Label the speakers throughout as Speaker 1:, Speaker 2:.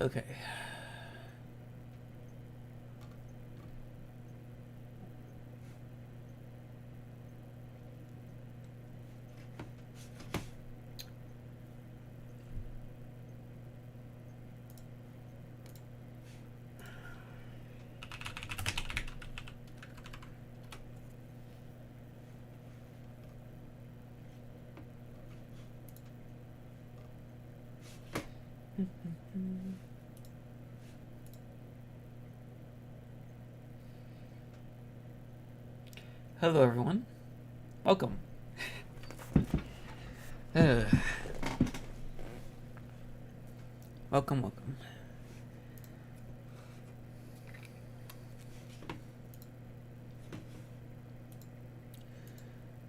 Speaker 1: Okay. Hello, everyone. Welcome. Welcome, welcome.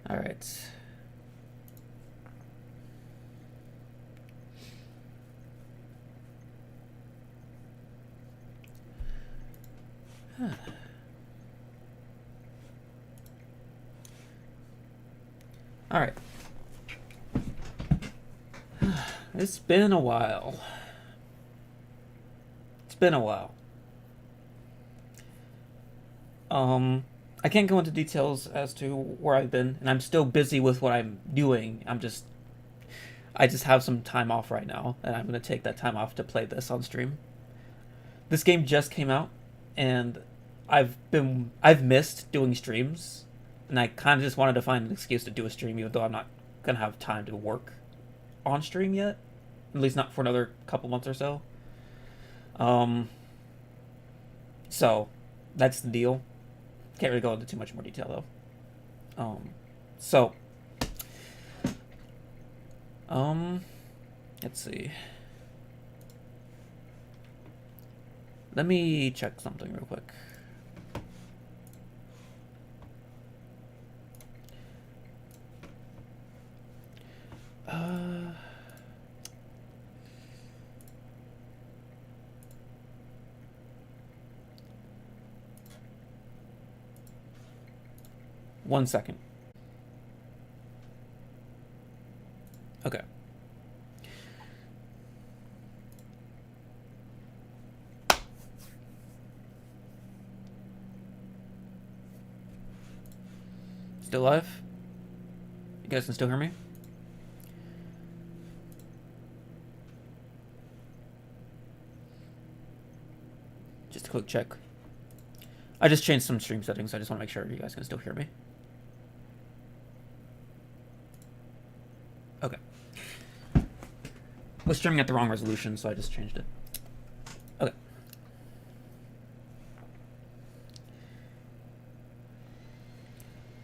Speaker 1: All right. All right. It's been a while. It's been a while. I can't go into details as to where I've been, and I'm still busy with what I'm doing. I just have some time off right now, and I'm gonna take that time off to play this on stream. This game just came out, and I've missed doing streams, and I kind of just wanted to find an excuse to do a stream, even though I'm not gonna have time to work on stream yet, at least not for another couple months or so. So that's the deal. Can't really go into too much more detail though. So, let's see. Let me check something real quick. One second. Okay. Still live? You guys can still hear me? Just a quick check. I just changed some stream settings. I just want to make sure you guys can still hear me. Okay. I was streaming at the wrong resolution, so I just changed it. Okay.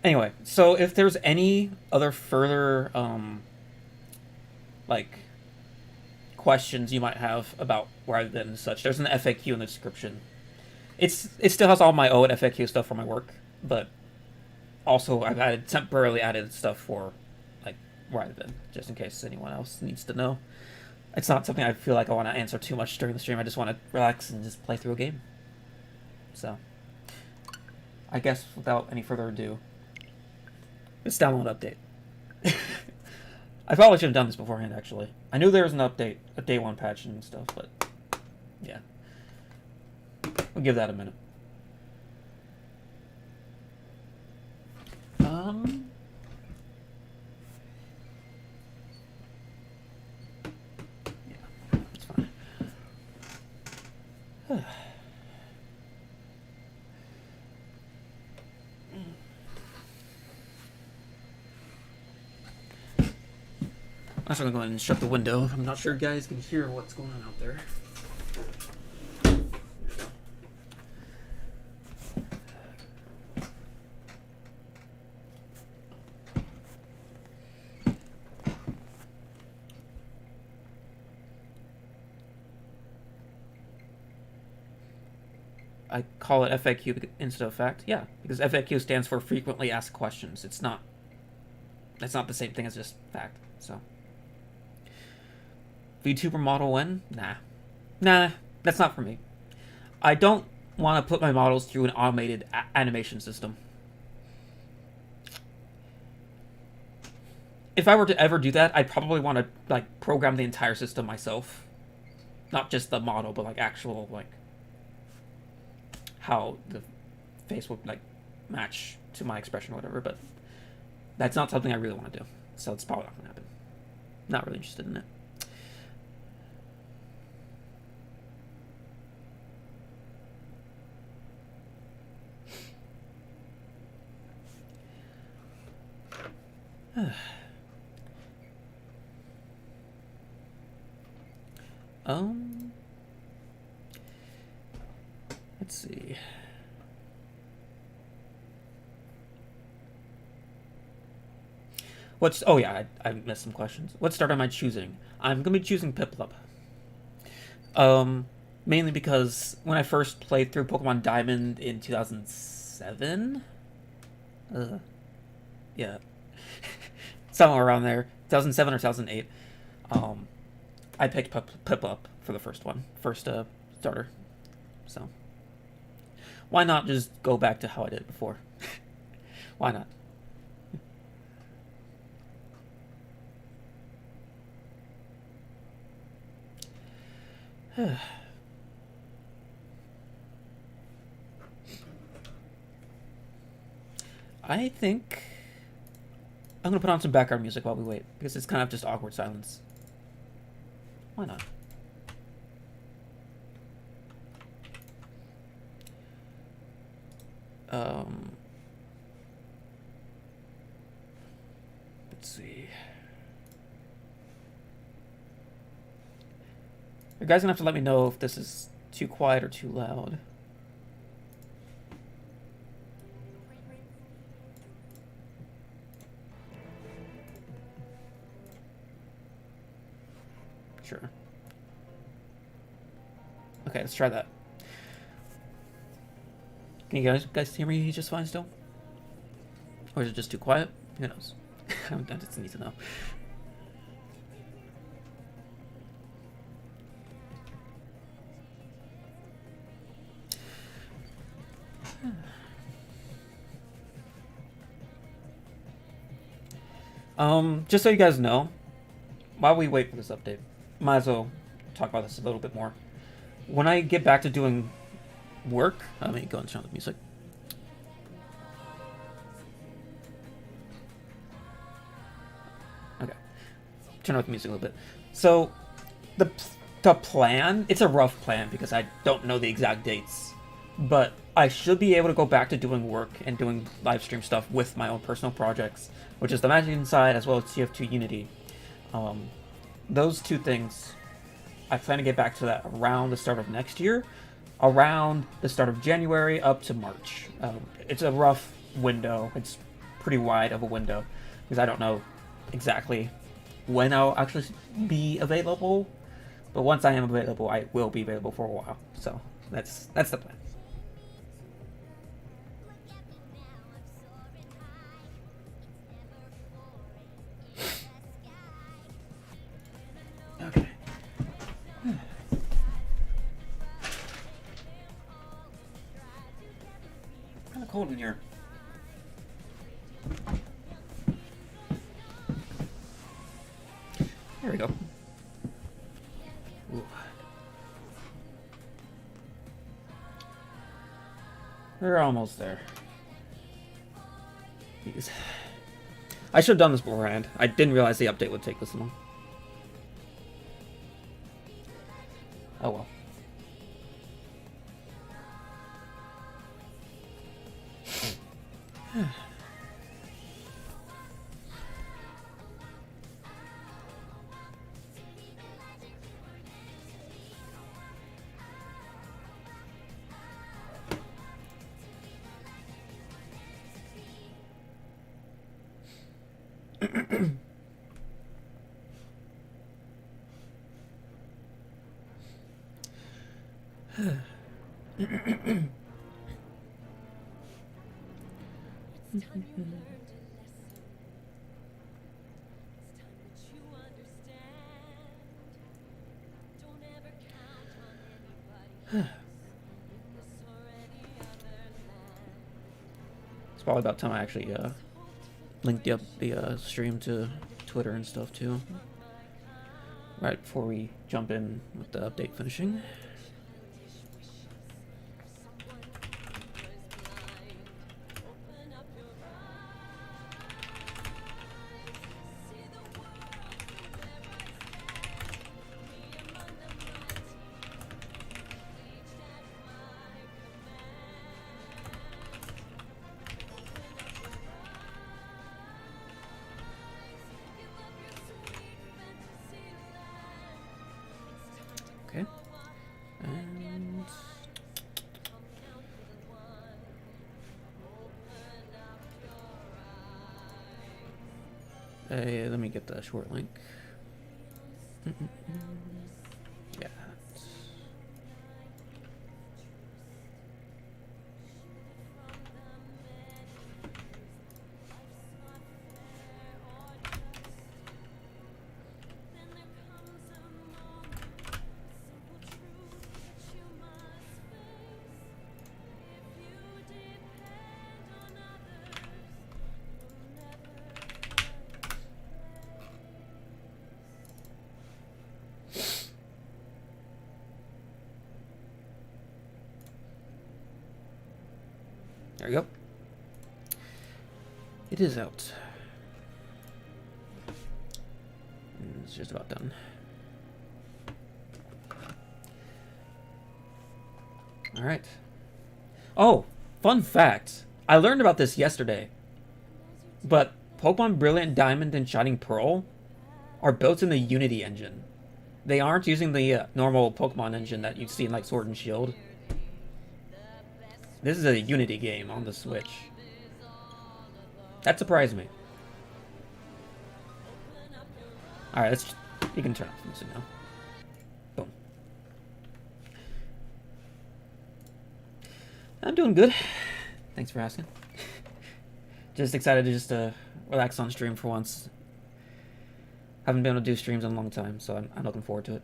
Speaker 1: Anyway, so if there's any other further, like, questions you might have about where I've been and such, there's an FAQ in the description. It still has all my own FAQ stuff for my work, but also I've temporarily added stuff for, like, where I've been, just in case anyone else needs to know. It's not something I feel like I want to answer too much during the stream. I just want to relax and just play through a game. So, I guess without any further ado, let's download update. I probably should have done this beforehand, actually. I knew there was an update, a day one patch and stuff, but yeah. We'll give that a minute. Yeah, it's fine. I'm just gonna go ahead and shut the window. I'm not sure you guys can hear what's going on out there. I call it FAQ instead of fact. Yeah, because FAQ stands for frequently asked questions. That's not the same thing as just fact. So, VTuber model when? Nah, that's not for me. I don't want to put my models through an automated animation system. If I were to ever do that, I'd probably want to, like, program the entire system myself. not just the model, but like actual like how the face would like match to my expression or whatever. But that's not something I really want to do, so it's probably not gonna happen. Not really interested in it. Let's see. Oh yeah, I missed some questions. What start am I choosing? I'm gonna be choosing Piplup. Mainly because when I first played through Pokemon Diamond in 2007, yeah, somewhere around there, 2007 or 2008, I picked Piplup for the first starter. So why not just go back to how I did it before? Why not? I think I'm gonna put on some background music while we wait, because it's kind of just awkward silence. Why not? Let's see. You guys gonna have to let me know if this is too quiet or too loud. Sure. Okay, let's try that. Can you guys hear me just fine still? Or is it just too quiet? Who knows? I just need to know. Just so you guys know, while we wait for this update, might as well talk about this a little bit more. When I get back to doing work, let me go and turn on the music. Okay, turn off the music a little bit. So, the plan, it's a rough plan because I don't know the exact dates, but I should be able to go back to doing work and doing live stream stuff with my own personal projects, which is the Magic Inside as well as TF2 Unity. Those two things, I plan to get back to that around the start of next year, around the start of January up to March. It's a rough window. It's pretty wide of a window because I don't know exactly when I'll actually be available. But once I am available, I will be available for a while. So that's the plan. Okay. Kind of cold in here. There we go. Ooh. We're almost there. Jeez. I should have done this beforehand. I didn't realize the update would take this long. Oh well. It's probably about time I actually linked up the stream to Twitter and stuff too. Right before we jump in with the update finishing. Okay. And let me get the short link. Yeah. There we go. It is out. And it's just about done. All right. Oh, fun fact. I learned about this yesterday. But Pokemon Brilliant Diamond and Shining Pearl are built in the Unity engine. They aren't using the normal Pokemon engine that you'd see in like Sword and Shield. This is a Unity game on the Switch. That surprised me. Alright, you can turn off the music now. Boom. I'm doing good. Thanks for asking. Just excited to just relax on stream for once. Haven't been able to do streams in a long time, so I'm looking forward to it.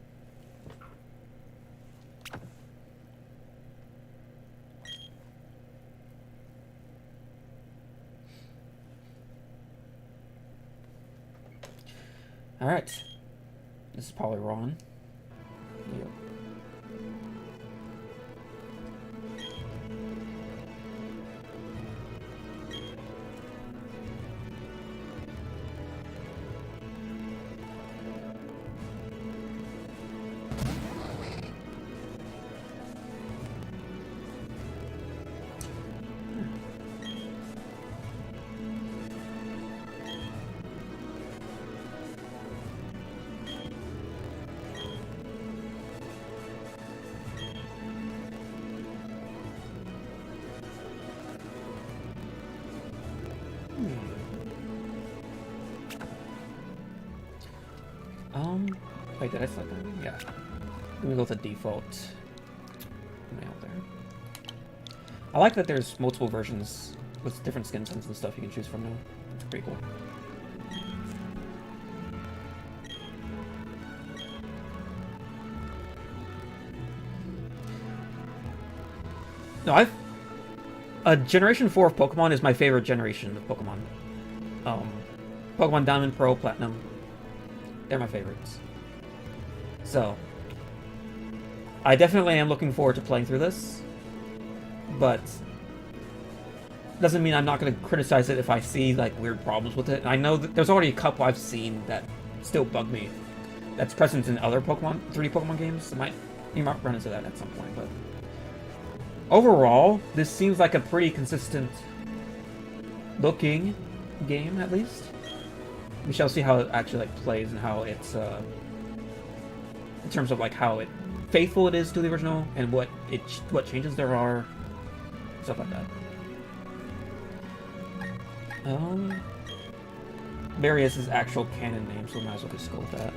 Speaker 1: Alright. This is probably Ron. Yep. Wait, did I select that? Yeah. Let me go to default. Out there. I like that there's multiple versions with different skin tones and stuff you can choose from now. It's pretty cool. No, Generation 4 of Pokemon is my favorite generation of Pokemon. Pokemon Diamond, Pearl, Platinum. They're my favorites. So, I definitely am looking forward to playing through this, but doesn't mean I'm not going to criticize it if I see like weird problems with it. And I know that there's already a couple I've seen that still bug me. That's present in other Pokemon, 3D Pokemon games. You might run into that at some point, but overall, this seems like a pretty consistent looking game, at least. We shall see how it actually like plays and how it's in terms of like how faithful it is to the original and what changes there are, stuff like that. Marius's actual canon name, so we might as well just go with that.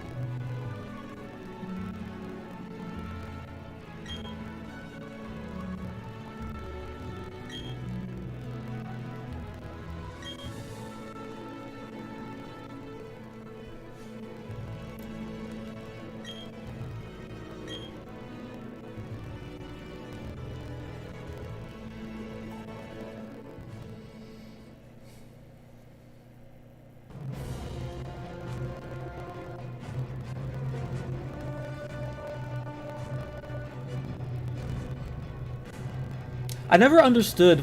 Speaker 1: I never understood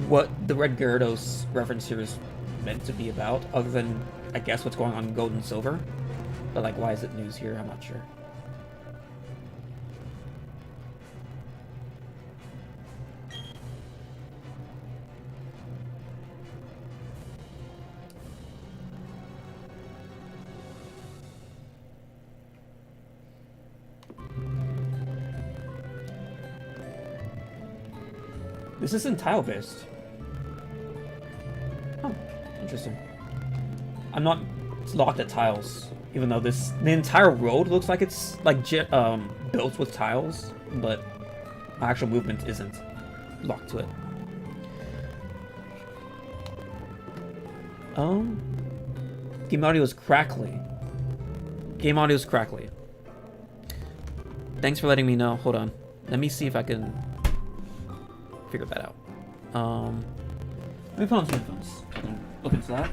Speaker 1: what the Red Gyarados reference here is meant to be about, other than, I guess, what's going on in Gold and Silver. But, like, why is it news here? I'm not sure. This isn't tile-based. Oh, interesting. I'm not locked at tiles, even though the entire road looks like it's like built with tiles, but my actual movement isn't locked to it. Game audio is crackly. Game audio is crackly. Thanks for letting me know. Hold on. Let me see if I can figure that out. Let me put on some headphones. I can look into that.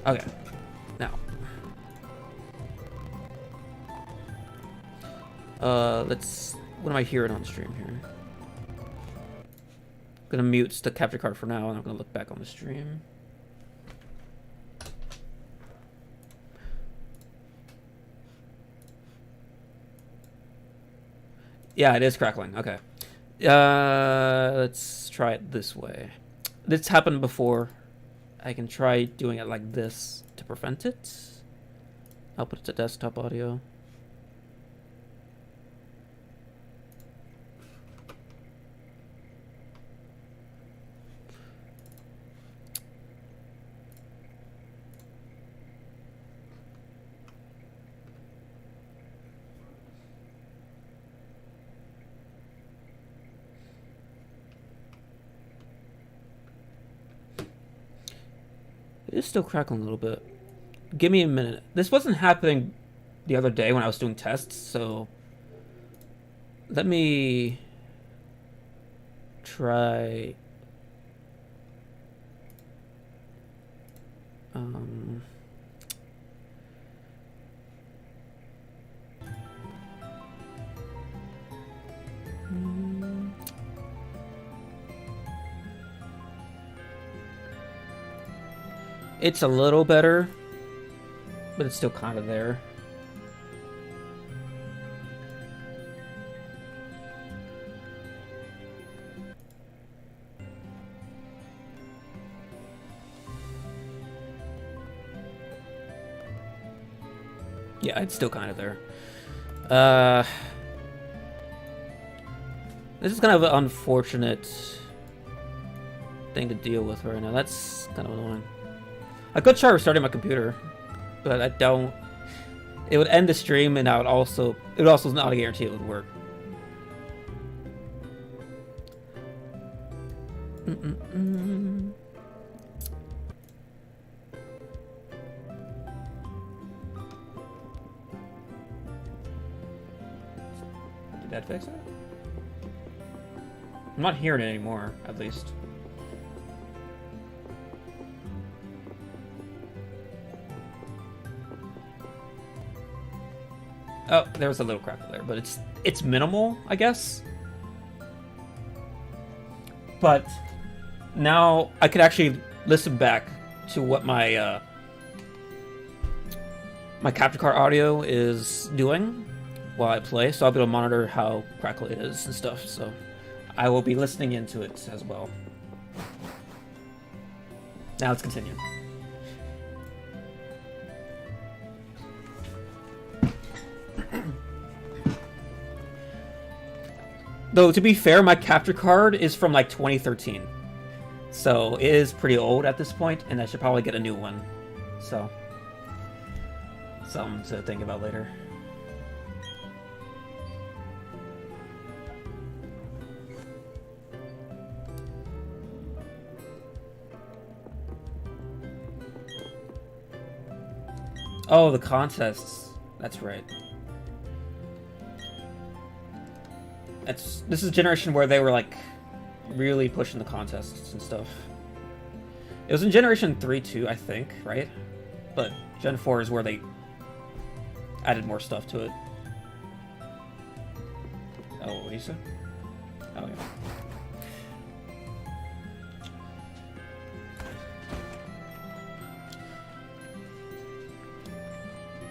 Speaker 1: Okay. Now. What am I hearing on stream here? I'm gonna mute the capture card for now, and I'm gonna look back on the stream. Yeah, it is crackling. Okay. Let's try it this way. This happened before. I can try doing it like this to prevent it. I'll put it to desktop audio. It's still crackling a little bit. Give me a minute. This wasn't happening the other day when I was doing tests, so let me try. It's a little better, but it's still kind of there. Yeah, it's still kind of there. This is kind of an unfortunate thing to deal with right now. That's kind of annoying. I could try restarting my computer, but I don't. It would end the stream, and it would also not a guarantee it would work. Did that fix it? I'm not hearing it anymore, at least. Oh, there was a little crackle there, but it's minimal, I guess. But now I could actually listen back to what my my capture card audio is doing while I play, so I'll be able to monitor how crackly it is and stuff. So I will be listening into it as well. Now let's continue. Though, to be fair, my capture card is from, like, 2013. So, it is pretty old at this point, and I should probably get a new one. So, something to think about later. Oh, the contests. That's right. This is a generation where they were, like, really pushing the contests and stuff. It was in Generation 3 too, I think, right? but Gen 4 is where they added more stuff to it. Oh, what do you say? Oh, yeah.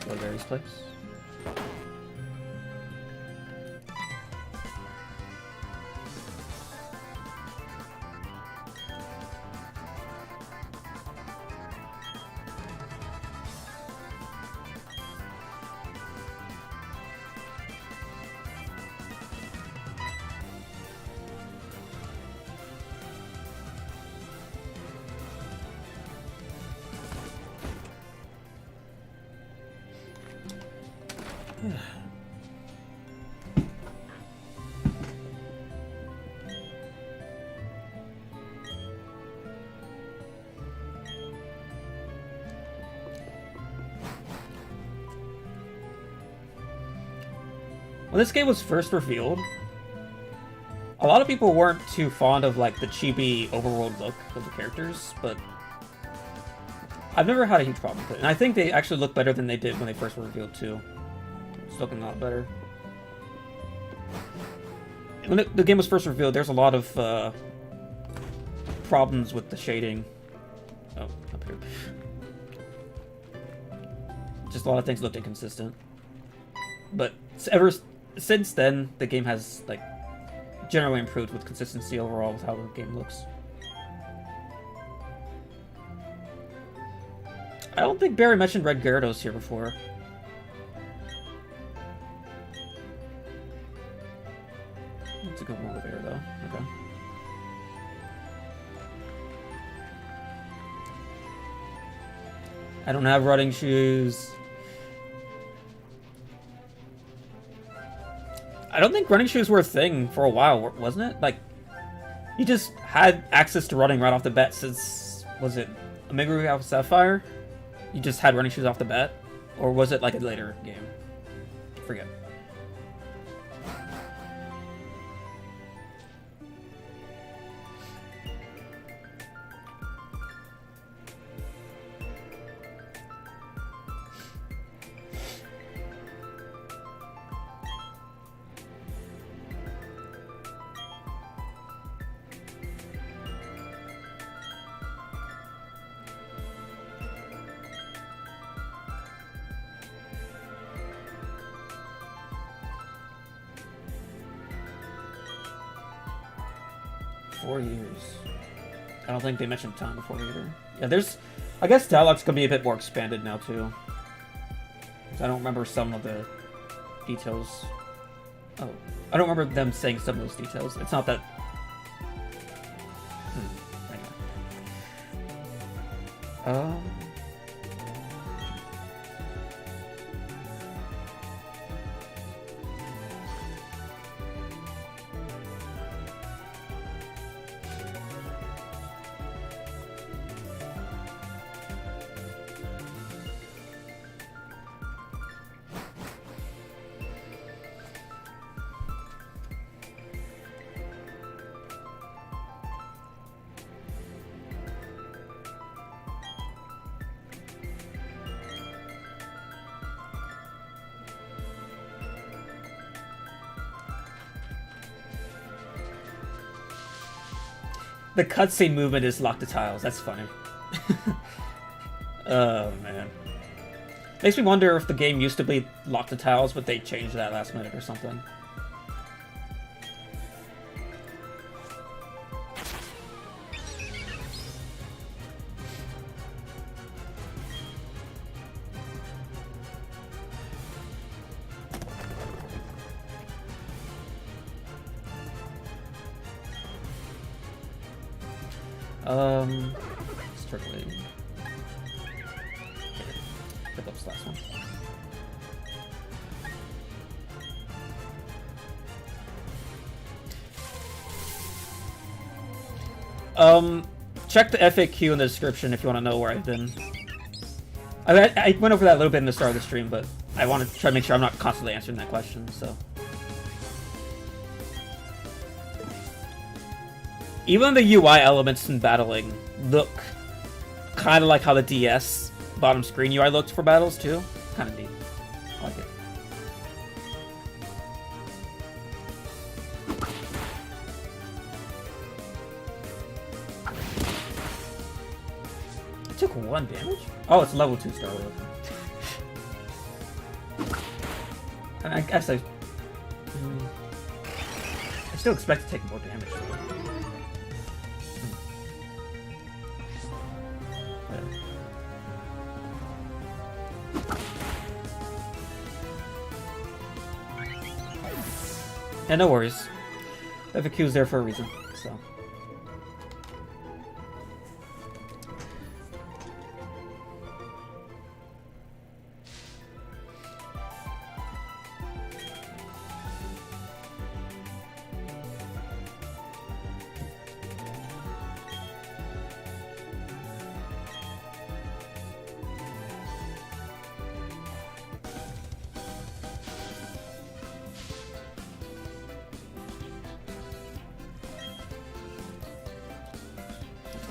Speaker 1: Go to Barry's place. When this game was first revealed, a lot of people weren't too fond of like the chibi overworld look of the characters, but I've never had a huge problem with it. And I think they actually look better than they did when they first were revealed too. It's looking a lot better. When the game was first revealed, there's a lot of problems with the shading. Oh, up here. Just a lot of things looked inconsistent. But ever since then, the game has like generally improved with consistency overall with how the game looks. I don't think Barry mentioned Red Gyarados here before. It's a good one over there, though. Okay. I don't have running shoes. I don't think running shoes were a thing for a while, wasn't it? Like, you just had access to running right off the bat since, was it Omega Ruby Alpha Sapphire? You just had running shoes off the bat? Or was it like a later game? I forget. I don't think they mentioned time before either. Yeah, there's... I guess dialogue's gonna be a bit more expanded now, too. I don't remember some of the details. Oh. I don't remember them saying some of those details. It's not that... Anyway. The cutscene movement is lock to tiles. That's funny. Oh, man. Makes me wonder if the game used to be lock to tiles, but they changed that last minute or something. Strictly. Pick up this last one. Check the FAQ in the description if you want to know where I've been. I went over that a little bit in the start of the stream, but I want to try to make sure I'm not constantly answering that question, so. Even the UI elements in battling look kind of like how the DS bottom screen UI looked for battles too. Kind of neat. I like it. It took 1 damage? Oh, it's level 2 Star Wars. And I guess I still expect to take more damage. Yeah, no worries. The FAQ's there for a reason, so.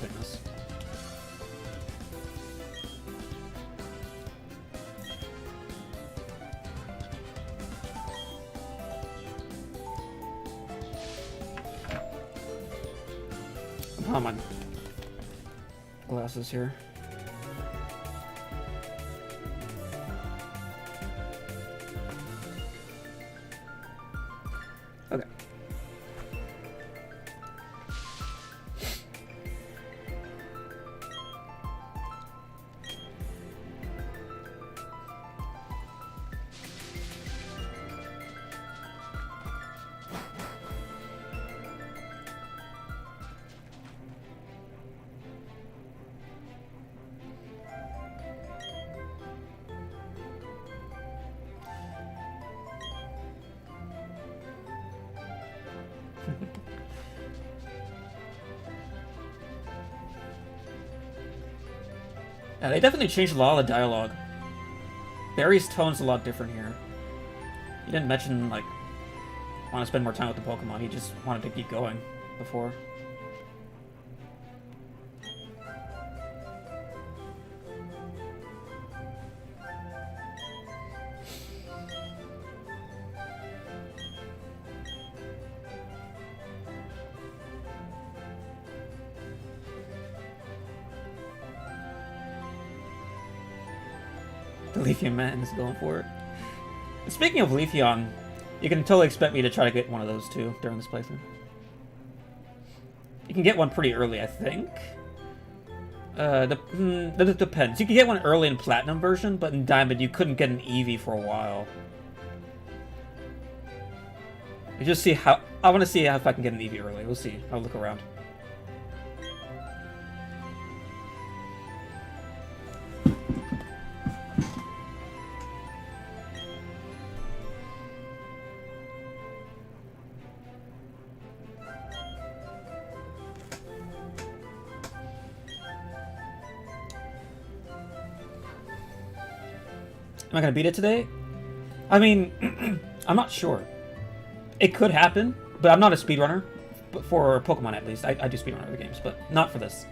Speaker 1: Goodness. Oh, my glasses here. Okay. Yeah, they definitely changed a lot of the dialogue. Barry's tone's a lot different here. He didn't mention, like, want to spend more time with the Pokemon. He just wanted to keep going before. The Leafeon man is going for it. Speaking of Leafeon, you can totally expect me to try to get one of those too during this playthrough. You can get one pretty early, I think. That depends. You can get one early in Platinum version, but in Diamond you couldn't get an Eevee for a while. You just see how... I want to see if I can get an Eevee early. We'll see. I'll look around. Am I gonna beat it today? I mean, I'm not sure. It could happen, but I'm not a speedrunner. But for Pokemon, at least, I do speedrun other games, but not for this.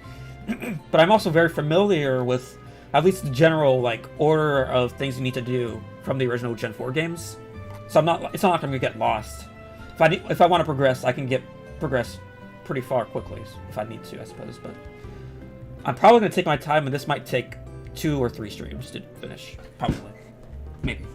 Speaker 1: But I'm also very familiar with at least the general like order of things you need to do from the original Gen 4 games. So I'm not. It's not like I'm gonna get lost. If I want to progress, I can progress pretty far quickly if I need to, I suppose. But I'm probably gonna take my time, and this might take 2 or 3 streams to finish, probably. Maybe.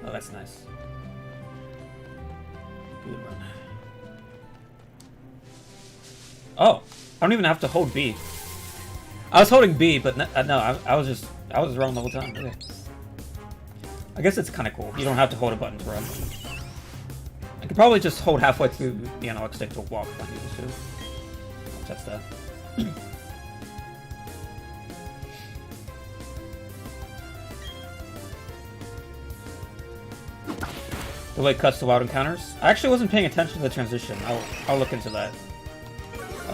Speaker 1: Oh, that's nice. Good run. Oh, I don't even have to hold B. I was holding B, but no, I was wrong the whole time. Okay. I guess it's kind of cool. You don't have to hold a button to run. I could probably just hold halfway through the analog stick to walk if I needed to. I'll test that. The way it cuts to wild encounters. I actually wasn't paying attention to the transition. I'll look into that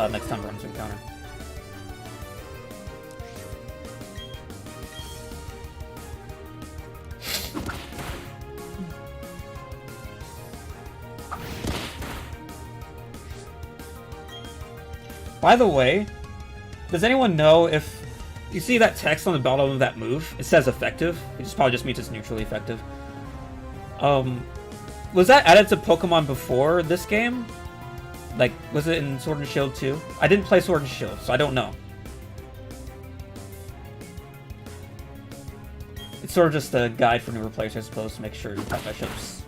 Speaker 1: next time I run to encounter. By the way, does anyone know if you see that text on the bottom of that move? It says effective. It just probably just means it's neutrally effective. Was that added to Pokemon before this game? Like, was it in Sword and Shield too? I didn't play Sword and Shield, so I don't know. It's sort of just a guide for newer players, I suppose, to make sure you type matchups.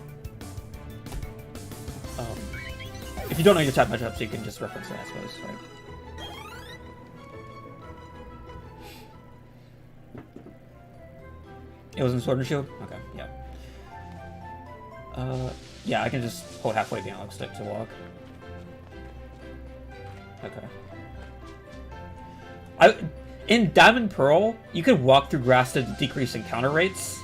Speaker 1: If you don't know your type matchups, you can just reference that, I suppose, right? It was in Sword and Shield? Okay, yeah. Yeah, I can just hold halfway the analog stick to walk. Okay. In Diamond Pearl, you could walk through grass to decrease encounter rates.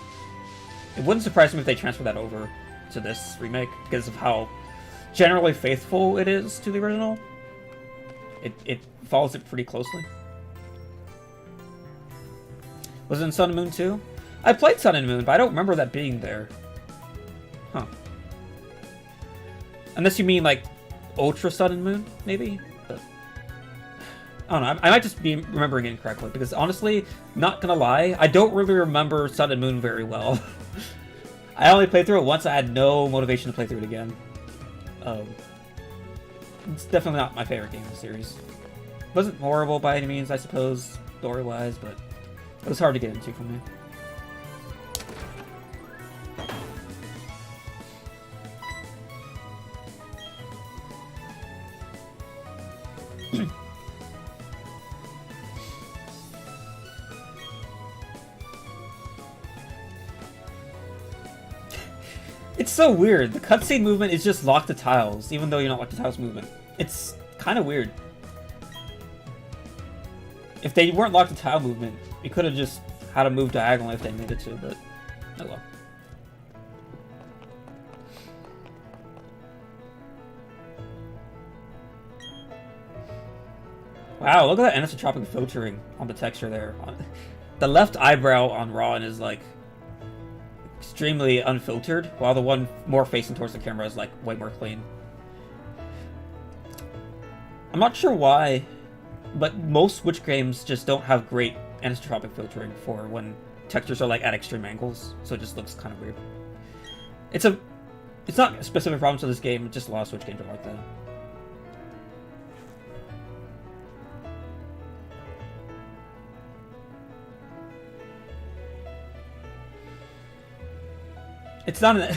Speaker 1: It wouldn't surprise me if they transfer that over to this remake because of how generally faithful it is to the original. It follows it pretty closely. Was it in Sun and Moon too? I played Sun and Moon, but I don't remember that being there. Huh. Unless you mean like Ultra Sun and Moon, maybe? But I don't know. I might just be remembering it incorrectly because honestly, not gonna lie, I don't really remember Sun and Moon very well. I only played through it once. I had no motivation to play through it again. It's definitely not my favorite game in the series. It wasn't horrible by any means, I suppose, story-wise, but it was hard to get into for me. It's so weird. The cutscene movement is just lock to tiles, even though you're not locked to tiles movement. It's kind of weird. If they weren't locked to tile movement, you could have just had to move diagonally if they needed to, but oh well. Wow, look at that anisotropic filtering on the texture there. The left eyebrow on Ron is like extremely unfiltered, while the one more facing towards the camera is like way more clean. I'm not sure why, but most Switch games just don't have great anisotropic filtering for when textures are like at extreme angles, so it just looks kind of weird. It's not a specific problem to this game, just a lot of Switch games are like that. It's not an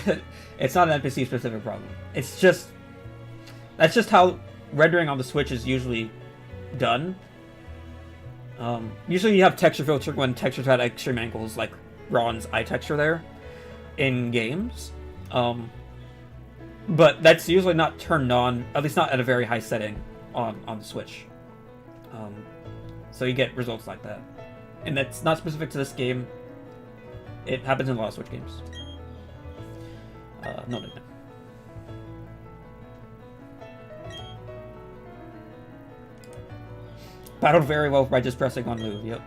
Speaker 1: NPC specific problem. It's just that's just how rendering on the Switch is usually done. Usually you have texture filter when textures at extreme angles, like Ron's eye texture there in games. But that's usually not turned on, at least not at a very high setting on the Switch. So you get results like that. And that's not specific to this game. It happens in a lot of Switch games. No. Battled very well by just pressing on move, yep.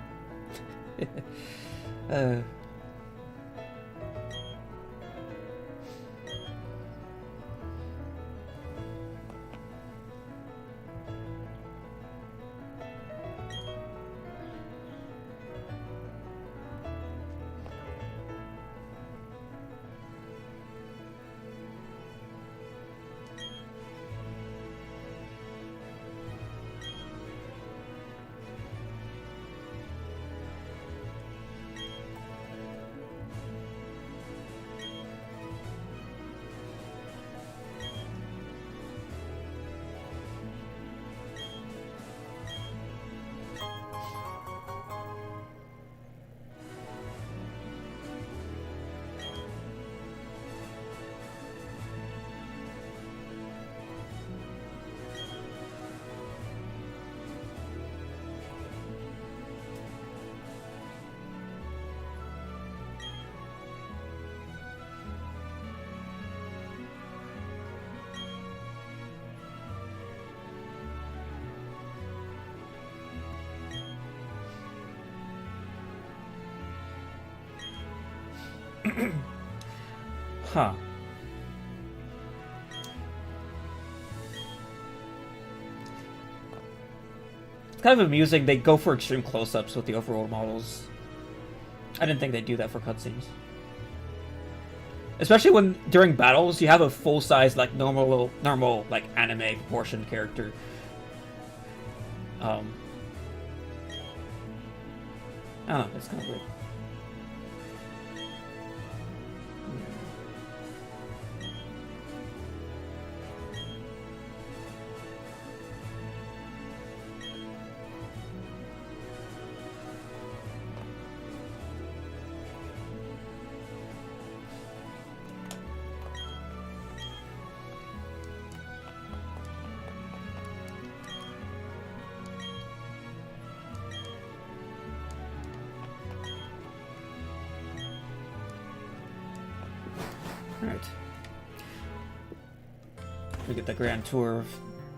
Speaker 1: Huh. It's kind of amusing. They go for extreme close-ups with the overworld models. I didn't think they'd do that for cutscenes. Especially when during battles you have a full-size like normal like anime proportion character. I don't know. It's kind of weird. Alright. We get the grand tour of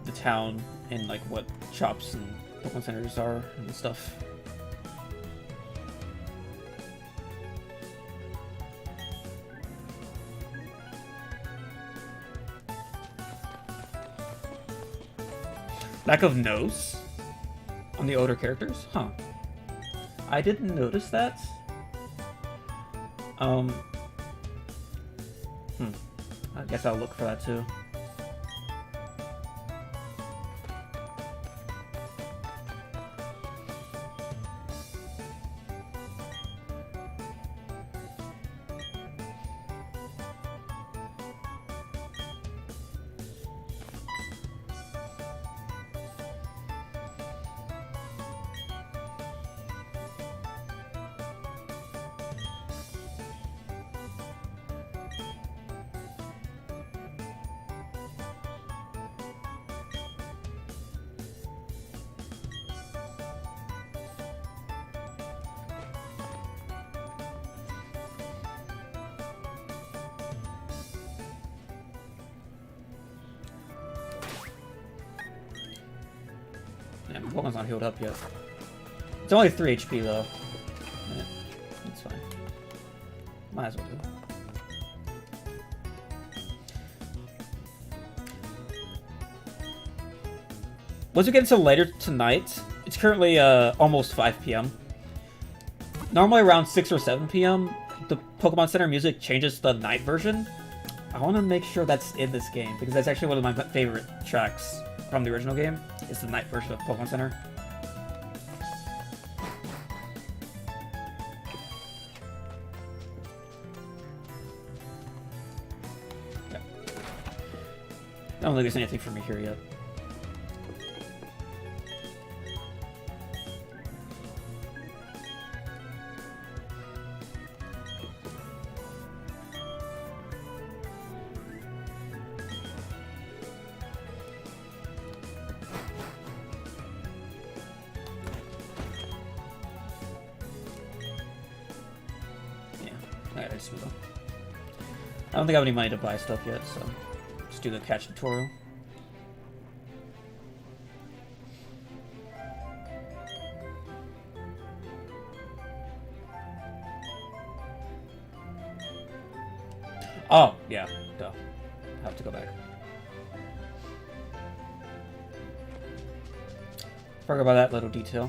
Speaker 1: the town and like what shops and Pokemon centers are and stuff. Lack of nose on the older characters? Huh. I didn't notice that. I guess I'll look for that too. Yeah, my Pokemon's not healed up yet. It's only 3 HP though. Yeah, that's fine. Might as well do. Once we get into later tonight, it's currently almost 5 p.m. Normally around 6 or 7 p.m., the Pokemon Center music changes to the night version. I want to make sure that's in this game, because that's actually one of my favorite tracks from the original game. It's the night version of Pokemon Center. Yeah. I don't think there's anything for me here yet. I don't think I have any money to buy stuff yet, so just do the catch tutorial. Oh, yeah, duh. I have to go back. Forgot about that little detail.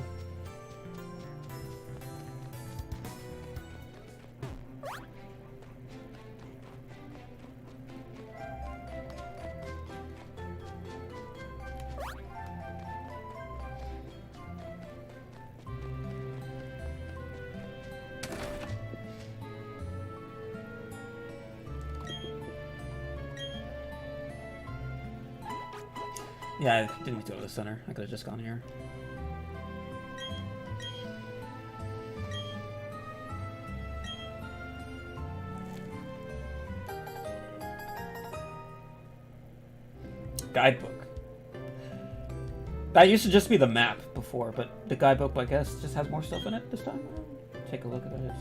Speaker 1: Yeah, I didn't need to go to the center. I could have just gone here. Guidebook. That used to just be the map before, but the guidebook, I guess, just has more stuff in it this time. Take a look at it.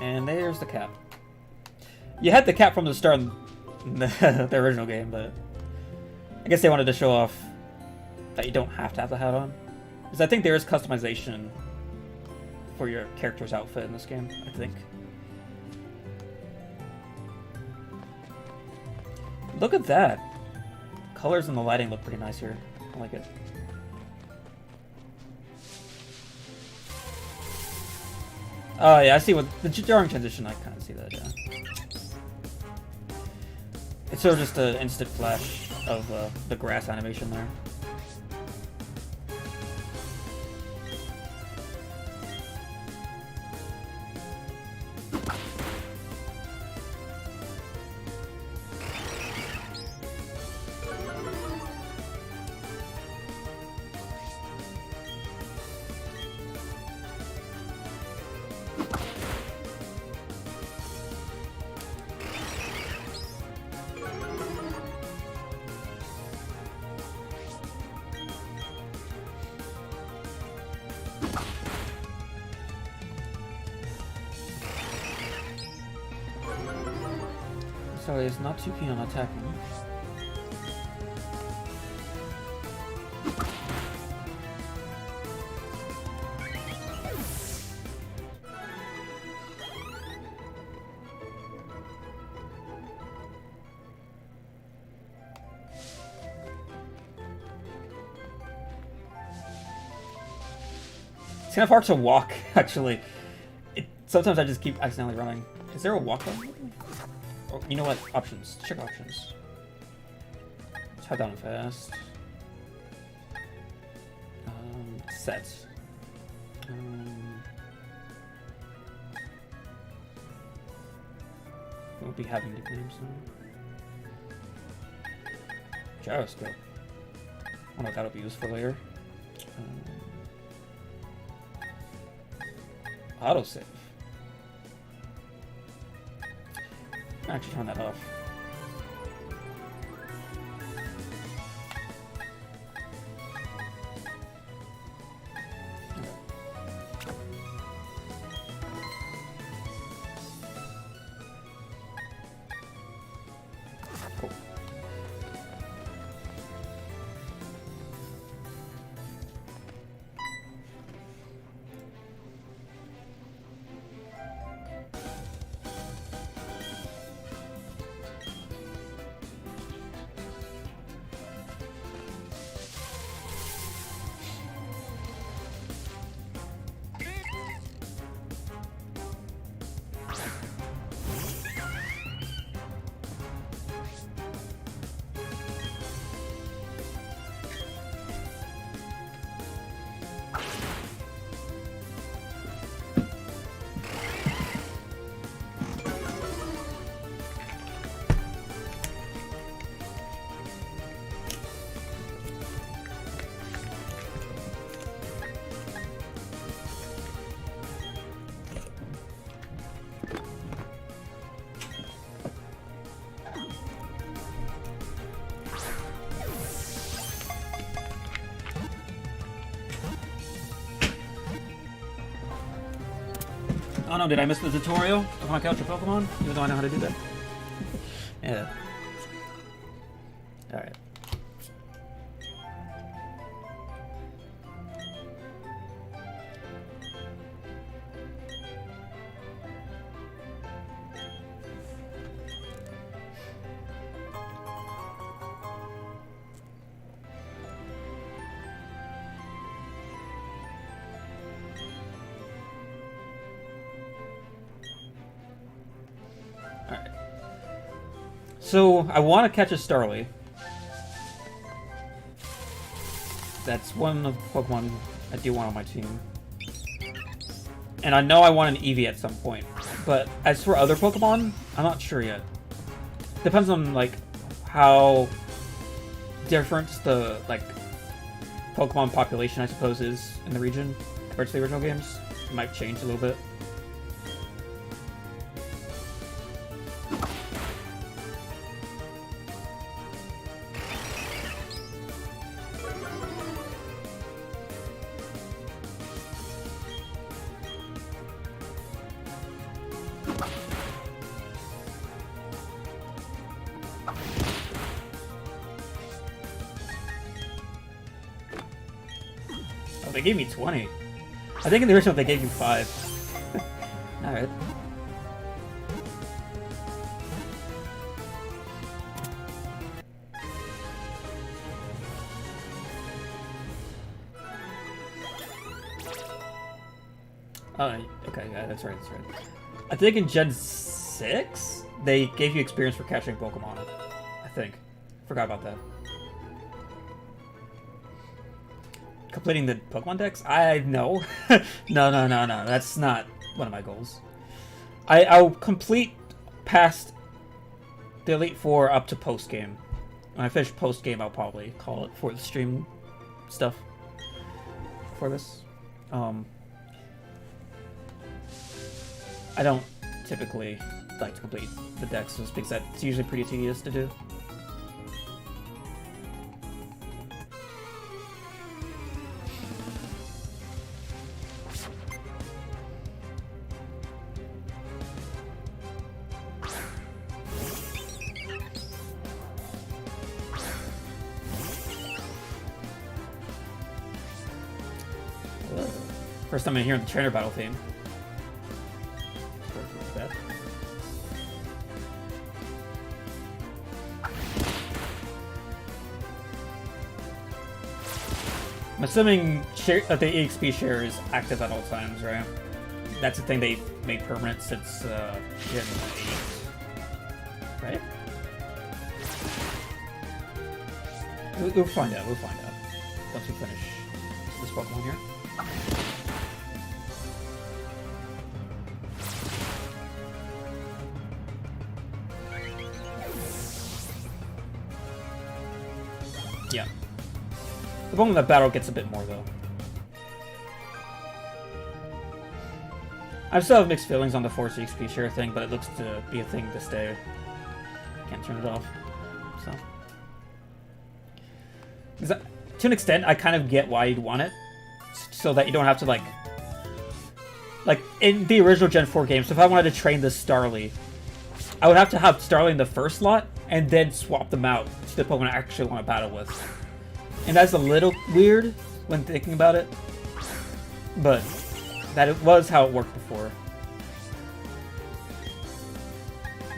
Speaker 1: And there's the cap. You had the cap from the start in the original game, but I guess they wanted to show off that you don't have to have the hat on. Because I think there is customization for your character's outfit in this game, I think. Look at that! Colors and the lighting look pretty nice here. I like it. Oh yeah, I see what the drawing transition. I kind of see that. Yeah, it's sort of just an instant flash of the grass animation there. So he's not too keen on attacking. It's kind of hard to walk, actually. Sometimes I just keep accidentally running. Is there a walk button? Oh, you know what? Options. Check options. Let's head down fast. Set. Won't be having nicknames now. Gyroscope. I don't know if that'll be useful later. Autosave. Actually, turn that off. Cool. Oh no, did I miss the tutorial of how to catch a Pokemon? Even though I know how to do that. Yeah. Alright. Alright. So, I want to catch a Starly. That's one of the Pokemon I do want on my team. And I know I want an Eevee at some point. But as for other Pokemon, I'm not sure yet. Depends on, like, how different the, like, Pokemon population, I suppose, is in the region compared to the original games. It might change a little bit. Oh, they gave me 20. I think in the original they gave you 5. Alright. Oh, okay, yeah, that's right, that's right. I think in Gen 6, they gave you experience for catching Pokemon. I think. Forgot about that. Completing the Pokemon Dex? No. No. That's not one of my goals. I'll complete past the Elite Four up to post-game. When I finish post-game, I'll probably call it for the stream stuff for this. I don't typically like to complete the decks just because that's usually pretty tedious to do. First time I'm hearing the trainer battle theme. I'm assuming the EXP share is active at all times, right? That's the thing they made permanent since Gen 8. Right? We'll find out, once we finish this Pokemon here. Yeah. The Pokemon that battle gets a bit more, though. I still have mixed feelings on the Force EXP share thing, but it looks to be a thing to stay. Can't turn it off. So. To an extent, I kind of get why you'd want it. So that you don't have to, like in the original Gen 4 game, so if I wanted to train this Starly, I would have to have Starly in the first lot, and then swap them out to the Pokemon I actually want to battle with. And that's a little weird when thinking about it, but that it was how it worked before.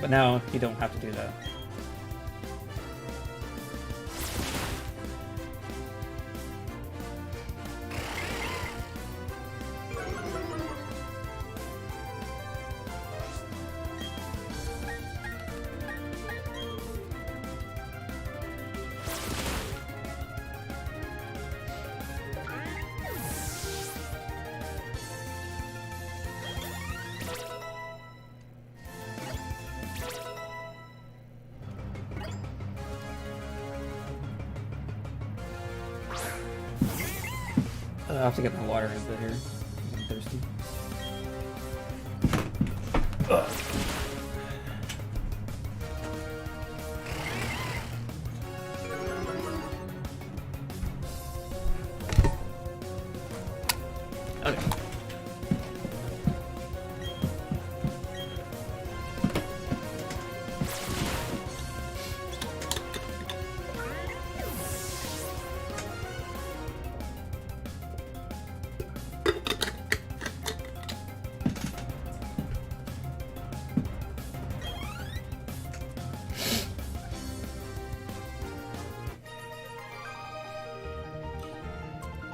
Speaker 1: But now you don't have to do that. I have to get my water in a bit here. I'm thirsty. Ugh. Okay.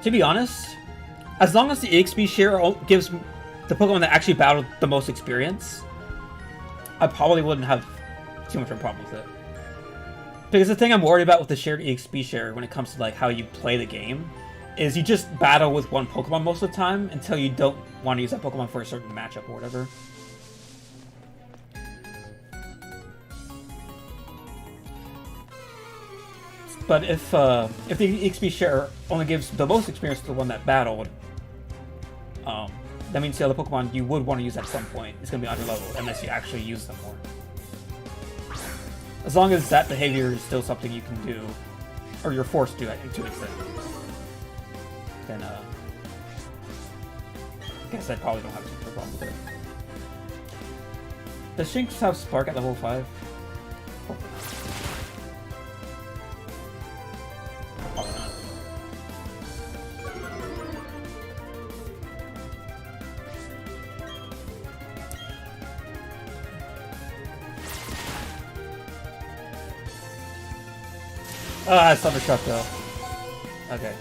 Speaker 1: To be honest, as long as the EXP share gives the Pokemon that actually battled the most experience, I probably wouldn't have too much of a problem with it. Because the thing I'm worried about with the shared EXP share when it comes to like how you play the game is you just battle with one Pokemon most of the time until you don't want to use that Pokemon for a certain matchup or whatever. But if the EXP share only gives the most experience to the one that battled, that means the other Pokemon you would want to use at some point is going to be underleveled unless you actually use them more. As long as that behavior is still something you can do, or you're forced to do, I think, to an extent, then I guess I probably don't have too much of a problem with it. Does Shinx have Spark at level 5? Hopefully not. Ah, it's Thundershock though. Okay.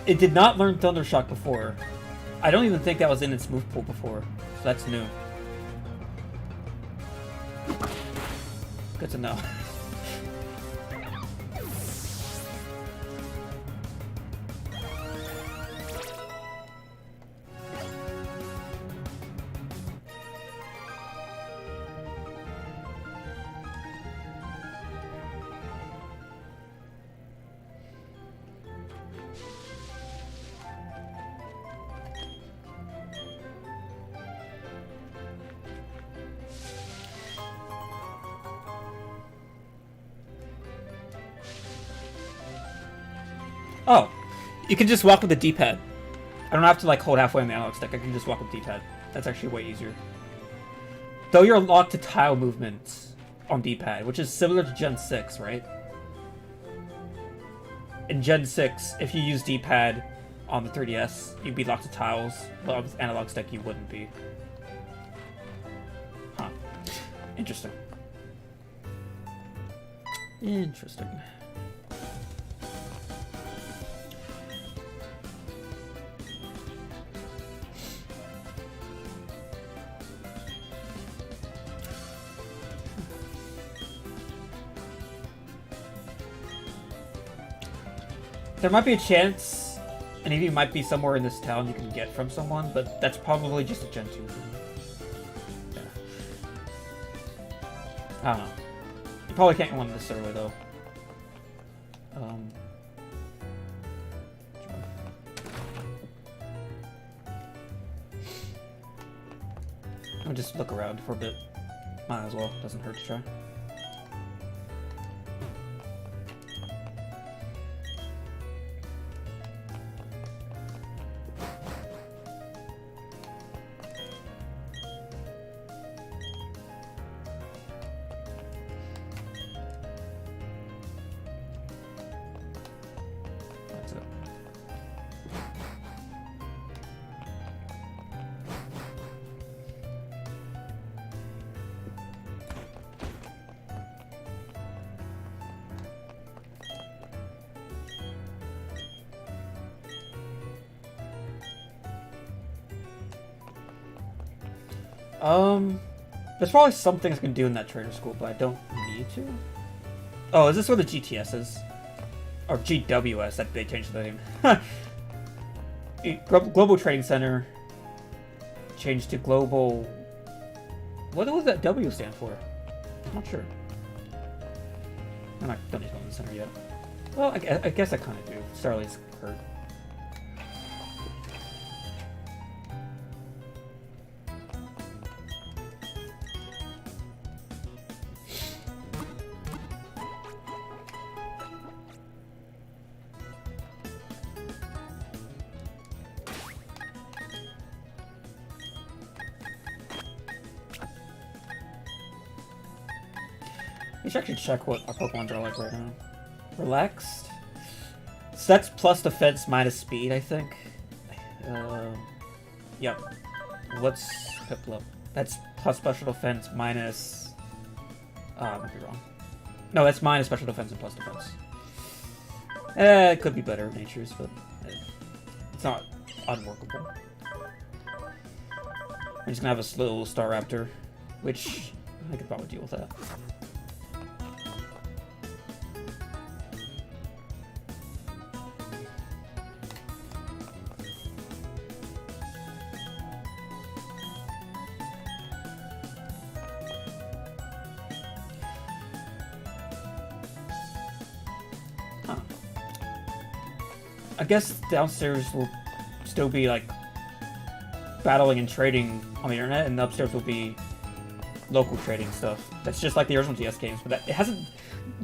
Speaker 1: It did not learn Thundershock before. I don't even think that was in its move pool before, so that's new. Good to know. Oh, you can just walk with the D-pad. I don't have to like hold halfway on the analog stick. I can just walk with the D-pad. That's actually way easier. Though you're locked to tile movements on D-pad, which is similar to Gen 6, right? In Gen 6, if you use D-pad on the 3DS, you'd be locked to tiles, but with analog stick you wouldn't be. Huh. Interesting. Interesting. There might be a chance an EV might be somewhere in this town you can get from someone, but that's probably just a Gen 2 thing. Yeah. I don't know. You probably can't get one this early, though. I'll just look around for a bit. Might as well. Doesn't hurt to try. There's probably some things I can do in that trader school, but I don't need to. Oh, is this where the GTS is? Or GWS, that they changed the name. Global Trading Center changed to Global... What does that W stand for? I'm not sure. I'm not done the center yet. Well, I guess I kind of do. Starly's hurt. We should actually check what our Pokemons are like right now. Relaxed? So that's plus defense minus speed, I think. Yep. What's Piplup? That's plus special defense minus... I might be wrong. No, that's minus special defense and plus defense. It could be better natures, but it's not unworkable. I'm just gonna have a little Staraptor, which I could probably deal with that. I guess downstairs will still be like battling and trading on the internet, and upstairs will be local trading stuff. That's just like the original DS games, but it hasn't.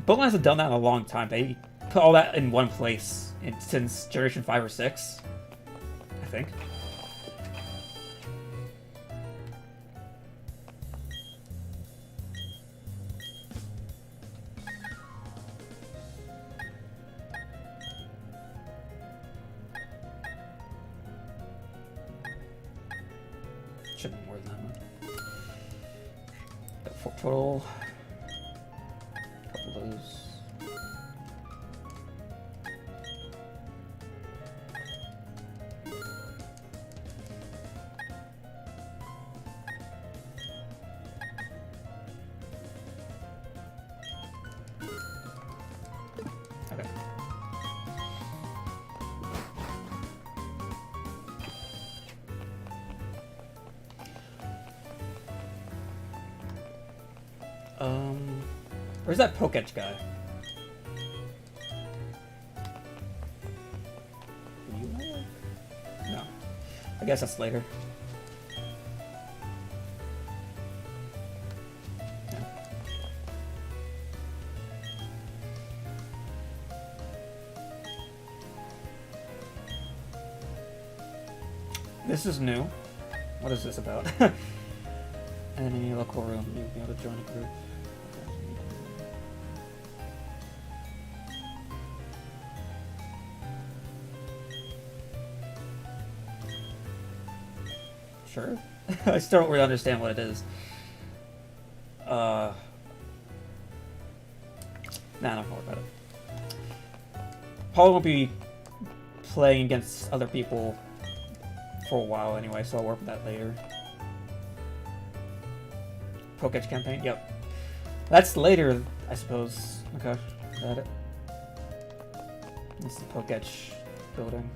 Speaker 1: Pokemon hasn't done that in a long time. They put all that in one place since Generation 5 or 6, I think. Should be more than that one. Got 4 total. Couple of those. Where's that Poketch guy? No. I guess that's later. This is new. What is this about? Enemy local room. You'll be able to join a group. Sure. I still don't really understand what it is. Nah, don't worry about it. Probably won't be playing against other people for a while anyway, so I'll work with that later. Poketch campaign? Yep. That's later, I suppose. Okay, got it. It's the Poketch building.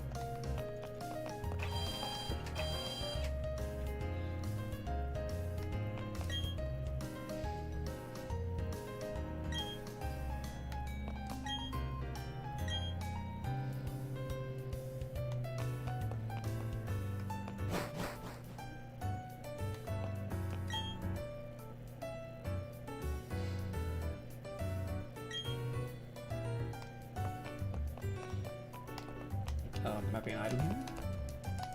Speaker 1: Might be an item here?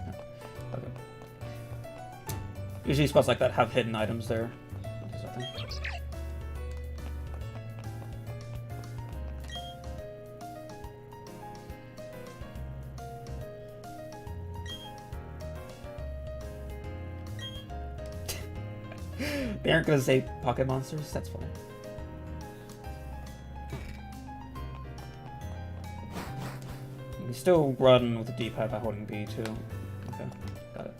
Speaker 1: No. Okay. Usually spots like that have hidden items there. They aren't gonna say pocket monsters? That's funny. You can still run with the D-pad by holding B too. Okay, got it.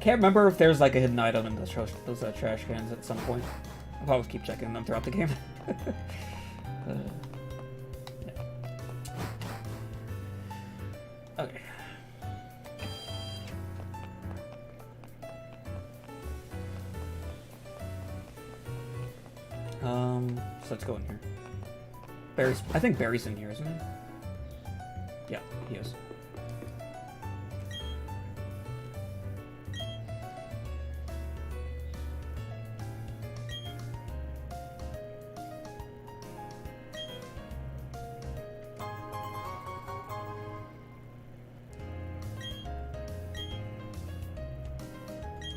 Speaker 1: Can't remember if there's like a hidden item in those trash cans at some point. I'll always keep checking them throughout the game. Yeah. Okay. So let's go in here. Barry's, I think Barry's in here, isn't he? Yeah, he is.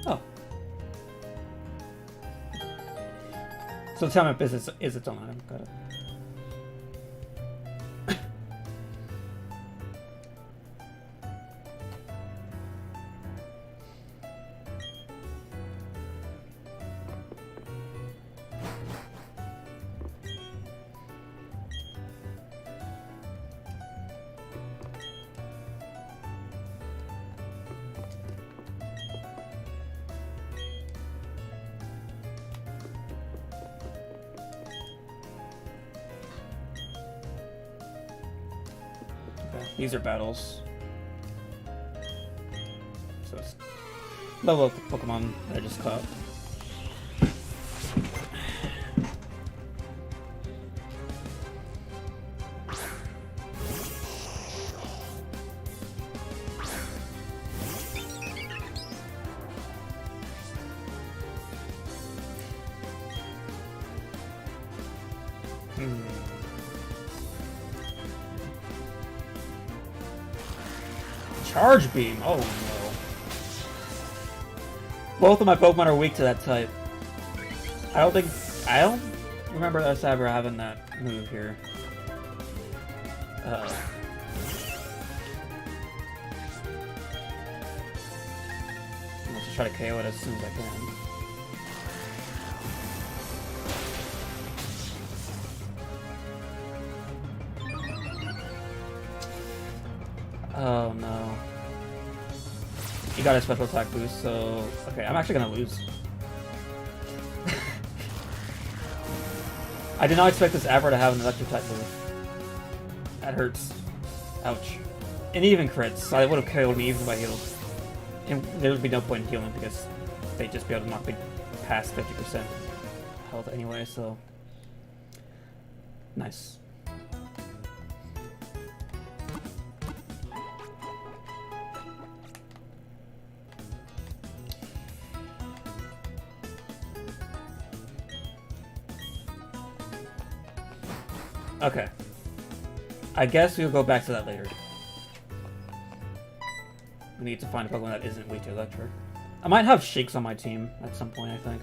Speaker 1: Oh. So the time map is its own item. Got it. These are battles. So it's level up Pokemon that I just caught. Charge Beam! Oh no. Both of my Pokemon are weak to that type. I don't remember us ever having that move here. Let's just try to KO it as soon as I can. Oh no. You got a special attack boost, so... Okay, I'm actually gonna lose. I did not expect this Abra to have an electric type move. That hurts. Ouch. And even crits. I would have killed me even if I healed. And there would be no point in healing because they'd just be able to knock me past 50% health anyway, so... Nice. Okay. I guess we'll go back to that later. We need to find a Pokemon that isn't weak to Electric. I might have Shakes on my team at some point, I think.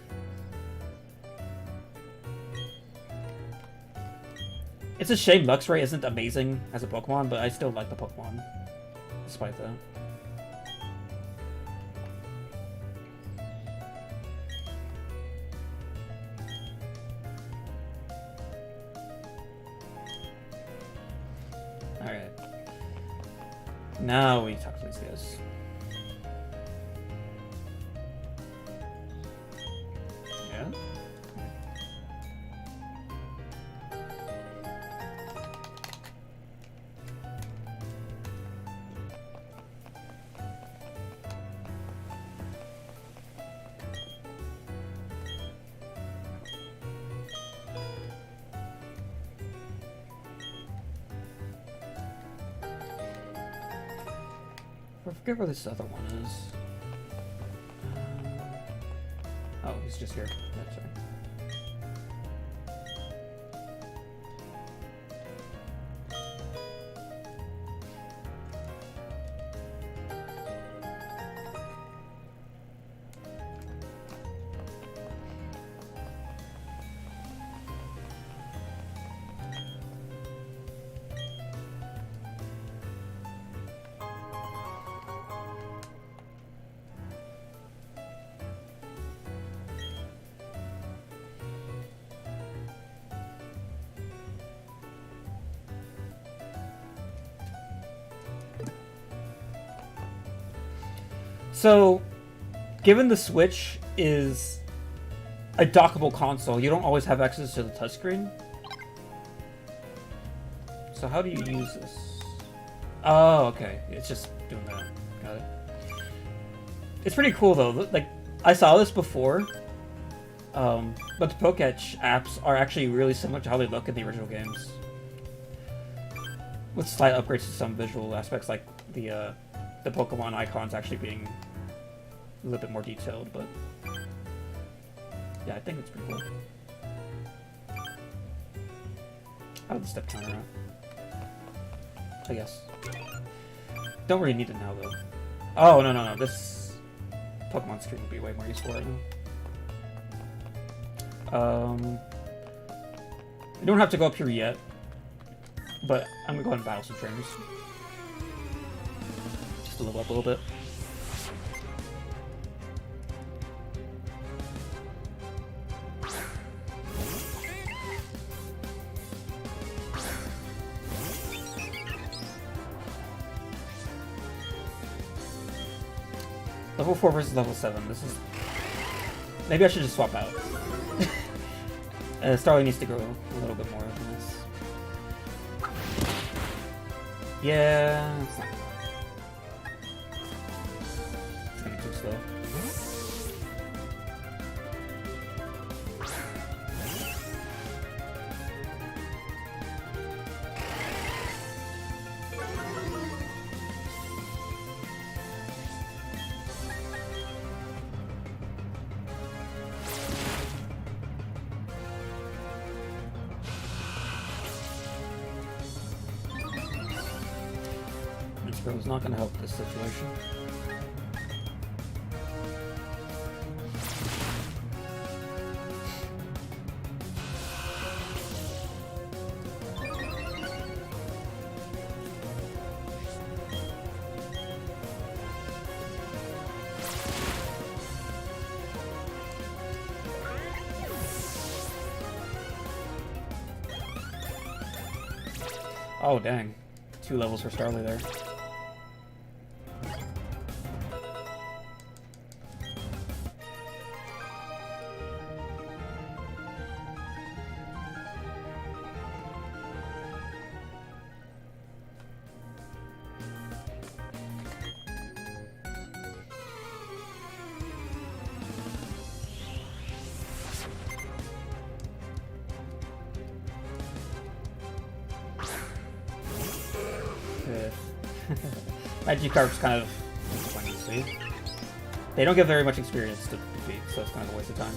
Speaker 1: It's a shame Luxray isn't amazing as a Pokemon, but I still like the Pokemon, despite that. Alright. Now we talk to these guys. Yeah? I forget where this other one is. Oh, he's just here. That's right. So, given the Switch is a dockable console, you don't always have access to the touchscreen. So how do you use this? Oh, okay. It's just doing that. Got it. It's pretty cool though. Like, I saw this before, but the Poketch apps are actually really similar to how they look in the original games, with slight upgrades to some visual aspects, like the Pokemon icons actually being a little bit more detailed, but yeah, I think it's pretty cool. How did the step counter out? I guess. Don't really need it now, though. Oh, no. This Pokemon stream would be way more useful right now. You don't have to go up here yet, but I'm gonna go ahead and battle some trainers. Just to level up a little bit. Level 4 versus level 7. This is... Maybe I should just swap out. Starly needs to grow a little bit more than this. Yeah... It's gonna be too slow. It's not going to help this situation. Oh, dang. 2 levels for Starly there. Magikarp's kind of disappointing to see. They don't get very much experience to defeat, so it's kind of a waste of time.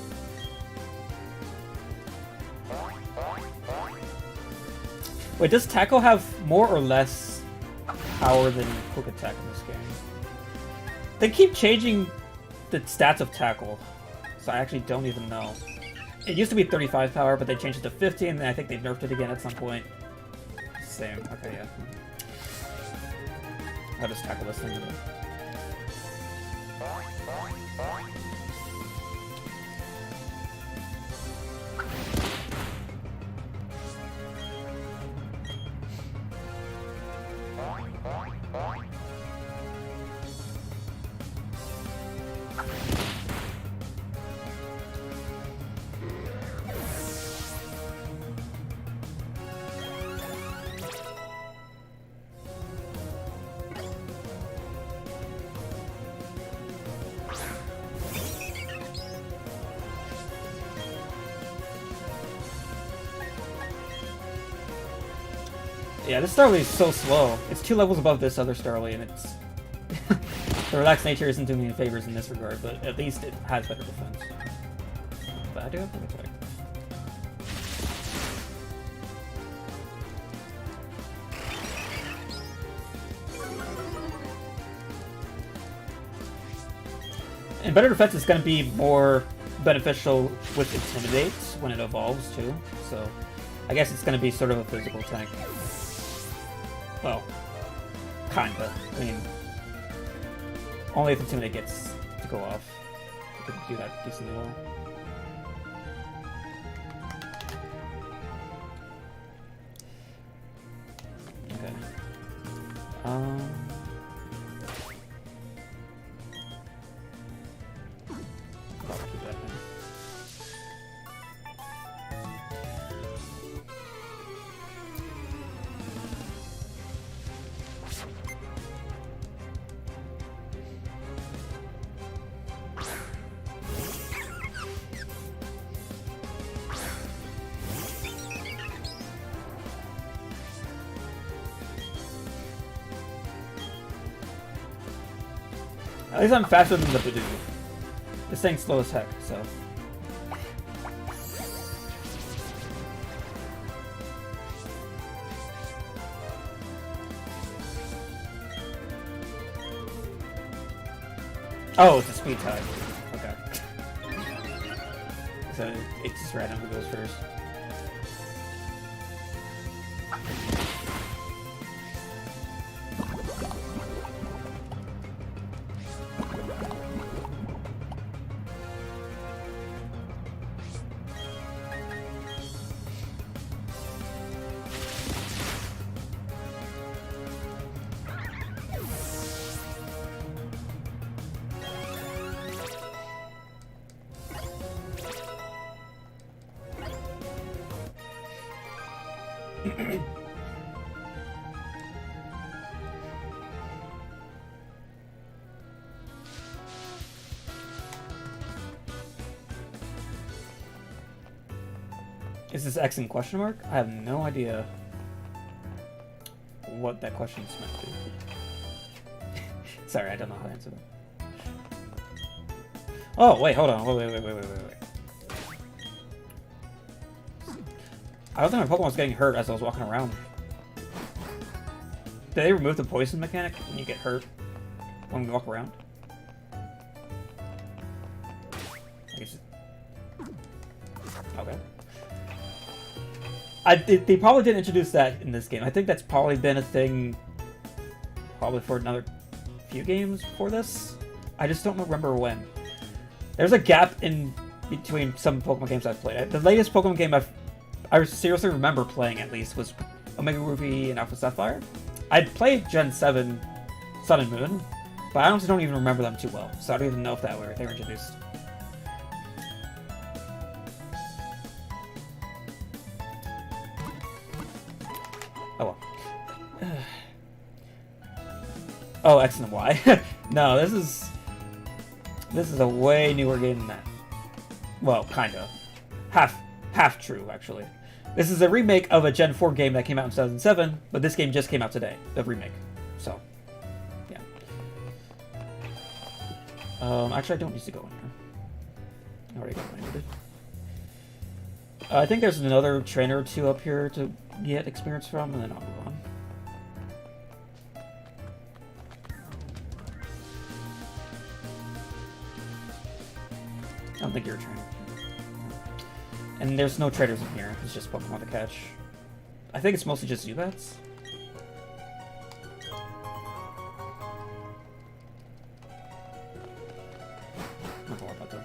Speaker 1: Wait, does Tackle have more or less power than Quick Attack in this game? They keep changing the stats of Tackle, so I actually don't even know. It used to be 35 power, but they changed it to 50, and then I think they nerfed it again at some point. Same. Okay, yeah. I'll just tackle this thing. Yeah, this Starly is so slow. It's 2 levels above this other Starly, and it's... the relaxed nature isn't doing me any favors in this regard, but at least it has better defense. But I do have Quick Attack. And better defense is going to be more beneficial with Intimidate when it evolves, too. So, I guess it's going to be sort of a physical tank. Well, kinda. I mean, only if Intimidate gets to go off, you can do that decently well. Okay. I'll keep that in. At least I'm faster than the Badoo. This thing's slow as heck, so... Oh, it's a speed type. Okay. So it's just random who goes first. Is this X in question mark? I have no idea what that question is meant to be. Sorry, I don't know how to answer that. Oh, wait, hold on. Wait. I don't think my Pokemon was getting hurt as I was walking around. Did they remove the poison mechanic when you get hurt when we walk around? I guess okay. They probably didn't introduce that in this game. I think that's probably been a thing probably for another few games before this. I just don't remember when. There's a gap in between some Pokemon games I've played. The latest Pokemon game I seriously remember playing, at least, was Omega Ruby and Alpha Sapphire. I'd played Gen 7 Sun and Moon, but I honestly don't even remember them too well, so I don't even know if they were introduced. Oh well. Oh, X and Y. No, this is a way newer game than that. Well, kinda. Half true, actually. This is a remake of a Gen 4 game that came out in 2007, but this game just came out today, the remake. So, Actually, I don't need to go in here. I already got landed. I think there's another trainer or two up here to get experience from, and then I'll move on. I don't think you're a trainer. And there's no traders in here. It's just Pokemon to catch. I think it's mostly just Zubats. Not gonna worry about them.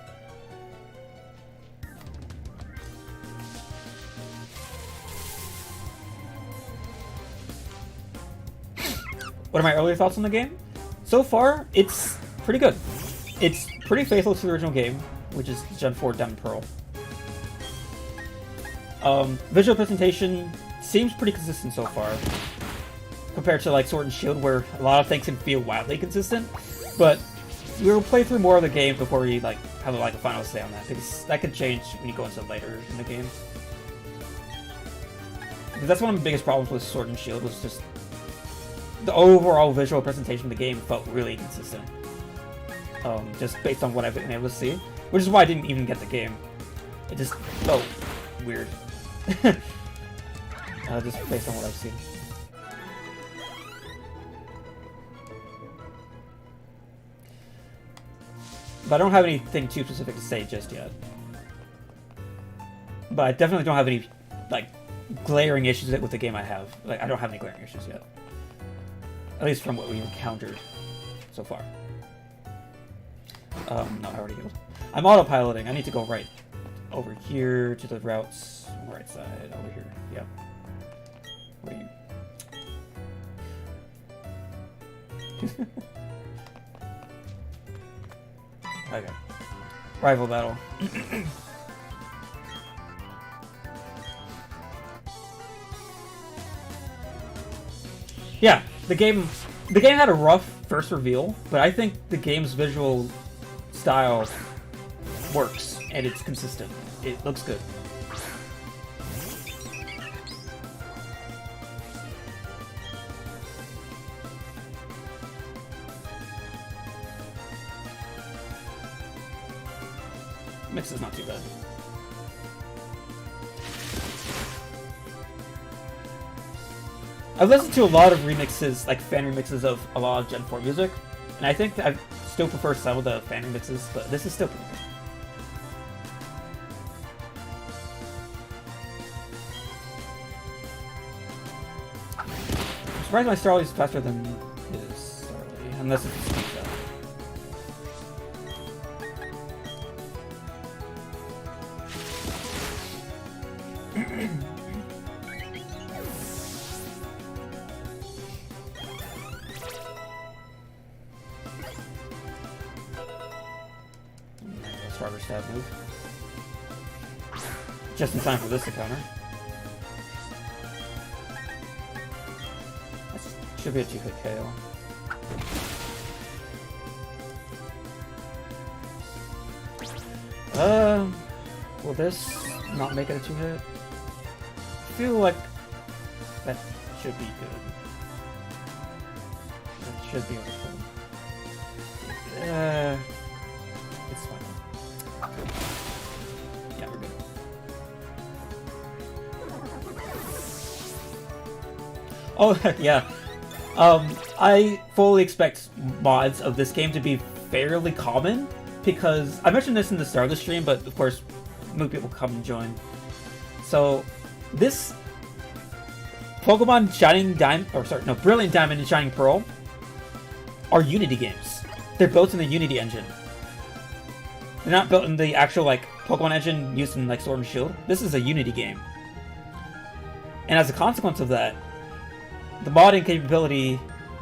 Speaker 1: What are my earlier thoughts on the game? So far, it's pretty good. It's pretty faithful to the original game, which is Gen 4 Diamond Pearl. Visual presentation seems pretty consistent so far, compared to like Sword and Shield, where a lot of things can feel wildly consistent. But we'll play through more of the game before we like have like a final say on that, because that could change when you go into later in the game. Because that's one of the biggest problems with Sword and Shield, was just the overall visual presentation of the game felt really consistent. Just based on what I've been able to see, which is why I didn't even get the game. It just felt weird. Just based on what I've seen. But I don't have anything too specific to say just yet. But I definitely don't have any, like, glaring issues with the game I have. Like, I don't have any glaring issues yet. At least from what we've encountered so far. No, I already healed. I'm autopiloting. I need to go right over here to the routes. Right side, over here. Yep. Where are you? Okay. Rival battle. Yeah, the game had a rough first reveal, but I think the game's visual style works and it's consistent. It looks good. Mix is not too bad. I've listened to a lot of remixes, like fan remixes of a lot of Gen 4 music, and I think I still prefer some of the fan remixes, but this is still pretty good. I'm surprised my Starly is faster than his Starly, unless it's a speed shot. Starter stab move. Just in time for this to counter. That should be a 2-hit KO. Will this not make it a 2-hit? I feel like that should be good. That should be able to. It's fine. Yeah, we're good. Oh, yeah. I fully expect mods of this game to be fairly common, because I mentioned this in the start of the stream, but of course, new people come and join. So, this Pokemon Shining Diamond, or sorry, no, Brilliant Diamond and Shining Pearl are Unity games. They're built in the Unity engine. They're not built in the actual, like, Pokemon engine used in, like, Sword and Shield. This is a Unity game. And as a consequence of that, the modding capability,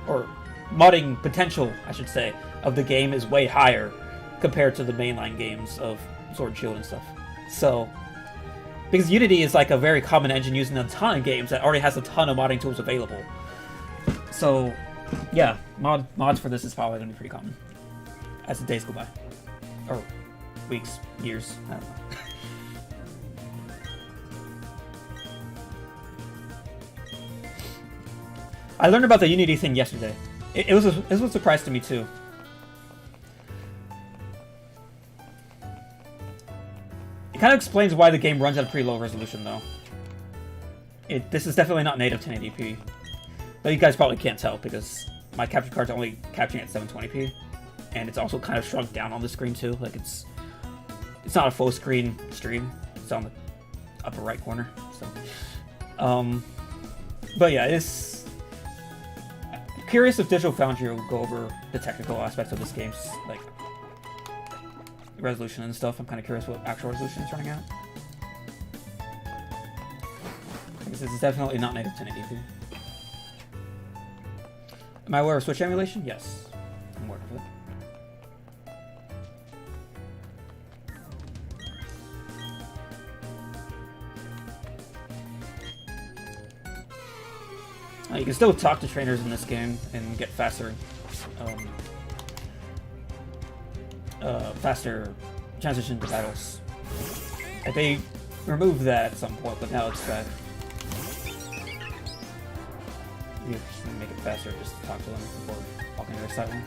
Speaker 1: or modding potential, I should say, of the game is way higher compared to the mainline games of Sword and Shield and stuff. So, because Unity is like a very common engine used in a ton of games that already has a ton of modding tools available. So, yeah, mods for this is probably going to be pretty common as the days go by. Or weeks, years, I don't know. I learned about the Unity thing yesterday. It was a surprise to me too. It kind of explains why the game runs at a pretty low resolution, though. This is definitely not native 1080p. But you guys probably can't tell, because my capture card's only capturing at 720p. And it's also kind of shrunk down on the screen, too. Like, it's not a full screen stream. It's on the upper right corner. So, but yeah, it's curious if Digital Foundry will go over the technical aspects of this game's like resolution and stuff. I'm kind of curious what actual resolution it's running at. Because this is definitely not native 1080p. Am I aware of Switch emulation? Yes, I'm aware of it. You can still talk to trainers in this game and get faster, faster transition to battles. Like they removed that at some point, but now it's back. You just make it faster just to talk to them before walking to their side.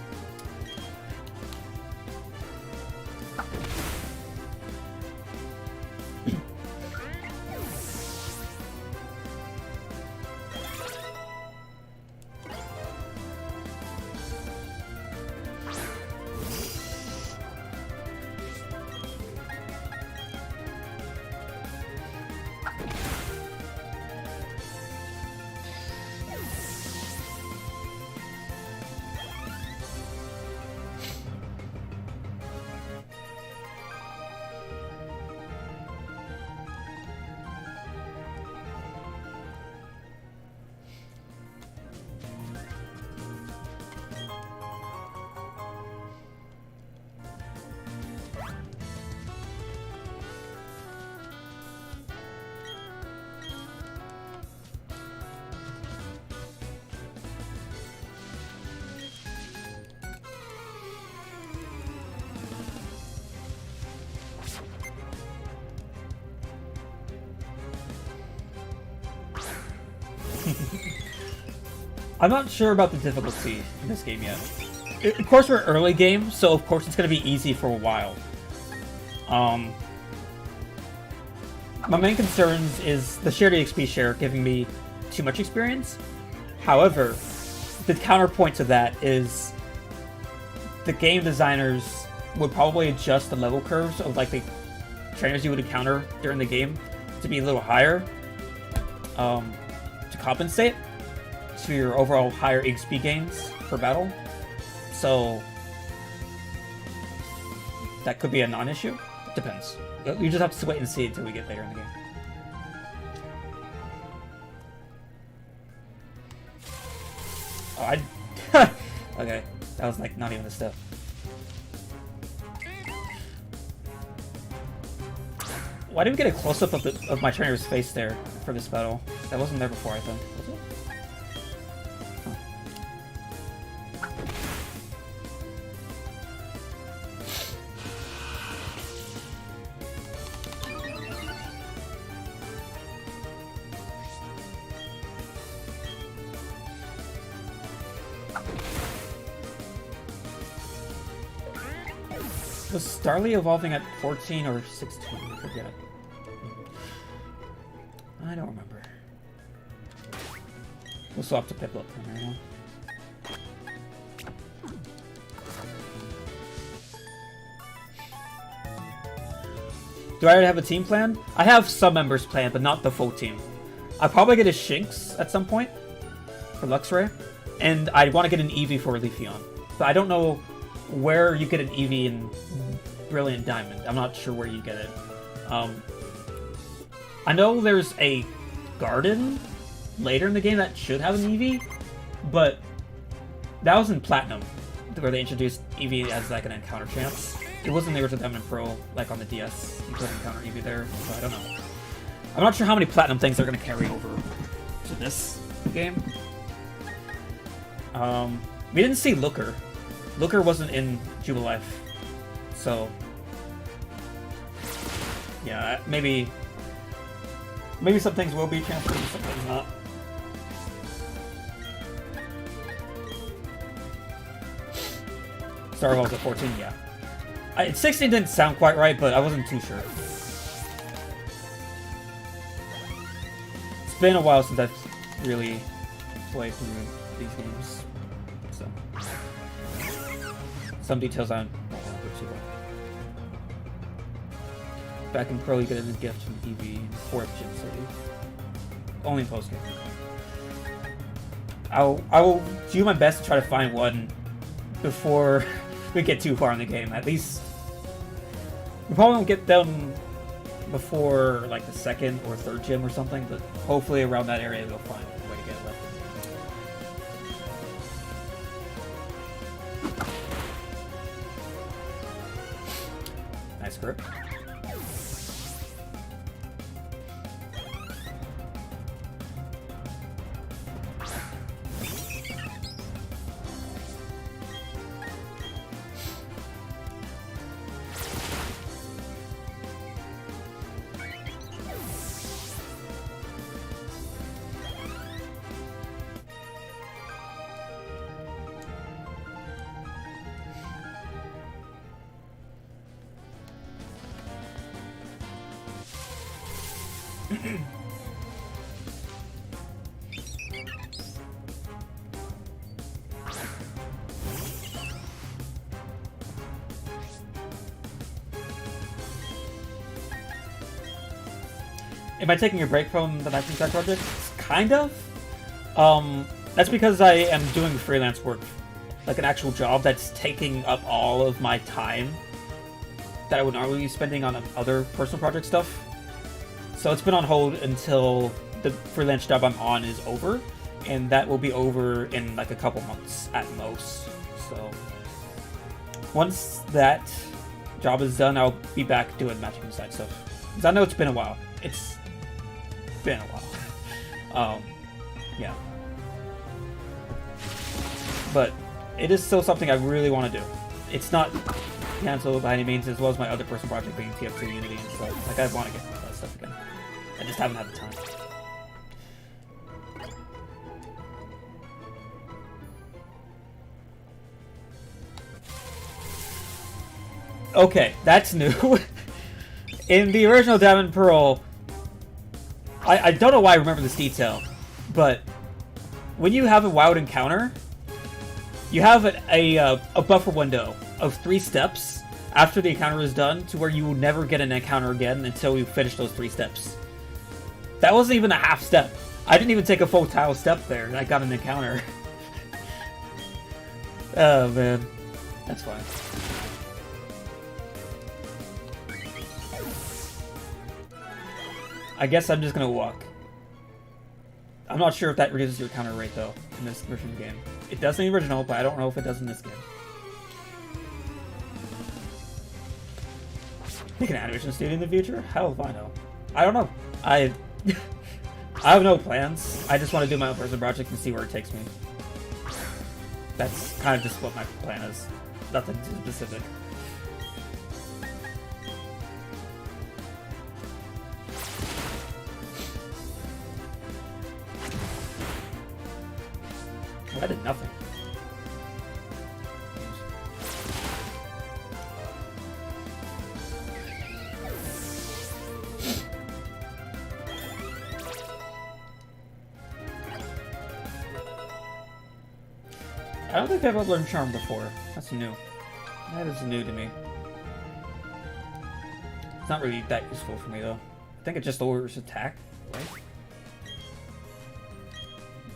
Speaker 1: I'm not sure about the difficulty in this game yet. Of course, we're early game, so of course it's going to be easy for a while. My main concerns is the shared EXP share giving me too much experience. However, the counterpoint to that is the game designers would probably adjust the level curves of like the trainers you would encounter during the game to be a little higher to compensate to your overall higher XP gains per battle. So that could be a non-issue. It depends. You just have to wait and see until we get later in the game. Oh, okay, that was like not even a step. Why did we get a close-up of my trainer's face there for this battle? That wasn't there before, I think. Was it? Was Starly evolving at 14 or 16? I forget. I don't remember. We'll swap to Piplup right now. Do I already have a team plan? I have some members planned, but not the full team. I'll probably get a Shinx at some point for Luxray, and I want to get an Eevee for Leafeon. But I don't know where you get an Eevee in Brilliant Diamond. I'm not sure where you get it. I know there's a garden later in the game that should have an Eevee, but that was in Platinum, where they introduced Eevee as like an encounter chance. It wasn't the original Diamond and Pearl, like on the DS. You couldn't encounter Eevee there, so I don't know. I'm not sure how many Platinum things they're going to carry over to this game. We didn't see Looker. Looker wasn't in Jubilife, so yeah, maybe some things will be transferred, some things not. Star Wars at 14, yeah. 16 didn't sound quite right, but I wasn't too sure. been a while since I've really played through these games, so some details I don't remember too well. Back in Pro, you get a gift from EV and 4th Gen City. Only post game. I will do my best to try to find one before we get too far in the game. At least we probably won't get them before like the 2nd or 3rd gym or something, but hopefully around that area we'll find a way to get it left. Nice grip. Am I taking a break from the Maximum Side project? Kind of. That's because I am doing freelance work, like an actual job that's taking up all of my time that I would normally be spending on other personal project stuff. So it's been on hold until the freelance job I'm on is over, and that will be over in like a couple months at most. So once that job is done, I'll be back doing Magic Inside stuff. Because I know it's been a while. It's been a while. Yeah. But it is still something I really want to do. It's not canceled by any means, as well as my other personal project being TF2 Unity and stuff. Like, I want to get into that stuff again. I just haven't had the time. Okay, that's new. In the original Diamond Pearl, I don't know why I remember this detail, but when you have a wild encounter, you have a buffer window of 3 steps after the encounter is done to where you will never get an encounter again until you finish those 3 steps. That wasn't even a half step. I didn't even take a full tile step there, and I got an encounter. Oh, man. That's fine. I guess I'm just gonna walk. I'm not sure if that reduces your counter rate, though, in this version of the game. It does in the original, but I don't know if it does in this game. Make an animation studio in the future? How will I know? I don't know. I have no plans. I just want to do my own personal project and see where it takes me. That's kind of just what my plan is. Nothing too specific. I did nothing. I don't think I've ever learned Charm before. That's new. That is new to me. It's not really that useful for me, though. I think it just lowers attack, right?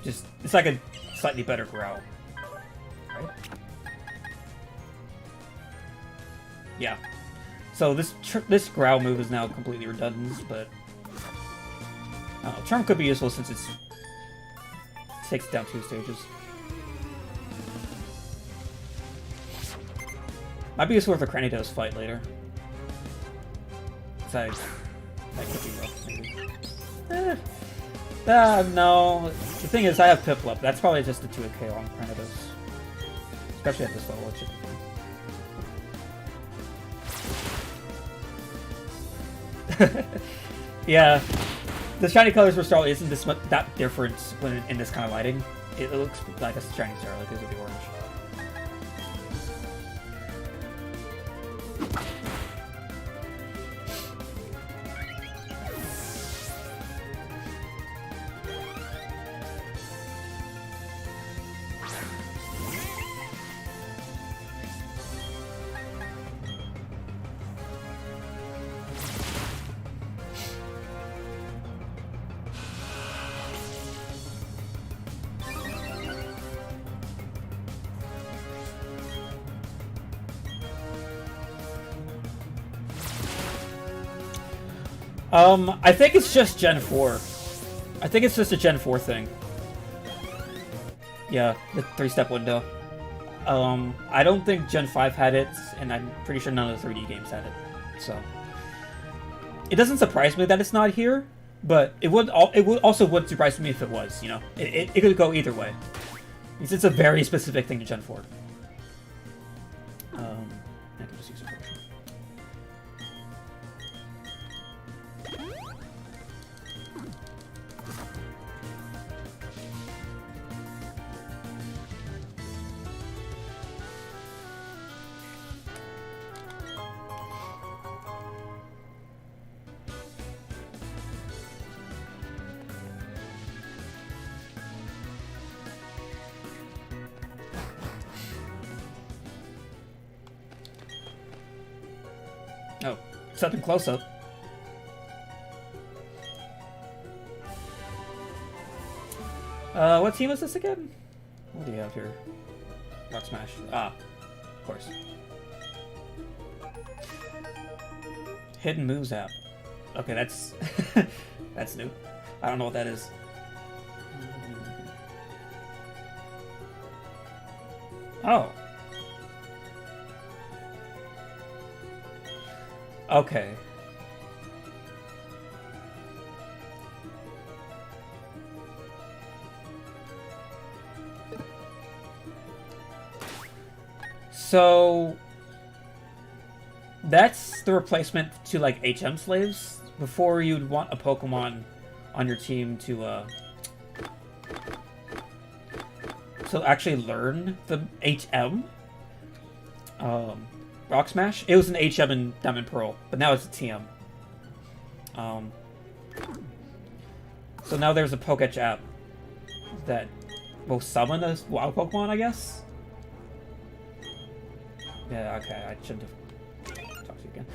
Speaker 1: Just, it's like a slightly better growl, right? Yeah. So this growl move is now completely redundant, but Charm could be useful since it takes it down 2 stages. Might be useful for the Cranidos fight later. That could be rough, maybe. No. The thing is, I have Piplup. That's probably just a 2k on Cranidos. Especially at this level, it should be fine. Yeah. The shiny colors for Starlight isn't this much that different when in this kind of lighting. It looks like a shiny Starlight because of the orange. I think it's just Gen 4. I think it's just a Gen 4 thing. Yeah, the 3-step window. I don't think Gen 5 had it, and I'm pretty sure none of the 3D games had it. So it doesn't surprise me that it's not here, but it would also would surprise me if it was. You know, it could go either way. It's a very specific thing to Gen 4. I can just use a potion. Oh, something close up. What team is this again? What do you have here? Rock Smash. Ah, of course. Hidden Moves app. Okay, that's that's new. I don't know what that is. Oh. Okay. So that's the replacement to like HM slaves. Before you'd want a Pokemon on your team to actually learn the HM. Rock Smash? It was an HM in Diamond Pearl, but now it's a TM. So now there's a Poketch app that will summon a wild Pokemon, I guess? Yeah, okay, I shouldn't have talked to you again.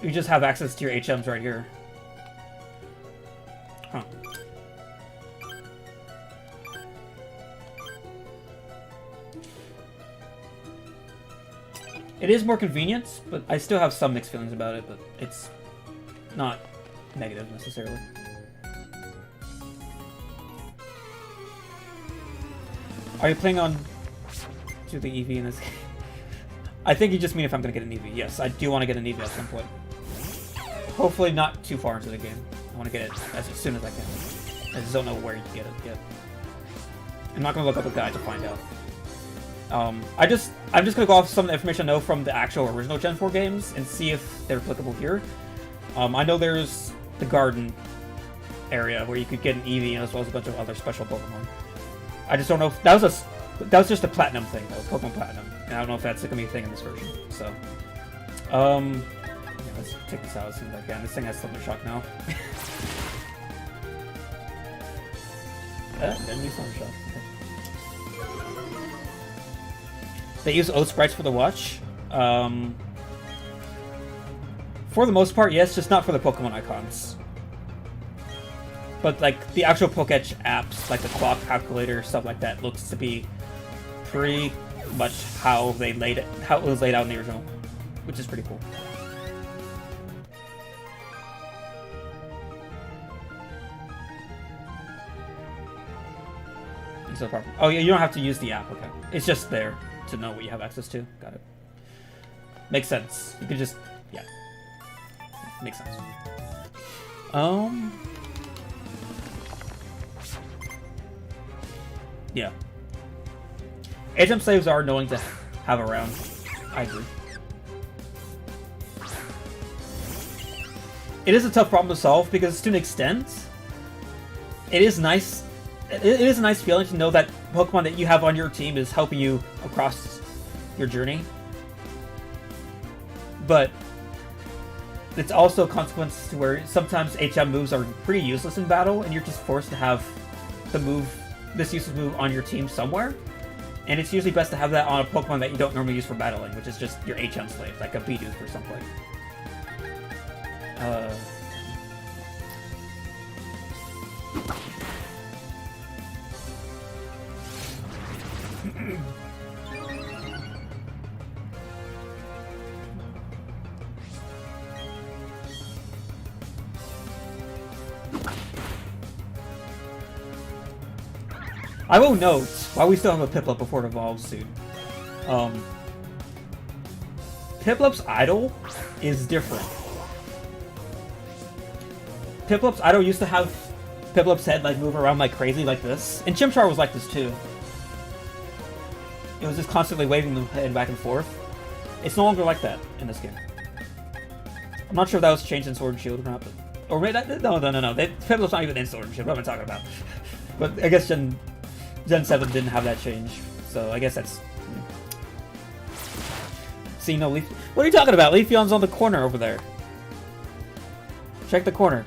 Speaker 1: You just have access to your HMs right here. Huh. It is more convenient, but I still have some mixed feelings about it, but it's not negative necessarily. Are you planning on do the EV in this game? I think you just mean if I'm going to get an EV. Yes, I do want to get an EV at some point. Hopefully not too far into the game. I want to get it as soon as I can. I just don't know where you can get it yet. I'm not going to look up a guide to find out. I'm just gonna go off some of the information I know from the actual original Gen 4 games and see if they're applicable here. I know there's the garden area where you could get an Eevee as well as a bunch of other special Pokemon. I just don't know if that was just a Platinum thing though, Pokemon Platinum, and I don't know if that's gonna be a thing in this version. So, yeah, let's take this out as soon as I can. This thing has Thunder Shock now. Didn't use Thunder Shock. Okay. They use Oat Sprites for the watch. For the most part, yes, just not for the Pokemon icons. But like the actual Poketch apps, like the clock calculator, stuff like that, looks to be pretty much how it was laid out in the original, which is pretty cool. Oh yeah, you don't have to use the app. Okay, it's just there to know what you have access to. Got it. Makes sense. You could just, yeah. Makes sense. Yeah. HM slaves are annoying to have around. I agree. It is a tough problem to solve because to an extent, it is nice. It is a nice feeling to know that Pokemon that you have on your team is helping you across your journey. But it's also a consequence to where sometimes HM moves are pretty useless in battle, and you're just forced to have this useless move on your team somewhere. And it's usually best to have that on a Pokemon that you don't normally use for battling, which is just your HM slave, like a Bidoof or something. I will note, while we still have a Piplup before it evolves soon, Piplup's idle is different. Piplup's idle used to have Piplup's head like move around like crazy like this, and Chimchar was like this too. It was just constantly waving the head back and forth. It's no longer like that in this game. I'm not sure if that was changed in Sword and Shield or not, but... Or maybe that... No. Piplup's not even in Sword and Shield, what am I talking about? But I guess Gen 7 didn't have that change, so I guess that's... See, no, Leaf... What are you talking about? Leafeon's on the corner over there. Check the corner.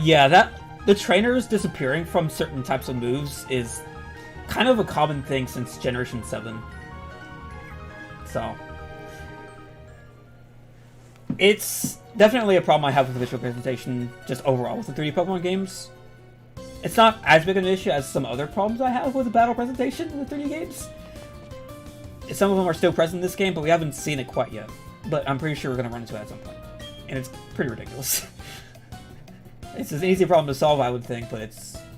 Speaker 1: Yeah, the trainers disappearing from certain types of moves is kind of a common thing since Generation 7. So, it's definitely a problem I have with the visual presentation just overall with the 3D Pokemon games. It's not as big an issue as some other problems I have with the battle presentation in the 3D games. Some of them are still present in this game, but we haven't seen it quite yet. But I'm pretty sure we're going to run into it at some point. And it's pretty ridiculous. It's an easy problem to solve, I would think, but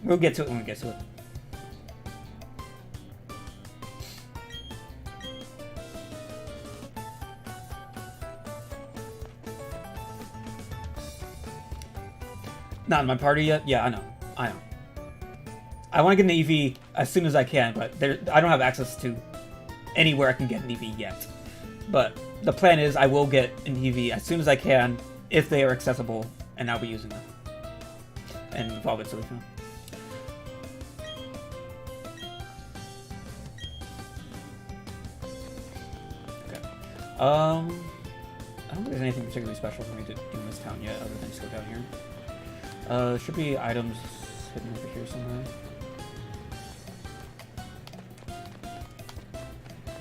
Speaker 1: we'll get to it when we get to it. Not in my party yet? Yeah, I know. I want to get an EV as soon as I can, but I don't have access to anywhere I can get an EV yet. But the plan is I will get an EV as soon as I can, if they are accessible, and I'll be using them. And evolve it so we can. Okay. I don't think there's anything particularly special for me to do in this town yet, other than just go down here. Should be items hidden over here somewhere.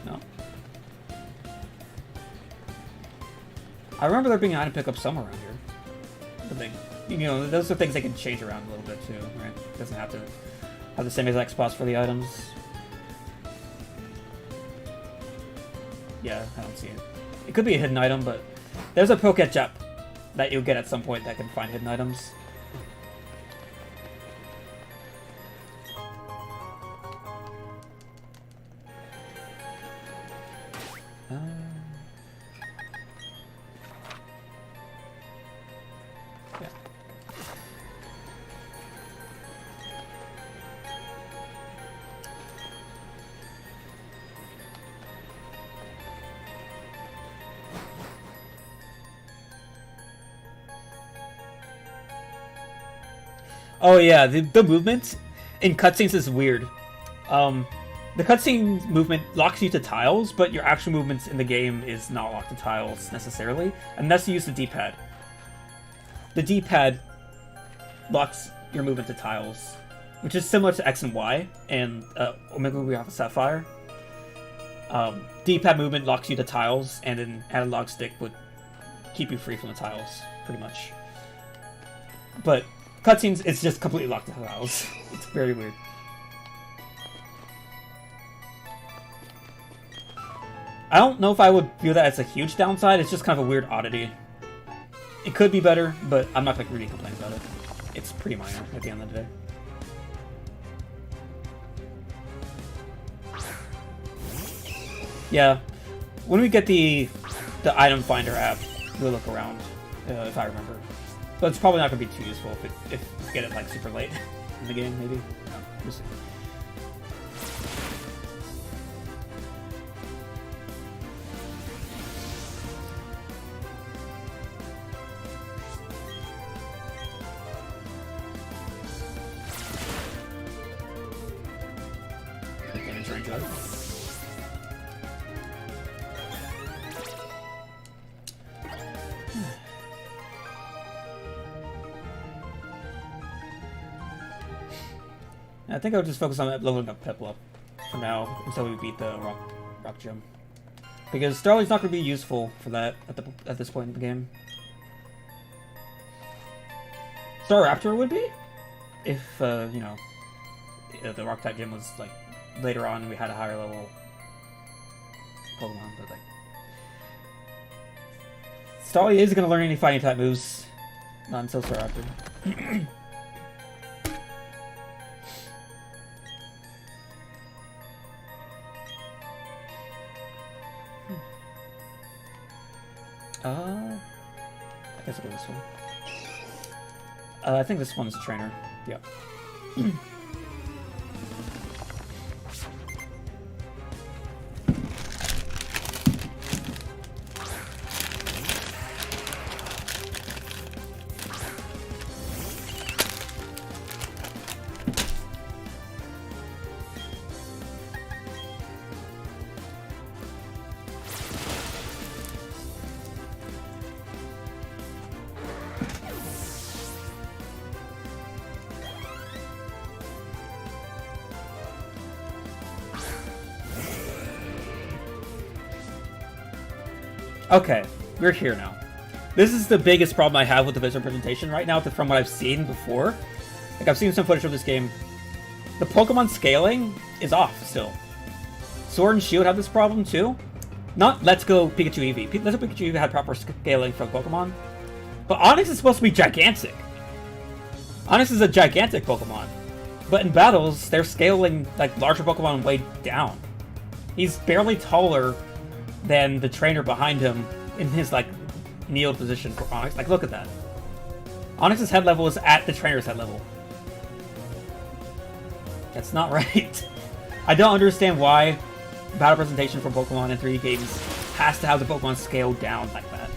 Speaker 1: No. I remember there being an item pickup somewhere around here. The big. You know, those are things they can change around a little bit too, right? It doesn't have to have the same exact spots for the items. Yeah, I don't see it. It could be a hidden item, but there's a Poketchup that you'll get at some point that can find hidden items. Oh yeah, the movement in cutscenes is weird. The cutscene movement locks you to tiles, but your actual movements in the game is not locked to tiles necessarily, unless you use the D-pad. The D-pad locks your movement to tiles, which is similar to X and Y and Omega Ruby Alpha Sapphire. D-pad movement locks you to tiles, and an analog stick would keep you free from the tiles, pretty much. But cutscenes, it's just completely locked to tiles. It's very weird. I don't know if I would view that as a huge downside. It's just kind of a weird oddity. It could be better, but I'm not going to really complain about it. It's pretty minor at the end of the day. Yeah, when we get the item finder app, we'll look around, if I remember. But it's probably not going to be too useful if you get it like super late in the game, maybe. No, we'll see. I think I'll just focus on leveling up Piplup for now until we beat the rock gym. Because Starly's not going to be useful for that at this point in the game. Staraptor would be? If, you know, the Rock-type gym was, like, later on and we had a higher level Pokemon, but, like... Starly is going to learn any fighting-type moves. Not until Staraptor. I guess I'll go this one. I think this one's trainer. Yeah. Okay, we're here now. This is the biggest problem I have with the visual presentation right now, from what I've seen before. Like, I've seen some footage of this game. The Pokemon scaling is off still. Sword and Shield have this problem too. Not Let's Go Pikachu Eevee. Let's Go Pikachu Eevee had proper scaling for Pokemon. But Onix is supposed to be gigantic. Onix is a gigantic Pokemon. But in battles, they're scaling like larger Pokemon way down. He's barely taller than the trainer behind him in his, like, kneel position for Onix. Like, look at that. Onix's head level is at the trainer's head level. That's not right. I don't understand why battle presentation for Pokemon in 3D games has to have the Pokemon scaled down like that.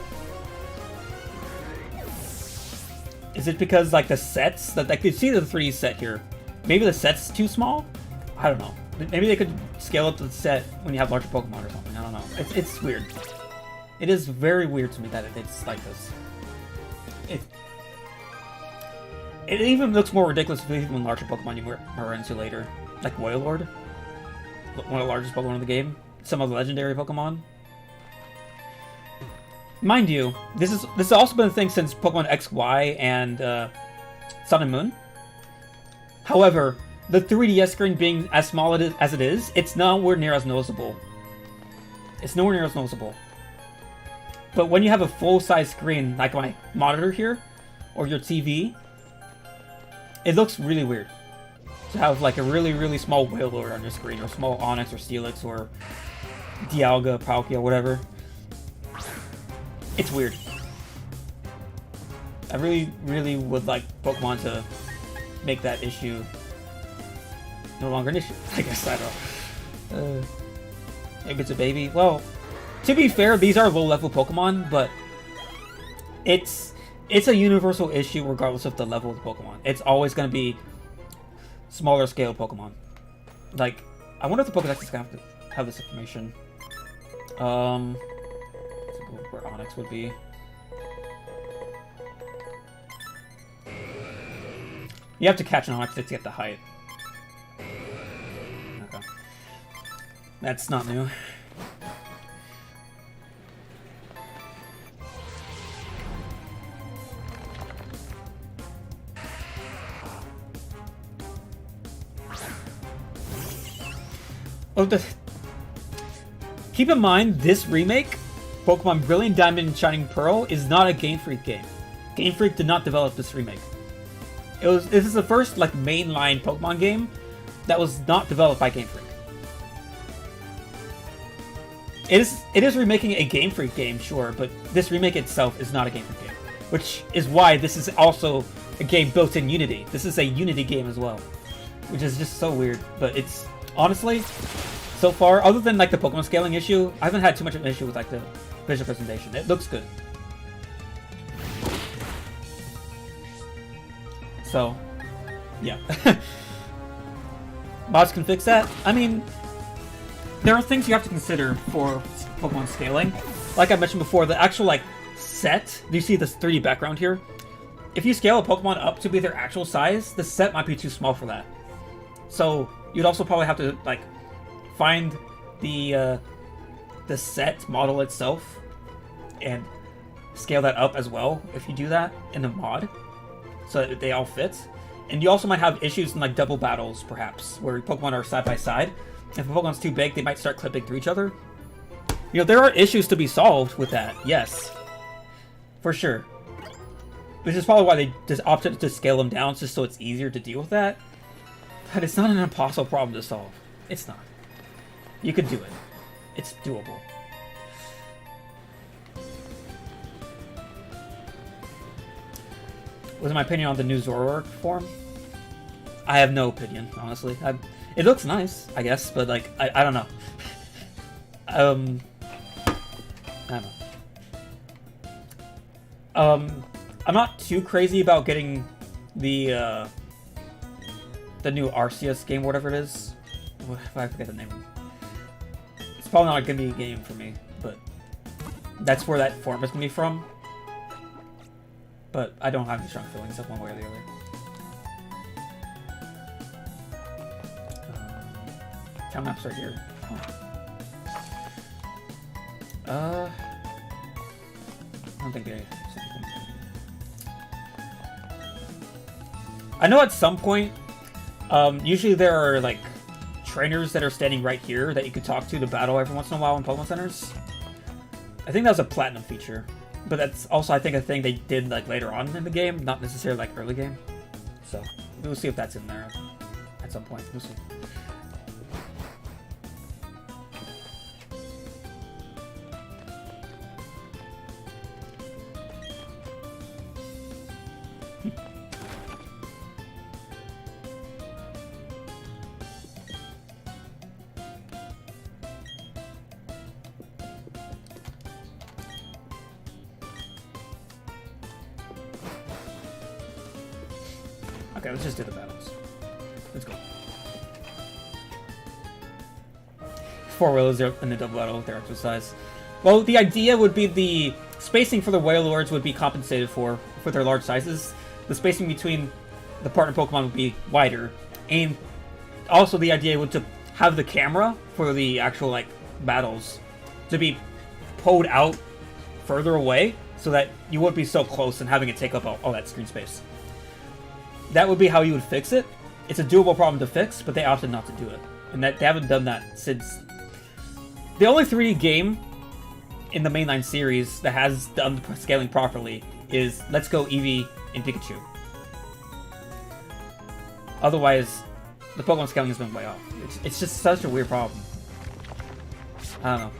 Speaker 1: Is it because, like, the sets, that, like, you see the 3D set here. Maybe the set's too small? I don't know. Maybe they could scale up the set when you have larger Pokemon or something. I don't know. It's weird. It is very weird to me that it's like this. It even looks more ridiculous when larger Pokemon you run into later. Like Wailord. One of the largest Pokemon in the game. Some of the legendary Pokemon. Mind you, this has also been a thing since Pokemon XY and Sun and Moon. However, the 3DS screen being as small as it is, it's nowhere near as noticeable. It's nowhere near as noticeable. But when you have a full-size screen, like my monitor here, or your TV, it looks really weird. To have like a really, really small Wailord on your screen, or small Onix, or Steelix, or Dialga, Palkia, whatever. It's weird. I really, really would like Pokemon to make that issue no longer an issue. I guess, I don't know. Maybe it's a baby. Well, to be fair, these are low-level Pokemon, but it's a universal issue regardless of the level of the Pokemon. It's always going to be smaller scale Pokemon. Like, I wonder if the Pokédex is going to have this information. Let's go where Onix would be. You have to catch an Onix to get the height. Okay. That's not new. Oh, keep in mind, this remake, Pokemon Brilliant Diamond and Shining Pearl, is not a Game Freak game. Game Freak did not develop this remake. This is the first like mainline Pokemon game that was not developed by Game Freak. It is remaking a Game Freak game, sure, but this remake itself is not a Game Freak game, which is why this is also a game built in Unity. This is a Unity game as well, which is just so weird. But it's honestly, so far, other than like the Pokemon scaling issue, I haven't had too much of an issue with like the visual presentation. It looks good. So, yeah. Mods can fix that. I mean, there are things you have to consider for Pokemon scaling. Like I mentioned before, the actual like set, do you see this 3D background here? If you scale a Pokemon up to be their actual size, the set might be too small for that. So you'd also probably have to like find the the set model itself and scale that up as well if you do that in the mod, so that they all fit. And you also might have issues in like double battles, perhaps, where Pokemon are side by side. If a Pokemon's too big, they might start clipping through each other. You know, there are issues to be solved with that, yes. For sure. Which is probably why they just opted to scale them down, just so it's easier to deal with that. But it's not an impossible problem to solve. It's not. You can do it. It's doable. What's my opinion on the new Zoroark form? I have no opinion, honestly. It looks nice, I guess, but like, I don't know. I don't know. I'm not too crazy about getting the new Arceus game, whatever it is. I forget the name. It's probably not gonna be a game for me, but that's where that form is gonna be from. But I don't have any strong feelings of one way or the other. Town maps right here. I don't think they. I know at some point, usually there are like trainers that are standing right here that you could talk to battle every once in a while in Pokemon Centers. I think that was a platinum feature, but that's also I think a thing they did like later on in the game, not necessarily like early game. So we'll see if that's in there at some point. We'll see. Okay, let's just do the battles. Let's go. 4 Wailords in the double battle with their exercise. Well, the idea would be the spacing for the Wailords would be compensated for their large sizes. The spacing between the partner Pokemon would be wider. And also the idea would to have the camera for the actual like battles to be pulled out further away so that you wouldn't be so close and having it take up all that screen space. That would be how you would fix it. It's a doable problem to fix, but they opted not to do it. And that they haven't done that since... The only 3D game in the mainline series that has done the scaling properly is Let's Go Eevee and Pikachu. Otherwise, the Pokemon scaling has been way off. It's just such a weird problem. I don't know.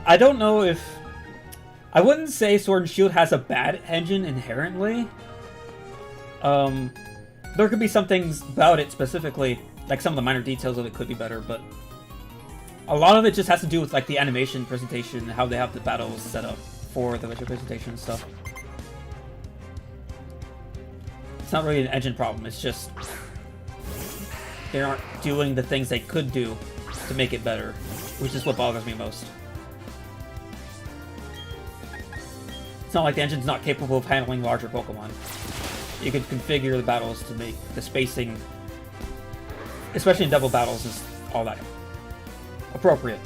Speaker 1: I don't know if... I wouldn't say Sword and Shield has a bad engine inherently. There could be some things about it specifically, like some of the minor details of it could be better, but a lot of it just has to do with like the animation presentation, how they have the battles set up for the visual presentation and stuff. It's not really an engine problem, it's just they aren't doing the things they could do to make it better, which is what bothers me most. It's not like the engine's not capable of handling larger Pokemon. You could configure the battles to make the spacing, especially in double battles, is all that appropriate.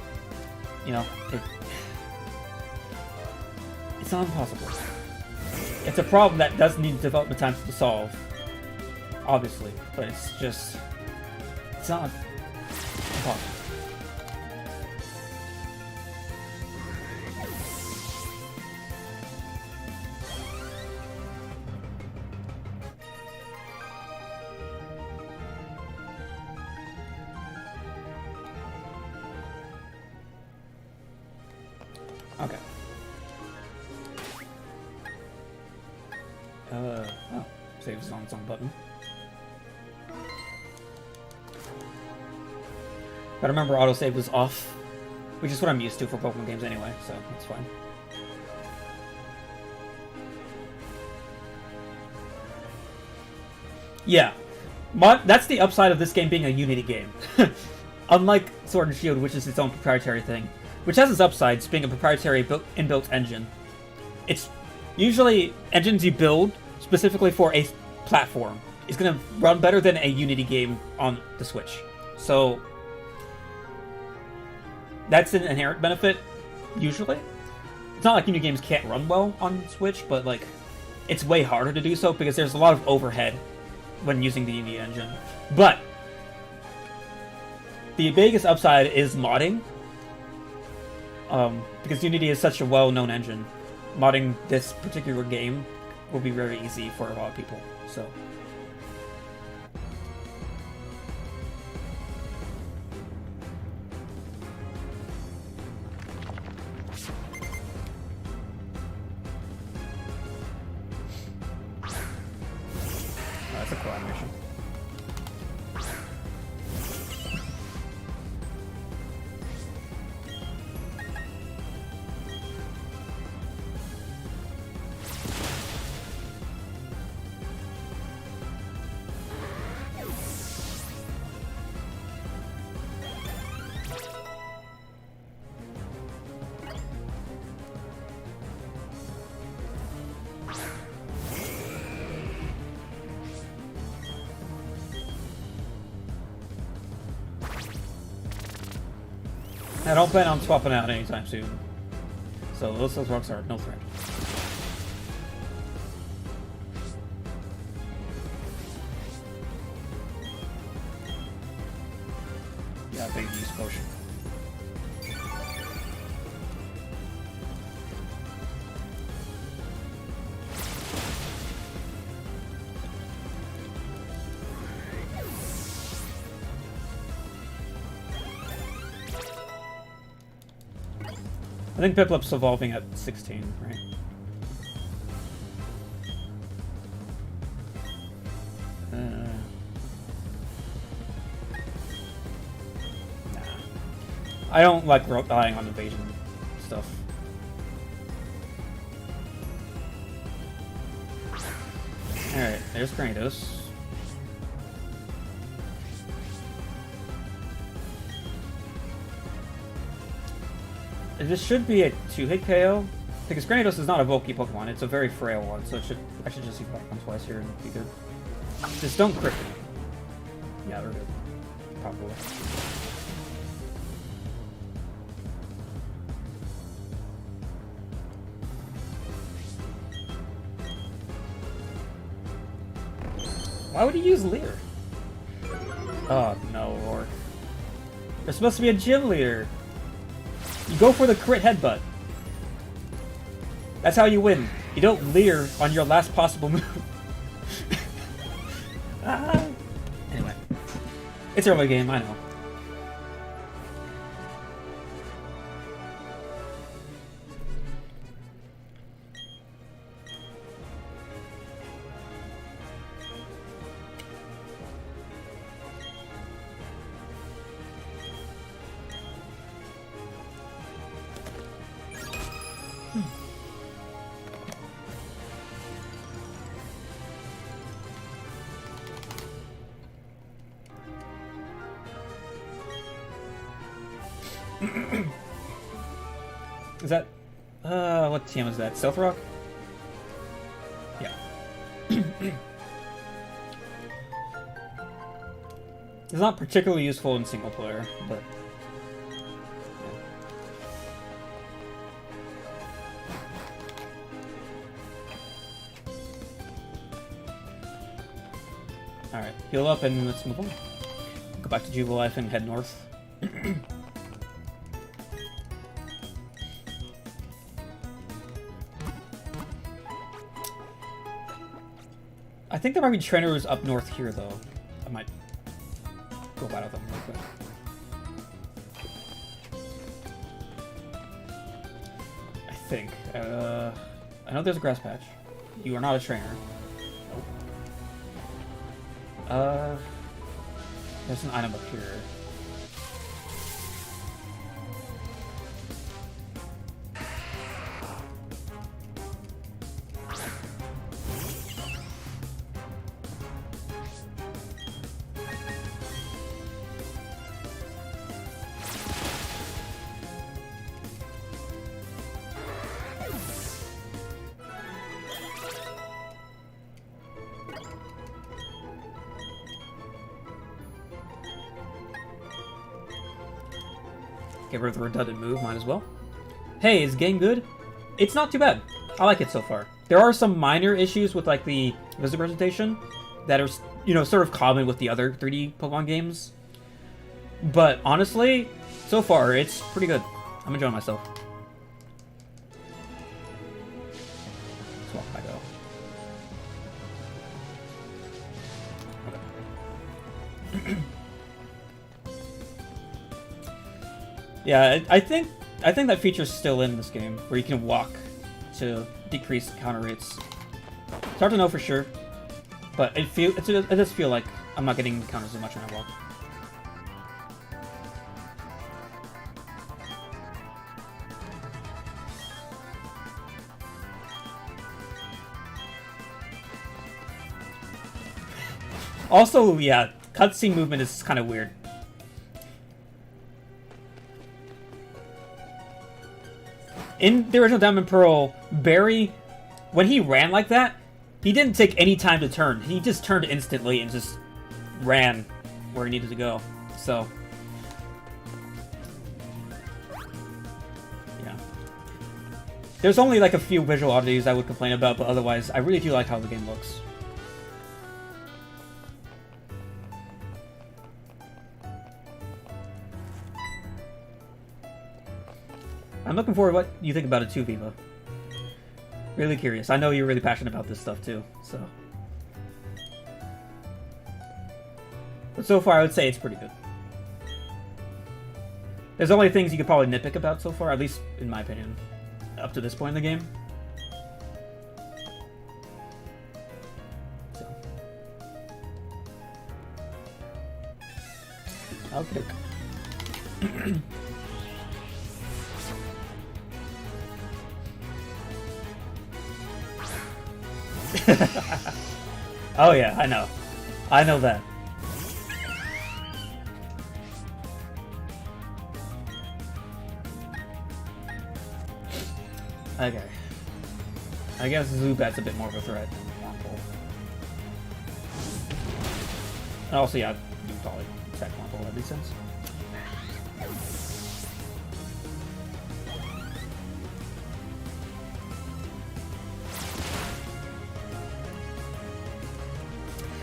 Speaker 1: You know, it's not impossible. It's a problem that does need development time to solve, obviously, but it's just, it's not impossible. Okay. Oh, saves on its own button. Gotta remember autosave was off, which is what I'm used to for Pokemon games anyway, so that's fine. Yeah. That's the upside of this game being a Unity game. Unlike Sword and Shield, which is its own proprietary thing, which has its upsides, being a proprietary inbuilt engine. It's usually engines you build specifically for a platform is going to run better than a Unity game on the Switch. So that's an inherent benefit, usually. It's not like Unity games can't run well on Switch, but like it's way harder to do so because there's a lot of overhead when using the Unity engine. But the biggest upside is modding. Because Unity is such a well-known engine, modding this particular game will be very easy for a lot of people. So that's a cool animation. I don't plan on swapping out anytime soon. So those rocks are no threat. Yeah, big use potion. I think Piplup's evolving at 16, right? Nah. I don't like relying on evasion stuff. Alright, there's Granados. This should be a 2-hit KO, because Granados is not a bulky Pokemon, it's a very frail one, so I should just use Pokemon twice here and be good. Just don't crit me. Yeah, we're good. Probably. Why would he use Leer? Oh no, Rourke. There's supposed to be a gym leader. You go for the crit headbutt. That's how you win. You don't Leer on your last possible move. Anyway. It's early game, I know. Is that... what team is that? Stealth Rock? Yeah. It's not particularly useful in single player, but... Yeah. Alright, heal up and let's move on. Go back to Jubilife and head north. I think there might be trainers up north here, though. I might go battle them real quick. I think. I know there's a grass patch. You are not a trainer. Nope. There's an item up here. Get rid of the redundant move, might as well. Hey, is game good? It's not too bad. I like it so far. There are some minor issues with like the visitor presentation that are, you know, sort of common with the other 3D Pokemon games. But honestly, so far it's pretty good. I'm enjoying myself. Let's walk back out. Okay. Yeah, I think that feature's still in this game, where you can walk to decrease counter rates. It's hard to know for sure, but it does feel like I'm not getting counters as much when I walk. Also, yeah, cutscene movement is kind of weird. In the original Diamond Pearl, Barry, when he ran like that, he didn't take any time to turn. He just turned instantly and just ran where he needed to go. So, yeah. There's only like a few visual oddities I would complain about, but otherwise, I really do like how the game looks. I'm looking forward to what you think about it too, Viva. Really curious. I know you're really passionate about this stuff too, so. But so far, I would say it's pretty good. There's only things you could probably nitpick about so far, at least in my opinion, up to this point in the game. So. Okay. Oh yeah, I know. I know that. Okay. I guess Zubat's a bit more of a threat than Wurmple. And also, yeah, you probably attack Wurmple, that makes sense.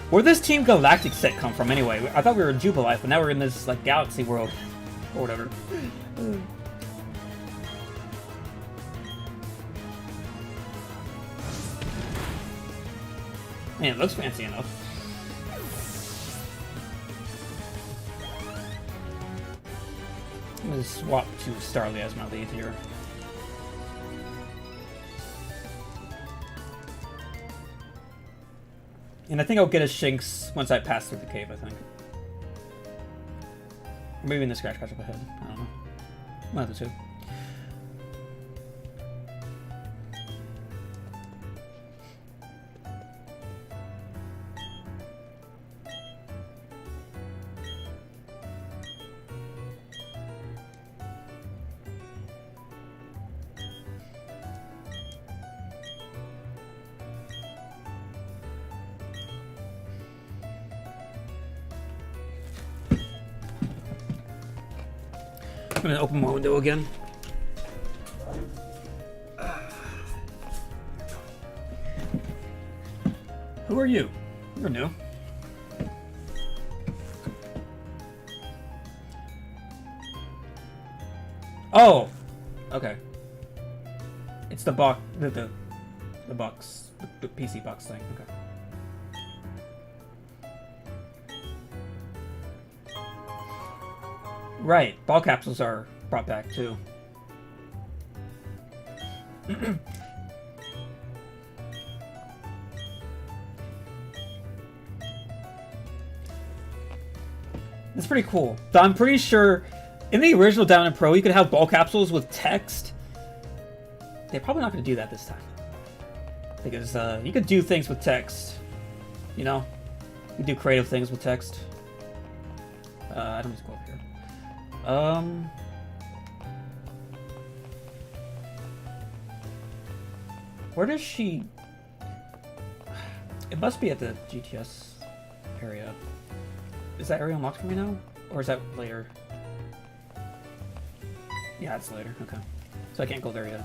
Speaker 1: Where'd this Team Galactic set come from anyway? I thought we were in Jubilife, but now we're in this like galaxy world or whatever. Man, it looks fancy enough. I'm gonna swap to Starly as my lead here. And I think I'll get a Shinx once I pass through the cave, I think. Or maybe in the Scratch Catch up ahead. I don't know. One of the two. I'm gonna open my window again. Who are you? You're new. Oh! Okay. It's the box, the box, the PC box thing, okay. Right, ball capsules are brought back too. It's pretty cool. So I'm pretty sure in the original Diamond Pro you could have ball capsules with text. They're probably not going to do that this time. Because you could do things with text. You know? You could do creative things with text. I don't need to go up here. Where does she... It must be at the GTS area. Is that area unlocked for me now? Or is that later? Yeah, it's later. Okay. So I can't go there yet.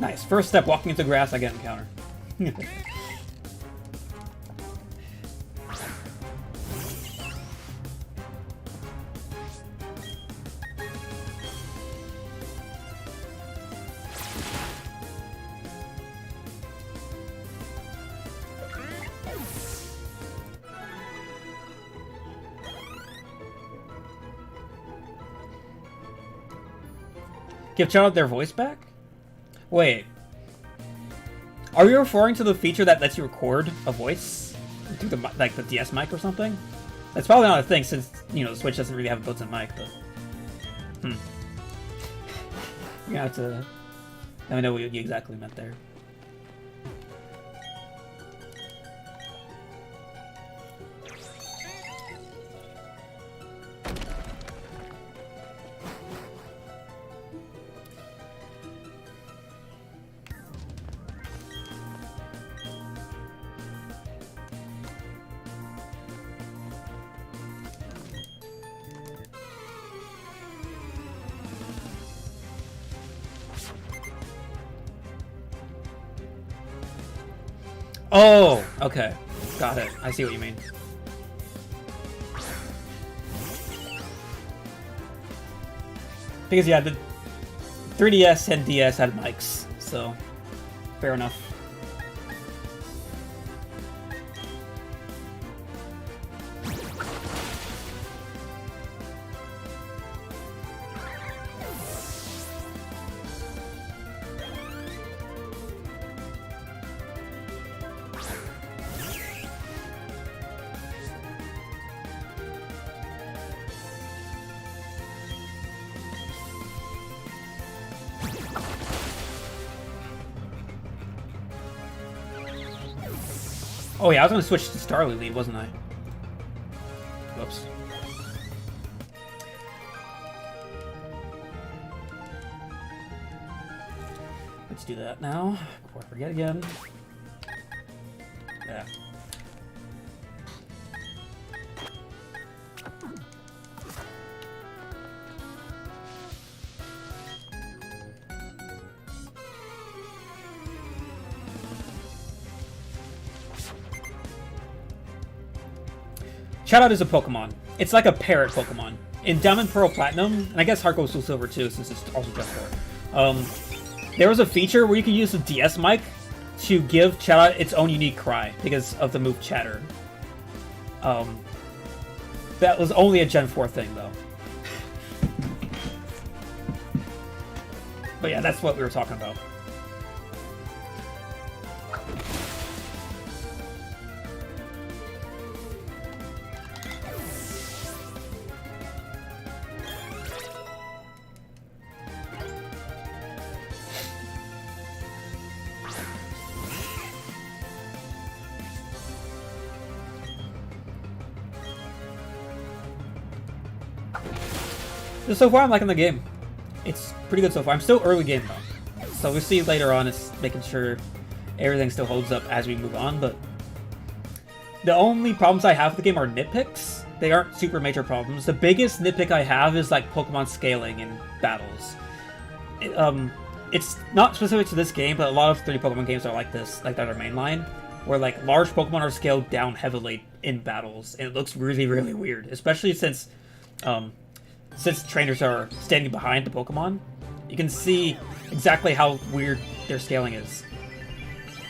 Speaker 1: Nice. First step, walking into grass, I get encounter. Give Child their voice back? Wait. Are you referring to the feature that lets you record a voice through the like the DS mic or something? That's probably not a thing since, you know, the Switch doesn't really have a built-in mic, but You're gonna have to let me know what you exactly meant there. Oh, okay. Got it. I see what you mean. Because, yeah, the 3DS and DS had mics, so fair enough. Oh yeah, I was gonna switch to Starly Lead, wasn't I? Whoops. Let's do that now, before I forget again. Yeah. Shoutout is a Pokemon. It's like a parrot Pokemon. In Diamond, Pearl, Platinum, and I guess Heart Gold, Soul Silver too, since it's also just for. There was a feature where you could use the DS mic to give Shoutout its own unique cry because of the move Chatter. That was only a Gen 4 thing, though. But yeah, that's what we were talking about. So far, I'm liking the game. It's pretty good so far. I'm still early game, though. So we'll see later on. It's making sure everything still holds up as we move on, but the only problems I have with the game are nitpicks. They aren't super major problems. The biggest nitpick I have is, like, Pokemon scaling in battles. It's not specific to this game, but a lot of 3D Pokemon games are like this, like that are mainline, where, like, large Pokemon are scaled down heavily in battles, and it looks really, really weird, especially since trainers are standing behind the Pokemon. You can see exactly how weird their scaling is.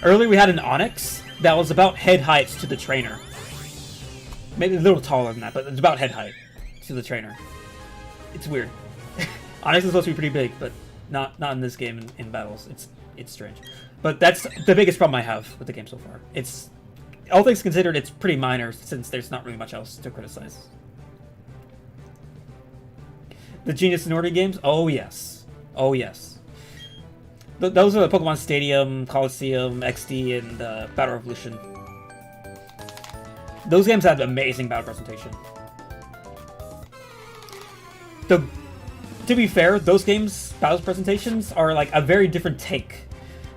Speaker 1: Earlier we had an Onix that was about head height to the trainer. Maybe a little taller than that, but it's about head height to the trainer. It's weird. Onix is supposed to be pretty big, but not in this game in battles. It's strange. But that's the biggest problem I have with the game so far. It's, all things considered, it's pretty minor since there's not really much else to criticize. The Genius Seniority games? Oh, yes. Oh, yes. Those are the Pokemon Stadium, Coliseum, XD, and Battle Revolution. Those games had amazing battle presentation. the to be fair, those games battles presentations are like a very different take.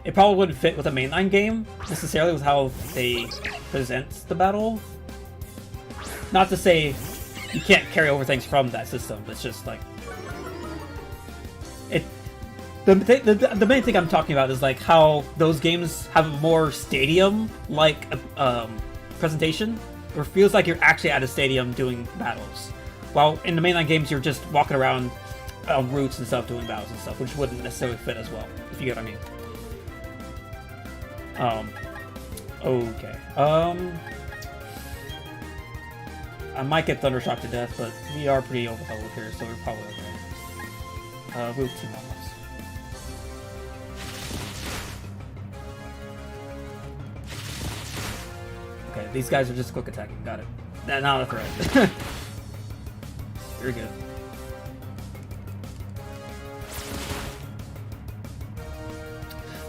Speaker 1: It probably wouldn't fit with a mainline game necessarily with how they present the battle. Not to say you can't carry over things from that system. It's just like it. The main thing I'm talking about is like how those games have a more stadium-like presentation, where it feels like you're actually at a stadium doing battles. While in the mainline games, you're just walking around routes and stuff doing battles and stuff, which wouldn't necessarily fit as well, if you get what I mean. Okay. I might get Thundershock to death, but we are pretty overleveled here, so we're probably okay. We'll team on this. Okay, these guys are just quick attacking. Got it. Now the threat. You're good.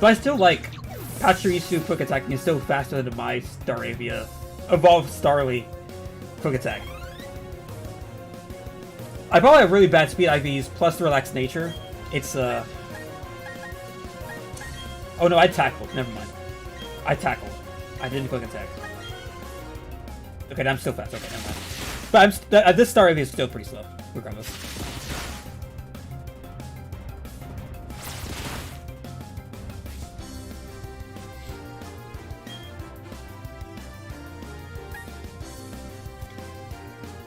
Speaker 1: But I still like Pachirisu quick attacking is still faster than my Staravia evolved Starly quick attack. I probably have really bad speed IVs plus the relaxed nature. It's oh no, I tackled. Never mind. I tackled. I didn't quick attack. Okay, I'm still fast. Okay, never mind. But this Staravia is still pretty slow, regardless.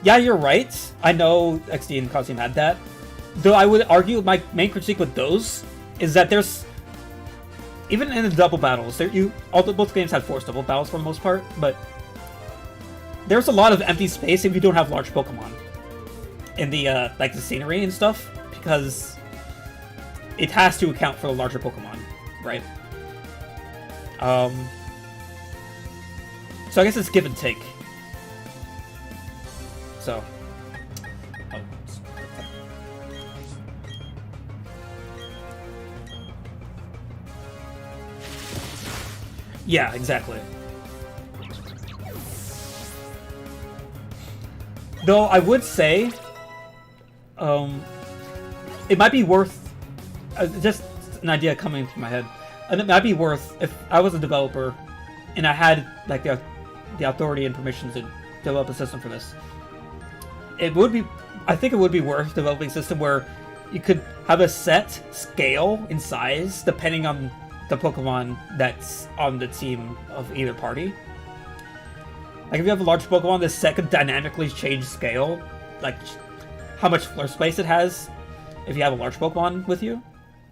Speaker 1: Yeah, you're right. I know XD and Coliseum had that. Though I would argue my main critique with those is that there's... Even in the double battles, both games had forced double battles for the most part, but there's a lot of empty space if you don't have large Pokemon in the like the scenery and stuff, because it has to account for the larger Pokemon, right? So I guess it's give and take. So, yeah, exactly. Though I would say, it might be worth, just an idea coming to my head, and it might be worth, if I was a developer and I had like the authority and permission to develop a system for this, it would be, I think it would be worth developing a system where you could have a set scale in size depending on the Pokemon that's on the team of either party. Like if you have a large Pokemon, this set could dynamically change scale, like how much floor space it has if you have a large Pokemon with you,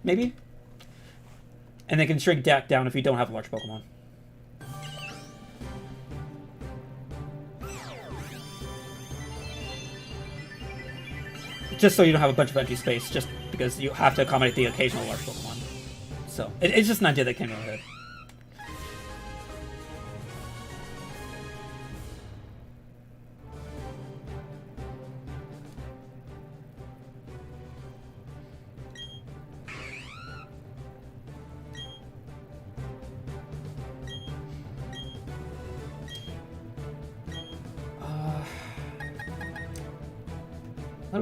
Speaker 1: maybe? And they can shrink that down if you don't have a large Pokemon. Just so you don't have a bunch of empty space, just because you have to accommodate the occasional large Pokemon. So, it's just an idea that came to my head.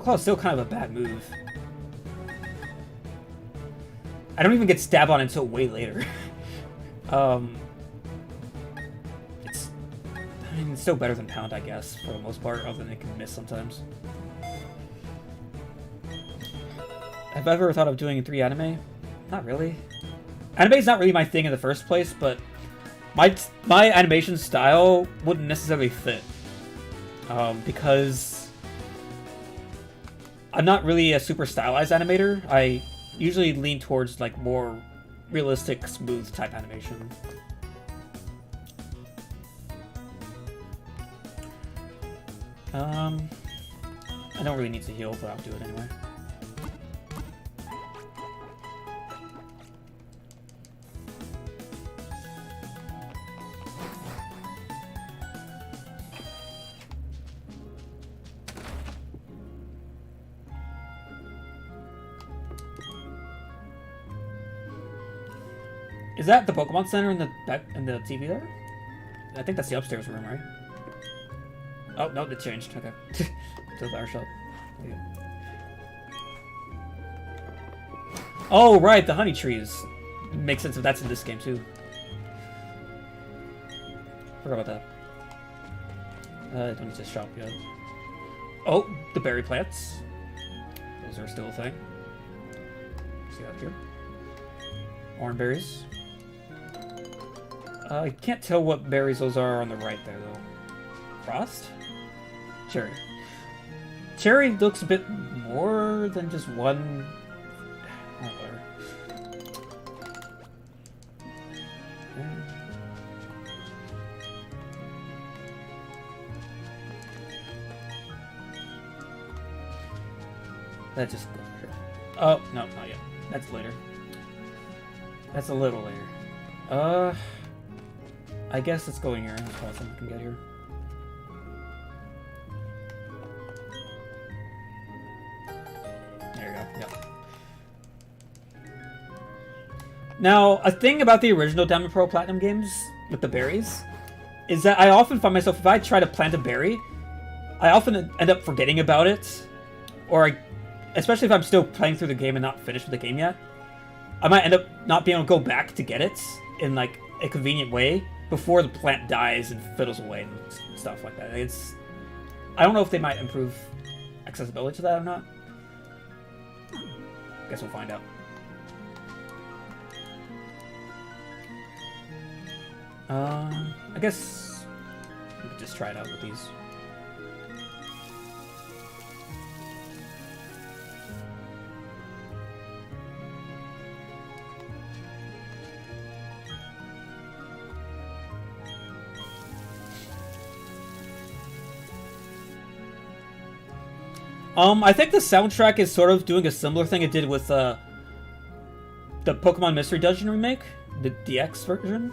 Speaker 1: Claw is still kind of a bad move. I don't even get stab on until way later. It's still better than Pound, I guess, for the most part, other than it can miss sometimes. Have I ever thought of doing 3 anime? Not really. Anime is not really my thing in the first place, but my animation style wouldn't necessarily fit. Because I'm not really a super stylized animator. I usually lean towards like more realistic, smooth type animation. I don't really need to heal, but I'll do it anyway. Is that the Pokemon Center in the back in the TV there? I think that's the upstairs room, right? Oh no, it changed. Okay, to the flower shop. Oh, right, the honey trees. Makes sense if that's in this game, too. Forgot about that. Don't need to shop yet. Oh, the berry plants. Those are still a thing. See out here. Orange berries. I can't tell what berries those are on the right there, though. Frost? Cherry. Cherry looks a bit more than just one... Oh, whatever. That just... Oh, no, not yet. That's later. That's a little later. I guess it's going here. That's probably something I can get here. There you go. Yep. Now, a thing about the original Diamond Pearl Platinum games with the berries is that I often find myself, if I try to plant a berry, I often end up forgetting about it, or especially if I'm still playing through the game and not finished with the game yet, I might end up not being able to go back to get it in like a convenient way before the plant dies and fiddles away and stuff like that. I don't know if they might improve accessibility to that or not. Guess we'll find out. I guess we could just try it out with these. I think the soundtrack is sort of doing a similar thing it did with the Pokemon Mystery Dungeon remake, the DX version.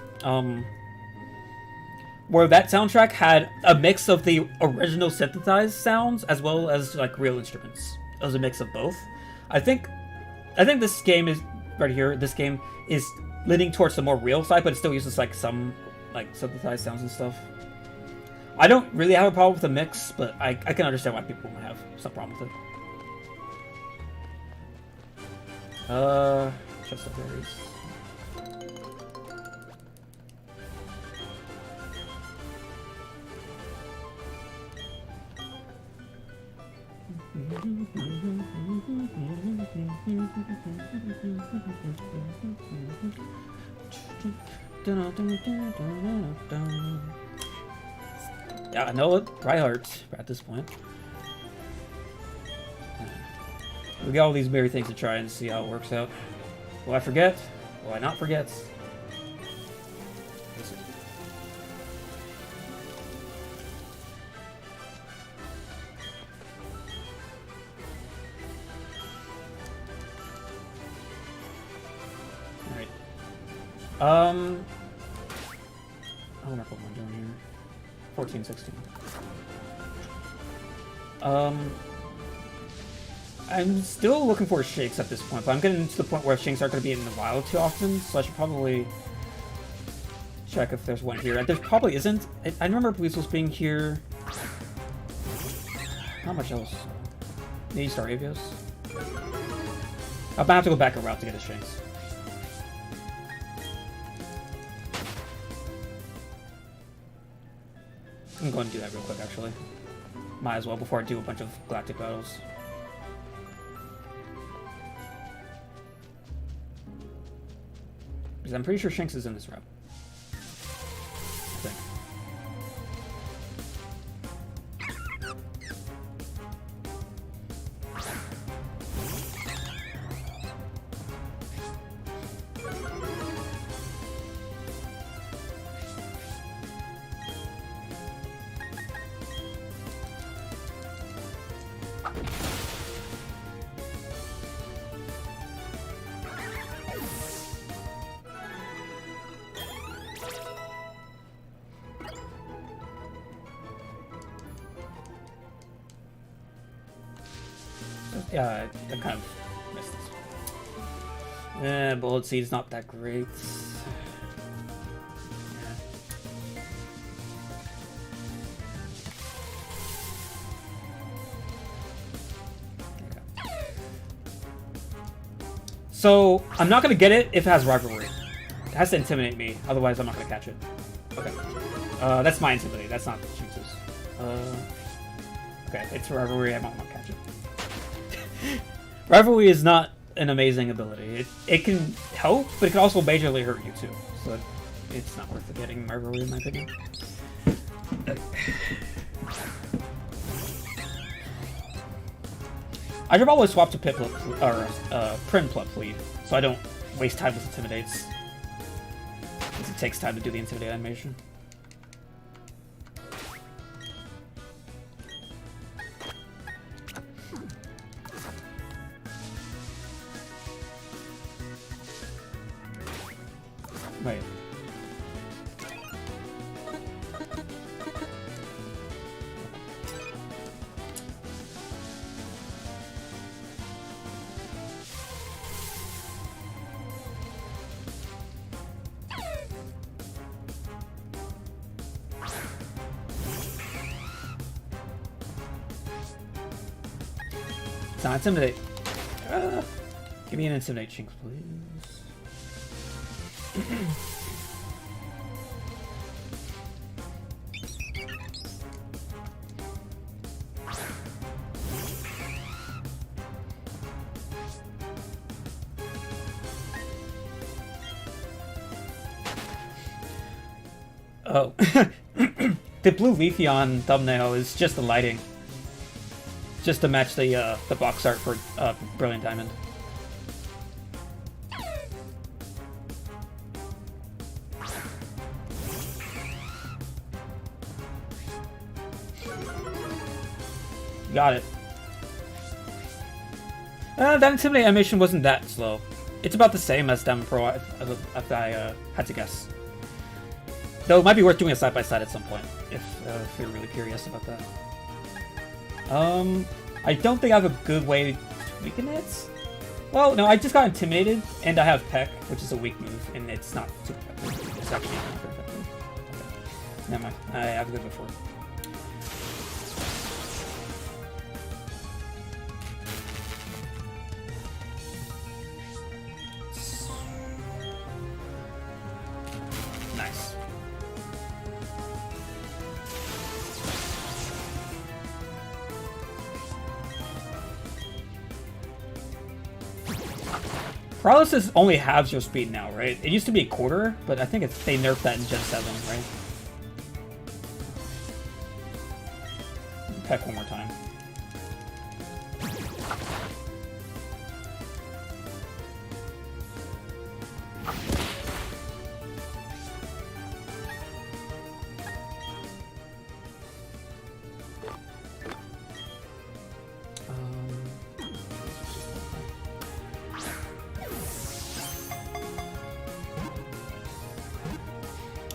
Speaker 1: Where that soundtrack had a mix of the original synthesized sounds as well as like real instruments. It was a mix of both. I think this game is right here. This game is leaning towards the more real side, but it still uses like some like synthesized sounds and stuff. I don't really have a problem with the mix, but I can understand why people might have some problem with it. Just the berries. Yeah, I know it probably hurts at this point. We got all these berry things to try and see how it works out. Will I forget? Will I not forget? Alright. I don't remember what I'm doing here. 14, 16. I'm still looking for shakes at this point, but I'm getting to the point where shakes aren't going to be in the wild too often, so I should probably check if there's one here. There probably isn't. I remember Weasels being here. Not much else. Maybe Staravios. I'm gonna have to go back a route to get the shanks. I'm going to do that real quick, actually. Might as well before I do a bunch of galactic battles. Because I'm pretty sure Shanks is in this route. I think. Yeah, I kind of missed this. Bullet Seed's not that great. So, I'm not gonna get it if it has rivalry. It has to intimidate me, otherwise I'm not gonna catch it. Okay. That's my intimidate, that's not Jinx's. Okay, it's rivalry, I might not catch it. Rivalry is not an amazing ability. It can help, but it can also majorly hurt you too. So it's not worth getting rivalry in my opinion. I should probably swap to Piplup or Prinplup Plead, so I don't waste time with Intimidates. Because it takes time to do the Intimidate animation. Wait. It's not Intimidate. Give me an Intimidate, Jinx, please. Oh. The blue Leafeon thumbnail is just the lighting. Just to match the box art for Brilliant Diamond. Got it. That Intimidate animation wasn't that slow. It's about the same as Diamond Pro, if I had to guess. Though it might be worth doing a side-by-side at some point, if you're really curious about that. I don't think I have a good way to weaken it. Well, no, I just got Intimidated, and I have Peck, which is a weak move, and it's not super effective. It's actually not very effective. Okay. Never mind. I have good before. Nice. Paralysis only halves your speed now, right? It used to be a quarter, but I think they nerfed that in Gen 7, right? Peck one more time.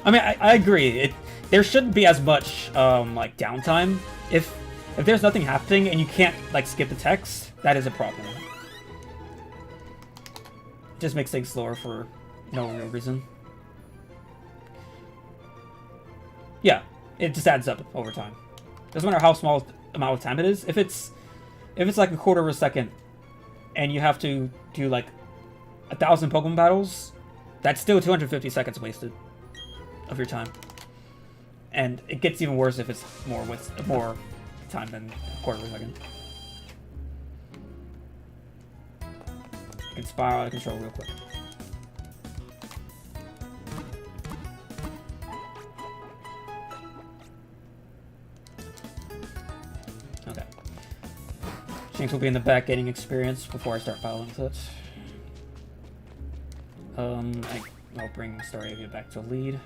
Speaker 1: I mean, I agree. There shouldn't be as much like downtime. If there's nothing happening and you can't like skip the text, that is a problem. It just makes things slower for no real reason. Yeah, it just adds up over time. Doesn't matter how small amount of time it is. If it's like a quarter of a second, and you have to do like 1,000 Pokemon battles, that's still 250 seconds wasted of your time. And it gets even worse if it's more time than a quarter of a second. You can spiral out of control real quick. Okay. Jinx will be in the back gaining experience before I start battling with it. I'll bring Staravia back to lead.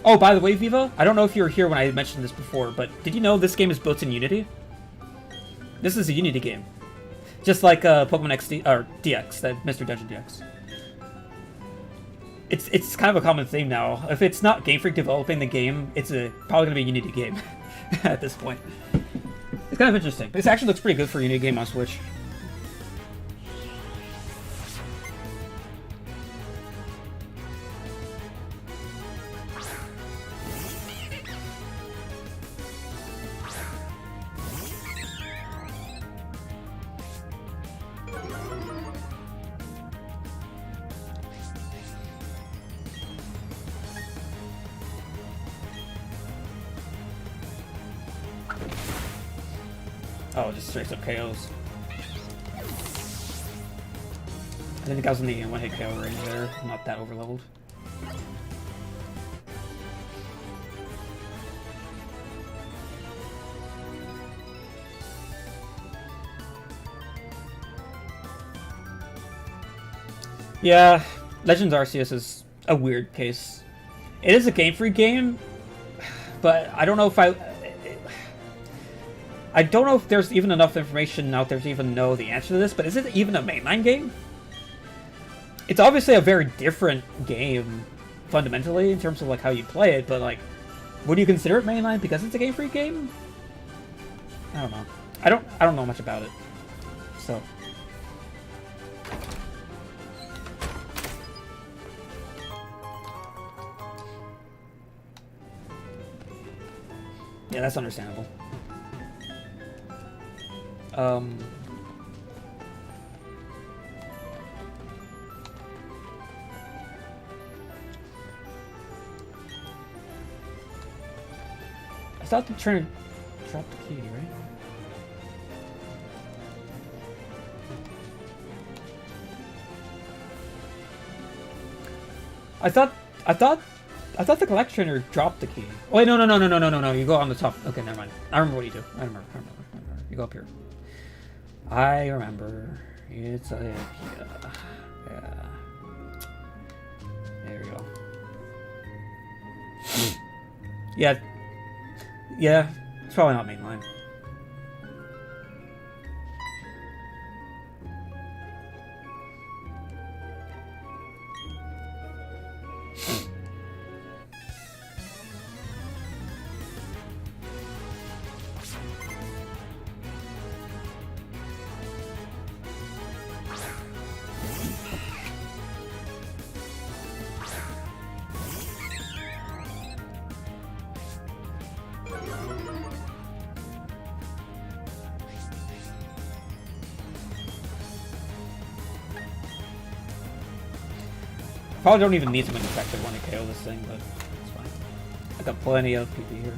Speaker 1: Oh, by the way, Viva, I don't know if you were here when I mentioned this before, but did you know this game is built in Unity? This is a Unity game. Just like Pokemon XD, or DX, that Mr. Dungeon DX. It's kind of a common theme now. If it's not Game Freak developing the game, it's probably going to be a Unity game at this point. It's kind of interesting. This actually looks pretty good for a Unity game on Switch. Oh, just straight up KOs. I think I was in the one-hit KO range there. Not that overleveled. Yeah, Legends Arceus is a weird case. It is a Game Freak game, but I don't know if I don't know if there's even enough information out there to even know the answer to this, but is it even a mainline game? It's obviously a very different game, fundamentally, in terms of like how you play it, but like, would you consider it mainline because it's a Game Freak game? I don't know. I don't know much about it. So. Yeah, that's understandable. I thought the trainer dropped the key, right? I thought the collect trainer dropped the key. Oh, wait, no. You go on the top. Okay, never mind. I remember what you do. I remember. You go up here. I remember. It's a... Yeah. There we go. Yeah. It's probably not mainline. Probably don't even need something effective when I KO this thing, but it's fine. I got plenty of PP here.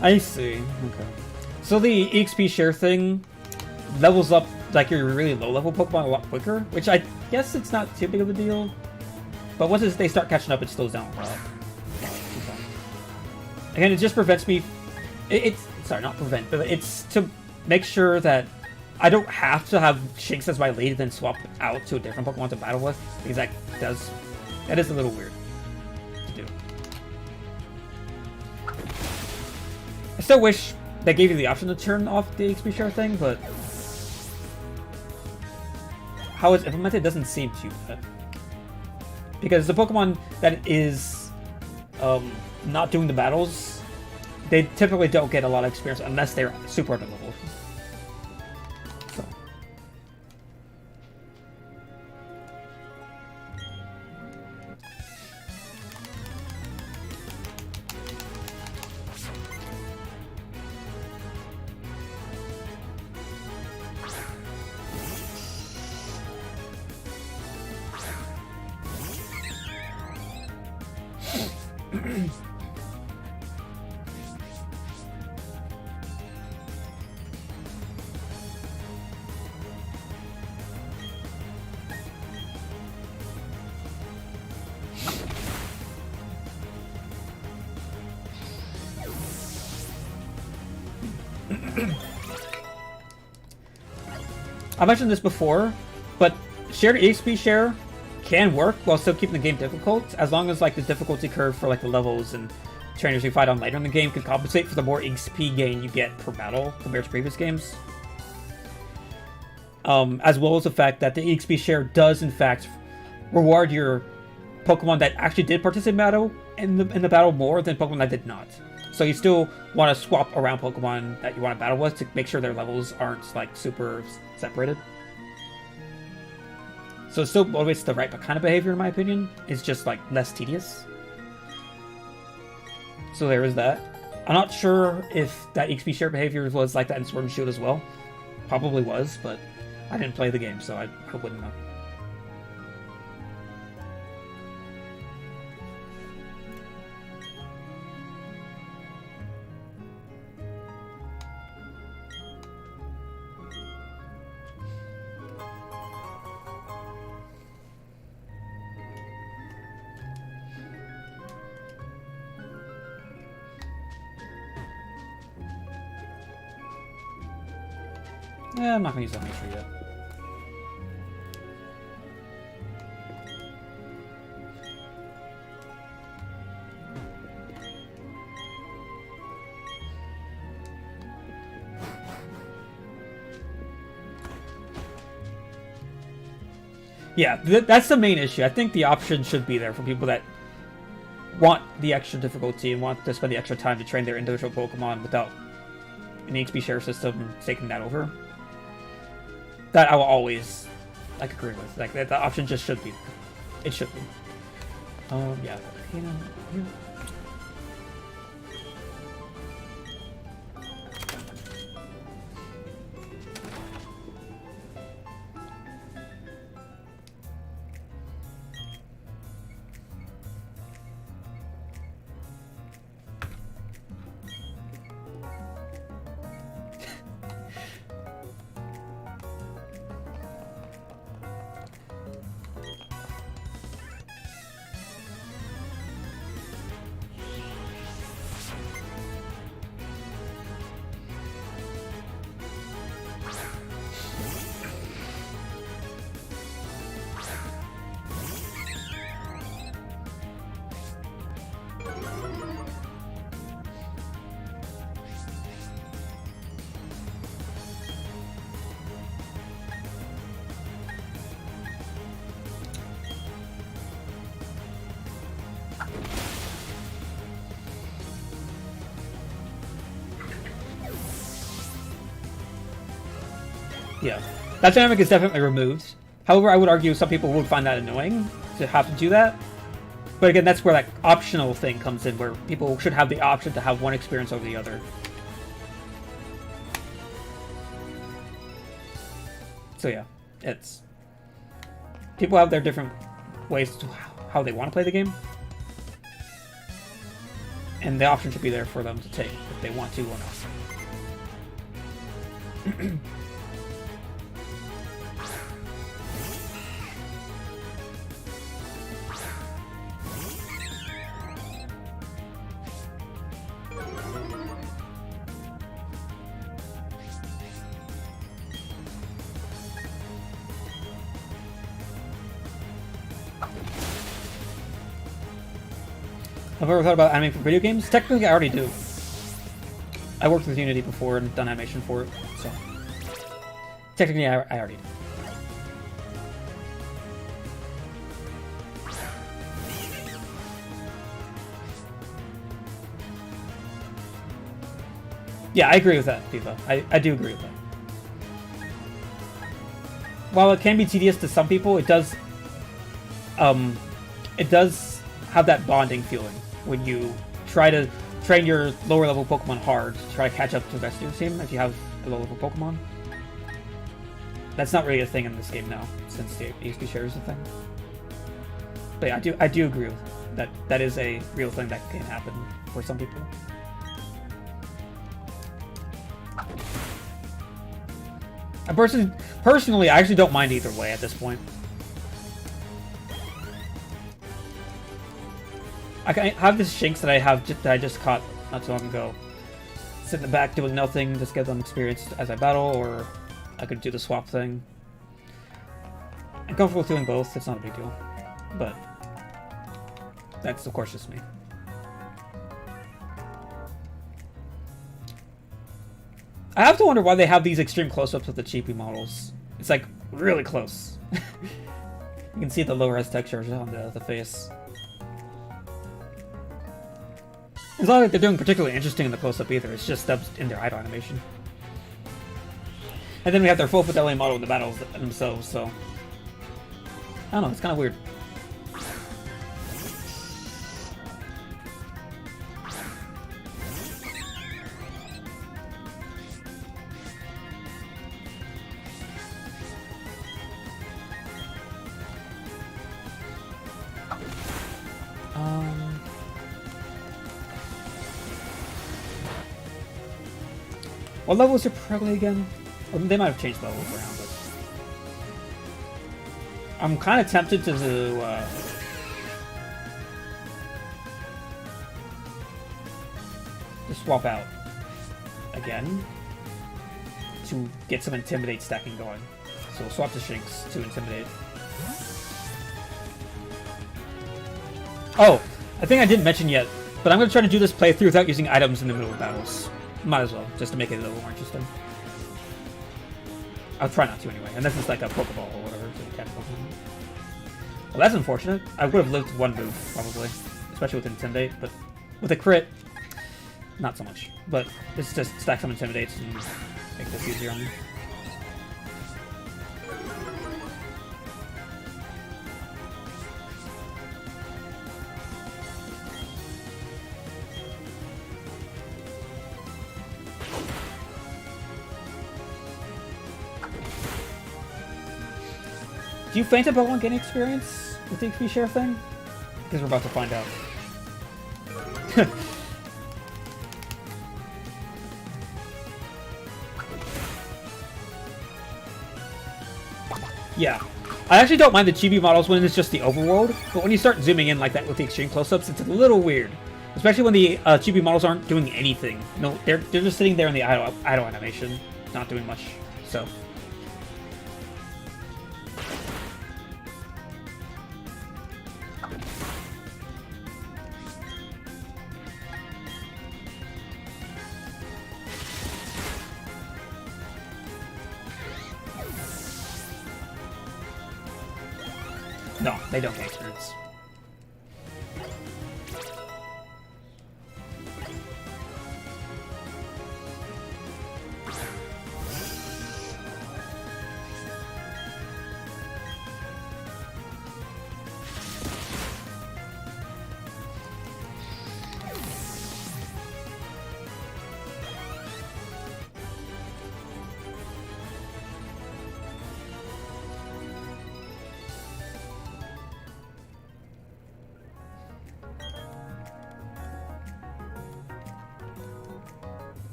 Speaker 1: I see. Okay. So the EXP share thing levels up like your really low level Pokemon a lot quicker, which I guess it's not too big of a deal. But once they start catching up, it slows down a lot. Again, it just prevents me. It's sorry, not prevent, but it's to make sure that I don't have to have Shinx as my lead, then swap out to a different Pokemon to battle with, because that is a little weird to do. I still wish they gave you the option to turn off the XP share thing, but how it's implemented doesn't seem too bad. Because the Pokemon that is not doing the battles, they typically don't get a lot of experience unless they're super underleveled. So. I mentioned this before, but shared EXP share can work while still keeping the game difficult, as long as like the difficulty curve for like the levels and trainers you fight on later in the game can compensate for the more XP gain you get per battle compared to previous games. As well as the fact that the EXP share does in fact reward your Pokemon that actually did participate in the battle more than Pokemon that did not. So you still want to swap around Pokemon that you want to battle with to make sure their levels aren't like super separated. So it still motivates the right kind of behavior, in my opinion. It's just like less tedious. So there is that. I'm not sure if that XP share behavior was like that in Sword and Shield as well. Probably was, but I didn't play the game, so I wouldn't know. I'm not gonna use that nature yet. Yeah, that's the main issue. I think the option should be there for people that want the extra difficulty and want to spend the extra time to train their individual Pokemon without an HP share system taking that over. That I will always agree with. Like that, the option just should be. It should be. Yeah. Yeah, that dynamic is definitely removed. However, I would argue some people would find that annoying to have to do that. But again, that's where that optional thing comes in, where people should have the option to have one experience over the other. So yeah, it's... people have their different ways to how they want to play the game. And the option should be there for them to take if they want to or not. Have I ever thought about animating for video games? Technically, I already do. I worked with Unity before and done animation for it, so... technically, I already do. Yeah, I agree with that, Viva. I do agree with that. While it can be tedious to some people, it does have that bonding feeling when you try to train your lower level Pokemon hard to try to catch up to the rest of your team if you have a low level Pokemon. That's not really a thing in this game now, since the EXP share is a thing. But yeah, I do agree with that. That is a real thing that can happen for some people. Personally, I actually don't mind either way at this point. I have this Shinx that I just caught not too long ago. Sit in the back doing nothing, just get them experience as I battle, or I could do the swap thing. I'm comfortable with doing both, it's not a big deal. But that's of course just me. I have to wonder why they have these extreme close-ups of the cheapy models. It's like really close. You can see the low res textures on the face. It's not like they're doing particularly interesting in the close-up either, it's just steps in their idle animation. And then we have their full fidelity model in the battles themselves, so... I don't know, it's kind of weird. What level is your Pregley again? Well, they might have changed levels around, but... I'm kind of tempted to swap out again. to get some Intimidate stacking going. So we'll swap to Shinx to Intimidate. Oh, I think I didn't mention yet, but I'm going to try to do this playthrough without using items in the middle of battles. Might as well, just to make it a little more interesting. I'll try not to anyway, unless it's like a Pokeball or whatever to catch Pokemon. Well, that's unfortunate. I would have lived one move, probably. Especially with Intimidate, but with a crit, not so much. But let's just stack some Intimidates and make this easier on me. Do you faint a Pokemon gain experience with the XP share thing? Because we're about to find out. Yeah. I actually don't mind the chibi models when it's just the overworld, but when you start zooming in like that with the extreme close-ups, it's a little weird. Especially when the chibi models aren't doing anything. No, they're just sitting there in the idle animation, not doing much. So... No, they don't get experience.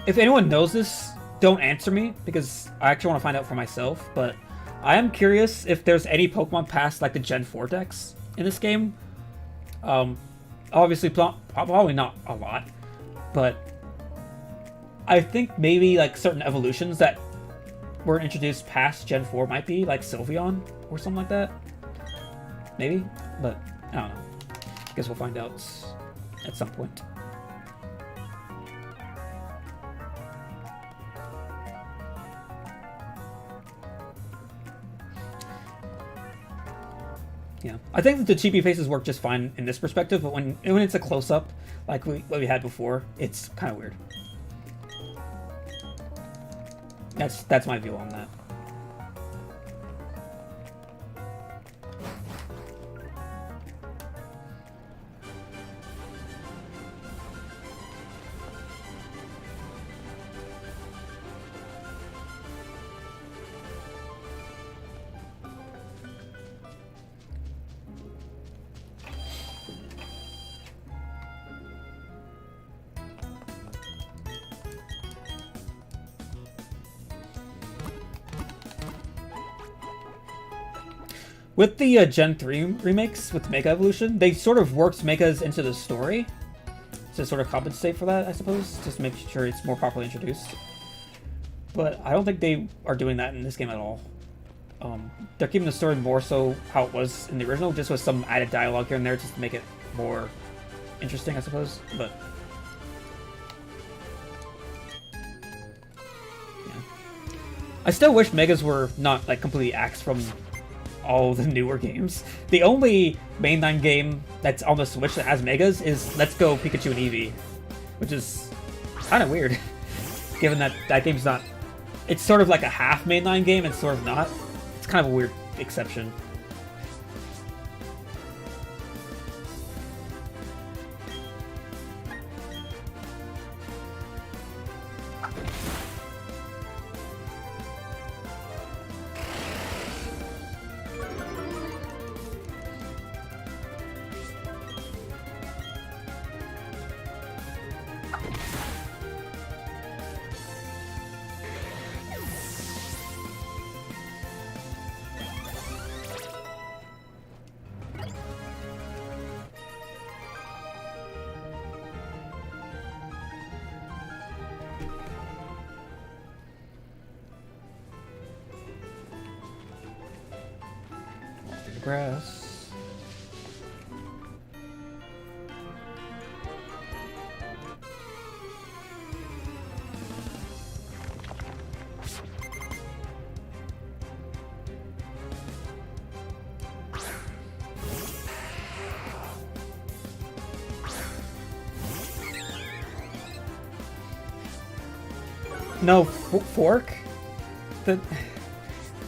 Speaker 1: If anyone knows this, don't answer me, because I actually want to find out for myself, but I am curious if there's any Pokemon past, like, the Gen 4 decks in this game. Obviously, probably not a lot, but I think maybe, like, certain evolutions that were introduced past Gen 4 might be, like, Sylveon or something like that. Maybe, but I don't know. I guess we'll find out at some point. Yeah, I think that the chibi faces work just fine in this perspective, but when it's a close-up, like what we had before, it's kind of weird. That's my view on that. With the Gen 3 remakes with Mega Evolution, they sort of worked Megas into the story to sort of compensate for that, I suppose, just to make sure it's more properly introduced. But I don't think they are doing that in this game at all. They're keeping the story more so how it was in the original, just with some added dialogue here and there just to make it more interesting, I suppose. But yeah. I still wish Megas were not like completely axed from all the newer games. The only mainline game that's on the Switch that has Megas is Let's Go Pikachu and Eevee, which is kind of weird, given that that game's not... It's sort of like a half mainline game and sort of not. It's kind of a weird exception. grass. No, fork?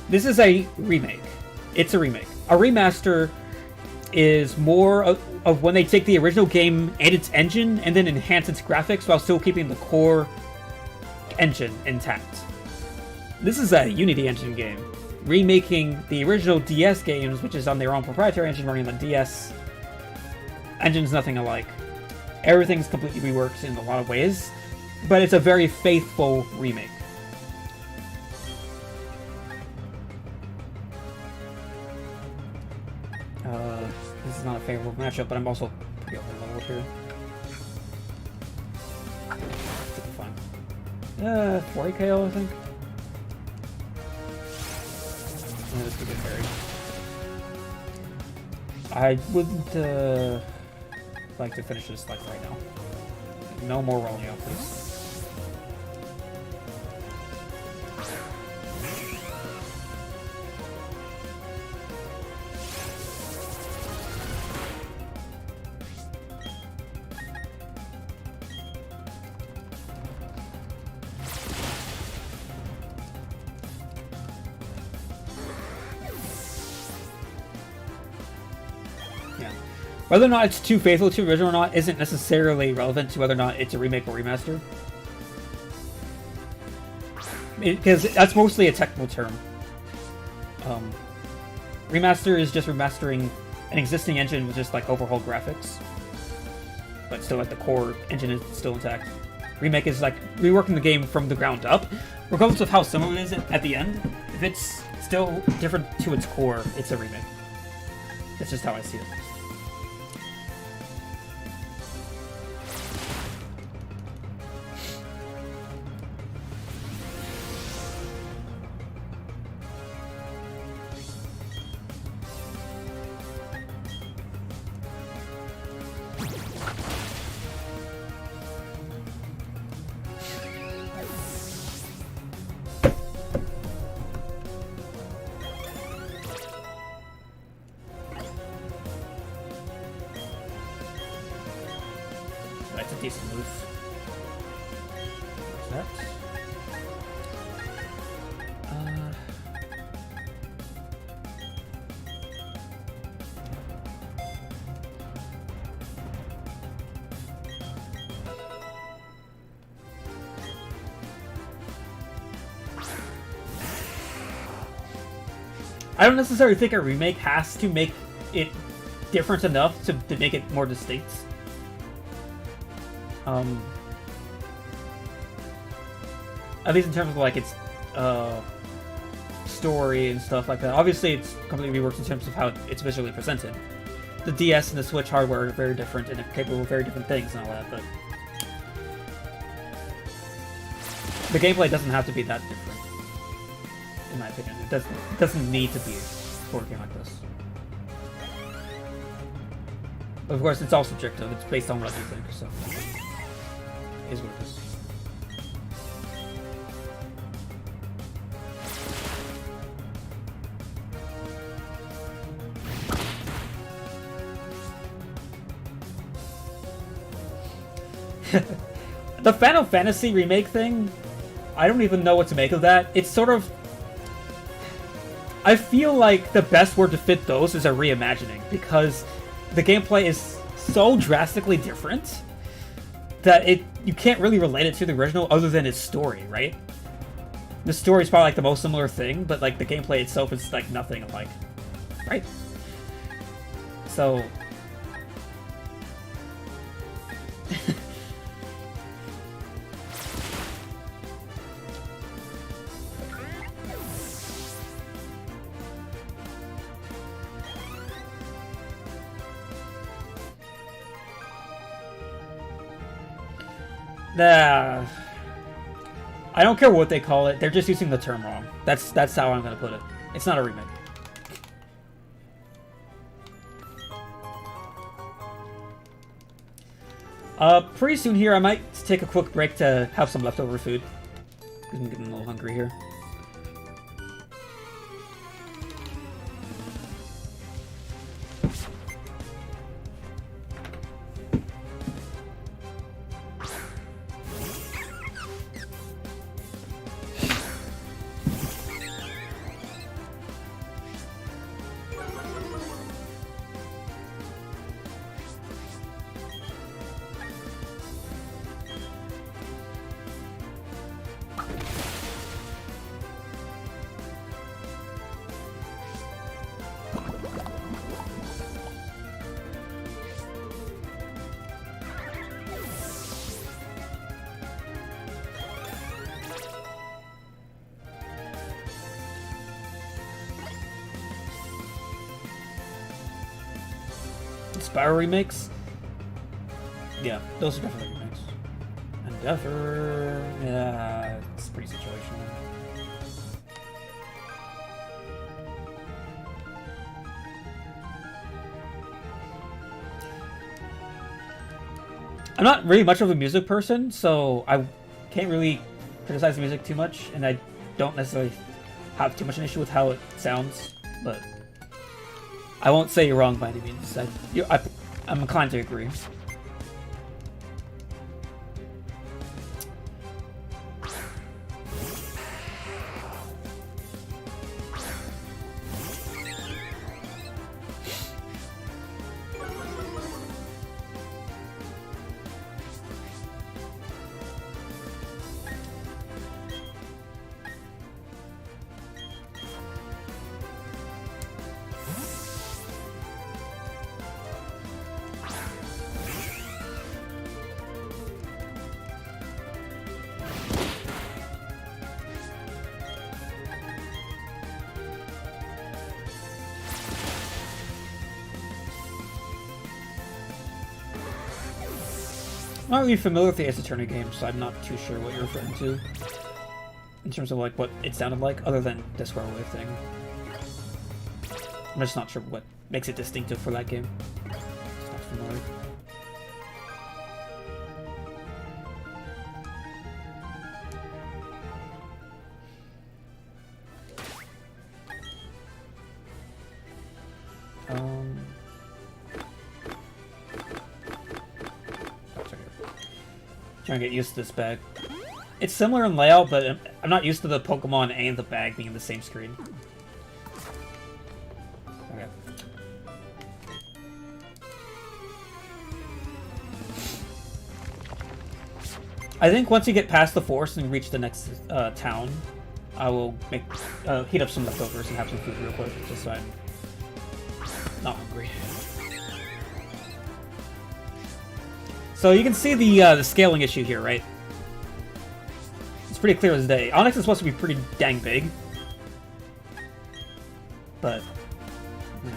Speaker 1: This is a remake. It's a remake. A remaster is more of when they take the original game and its engine and then enhance its graphics while still keeping the core engine intact. This is a Unity engine game. Remaking the original DS games, which is on their own proprietary engine running on the DS. Engine's nothing alike. Everything's completely reworked in a lot of ways. But it's a very faithful remake. This is not a favorable matchup, but I'm also pretty overleveled here. Should be fine. 40 KO, I think. Yeah, this could get buried. I wouldn't like to finish this like right now. No more rolling out, please. Whether or not it's too faithful to the original or not isn't necessarily relevant to whether or not it's a remake or remaster. Because that's mostly a technical term. Remaster is just remastering an existing engine with just like overhauled graphics. But still like the core engine is still intact. Remake is like reworking the game from the ground up. Regardless of how similar it is at the end, if it's still different to its core, it's a remake. That's just how I see it. That's a decent move. What's that? I don't necessarily think a remake has to make it different enough to make it more distinct. At least in terms of like its story and stuff like that. Obviously, it's completely reworked in terms of how it's visually presented. The DS and the Switch hardware are very different and are capable of very different things and all that, but the gameplay doesn't have to be that different, in my opinion. It doesn't need to be for a game like this. But of course, it's all subjective. It's based on what you think, so it is what it is. The Final Fantasy remake thing, I don't even know what to make of that. It's sort of... I feel like the best word to fit those is a reimagining, because the gameplay is so drastically different that you can't really relate it to the original other than its story, right? The story is probably like the most similar thing, but like the gameplay itself is like nothing alike, right? So... Nah, I don't care what they call it. They're just using the term wrong. That's how I'm gonna put it. It's not a remake. Pretty soon here, I might take a quick break to have some leftover food. I'm getting a little hungry here. Spyro remakes? Yeah, those are definitely remakes. Endeavor... yeah, it's pretty situational. I'm not really much of a music person, so I can't really criticize the music too much, and I don't necessarily have too much an issue with how it sounds, but I won't say you're wrong by any means. I'm inclined to agree. I'm not really familiar with the Ace Attorney game, so I'm not too sure what you're referring to in terms of like what it sounded like, other than the Square Wave thing. I'm just not sure what makes it distinctive for that game. It's not familiar. Trying to get used to this bag. It's similar in layout, but I'm not used to the Pokemon and the bag being in the same screen. Okay. I think once you get past the forest and reach the next town, I will make heat up some leftovers and have some food real quick, just so I'm not hungry. So you can see the scaling issue here, right? It's pretty clear as day. Onyx is supposed to be pretty dang big, but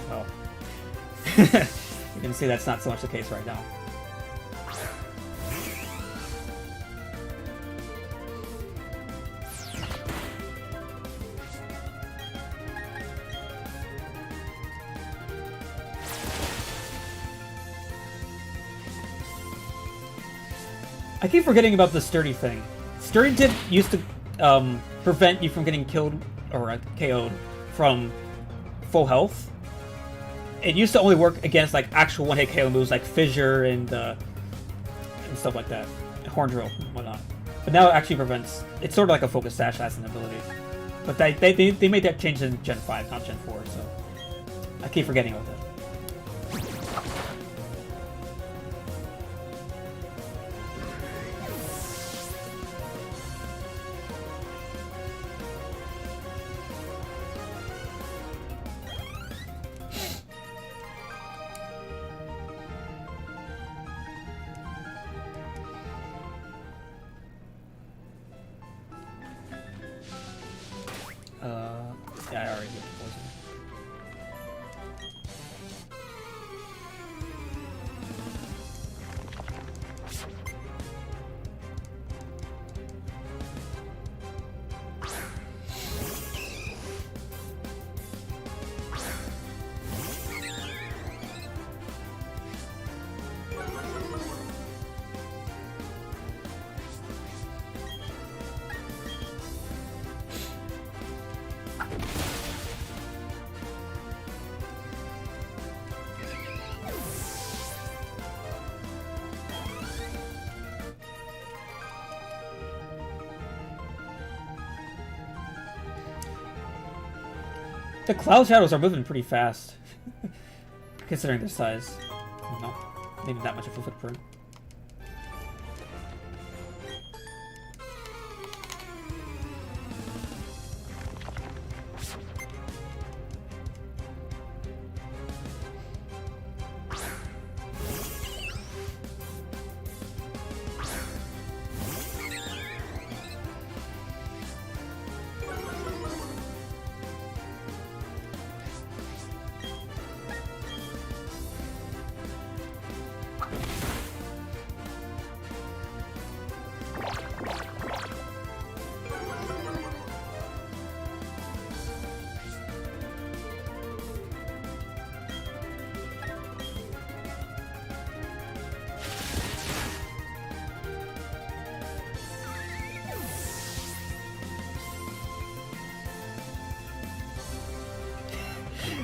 Speaker 1: well, you can see that's not so much the case right now. I keep forgetting about the sturdy thing. Sturdy tip used to prevent you from getting killed or KO'd from full health. It used to only work against like actual one-hit KO moves like Fissure and stuff like that, Horn Drill and whatnot. But now it actually prevents. It's sort of like a focus sash as an ability. But they made that change in Gen 5, not Gen 4. So I keep forgetting about that. Yeah, I already did poison. The cloud shadows are moving pretty fast, considering their size. Not maybe that much of a footprint.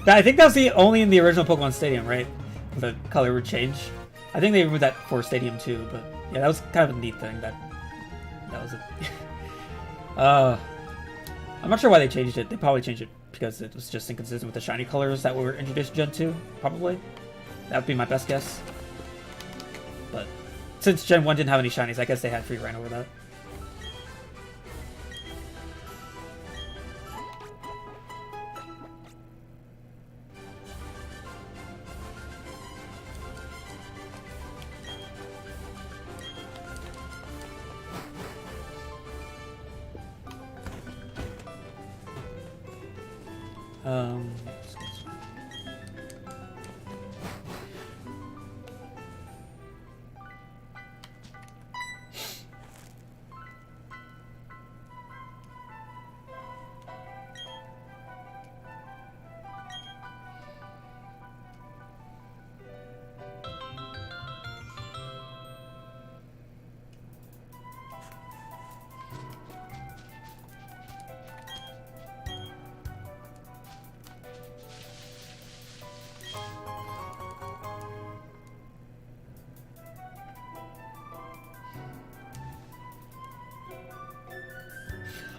Speaker 1: I think that was only in the original Pokemon Stadium, right? The color would change. I think they removed that for Stadium too, but yeah, that was kind of a neat thing. That was it. I'm not sure why they changed it. They probably changed it because it was just inconsistent with the shiny colors that were introduced in Gen 2, probably. That would be my best guess. But since Gen 1 didn't have any shinies, I guess they had free reign over that.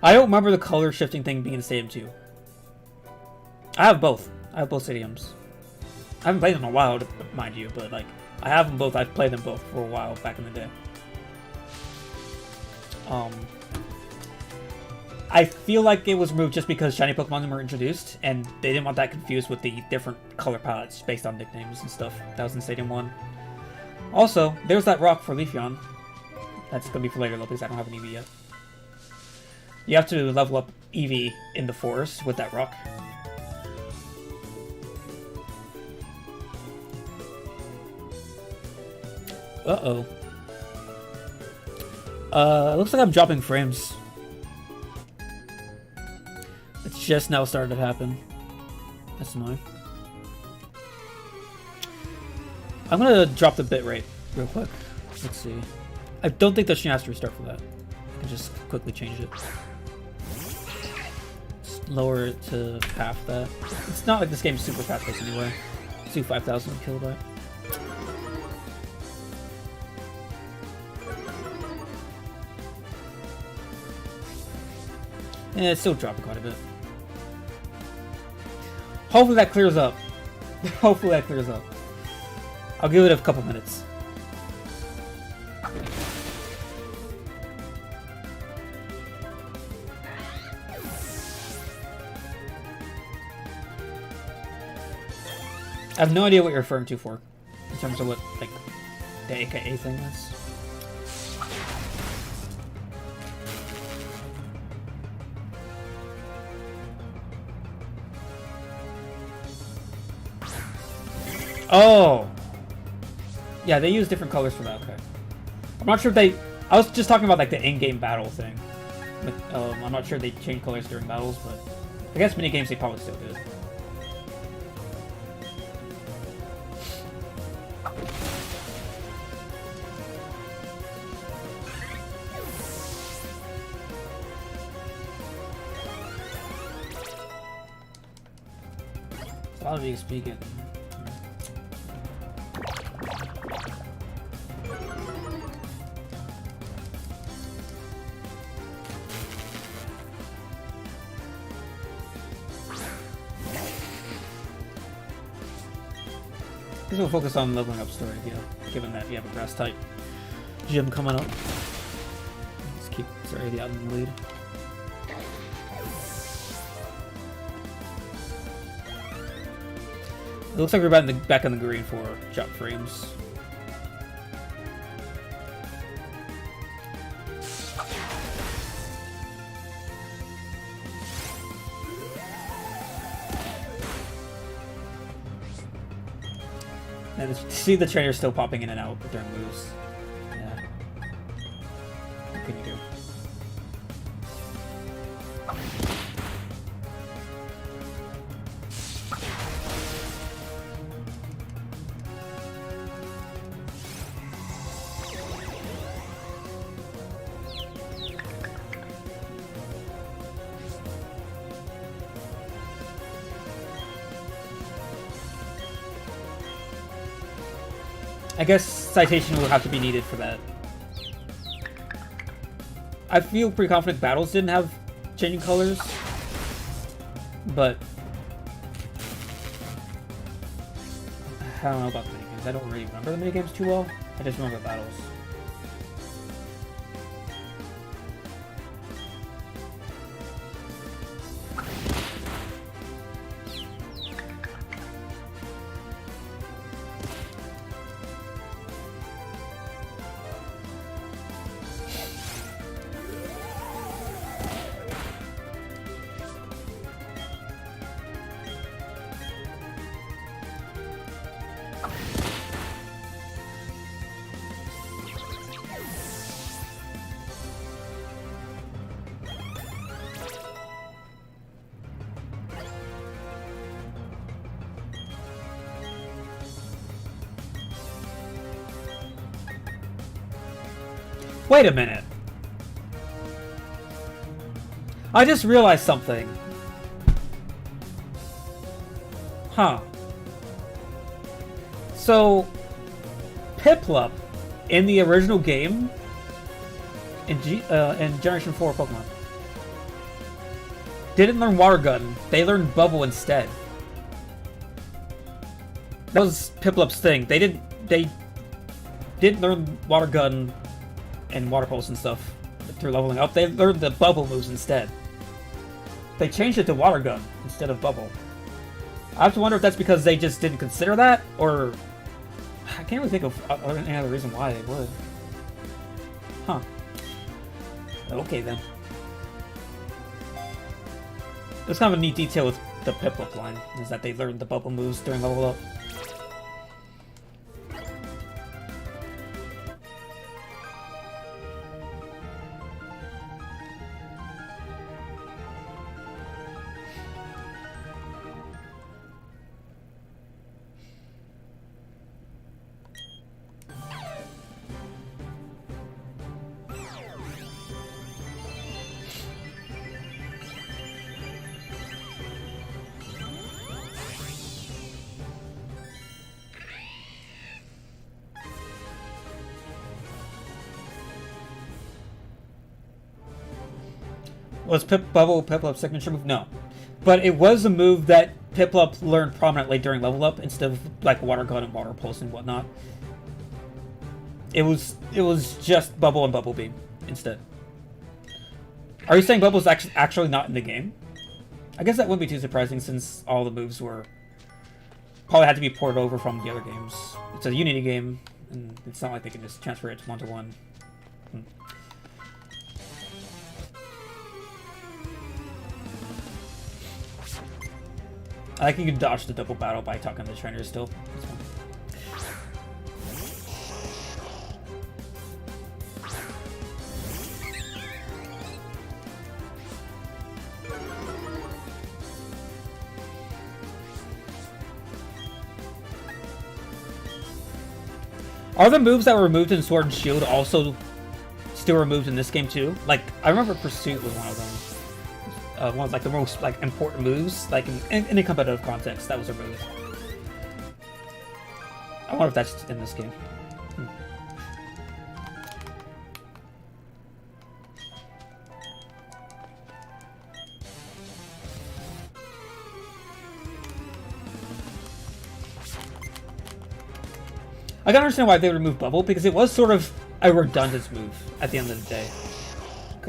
Speaker 1: I don't remember the color shifting thing being in Stadium 2. I have both. I have both stadiums. I haven't played them in a while, mind you, but like I have them both. I've played them both for a while back in the day. I feel like it was removed just because shiny Pokemon were introduced, and they didn't want that confused with the different color palettes based on nicknames and stuff. That was in Stadium 1. Also, there's that rock for Leafeon. That's gonna be for later though, because I don't have an EV yet. You have to level up Eevee in the forest with that rock. Uh-oh. Looks like I'm dropping frames. It's just now started to happen. That's annoying. I'm gonna drop the bitrate real quick. Let's see. I don't think the machine has to restart for that. I can just quickly change it. Lower it to half that. It's not like this game's super fast paced anyway. Let's do 5,000 kilobyte. Yeah, it's still dropping quite a bit. Hopefully that clears up. Hopefully that clears up. I'll give it a couple minutes. I have no idea what you're referring to for, in terms of what, like, the AKA thing is. Oh! Yeah, they use different colors for that, okay. I'm not sure if they... I was just talking about, like, the in-game battle thing. I'm not sure they change colors during battles, but... I guess minigames they probably still did. A lot of XP getting. guess we'll focus on leveling up story, given that you have a grass type gym coming up. Let's keep Zeraidi out in the lead. It looks like we're back in the green for jump frames. And see the trainer still popping in and out during moves. Yeah. What can you do? I guess citation will have to be needed for that. I feel pretty confident battles didn't have changing colors, but I don't know about the minigames. I don't really remember the minigames too well. I just remember battles. Wait a minute. I just realized something. Huh. So, Piplup in the original game in Generation 4 Pokemon didn't learn Water Gun. They learned Bubble instead. That was Piplup's thing. They didn't learn Water Gun and Water Pulse and stuff through leveling up. They learned the Bubble moves instead. They changed it to Water Gun instead of Bubble. I have to wonder if that's because they just didn't consider that, or I can't really think of any other reason why they would. Huh. Okay then. That's kind of a neat detail with the Piplup line, is that they learned the Bubble moves during level up. Was Bubble Piplup's signature move? No. But it was a move that Piplup learned prominently during level up instead of like Water Gun and Water Pulse and whatnot. It was just Bubble and Bubble Beam instead. Are you saying Bubble's actually not in the game? I guess that wouldn't be too surprising since all the moves were probably had to be ported over from the other games. It's a Unity game, and it's not like they can just transfer it to one-to-one. I think you can dodge the double battle by talking to the trainer still. That's fine. Are the moves that were removed in Sword and Shield also still removed in this game too? Like, I remember Pursuit was one of them. One of like the most like important moves, like in a competitive context, that was removed. I wonder if that's in this game. I can understand why they removed Bubble, because it was sort of a redundant move at the end of the day.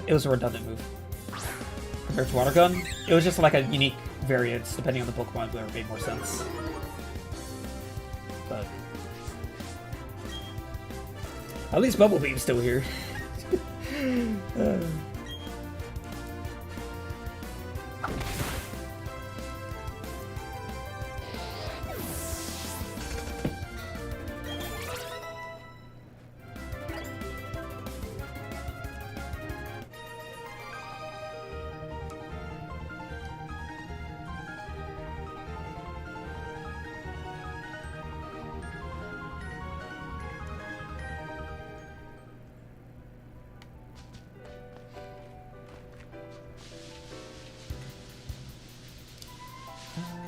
Speaker 1: It was a redundant move. Compared to Water Gun, it was just like a unique variance depending on the Pokemon where it made more sense. But at least Bubble Beam's still here.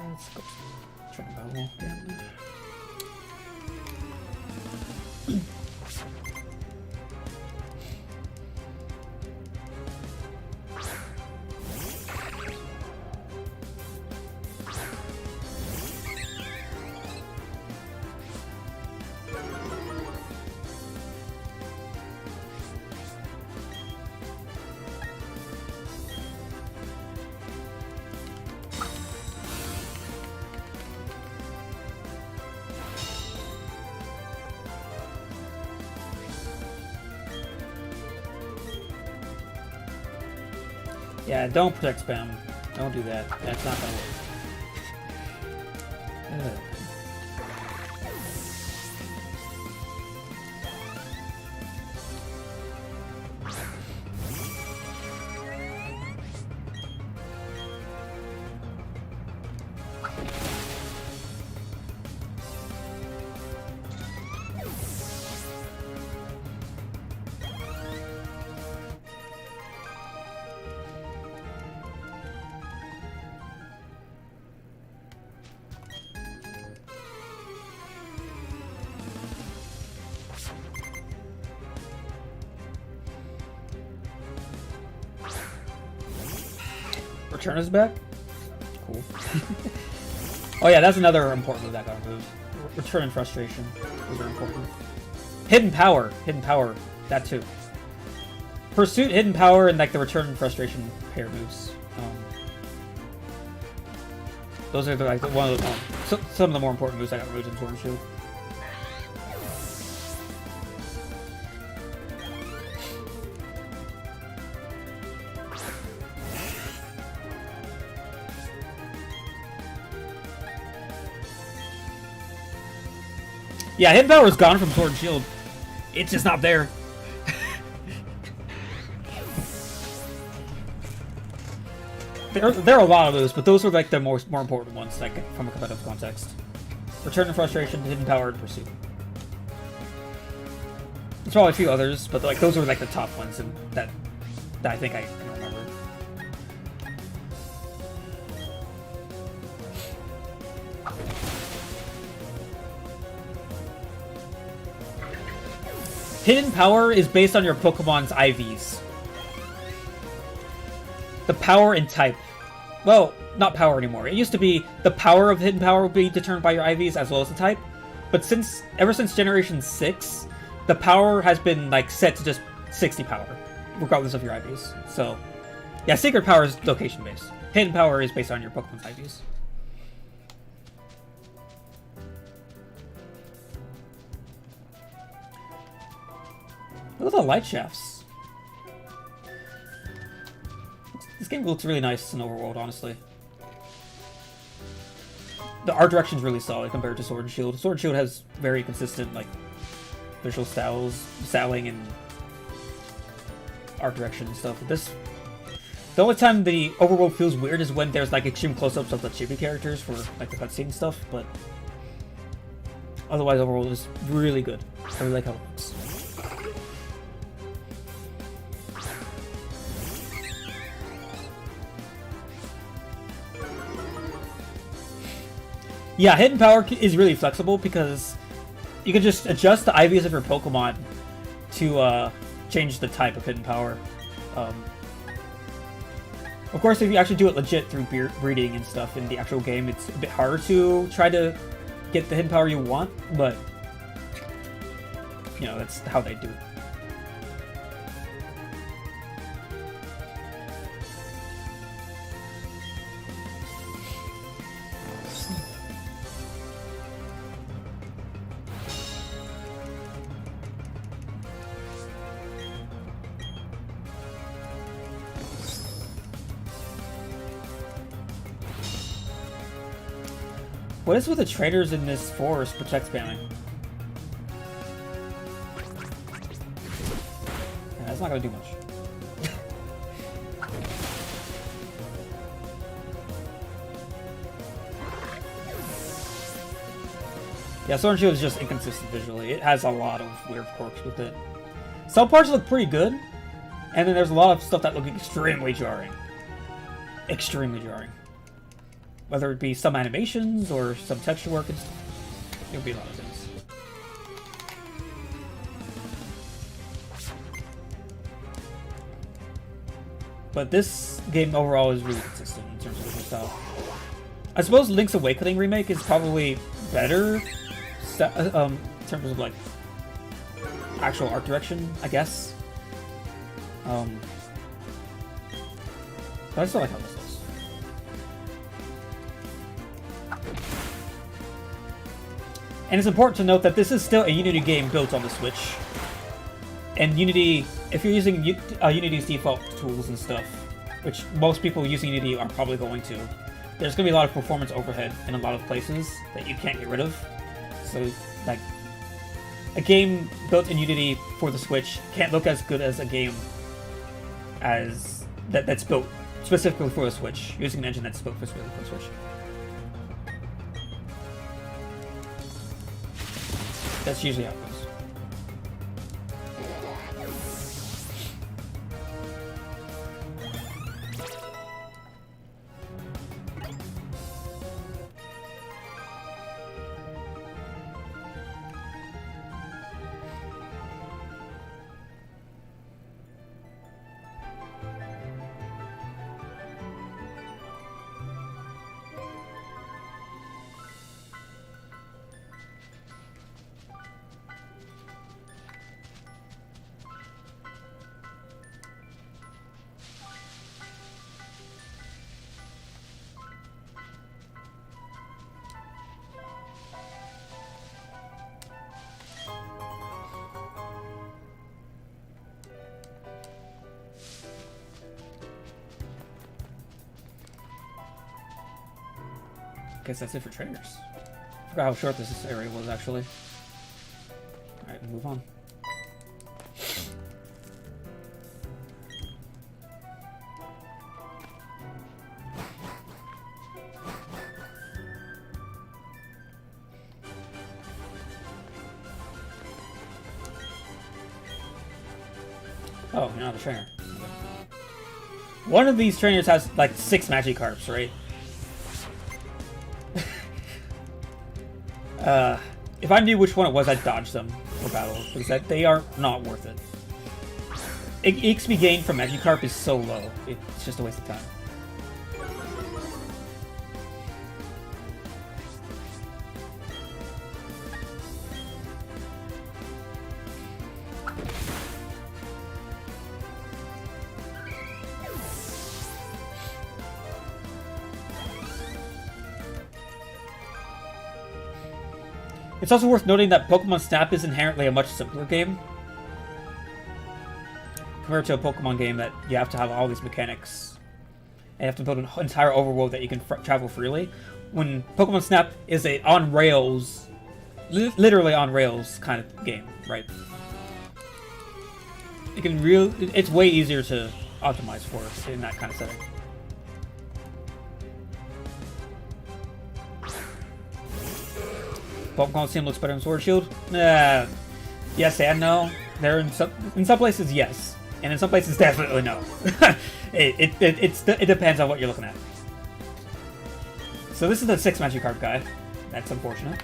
Speaker 1: Let's go. Try and battle again. Yeah, don't protect spam. Don't do that. That's not gonna work. Return is back? Cool. Oh yeah, that's another important move that got removed. Return and Frustration. Those are important. Hidden Power. Hidden Power. That too. Pursuit, Hidden Power, and like the Return and Frustration pair moves. Those are like one of the some of the more important moves that got removed in Sword and Shield. Yeah, Hidden Power is gone from Sword and Shield. It's just not there. there are a lot of those, but those are like the more important ones, like from a competitive context. Return to Frustration, Hidden Power, and Pursuit. There's probably a few others, but like those are like the top ones, and that I think I can remember. Hidden Power is based on your Pokemon's IVs. The power and type. Well, not power anymore. It used to be the power of Hidden Power would be determined by your IVs as well as the type. But ever since Generation 6, the power has been like set to just 60 power, regardless of your IVs. So, yeah, Secret Power is location based. Hidden Power is based on your Pokemon's IVs. Look at the light shafts. This game looks really nice in Overworld, honestly. The art direction is really solid compared to Sword and Shield. Sword and Shield has very consistent, like, visual styling and art direction and stuff. But the only time the Overworld feels weird is when there's like extreme close-ups of the chibi characters for like the cutscene stuff. But otherwise, Overworld is really good. I really like how it looks. Yeah, Hidden Power is really flexible because you can just adjust the IVs of your Pokemon to change the type of Hidden Power. Of course, if you actually do it legit through breeding and stuff in the actual game, it's a bit harder to try to get the Hidden Power you want, but you know, that's how they do it. What is with the traders in this forest protect spamming? Yeah, that's not gonna do much. Yeah, Sword and Shield is just inconsistent visually. It has a lot of weird quirks with it. Some parts look pretty good, and then there's a lot of stuff that look extremely jarring. Extremely jarring. Whether it be some animations or some texture work, it would be a lot of things. But this game overall is really consistent in terms of visual style. I suppose Link's Awakening remake is probably better in terms of like actual art direction, I guess. But I still like how this looks. And it's important to note that this is still a Unity game built on the Switch. And Unity, if you're using Unity's default tools and stuff, which most people using Unity are probably going to, there's going to be a lot of performance overhead in a lot of places that you can't get rid of. So, like, a game built in Unity for the Switch can't look as good as a game as that's built specifically for the Switch, using an engine that's built specifically for the Switch. That's usually how it goes. I guess that's it for trainers. I forgot how short this area was, actually. Alright, move on. Oh, you're not a trainer. One of these trainers has, like, 6 Magikarps, right? If I knew which one it was, I'd dodge them for battle, because they are not worth it. XP gain from Magikarp is so low, it's just a waste of time. It's also worth noting that Pokemon Snap is inherently a much simpler game compared to a Pokemon game that you have to have all these mechanics and you have to build an entire overworld that you can travel freely. When Pokemon Snap is a on rails, literally on rails kind of game, right? It's way easier to optimize for in that kind of setting. Pokemon Sim looks better than Sword Shield? Yes and no. There in some places, yes, and in some places, definitely no. It depends on what you're looking at. So this is the 6 Magikarp guy. That's unfortunate.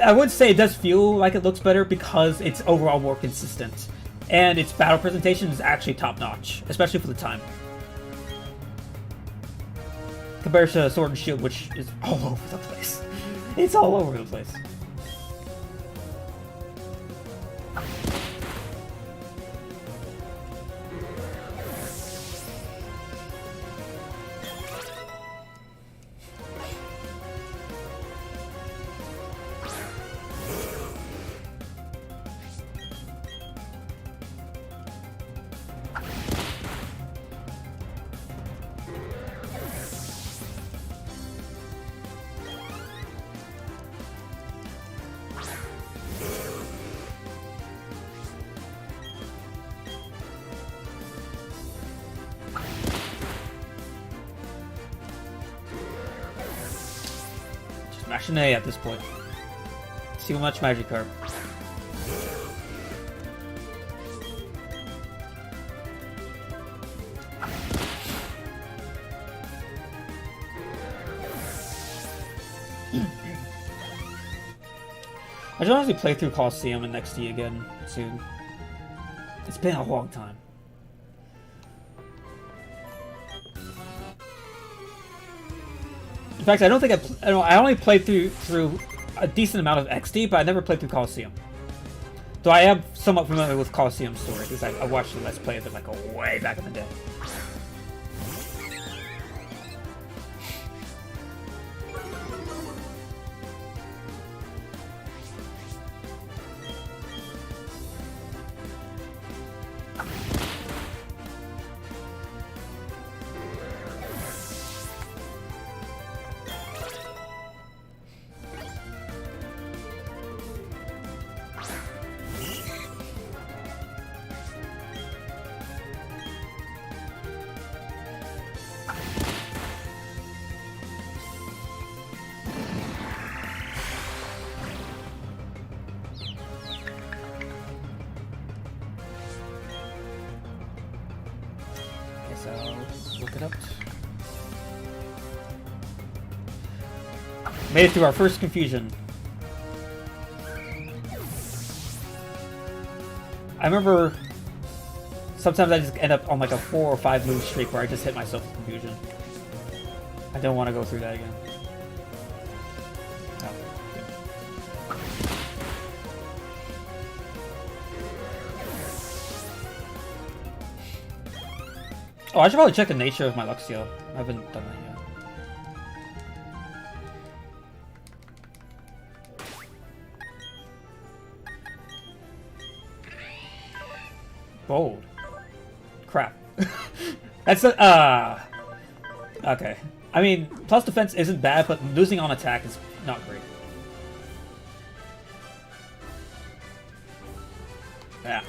Speaker 1: I would say it does feel like it looks better because it's overall more consistent. And its battle presentation is actually top-notch, especially for the time. Compared to Sword and Shield, which is all over the place. It's all over the place. Mash an A at this point. Too much Magikarp. I should honestly play through Coliseum and XD again soon. It's been a long time. In fact, I don't think I only played through a decent amount of XD, but I never played through Coliseum. Though I am somewhat familiar with Coliseum's story because I watched the Let's Play of it like way back in the day. Look it up. Made it through our first confusion. I remember sometimes I just end up on like a 4 or 5 move streak where I just hit myself with confusion. I don't want to go through that again. Oh, I should probably check the nature of my Luxio. I haven't done that yet. Bold. Crap. That's a, okay. I mean, plus defense isn't bad, but losing on attack is not great. Yeah.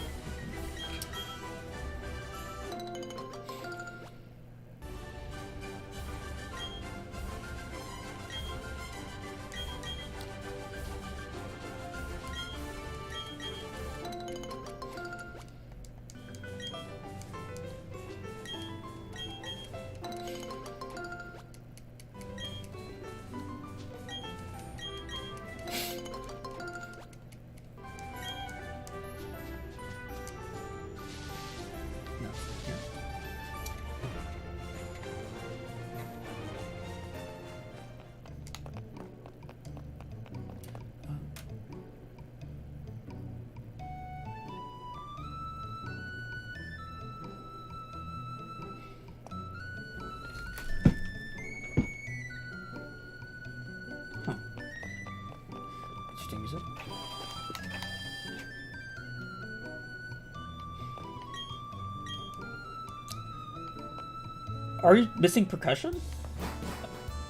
Speaker 1: Are you missing percussion?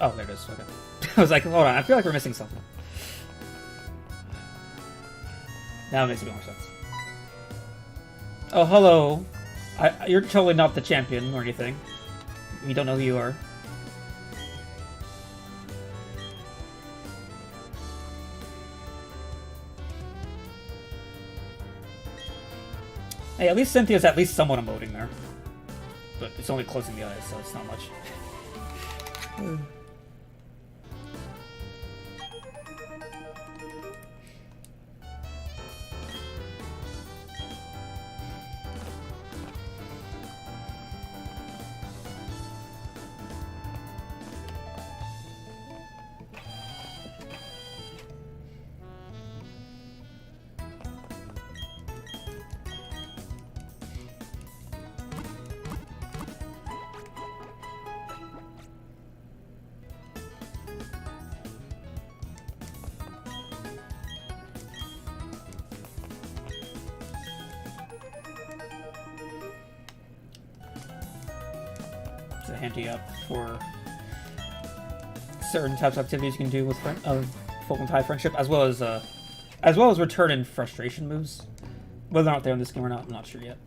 Speaker 1: Oh, there it is. Okay. I was like, hold on. I feel like we're missing something. Now it makes a bit more sense. Oh, hello. You're totally not the champion or anything. We don't know who you are. Hey, at least Cynthia's at least somewhat emoting there. But it's only closing the eyes, so it's not much. a handy app for certain types of activities you can do with folk and tie friendship, as well as return and frustration moves. Whether or not they're in this game or not, I'm not sure yet.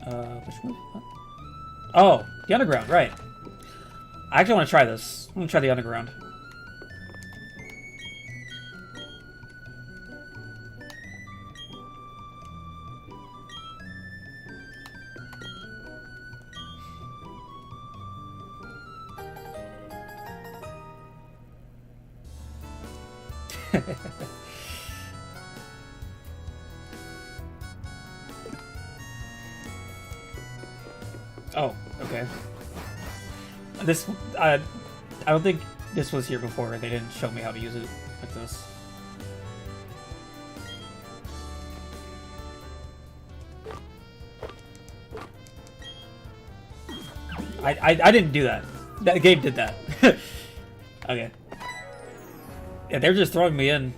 Speaker 1: Which move? What? Oh, the underground, right. I actually want to try this. I'm gonna try the underground. Oh, okay. This, I don't think this was here before. They didn't show me how to use it like this. I didn't do that. That game did that. Okay. Yeah, they're just throwing me in.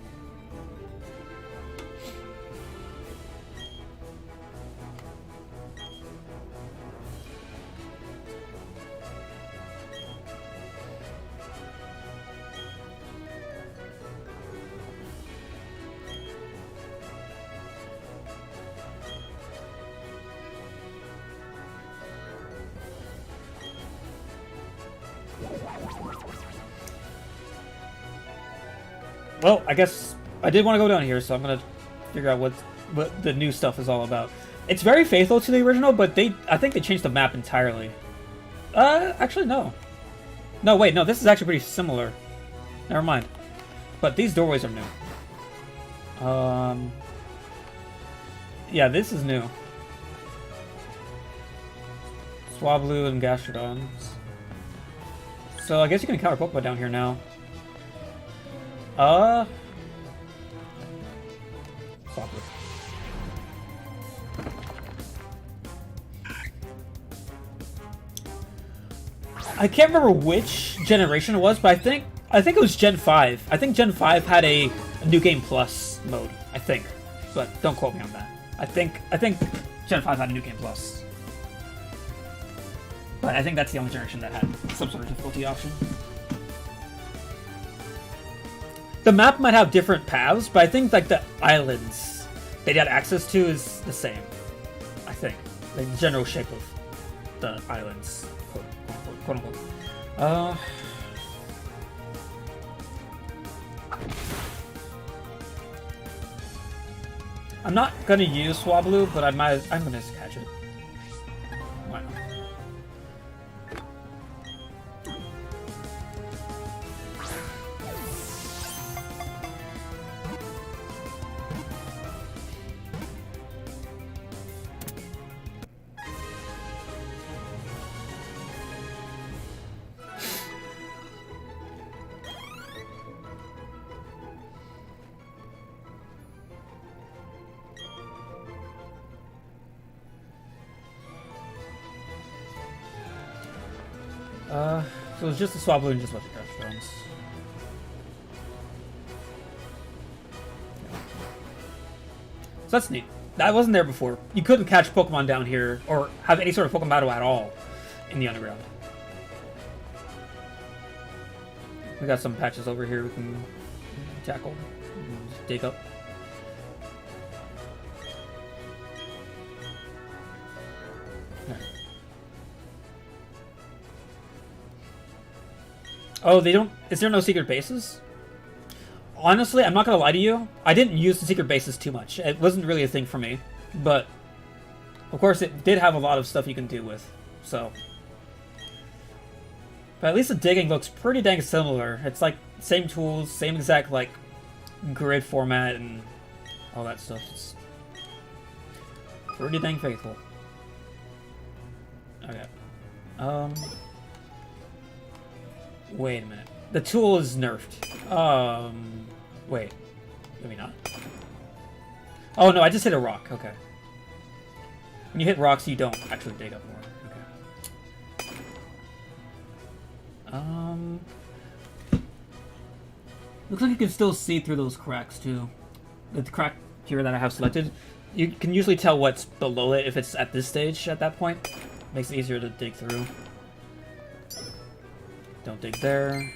Speaker 1: Well, I guess I did want to go down here, so I'm gonna figure out what the new stuff is all about. It's very faithful to the original, but I think they changed the map entirely. Actually no. No, wait, no, this is actually pretty similar. Never mind. But these doorways are new. Yeah, this is new. Swablu and Gastrodons. So I guess you can encounter Pokemon down here now. Swablu. I can't remember which generation it was, but I think it was Gen 5. I think Gen 5 had a New Game Plus mode. I think, but don't quote me on that. I think Gen 5 had a New Game Plus, but I think that's the only generation that had some sort of difficulty option. The map might have different paths, but I think like the islands they had access to is the same. I think like the general shape of the islands, quote unquote. I'm not gonna use Swablu, but I'm gonna just catch it. Why not? So it's just a Swablu and just a bunch of Gastrodons. So that's neat. That wasn't there before. You couldn't catch Pokemon down here, or have any sort of Pokemon battle at all in the underground. We got some patches over here we can tackle, just dig up. Oh, they don't... Is there no secret bases? Honestly, I'm not gonna lie to you. I didn't use the secret bases too much. It wasn't really a thing for me. But, of course, it did have a lot of stuff you can do with. So... But at least the digging looks pretty dang similar. It's like, same tools, same exact, like, grid format and all that stuff. It's pretty dang faithful. Okay. Wait a minute. The tool is nerfed. Wait. Maybe not. Oh no, I just hit a rock. Okay. When you hit rocks, you don't actually dig up more. Okay. Looks like you can still see through those cracks too. The crack here that I have selected, you can usually tell what's below it if it's at this stage at that point. Makes it easier to dig through. Don't dig there.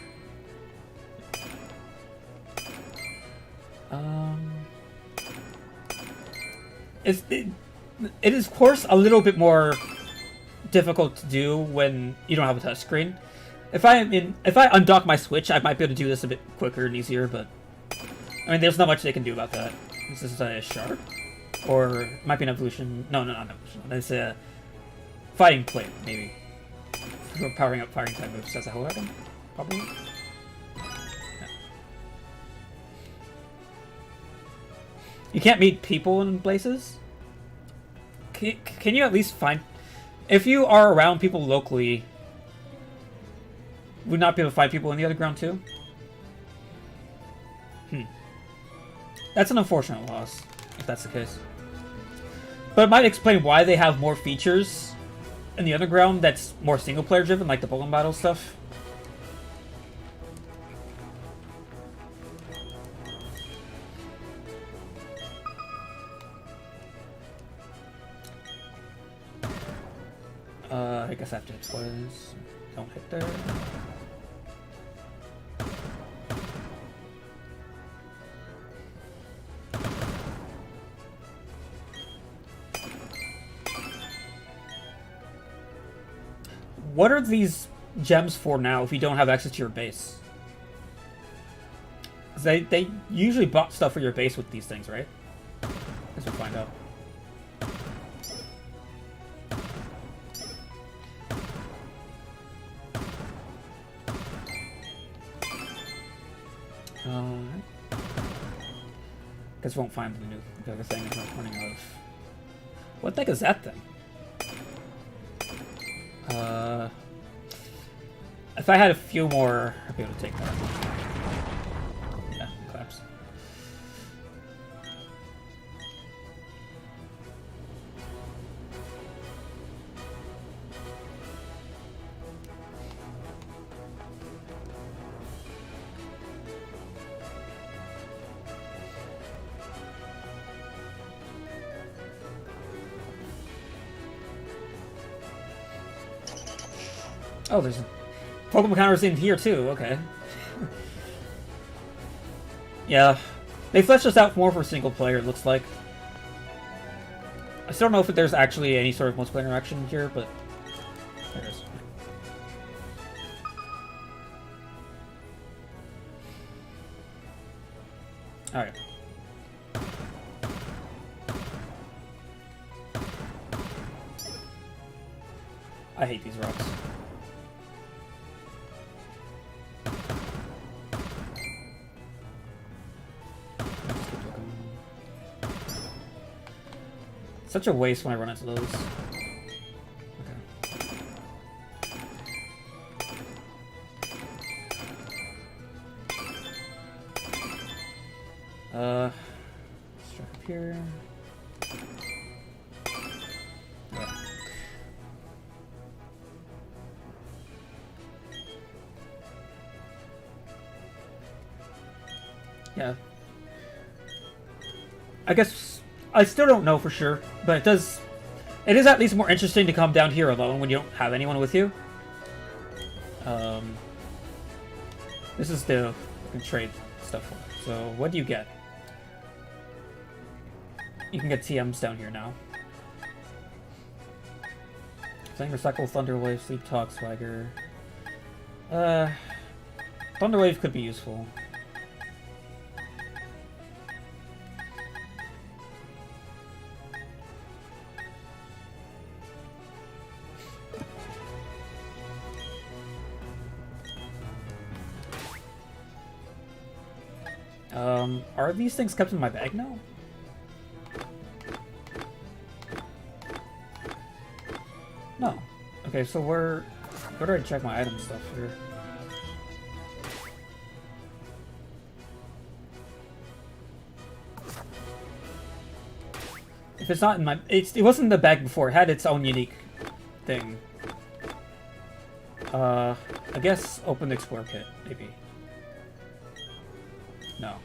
Speaker 1: It is, of course, a little bit more difficult to do when you don't have a touchscreen. If I undock my Switch, I might be able to do this a bit quicker and easier, but I mean, there's not much they can do about that. This is a shark, or it might be an evolution. No, not an evolution. It's a fighting plate, maybe. For powering up firing type moves. That's a whole weapon, probably. Yeah. You can't meet people in places. Can you at least find... If you are around people locally, would not be able to find people in the other ground too? That's an unfortunate loss, if that's the case. But it might explain why they have more features in the underground that's more single-player driven, like the Pokemon battle stuff. I guess I have to hit spoilers. Don't hit there. What are these gems for now if you don't have access to your base? They usually bought stuff for your base with these things, right? Guess we'll find out. Guess we won't find the other thing I'm running out of. What the heck is that thing? If I had a few more, I'd be able to take that. Yeah, collapse. Oh, there's a Pokemon counters in here too, okay. Yeah. They fleshed this out more for single player, it looks like. I still don't know if there's actually any sort of multiplayer interaction here, but there it is. Alright. I hate these rocks. Such a waste when I run into those. Okay. Strike up here. Yeah. I guess I still don't know for sure, but it is at least more interesting to come down here alone when you don't have anyone with you. This is the you can trade stuff for. So what do you get? You can get TMs down here now. Saying recycle, Thunderwave, Sleep Talk, Swagger. Thunderwave could be useful. Are these things kept in my bag now? No. Okay, so where do I check my item stuff here? If it's not in my... It wasn't in the bag before. It had its own unique thing. I guess open the Explore Kit, maybe. No.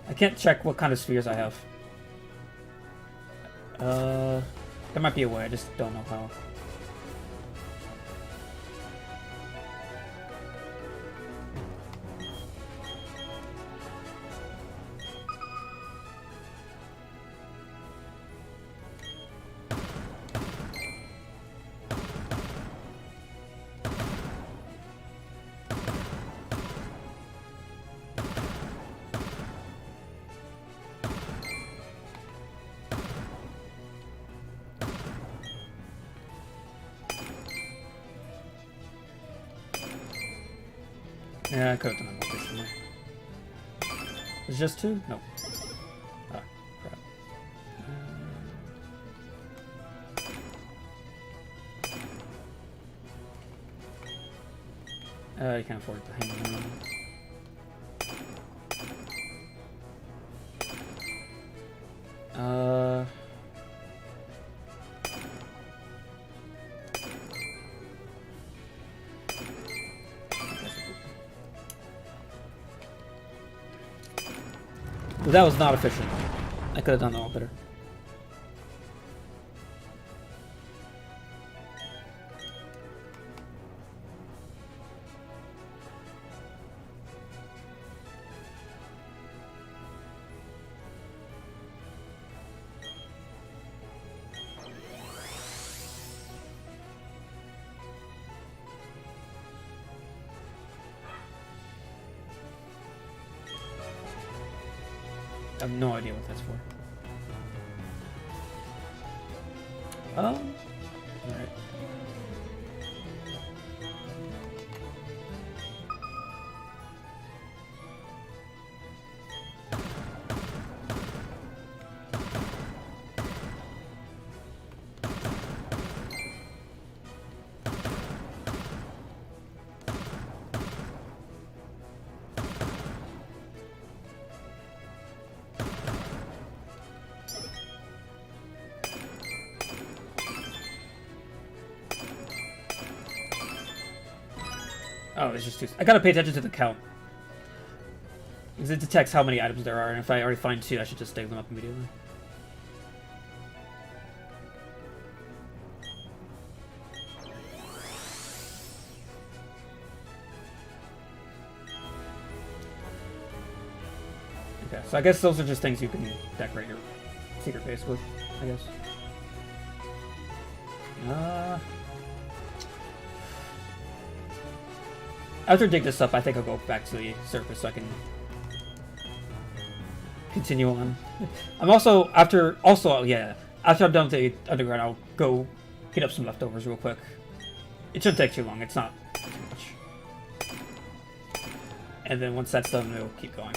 Speaker 1: I can't check what kind of spheres I have. There might be a way, I just don't know how. Yeah, I could have done that more efficiently. Is it just 2? No. Ah, crap. You can't afford to hang around. That was not efficient. I could have done that all better. I have no idea what that's for. Alright. Oh, it's just 2. I gotta pay attention to the count. Because it detects how many items there are, and if I already find 2, I should just stake them up immediately. Okay, so I guess those are just things you can decorate your secret base with, I guess. After I dig this up, I think I'll go back to the surface so I can continue on. I'm also after I'm done with the underground, I'll go heat up some leftovers real quick. It shouldn't take too long. It's not too much. And then once that's done, it'll keep going.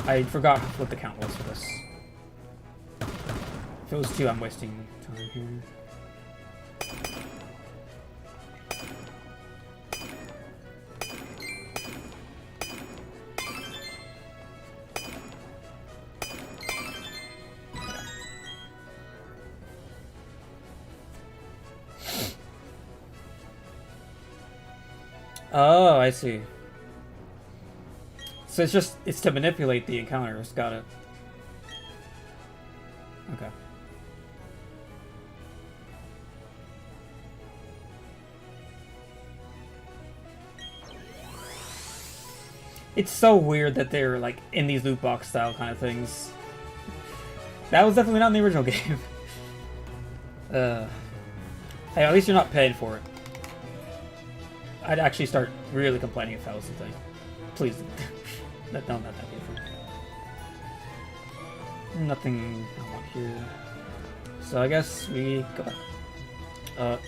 Speaker 1: I forgot what the count was for this. If it was 2, I'm wasting time here. Oh, I see. So it's to manipulate the encounters. Got it. Okay. It's so weird that they're like in these loot box style kind of things. That was definitely not in the original game. Hey, at least you're not paying for it. I'd actually start really complaining if that was the thing. Please, don't let that be a thing. Nothing I want here. So I guess we go back.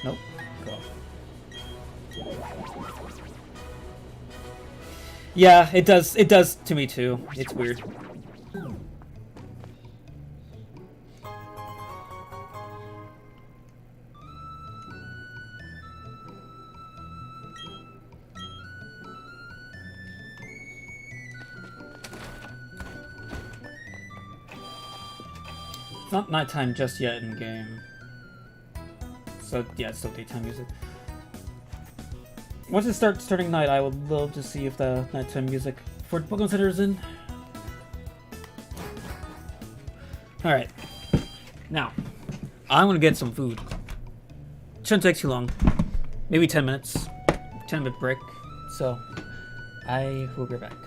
Speaker 1: Nope. Go off. Yeah, it does. It does to me too. It's weird. It's not nighttime just yet in game. So yeah, it's still daytime music. Once it starts turning night, I would love to see if the nighttime music for Pokemon Center is in. Alright. Now, I'm gonna get some food. Shouldn't take too long. Maybe 10 minutes. 10-minute break. So, I will be right back.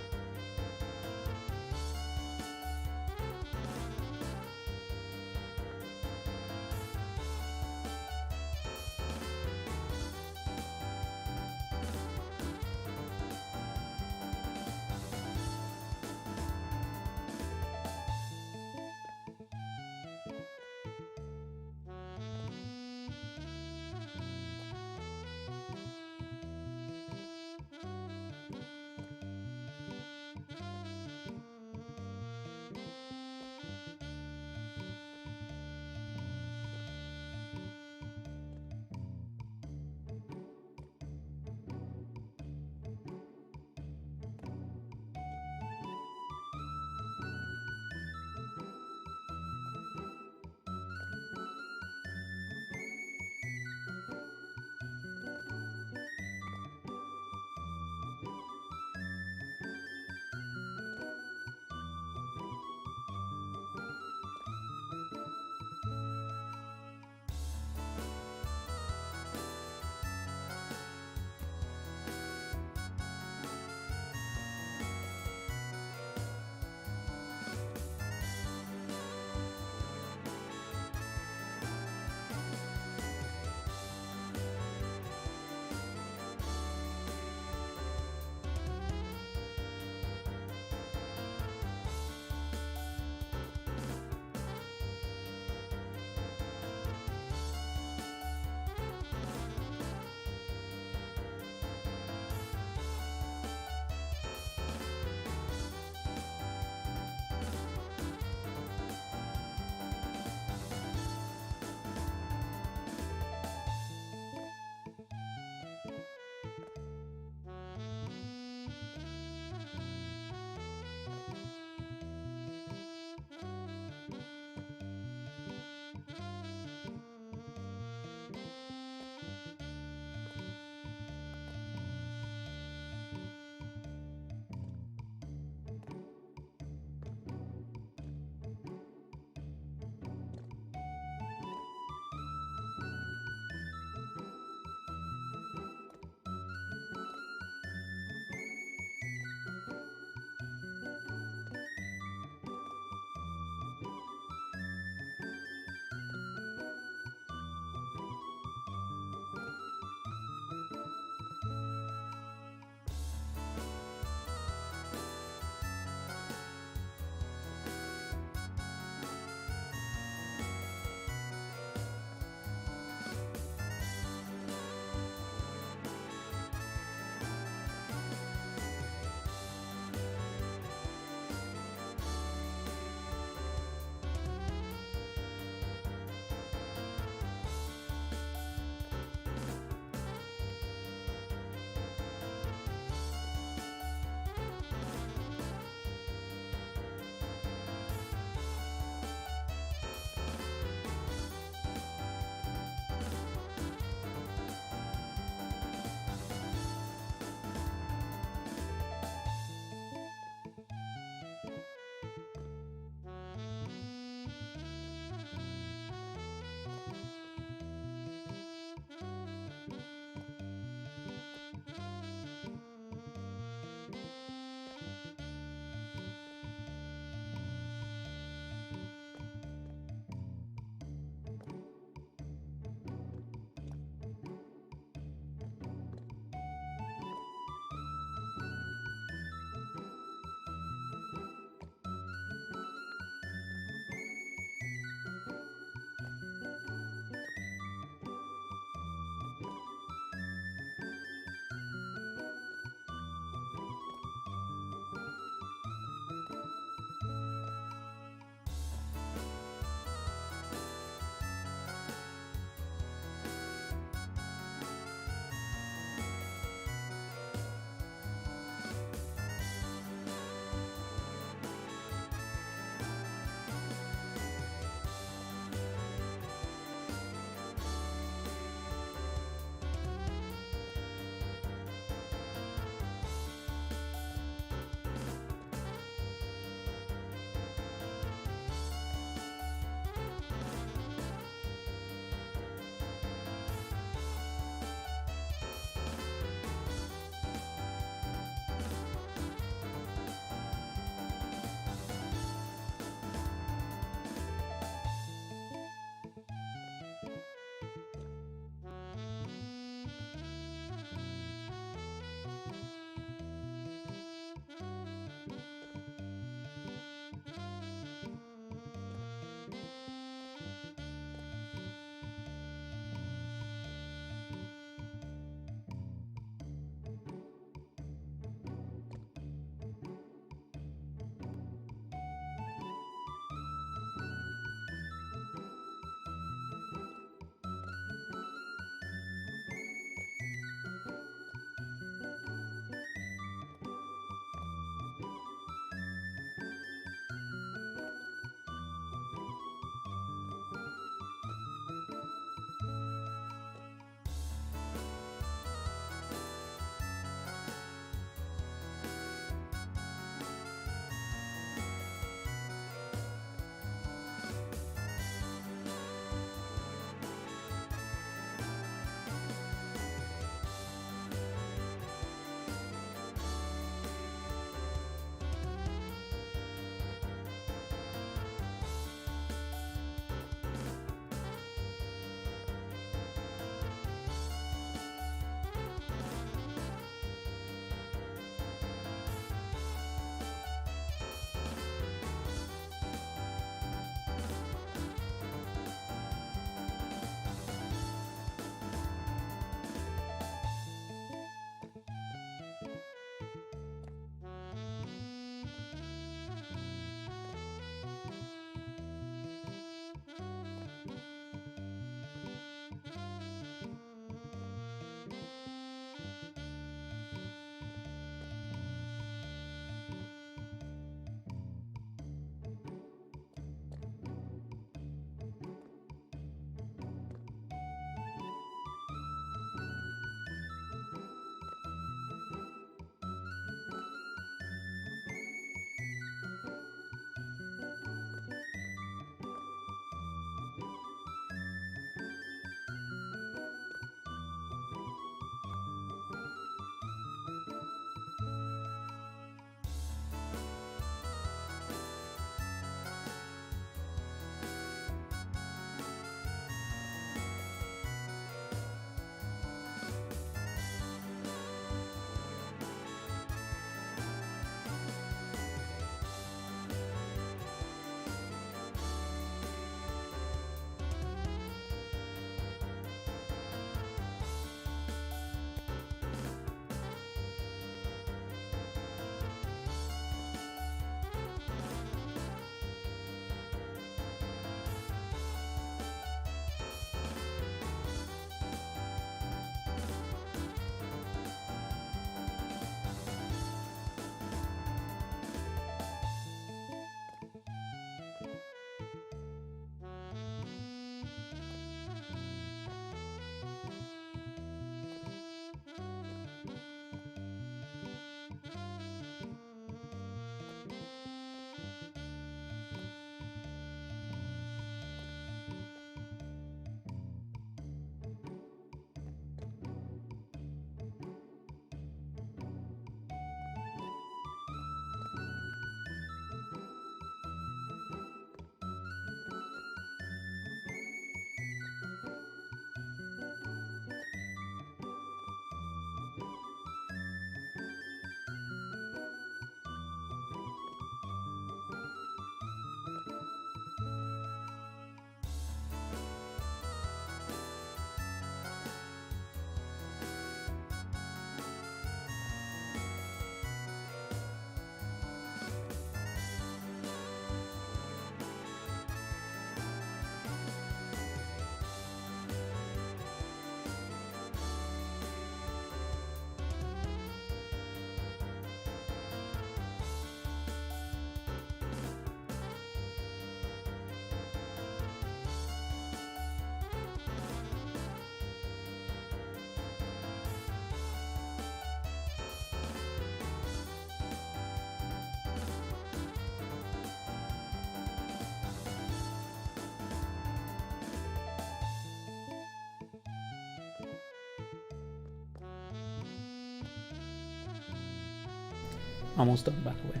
Speaker 1: Almost done, by the way.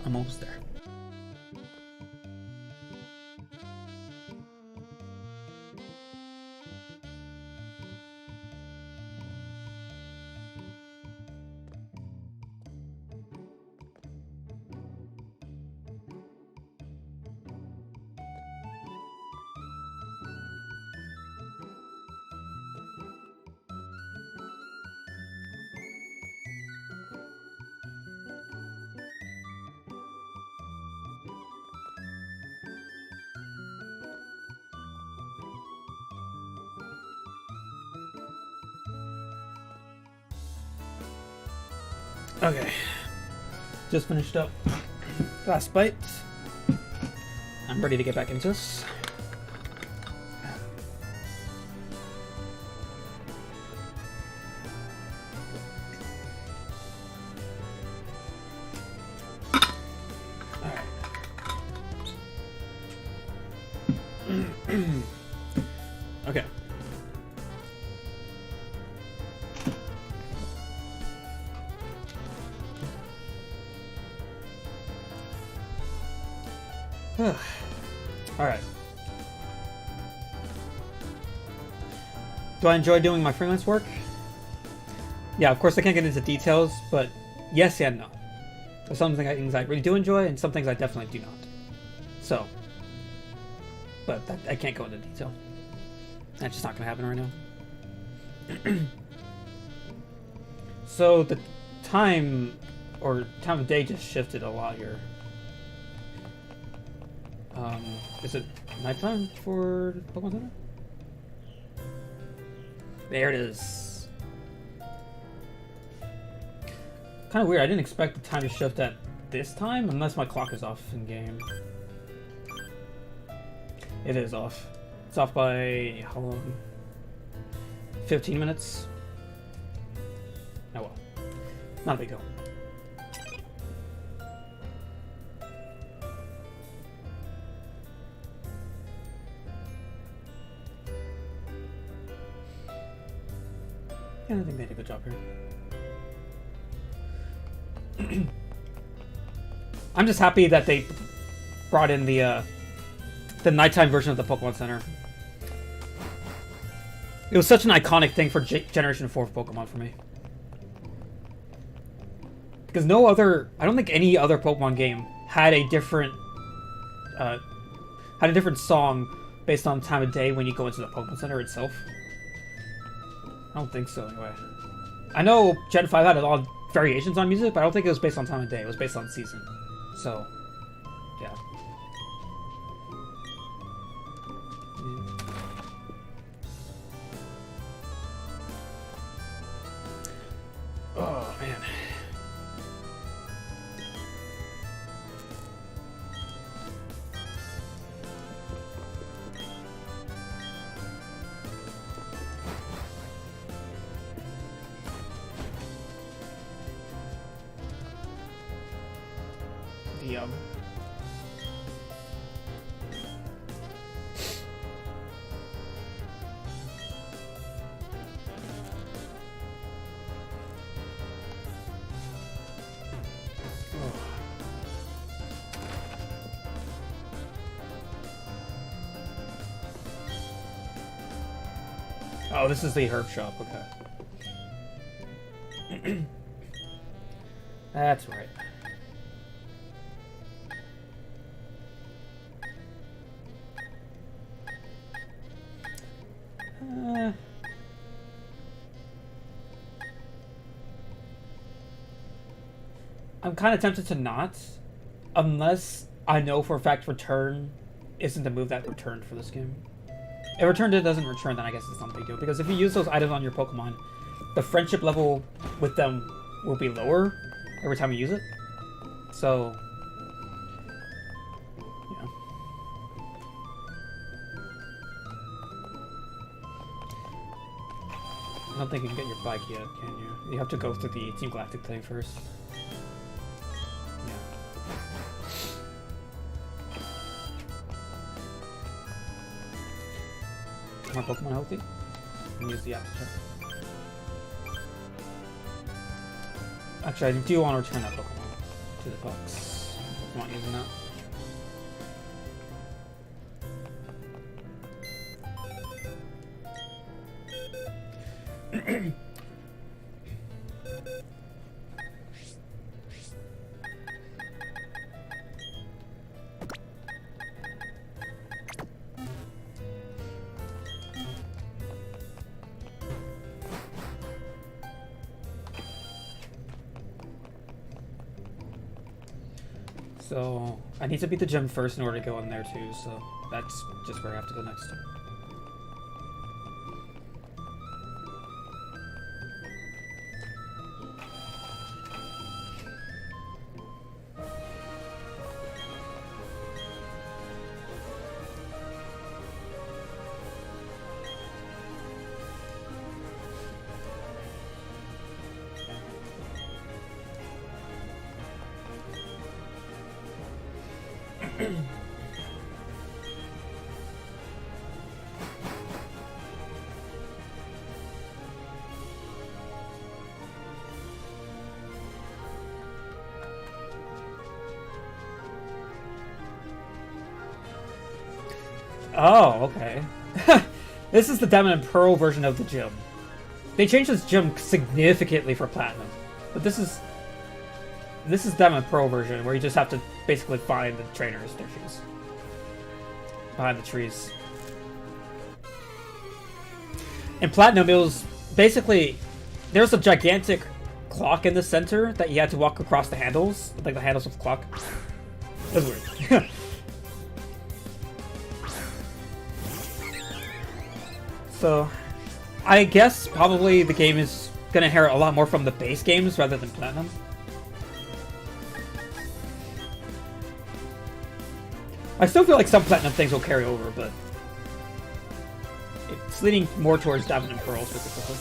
Speaker 1: Almost there. Okay, just finished up last bite. I'm ready to get back into this. Okay. Alright. Do I enjoy doing my freelance work? Yeah, of course I can't get into details, but yes and no. There's some things I really do enjoy, and some things I definitely do not. So, but I can't go into detail. That's just not going to happen right now. So the time of day just shifted a lot here. Is it nighttime for Pokemon Center? There it is. Kind of weird. I didn't expect the time to shift at this time, unless my clock is off in game. It is off. It's off by how long? 15 minutes. Oh well. Not a big deal. Yeah, I think they did a good job here. I'm just happy that they brought in the nighttime version of the Pokemon Center. It was such an iconic thing for Generation 4 of Pokemon for me. Because I don't think any other Pokemon game had a different song based on time of day when you go into the Pokemon Center itself. I don't think so, anyway. I know Gen 5 had a lot of variations on music, but I don't think it was based on time of day. It was based on season. So, yeah. Oh, man. Oh, this is the herb shop, okay. That's right. I'm kind of tempted to not, unless I know for a fact return isn't the move that returned for this game. If return doesn't return, then I guess it's not a big deal. Because if you use those items on your Pokemon, the friendship level with them will be lower every time you use it. So, yeah. I don't think you can get your bike yet, can you? You have to go through the Team Galactic thing first. More Pokemon healthy? And use the app check. Actually, I do want to return that Pokemon. to the box. I'm not using that. So I need to beat the gym first in order to go in there too, so that's just where I have to go next. Oh, okay. This is the Diamond and Pearl version of the gym. They changed this gym significantly for Platinum, but this is Diamond and Pearl version where you just have to basically find the trainers, their shoes, behind the trees. In Platinum, it was basically there's a gigantic clock in the center that you had to walk across the handles, like the handles of the clock. That's weird. So, I guess probably the game is gonna inherit a lot more from the base games rather than Platinum. I still feel like some Platinum things will carry over, but it's leaning more towards Diamond and Pearl specifically.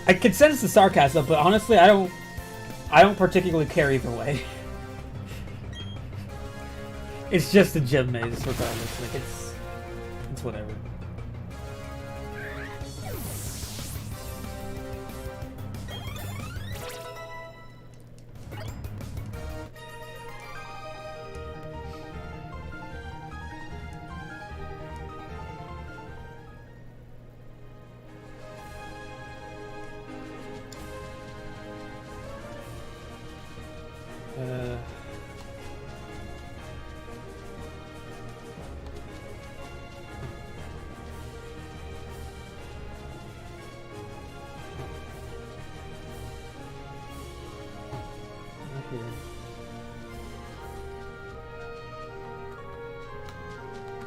Speaker 1: I can sense the sarcasm, but honestly, I don't particularly care either way. It's just a gym maze, regardless. Like it's whatever.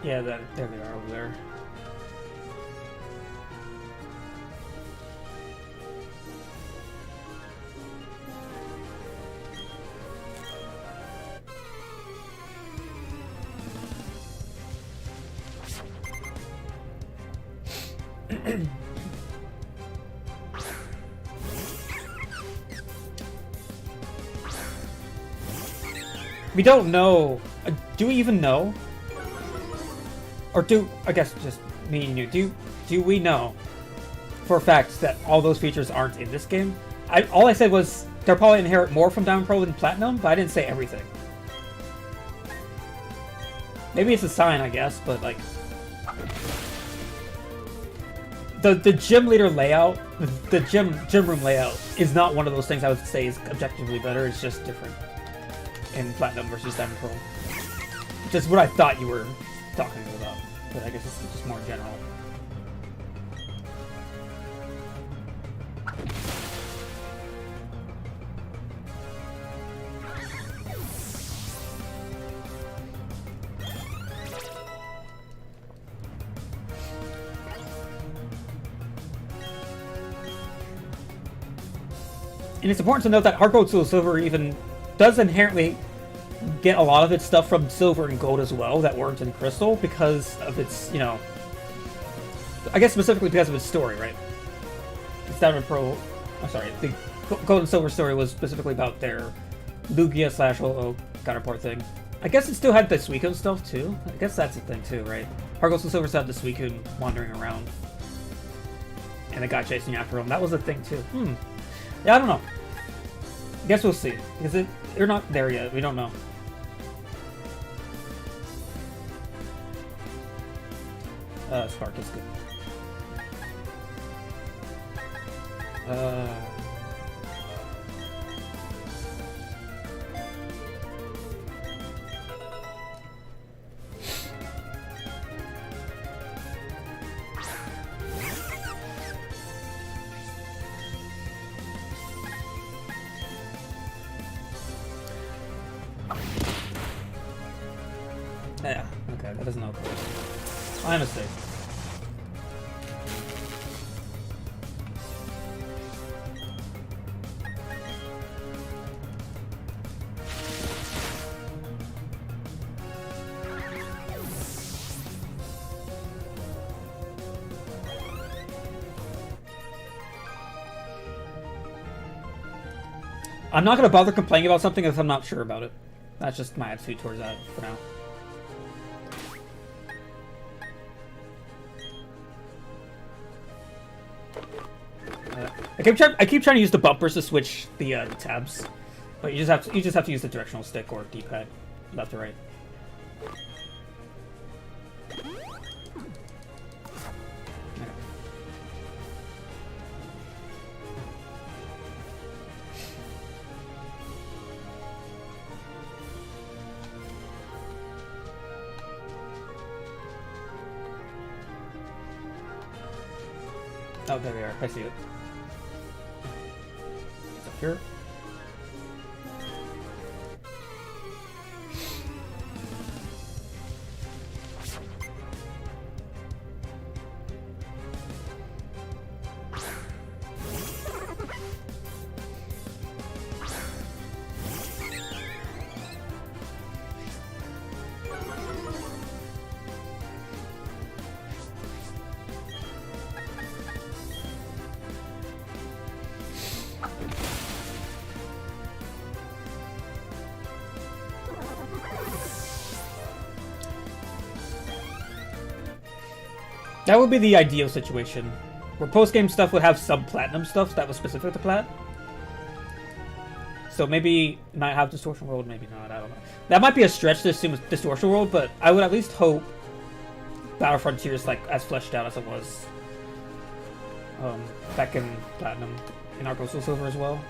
Speaker 1: Yeah, there they are over there. We don't know. Do we even know? Or I guess just me and you, do we know for a fact that all those features aren't in this game? All I said was they'll probably inherit more from Diamond Pearl than Platinum, but I didn't say everything. Maybe it's a sign, I guess, but like the gym leader layout, the gym room layout is not one of those things I would say is objectively better. It's just different in Platinum versus Diamond Pearl, which is what I thought you were talking about, but I guess it's just more general. And it's important to note that Heart Gold Soul Silver even does inherently get a lot of its stuff from Silver and Gold as well that weren't in Crystal because of its, you know, I guess specifically because of its story, right? It's Diamond and Pearl, I'm sorry, the Gold and Silver story was specifically about their Lugia / Ho-Oh counterpart thing. I guess it still had the Suicune stuff too. I guess that's the thing too, right? Heart Gold Soul Silver still had the Suicune wandering around. And a guy chasing after him. That was a thing too. Yeah, I don't know. I guess we'll see. Because they're not there yet. We don't know. Spark is good. Yeah, okay, that doesn't help. My mistake. I'm not going to bother complaining about something if I'm not sure about it. That's just my attitude towards that for now. I keep trying to use the bumpers to switch the tabs, but you just have to use the directional stick or D-pad, left or right. Oh, there we are. I see it. It's up here. That would be the ideal situation, where post-game stuff would have sub-platinum stuff that was specific to Plat. So maybe might have Distortion World, maybe not, I don't know. That might be a stretch to assume it's Distortion World, but I would at least hope Battle Frontier is like as fleshed out as it was back in Platinum, in Heart Gold Soul Silver as well.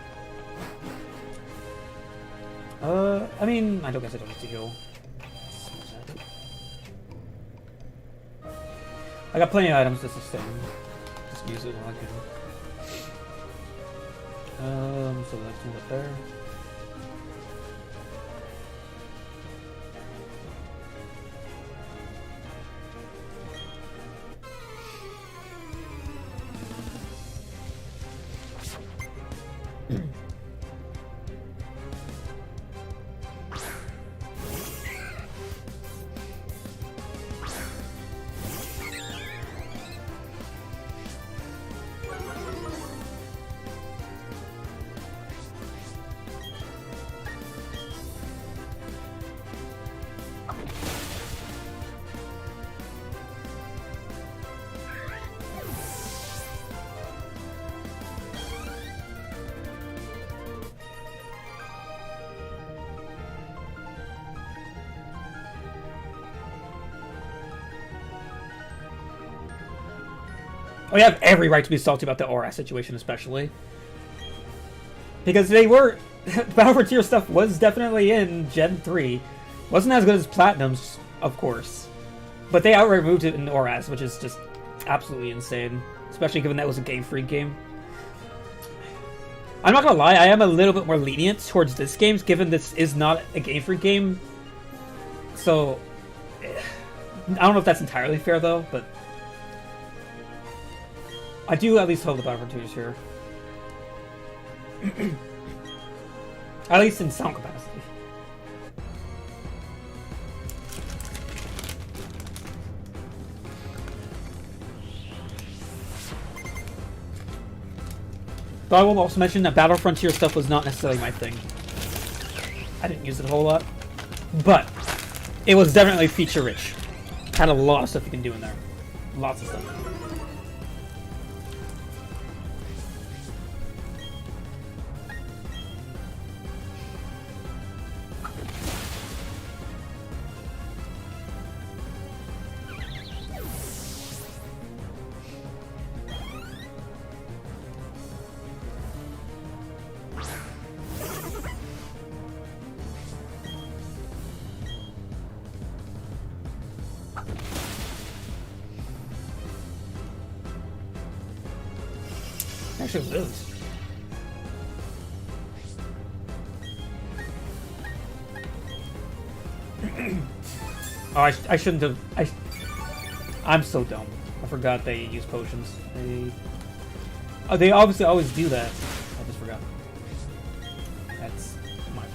Speaker 1: I mean, I guess I don't need to heal. I got plenty of items to sustain. Just use it while I can. So that's one up there. We have every right to be salty about the Aura situation, especially. Because they were... Battle Frontier stuff was definitely in Gen 3. Wasn't as good as Platinum's, of course. But they outright removed it in Auras, which is just absolutely insane. Especially given that was a Game Freak game. I'm not gonna lie, I am a little bit more lenient towards this game, given this is not a Game Freak game. So... I don't know if that's entirely fair, though, but... I do at least hope the Battle Frontier is here. At least in sound capacity. But I will also mention that Battle Frontier stuff was not necessarily my thing. I didn't use it a whole lot. But It was definitely feature rich. Had a lot of stuff you can do in there. Lots of stuff. Actually, lose. Oh, I shouldn't have. I'm so dumb. I forgot they use potions. They obviously always do that. I just forgot. That's my fault.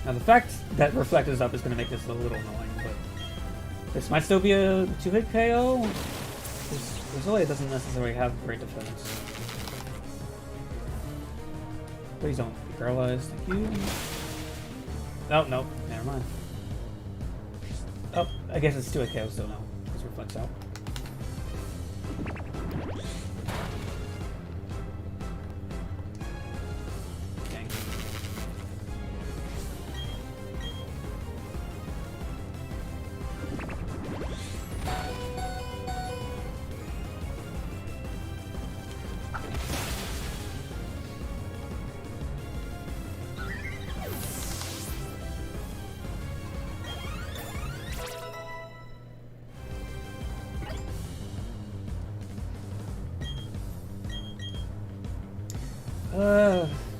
Speaker 1: Now the fact that Reflect is up is going to make this a little annoying, but this might still be a 2-hit KO. Rosalia doesn't necessarily have great defense. Please don't be paralyzed. Thank you. Oh, no. Never mind. Oh, I guess it's 2-hit KO still now, because Reflect's out.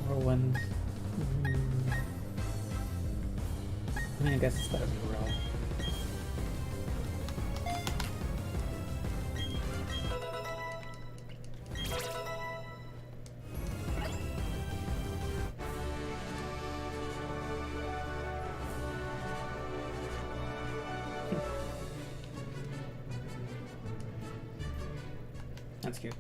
Speaker 1: Whirlwind. I mean, I guess it's better than Whirl. That's cute.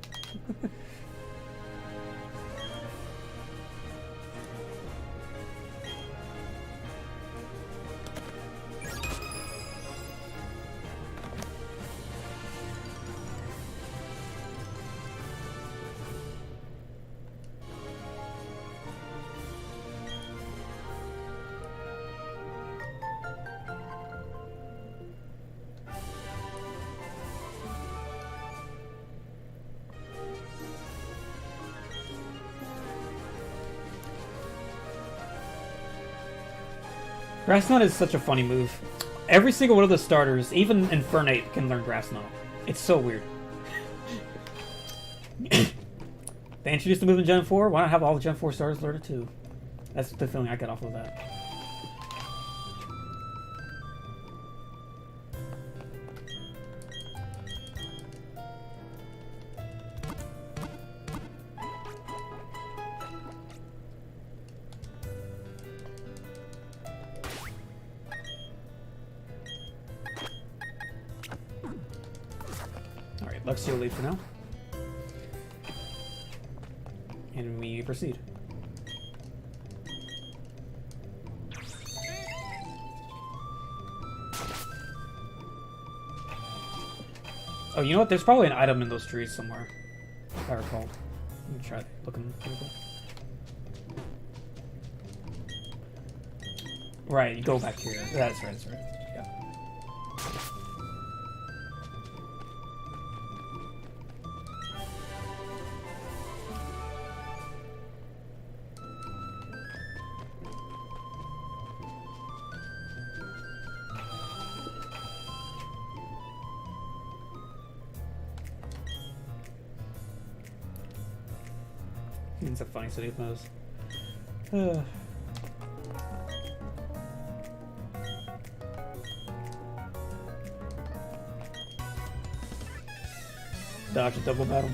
Speaker 1: Grass Knot is such a funny move. Every single one of the starters, even Infernate, can learn Grass Knot. It's so weird. They introduced the move in Gen 4, why not have all the Gen 4 starters learn it too? That's the feeling I get off of that. Luxio lead for now. And we proceed. Oh, you know what? There's probably an item in those trees somewhere, if I recall. Let me try looking for it. Right, you go back here. That's right, that's right. Yeah. It's a funny city of those. Dodge a double battle.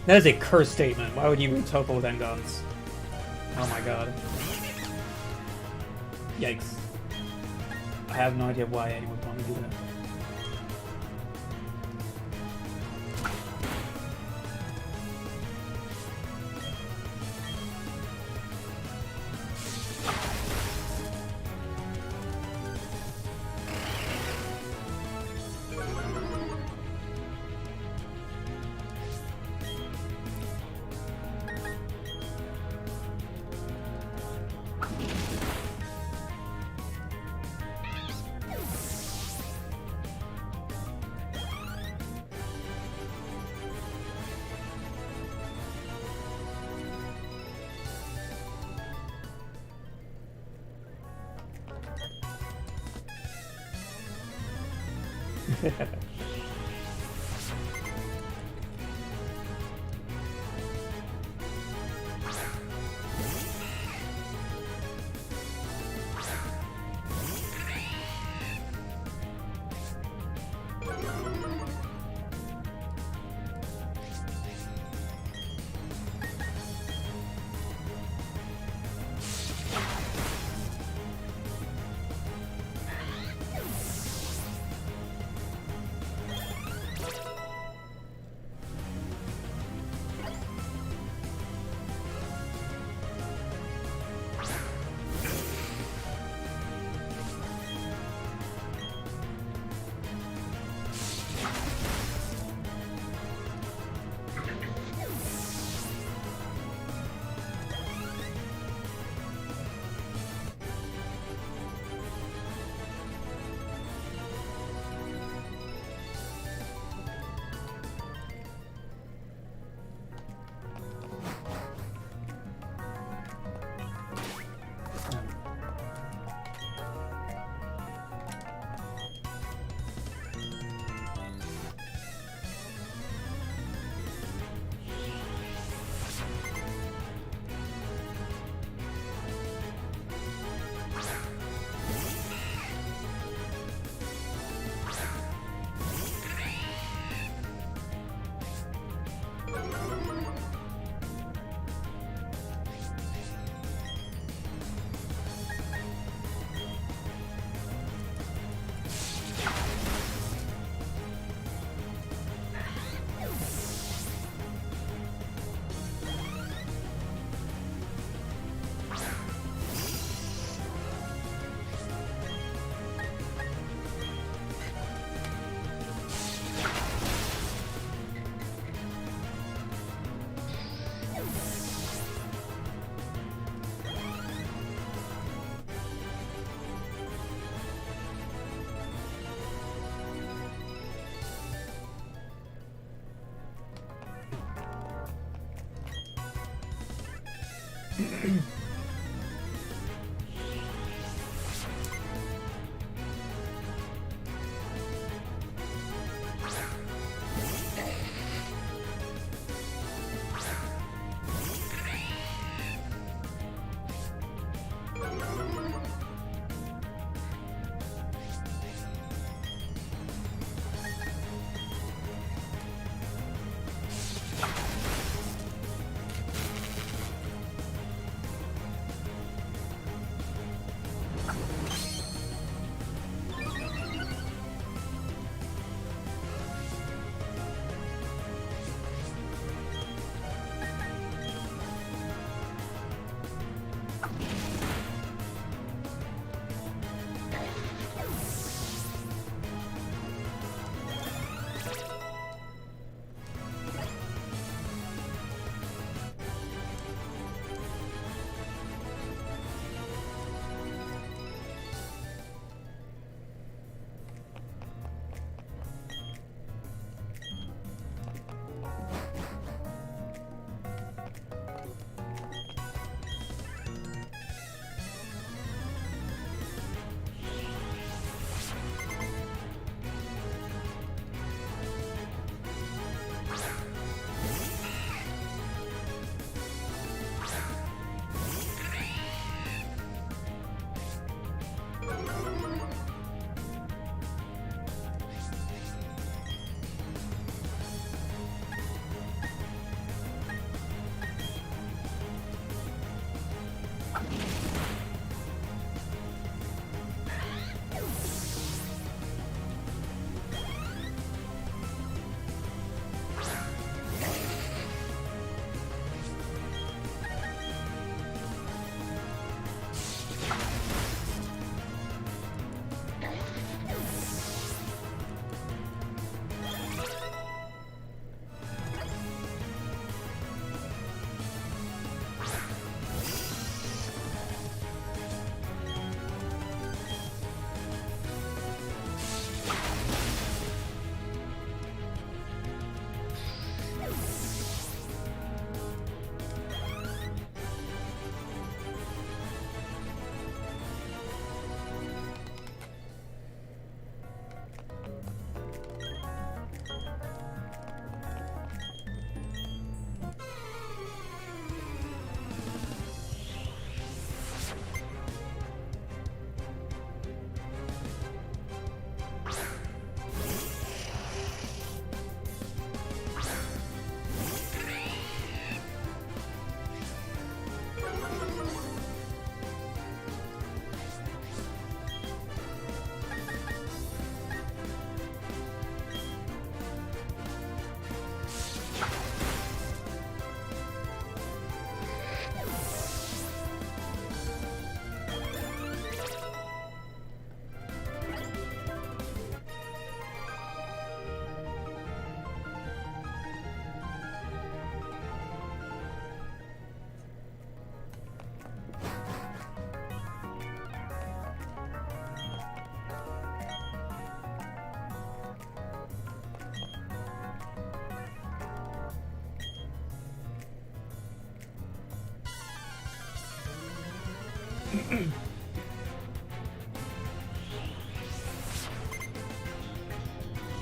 Speaker 1: That is a curse statement. Why would you read Topo with Engons? Oh my god. Yikes. I have no idea why anyone would want to do that.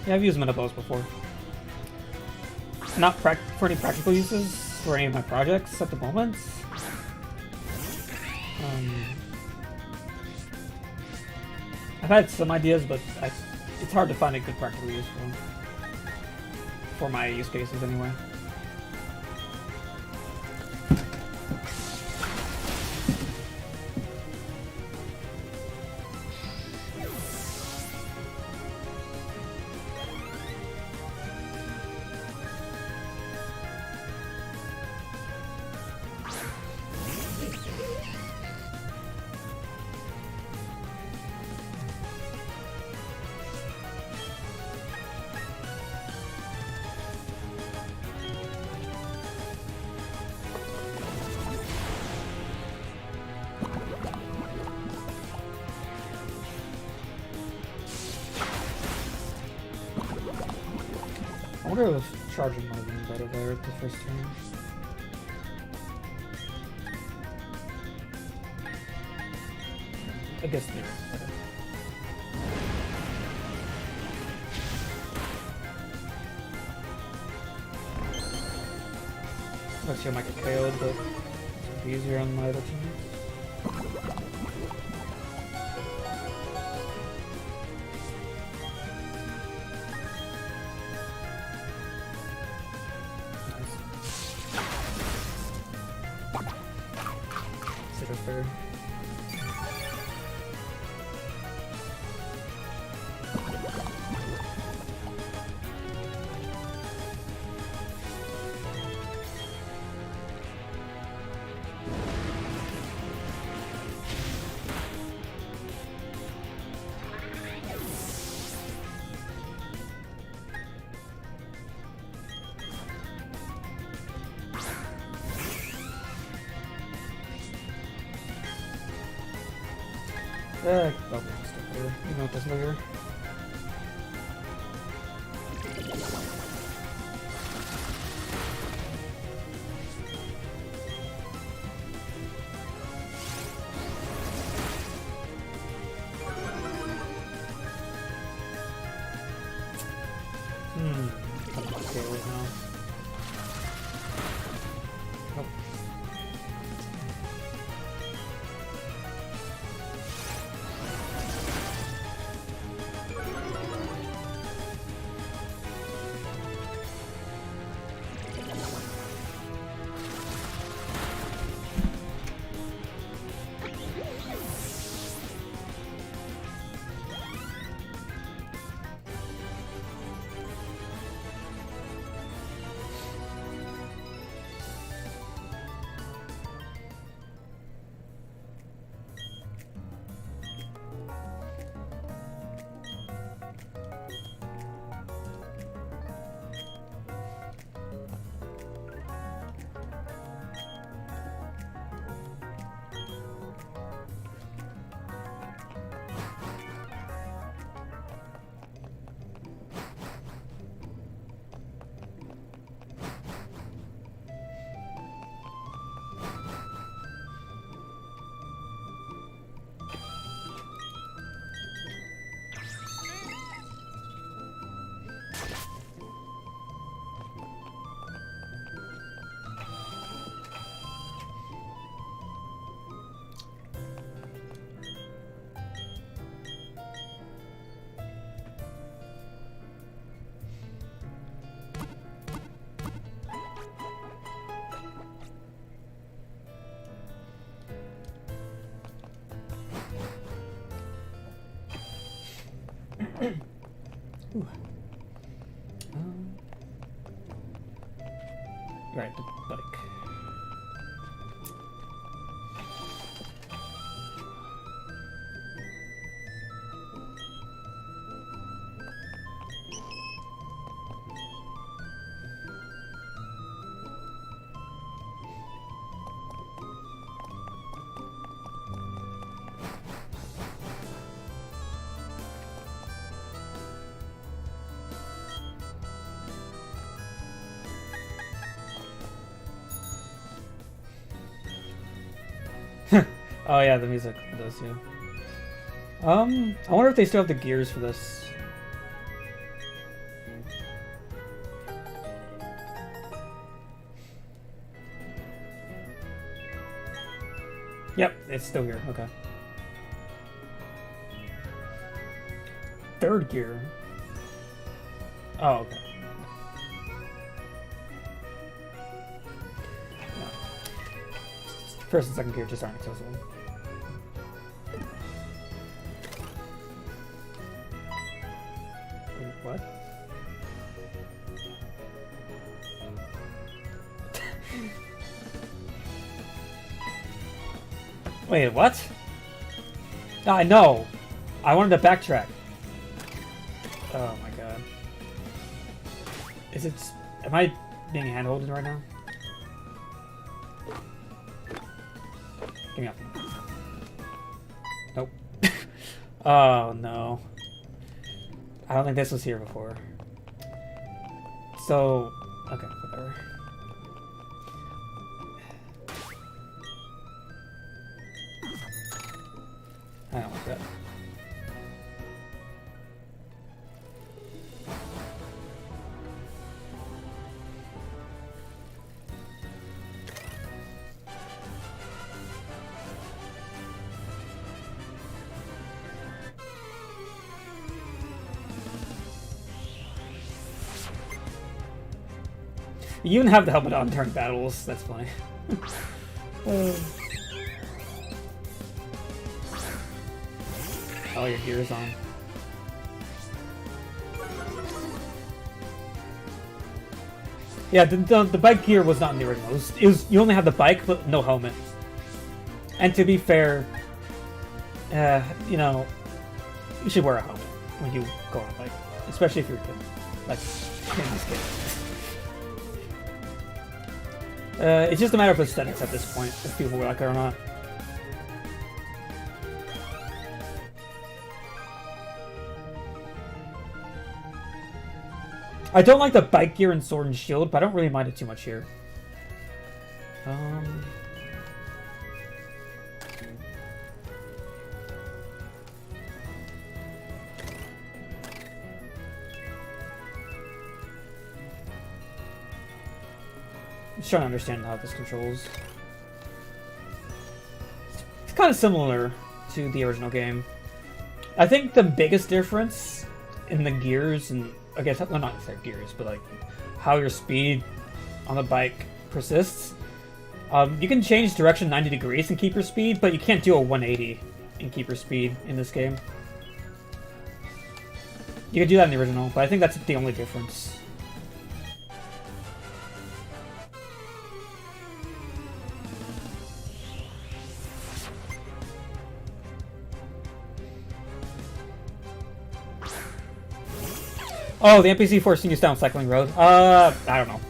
Speaker 1: Yeah, I've used Metabose before. Not for any practical uses for any of my projects at the moment. I've had some ideas, but it's hard to find a good practical use for them. For my use cases, anyway. I wonder if charging might have been better there at the first turn. I guess they're better. Let's see, I might get KO'd, but it's easier on my other teammates. Fair. Oh, stick here. You know what this layer. I'm okay right now. Oh. Ooh. Right, the bike. Oh yeah, the music does too. I wonder if they still have the gears for this. Yep, it's still here. Okay. Third gear. Oh, okay. No. First and second gear just aren't accessible. What? Wait, what? No, I know. I wanted to backtrack. Oh my god. Is it... Am I being hand-holded right now? Give me up. Nope. Oh no. I don't think this was here before. So... Okay, whatever. I don't like that. You even have the helmet on during battles. That's funny. Oh, your gear is on. Yeah, the bike gear was not in the original. It was you only had the bike, but no helmet. And to be fair, you know, you should wear a helmet when you go on a bike, especially if you're a kid, like in this case. It's just a matter of aesthetics at this point, if people like it or not. I don't like the bike gear and sword and shield, but I don't really mind it too much here. Just trying to understand how this controls. It's kind of similar to the original game. I think the biggest difference in the gears and I guess, well, not necessarily gears, but like how your speed on the bike persists. You can change direction 90 degrees and keep your speed, but you can't do a 180 and keep your speed in this game. You can do that in the original, but I think that's the only difference. Oh, the NPC forcing you down cycling road. I don't know.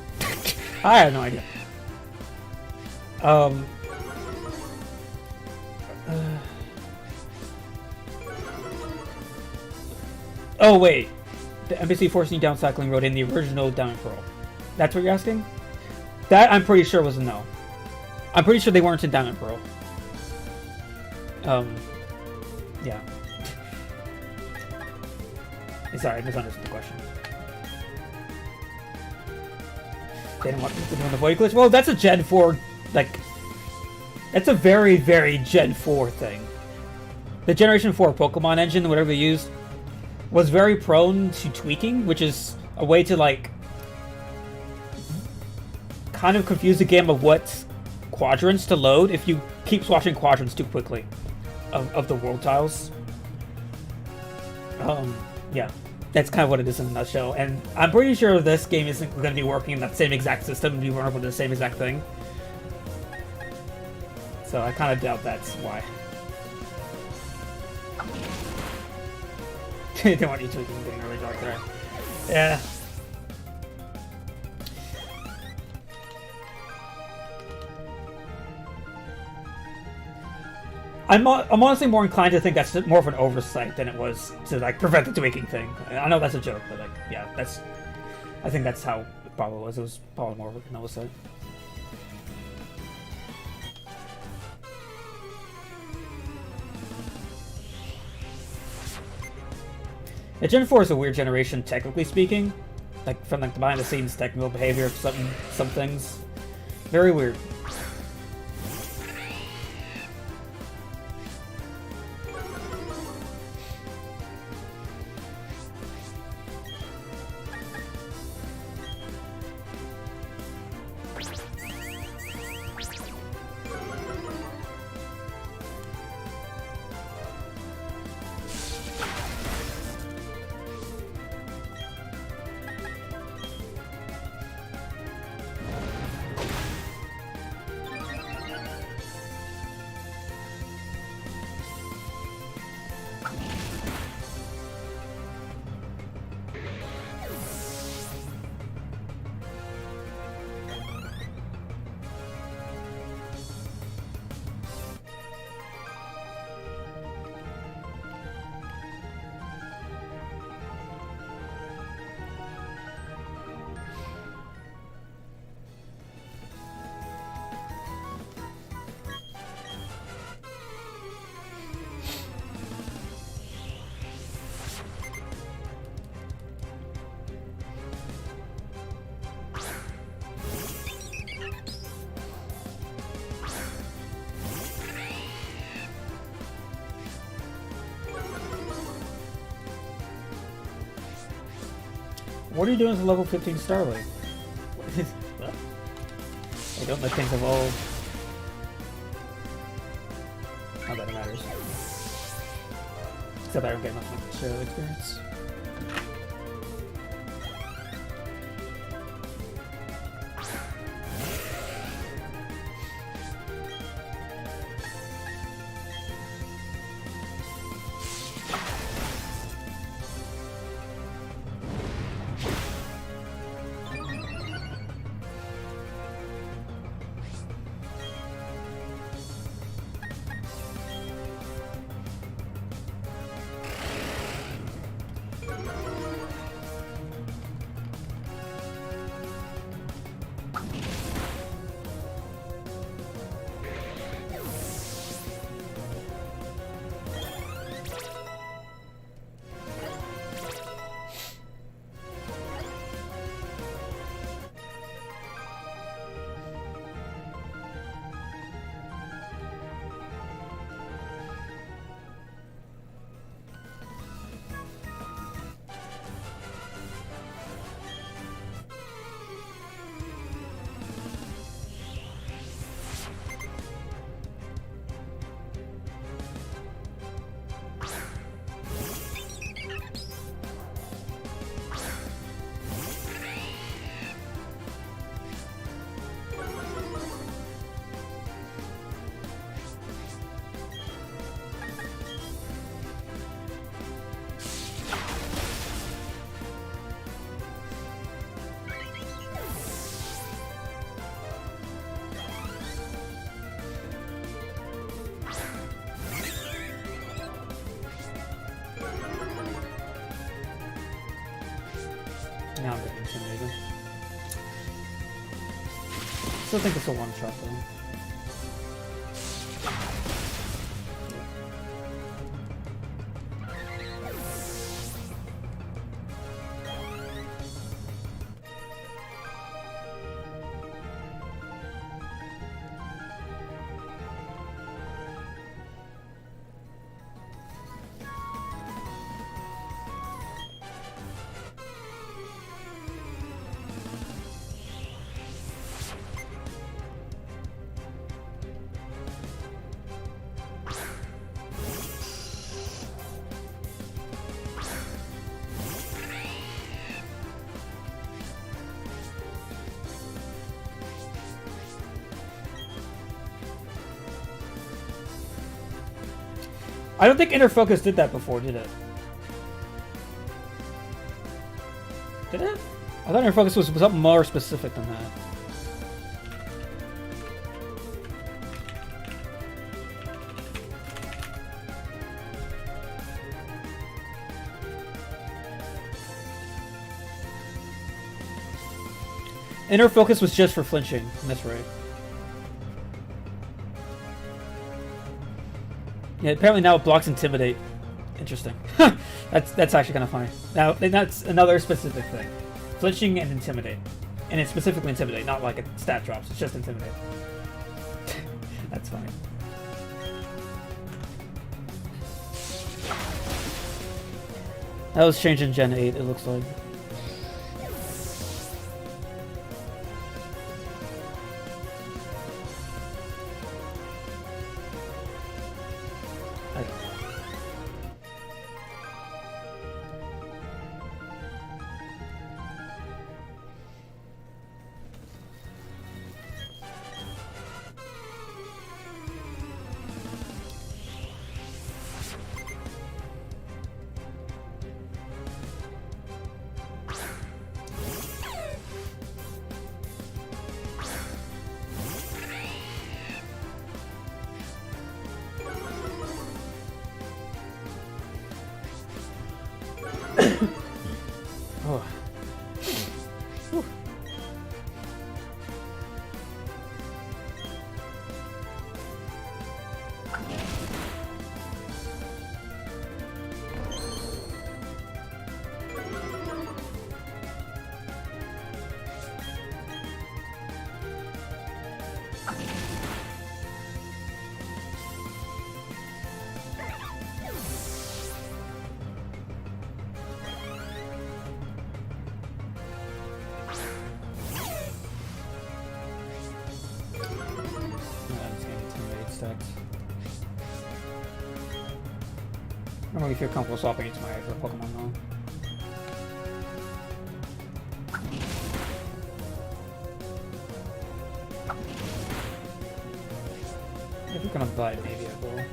Speaker 1: I have no idea. Oh wait, the NPC forcing you down cycling road in the original Diamond Pearl. That's what you're asking? That I'm pretty sure was a no. I'm pretty sure they weren't in Diamond Pearl. Yeah. Sorry, I misunderstood the question. They didn't want to do the void glitch? Well, that's a Gen 4, like... That's a very, very Gen 4 thing. The Generation 4 Pokemon engine, whatever they used, was very prone to tweaking, which is a way to, like... kind of confuse the game of what quadrants to load if you keep swatching quadrants too quickly of the world tiles. Yeah. That's kind of what it is in a nutshell, and I'm pretty sure this game isn't going to be working in that same exact system and be working with the same exact thing. So I kind of doubt that's why. They don't want you tweaking getting really dark there. Yeah. I'm honestly more inclined to think that's more of an oversight than it was to like prevent the tweaking thing. I know that's a joke, but like, yeah, I think that's how it probably was. It was probably more of an oversight. Yeah, Gen 4 is a weird generation, technically speaking. Like, from like the behind-the-scenes technical behavior of some things. Very weird. What are you doing as a level 15 Starlight? What? I don't let things evolve. Not that it matters. Except I don't get much experience. Now I'm getting intimidated. Still think it's a one-shot though. I don't think Inner Focus did that before, did it? Did it? I thought Inner Focus was something more specific than that. Inner Focus was just for flinching, that's right. Yeah, apparently now it blocks Intimidate. Interesting. That's actually kind of funny. Now that's another specific thing. Flinching and intimidate. And it's specifically intimidate, not like a stat drops. It's just intimidate. That's funny. That was changed in Gen 8, it looks like. Oh. Whew. I don't really feel comfortable swapping into my other Pokemon though. If you're gonna buy it, maybe I will.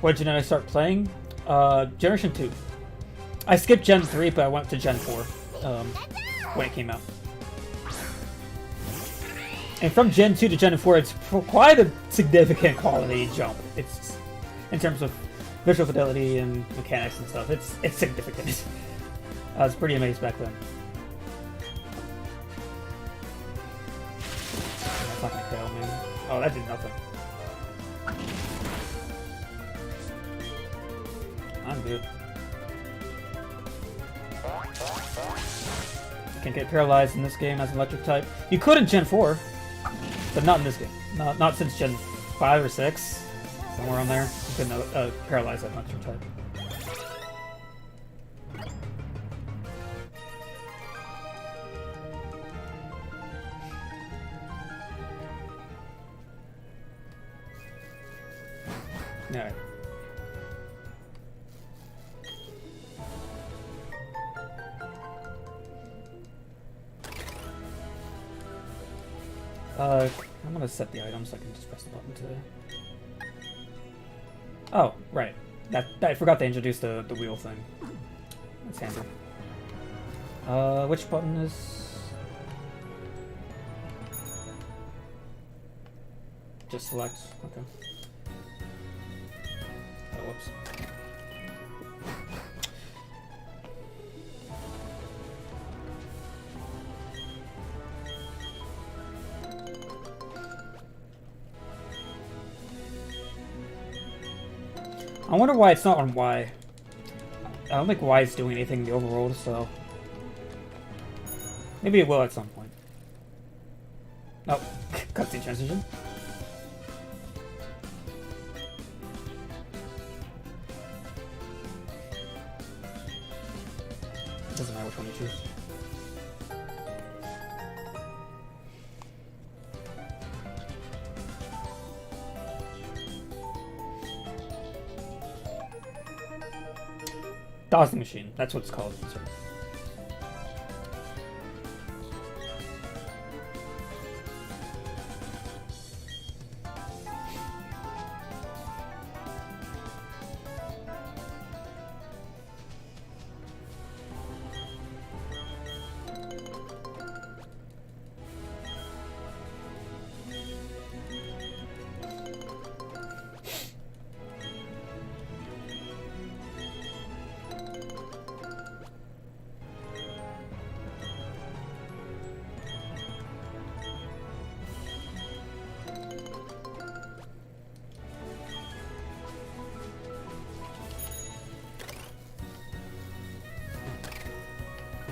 Speaker 1: What gen did I start playing? Generation 2. I skipped Gen 3, but I went to Gen 4 when it came out. And from Gen 2 to Gen 4, it's quite a significant quality jump. It's in terms of visual fidelity and mechanics and stuff. It's significant. I was pretty amazed back then. That's not gonna kill me. Oh, that did nothing. I'm good. You can get paralyzed in this game as an electric type. You could in Gen 4, but not in this game. Not since Gen 5 or 6. Somewhere on there. You couldn't paralyze that electric type. Alright. I'm gonna set the items so I can just press the button to... Oh, right. I forgot to introduce the wheel thing. That's handy. Which button is... Just select. Okay. Oh, whoops. I wonder why it's not on Y. I don't think Y is doing anything in the overworld, so... Maybe it will at some point. Oh, cutscene transition. Doesn't matter which one you choose. Dawsing machine. That's what it's called. Sorry.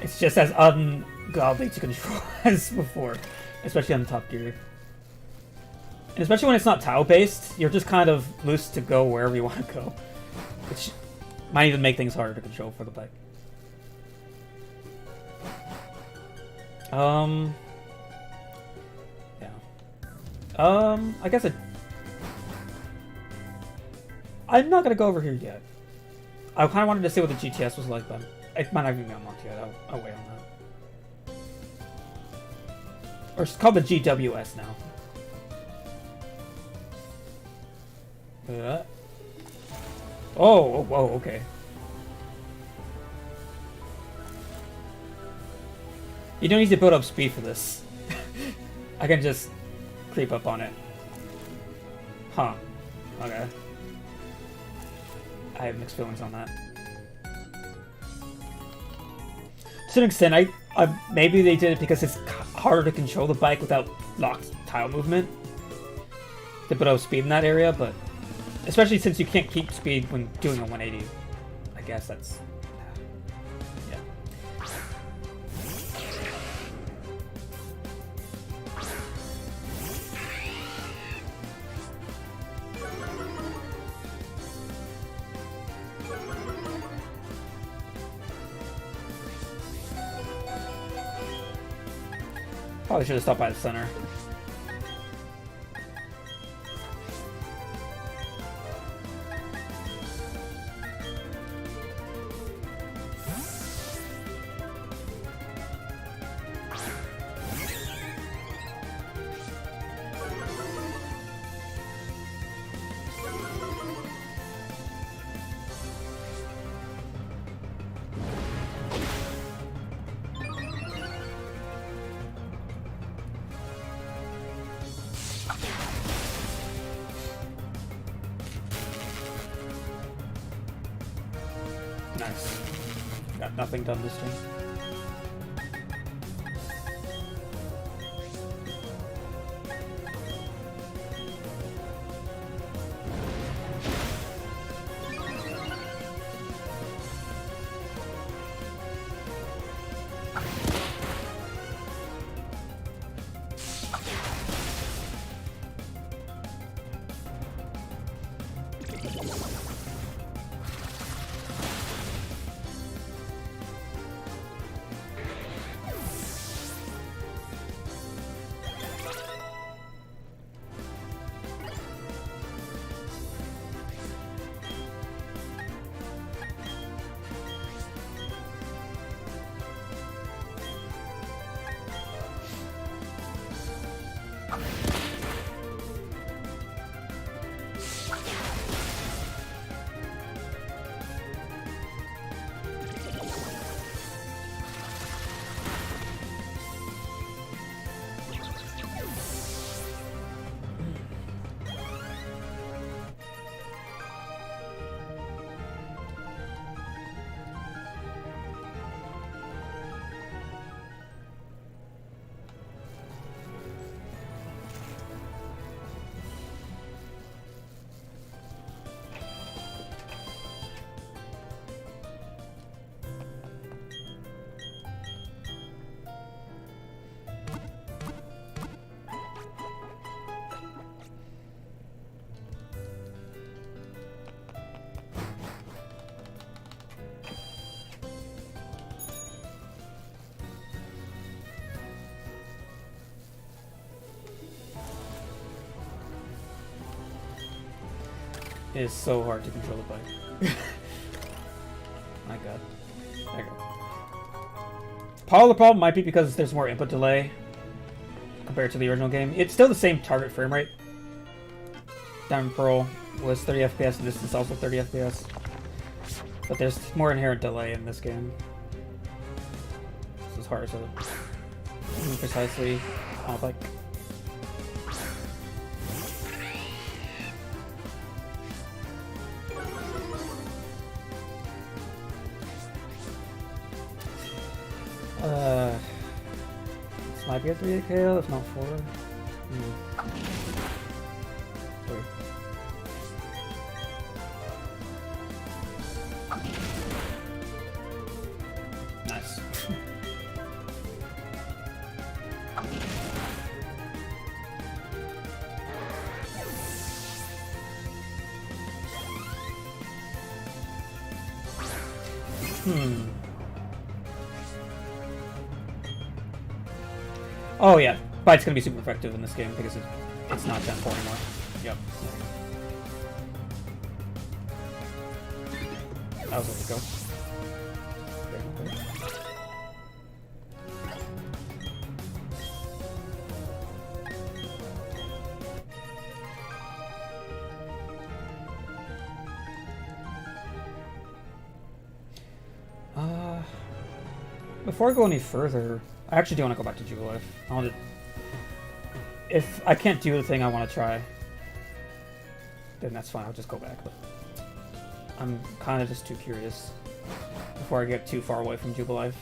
Speaker 1: It's just as ungodly to control as before, especially on Top Gear. And especially when it's not tile-based, you're just kind of loose to go wherever you want to go. Which might even make things harder to control for the bike. Yeah. I guess I'm not gonna go over here yet. I kind of wanted to see what the GTS was like, but it might not even be unlocked yet. I'll wait on that. Or it's called the GWS now. Oh, whoa, okay. You don't need to build up speed for this. I can just creep up on it. Huh. Okay. I have mixed feelings on that. To an extent, maybe they did it because it's harder to control the bike without locked tile movement. To build up speed in that area, but especially since you can't keep speed when doing a 180. I guess that's... yeah. Probably should have stopped by the center. Nice. Got nothing done this turn. is so hard to control it by. My god. There you go. Part of the problem might be because there's more input delay compared to the original game. It's still the same target frame rate. Diamond Pearl was 30 FPS, and this is also 30 FPS. But there's more inherent delay in this game. This is hard to aim precisely. Like. This might be a 3 KO, if not 4. Nice. Oh yeah, Bite's gonna be super effective in this game because it's not 10-4 anymore. Yep. That was where to go. Before I go any further, I actually do want to go back to Jubilife. I want to... If I can't do the thing I want to try, then that's fine, I'll just go back. But I'm kind of just too curious before I get too far away from Jubilife.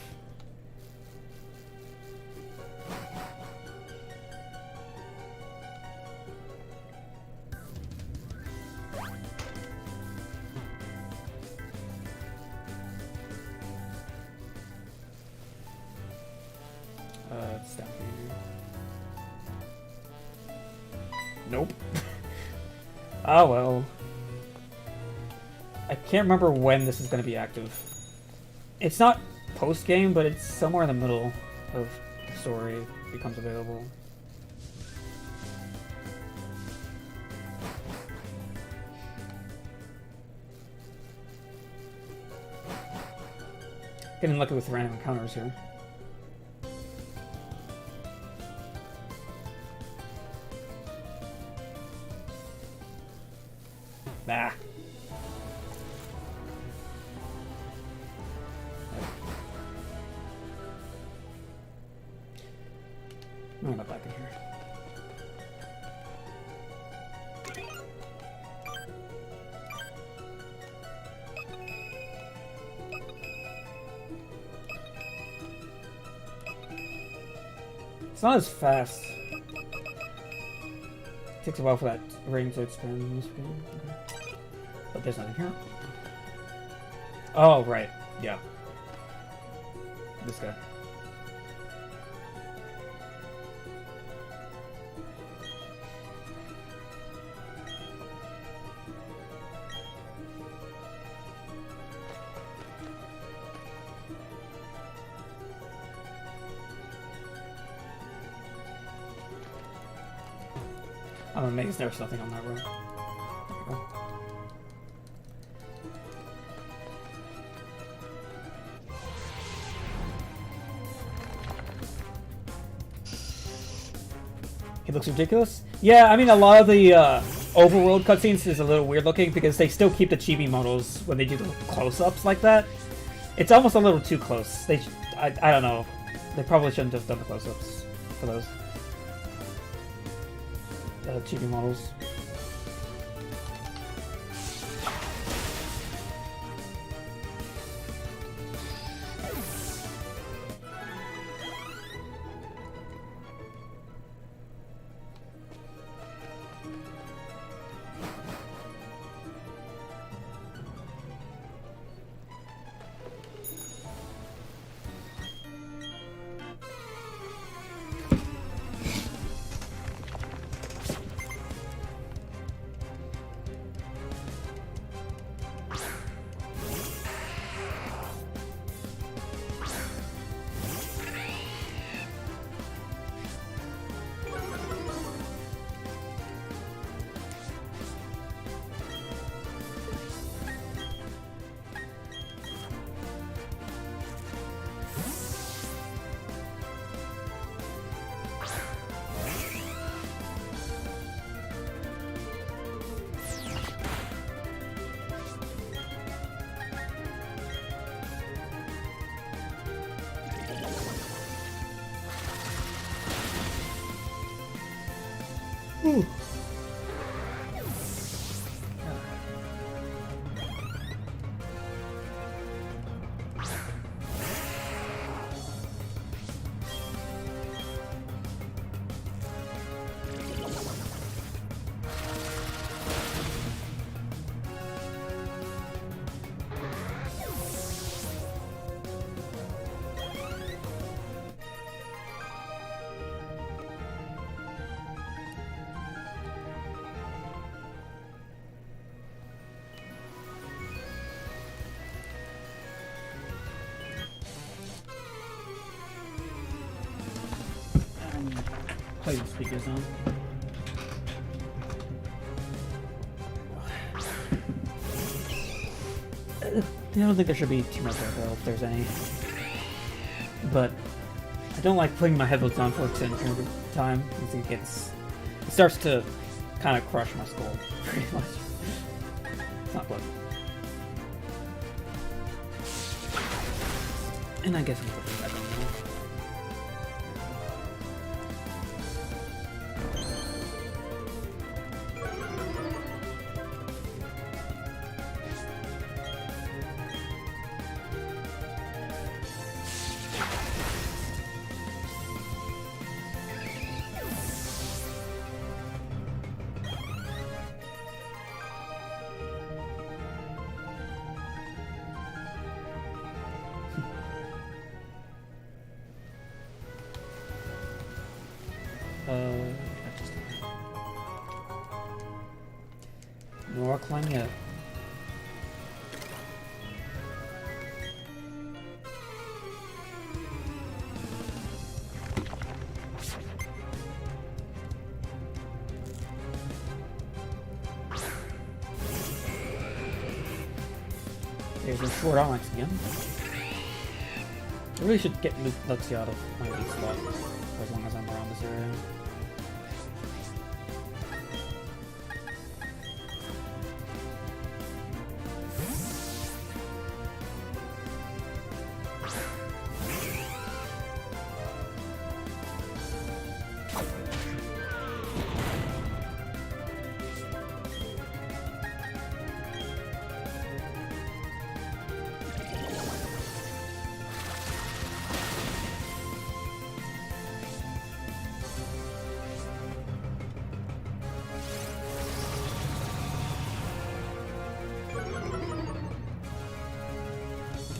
Speaker 1: It's down here. Nope. Oh well. I can't remember when this is going to be active. It's not post-game, but it's somewhere in the middle of the story it becomes available. Getting lucky with random encounters here. Nah. I'm not back in here. It's not as fast. It takes a while for that ring to expand in this game. Okay. But there's nothing here. Oh, right. Yeah. This guy. I'm amazed there's nothing on that room. There we go. He looks ridiculous? Yeah, I mean, a lot of the overworld cutscenes is a little weird looking because they still keep the chibi models when they do the close-ups like that. It's almost a little too close. I don't know. They probably shouldn't have done the close-ups for those chibi models. Whew. Play the speakers on. I don't think there should be too much echo if there's any. But I don't like putting my headphones on for extended period of time because it starts to kind of crush my skull pretty much. It's not pleasant. And I guess I'm putting that on now. No rock climb yet. There's a short Onyx again. I really should get Luxie out of my weak spot for as long as I'm around this area.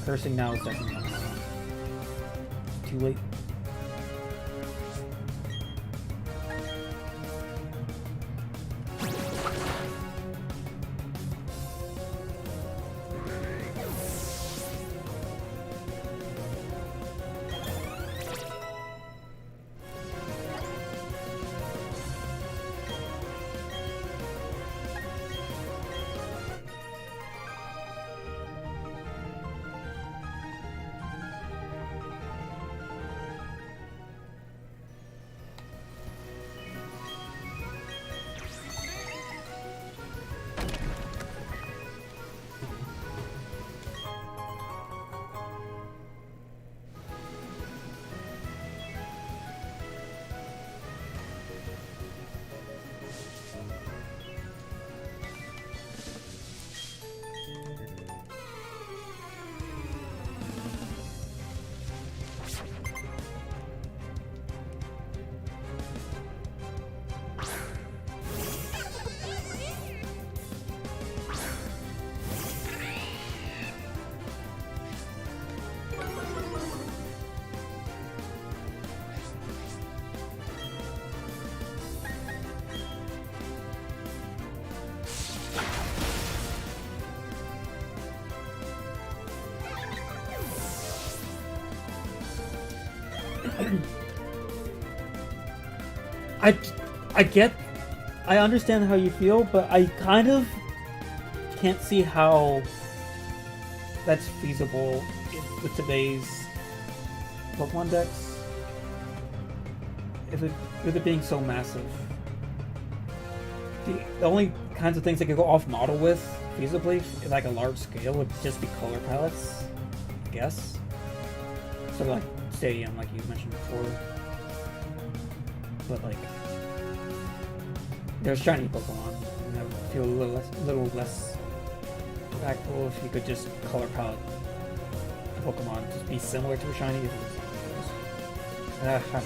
Speaker 1: Cursing now is definitely not too late. I understand how you feel, but I kind of can't see how that's feasible with today's Pokemon decks. With it being so massive. The only kinds of things that could go off model with feasibly, like a large scale, would just be color palettes, I guess. So like Stadium, like you mentioned before. But like, there's shiny Pokemon, and I would feel a little less impactful if you could just color palette the Pokemon just be similar to a shiny. If it was, I don't know.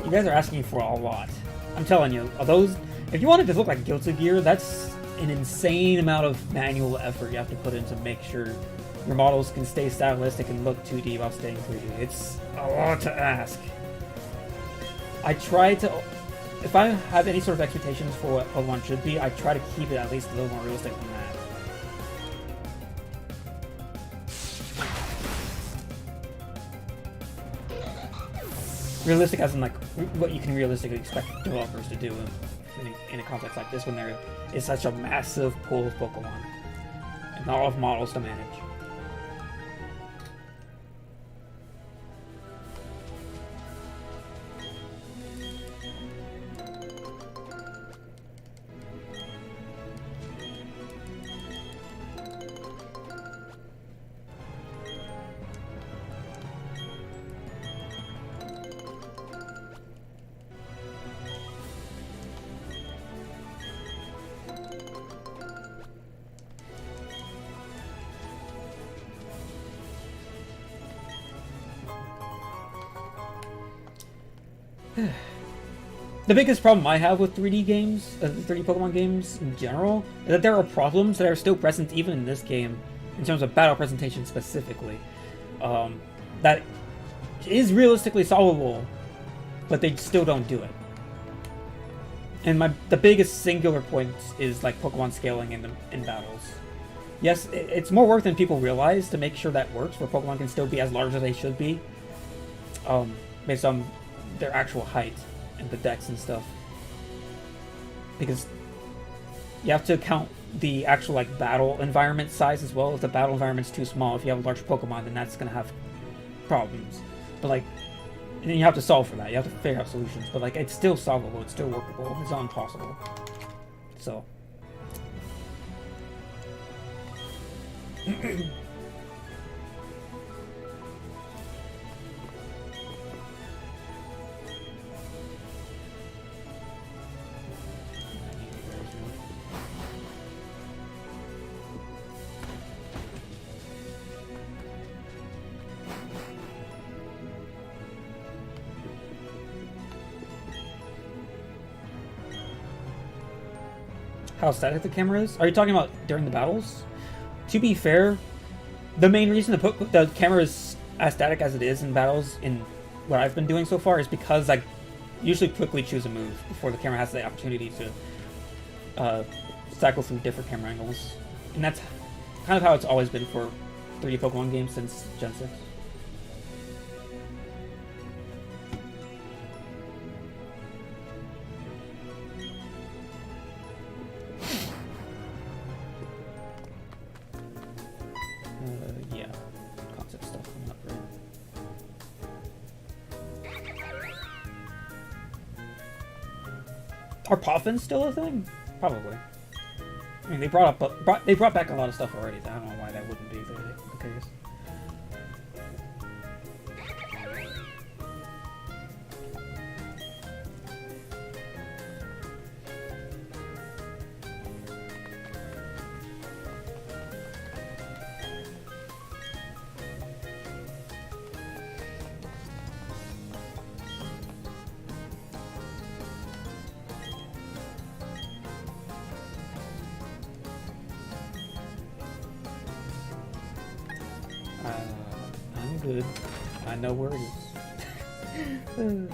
Speaker 1: You guys are asking for a lot. I'm telling you, those. If you want it to look like Guilty Gear, that's an insane amount of manual effort you have to put in to make sure your models can stay stylistic and look 2D while staying 3D. It's a lot to ask. I try to, if I have any sort of expectations for what Pokemon should be, I try to keep it at least a little more realistic than that. Realistic as in like what you can realistically expect developers to do in a context like this when there is such a massive pool of Pokemon and not enough models to manage. The biggest problem I have with 3D games, 3D Pokemon games in general, is that there are problems that are still present even in this game, in terms of battle presentation specifically, that is realistically solvable, but they still don't do it. And the biggest singular point is like Pokemon scaling in battles. Yes, it's more work than people realize to make sure that works, where Pokemon can still be as large as they should be, based on their actual height and the decks and stuff, because you have to count the actual like battle environment size as well. If the battle environment's too small, if you have a large Pokemon, then that's gonna have problems. But like, and then you have to solve for that. You have to figure out solutions. But like, it's still solvable. It's still workable. It's not impossible. So. How static the camera is? Are you talking about during the battles? To be fair, the main reason the camera is as static as it is in battles in what I've been doing so far is because I usually quickly choose a move before the camera has the opportunity to cycle through different camera angles, and that's kind of how it's always been for 3D Pokemon games since Gen 6. Yeah, concept stuff coming up, right? Are Poffins still a thing? Probably. I mean, they brought back a lot of stuff already. So I don't know why that wouldn't be the case. I'm good. I know where it is.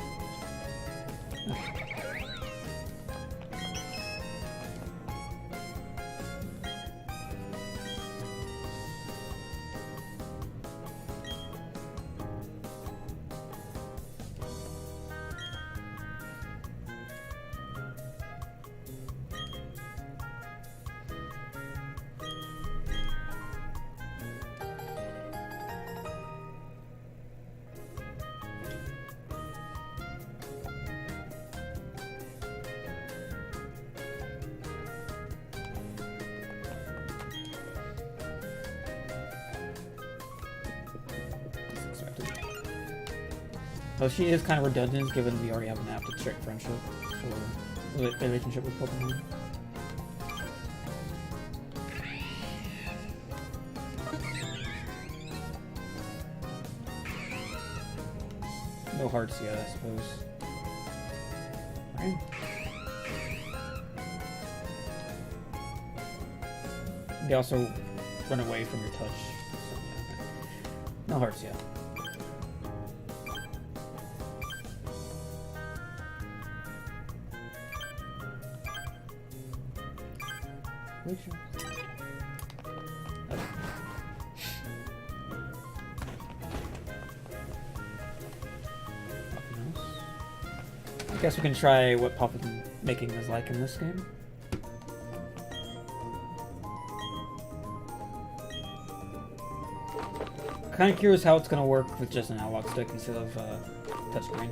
Speaker 1: Well, she is kind of redundant, given we already have an app to check friendship or relationship with Pokemon. No hearts yet, I suppose. Alright. They also run away from your touch. So, yeah. No hearts yet. I guess we can try what Poffin making is like in this game. Kind of curious how it's going to work with just an analog stick instead of touchscreen.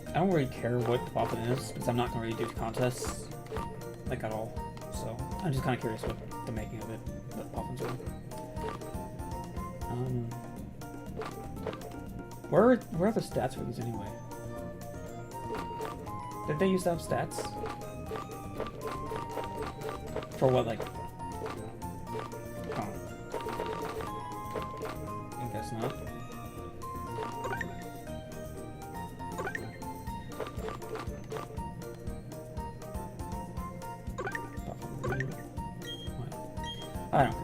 Speaker 1: I don't really care what Poffin is, because I'm not going to really do contests, like, at all. So, I'm just kind of curious what the making of it, what Poffins are. Where are the stats for these anyway? Did they used to have stats? For what, like... Oh. I guess not. I don't care.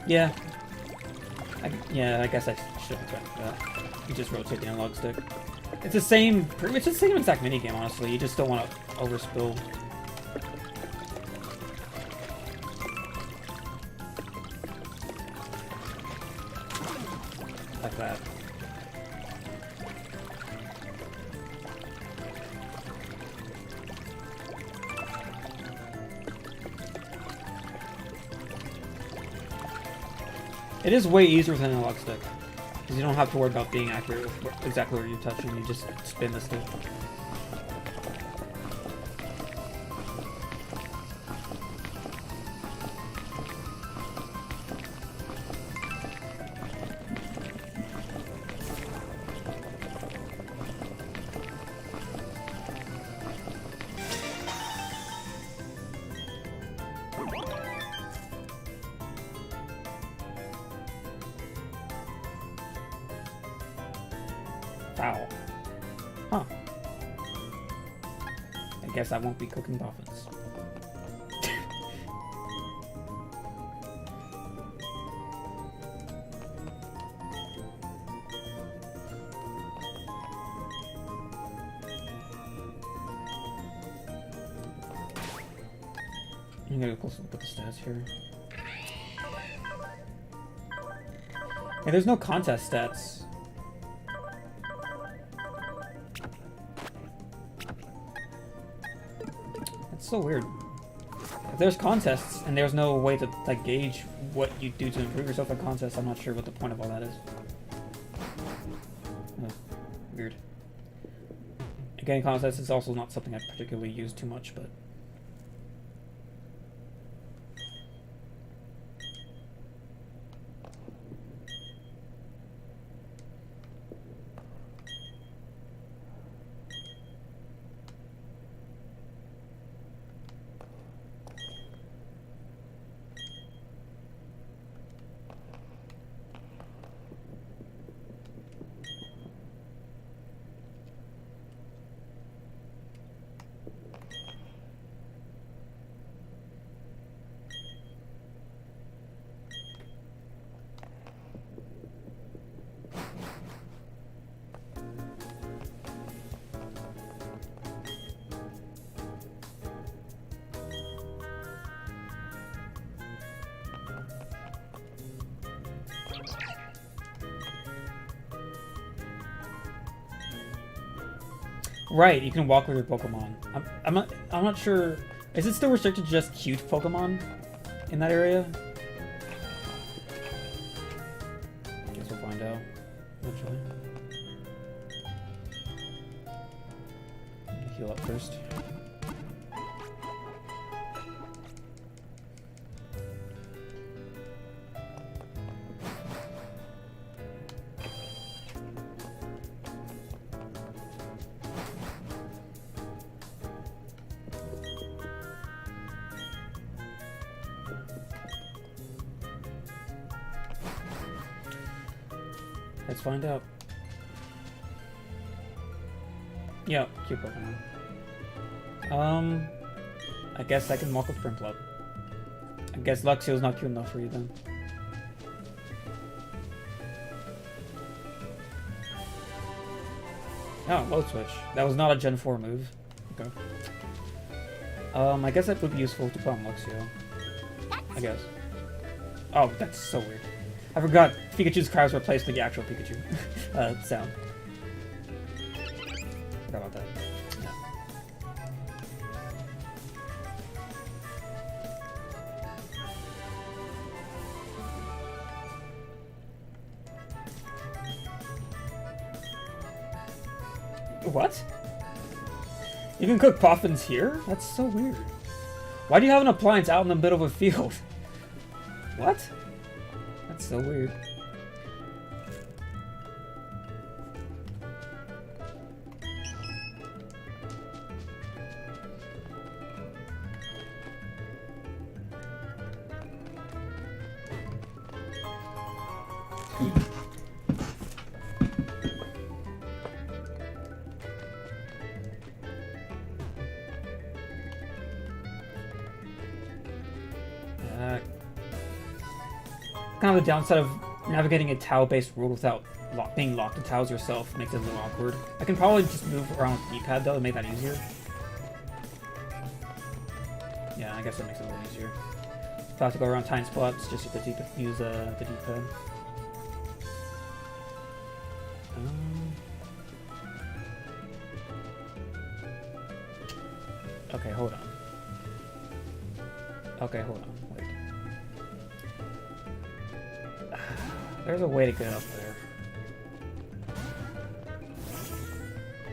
Speaker 1: Yeah. I guess I should have tried for that. You just rotate the analog stick. It's the same, pretty much the same exact minigame, honestly. You just don't want to overspill. Like that. It is way easier with an analog stick, because you don't have to worry about being accurate with exactly where you're touching. You just spin the stick. Foul. Huh. I guess I won't be cooking Poffins. I'm gonna go close look at the stats here. Yeah, there's no contest stats. That's so weird. If there's contests and there's no way to like gauge what you do to improve yourself at contests, I'm not sure what the point of all that is. Oh, weird. Again, contests is also not something I particularly use too much, but. Right, you can walk with your Pokemon. I'm not sure. Is it still restricted to just cute Pokemon in that area? Guess we'll find out eventually. Heal up first. Let's find out. Yeah, cute Pokemon. I guess I can walk with Prinplup. I guess Luxio's not cute enough for you then. Oh, load switch. That was not a Gen 4 move. Okay. I guess that would be useful to put on Luxio. I guess. Oh, that's so weird. I forgot Pikachu's cries replaced the actual Pikachu sound. Forgot about that. Yeah. What? You can cook puffins here? That's so weird. Why do you have an appliance out in the middle of a field? What? That's so weird. Kind of the downside of navigating a tile-based world without being locked to tiles yourself makes it a little awkward. I can probably just move around with the D-pad though to make that easier. Yeah, I guess that makes it a little easier. If I have to go around tiny spots, just use the D-pad. Okay, hold on. Okay, hold on. Wait. There's a way to get up there.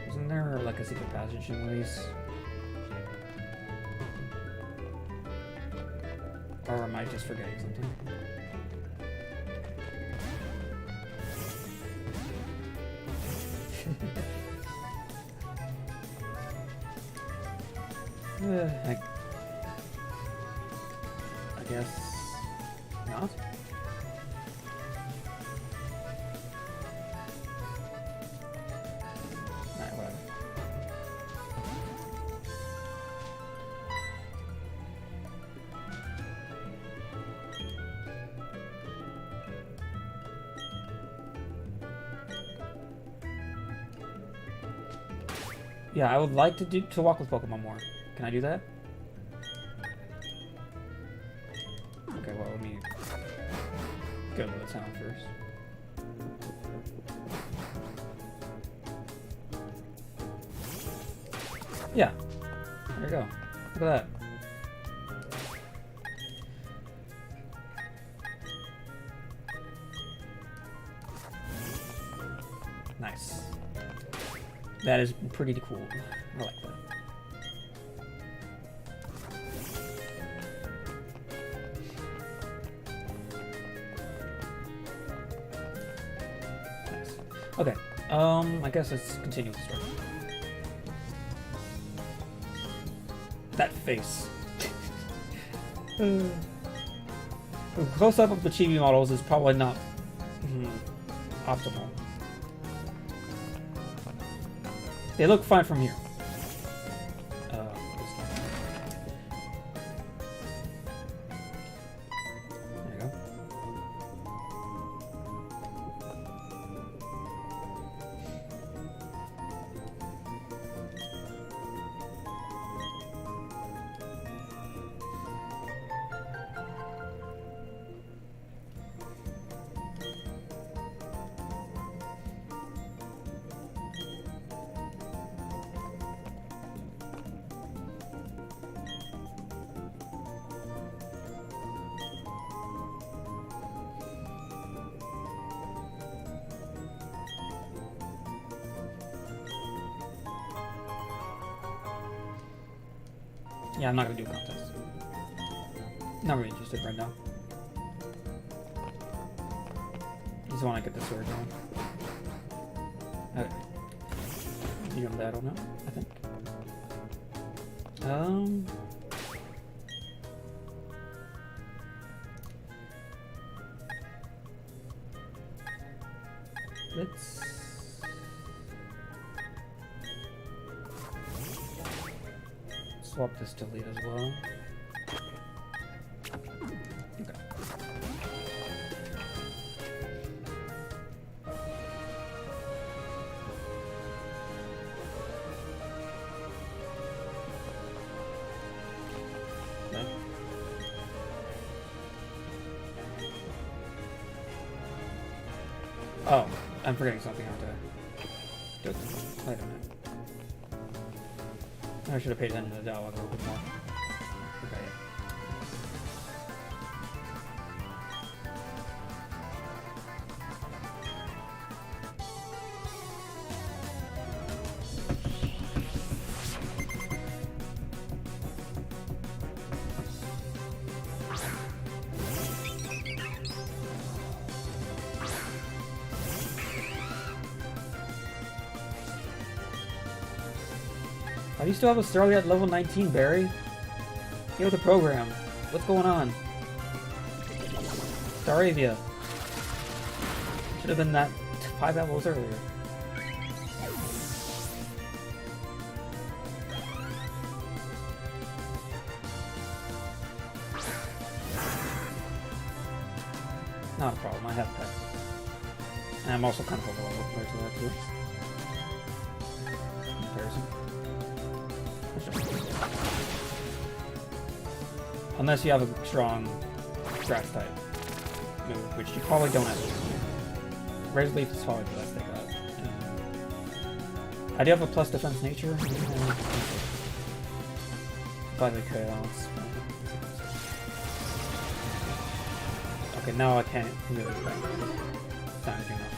Speaker 1: Isn't there like a secret passage in these? Or am I just forgetting something? I guess not. Alright, whatever. Yeah, I would like to walk with Pokemon more. Can I do that? sound first. Yeah. There you go. Look at that. Nice. That is pretty cool. I like that. Nice. Okay. I guess let's continue with the story. That face. A close-up of the chibi models is probably not optimal. They look fine from here. There you go. Yeah, I'm not gonna do a contest. Not really interested right now. Just want to get the sword going. Okay. You got that on now, I think. Let's swap this to lead as well. Okay. Okay. Oh, I'm forgetting something, aren't I? Wait a minute. I should have paid attention to the dialogue a little bit more. Okay. Why do you still have a Starly at level 19, Barry? Get with the program. What's going on? Staravia. Should have been that 5 levels earlier. Not a problem, I have pets. And I'm also kind of a level compared to that too. Comparison. Unless you have a strong grass type move, which you probably don't have. Razor Leaf is probably the best they got. I do have a plus defense nature. By the chaos. Okay, now I can't really fight. It's not enough.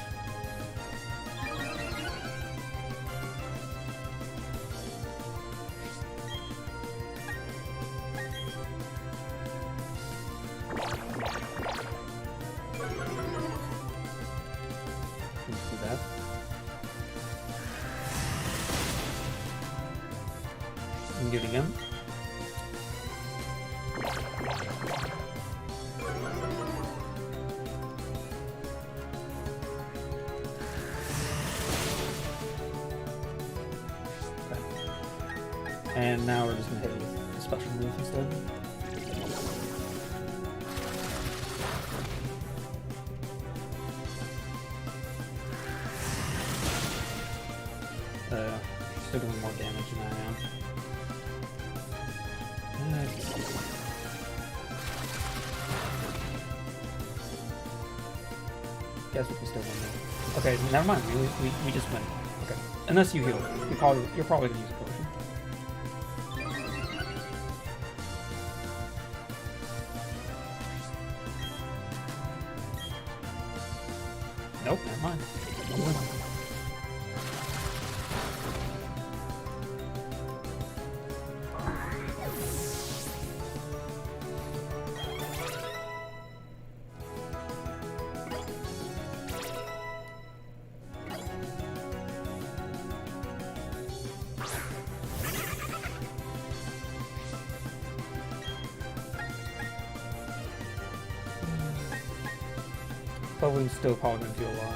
Speaker 1: Do it again. Okay. And now we're just gonna hit it with a special move instead. Still doing more damage than I am. guess we can still win now. Okay, never mind. We just win. Okay, unless you heal, you're probably gonna use a potion. Nope, never mind. But we still probably gonna do a lot.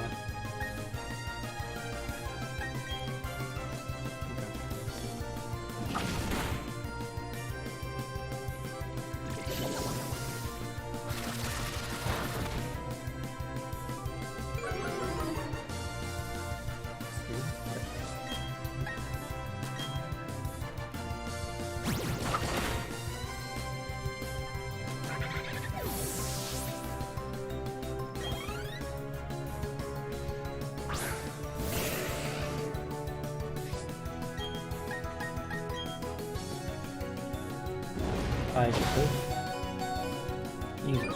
Speaker 1: I could use it.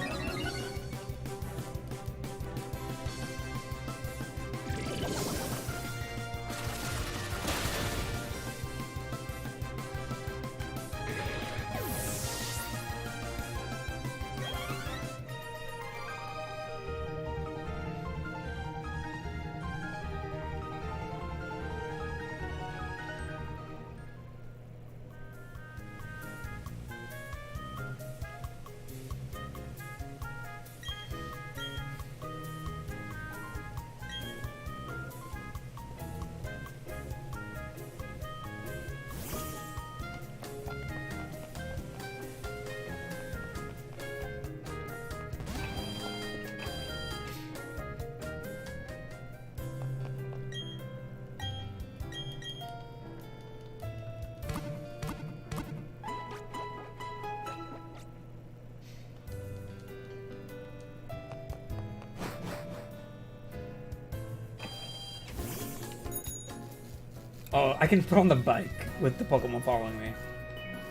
Speaker 1: Oh, I can put on the bike with the Pokemon following me.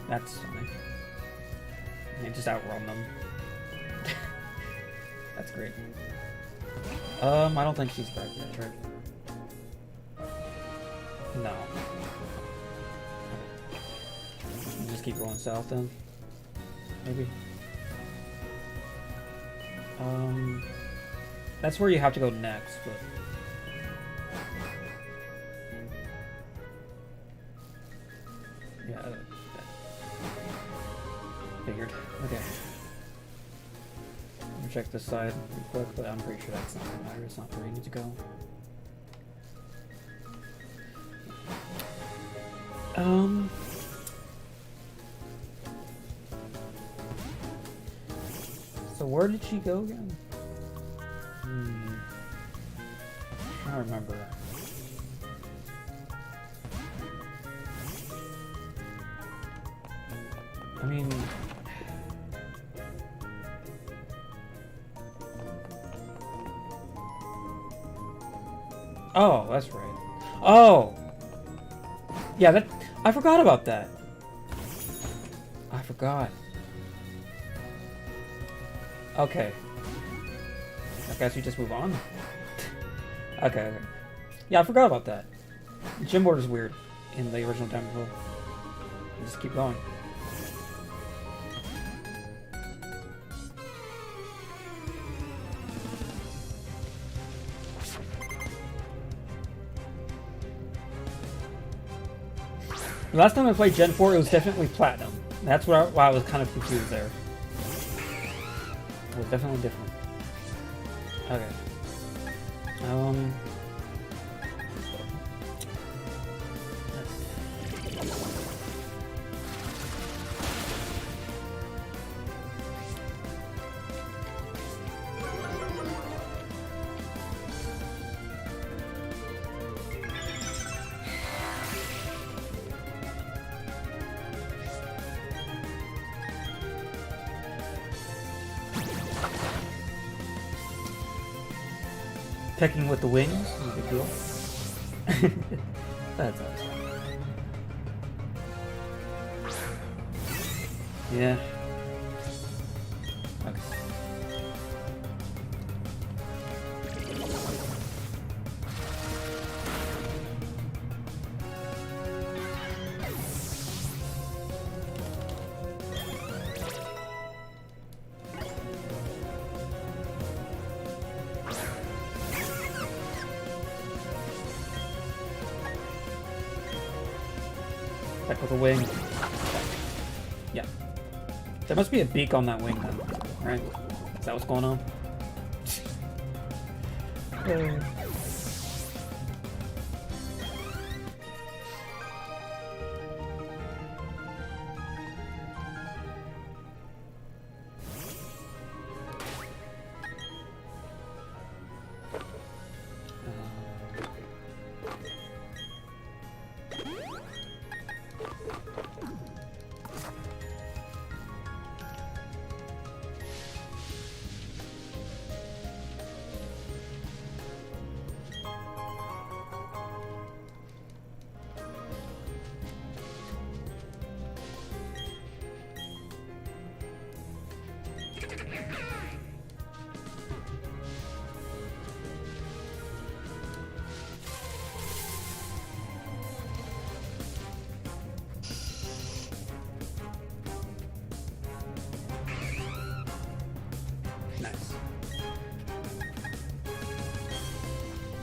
Speaker 1: That's funny. And just outrun them. That's great. I don't think she's back yet, right? No. I'll just keep going south then. Maybe. That's where you have to go next, but... Yeah, figured. Okay. I'm gonna check this side real quick, but I'm pretty sure that's not gonna matter. It's not where you need to go. So where did she go again? I'm trying to remember. I mean... Oh, that's right. Oh! Yeah, that... I forgot about that. I forgot. Okay. I guess we just move on. Okay. Yeah, I forgot about that. The gym board is weird in the original temple. Just keep going. The last time I played Gen 4, it was definitely Platinum. That's why I was kind of confused there. It was definitely different. Okay. Pecking with the wings, no big deal. That's always fun. Yeah. Okay. Back with a wing. Yeah. There must be a beak on that wing then, right? Is that what's going on?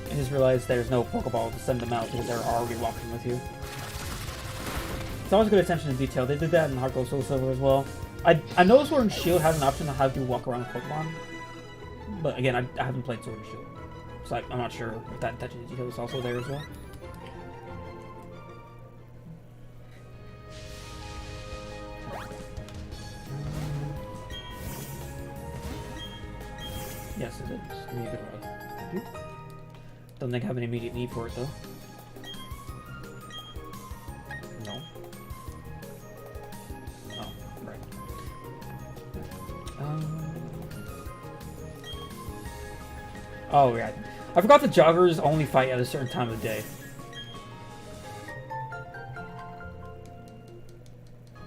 Speaker 1: I just realized there's no Pokeball to send them out because they're already walking with you. It's always good attention to detail. They did that in Heart Gold Soul Silver as well. I know Sword and Shield has an option on how to walk around with Pokemon, but again, I haven't played Sword and Shield, so I'm not sure if that attention to detail is also there as well. Yes, it is. Give me a good ride. Thank you. Don't think I have an immediate need for it though. No. Oh, right. Oh, yeah. I forgot the joggers only fight at a certain time of the day.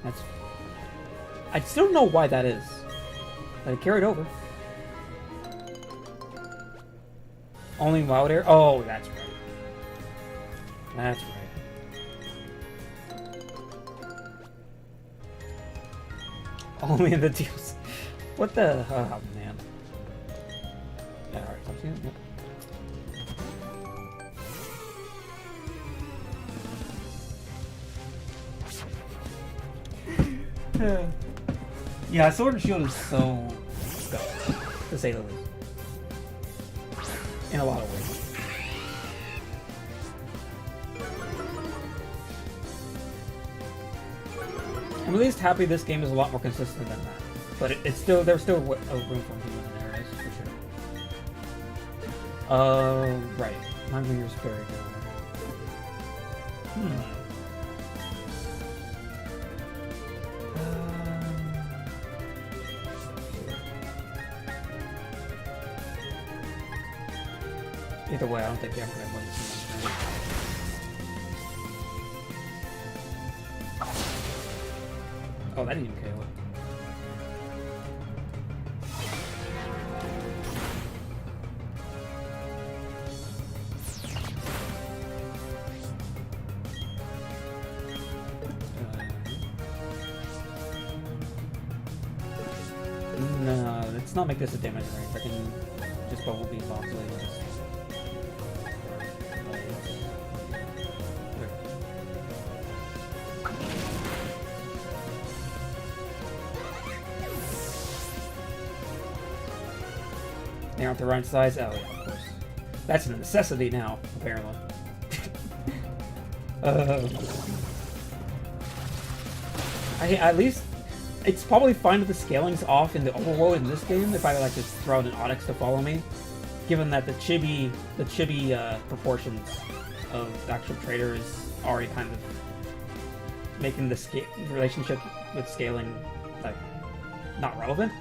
Speaker 1: That's... I still don't know why that is. But it carried over. Only wild air? Oh, that's right. That's right. Only in the deals. What the? Oh, man. Yeah, alright, I'm seeing it. Yep. Yeah, Sword and Shield is so scuffed, to say the least. In a lot of ways. I'm at least happy this game is a lot more consistent than that. But it's still, there's still a room for improvement in areas, for sure. Right. My finger's very good. Either way, I don't think the Emperor wins. Oh, that didn't even KO it. No, let's not make this a damage range. I can just bubble beat box later. They aren't the right size? Oh, yeah, of course. That's a necessity now, apparently. At least, it's probably fine if the scaling's off in the overworld in this game, if I like to throw in an Onyx to follow me. Given that the chibi proportions of the actual trader is already kind of making the relationship with scaling, like, not relevant,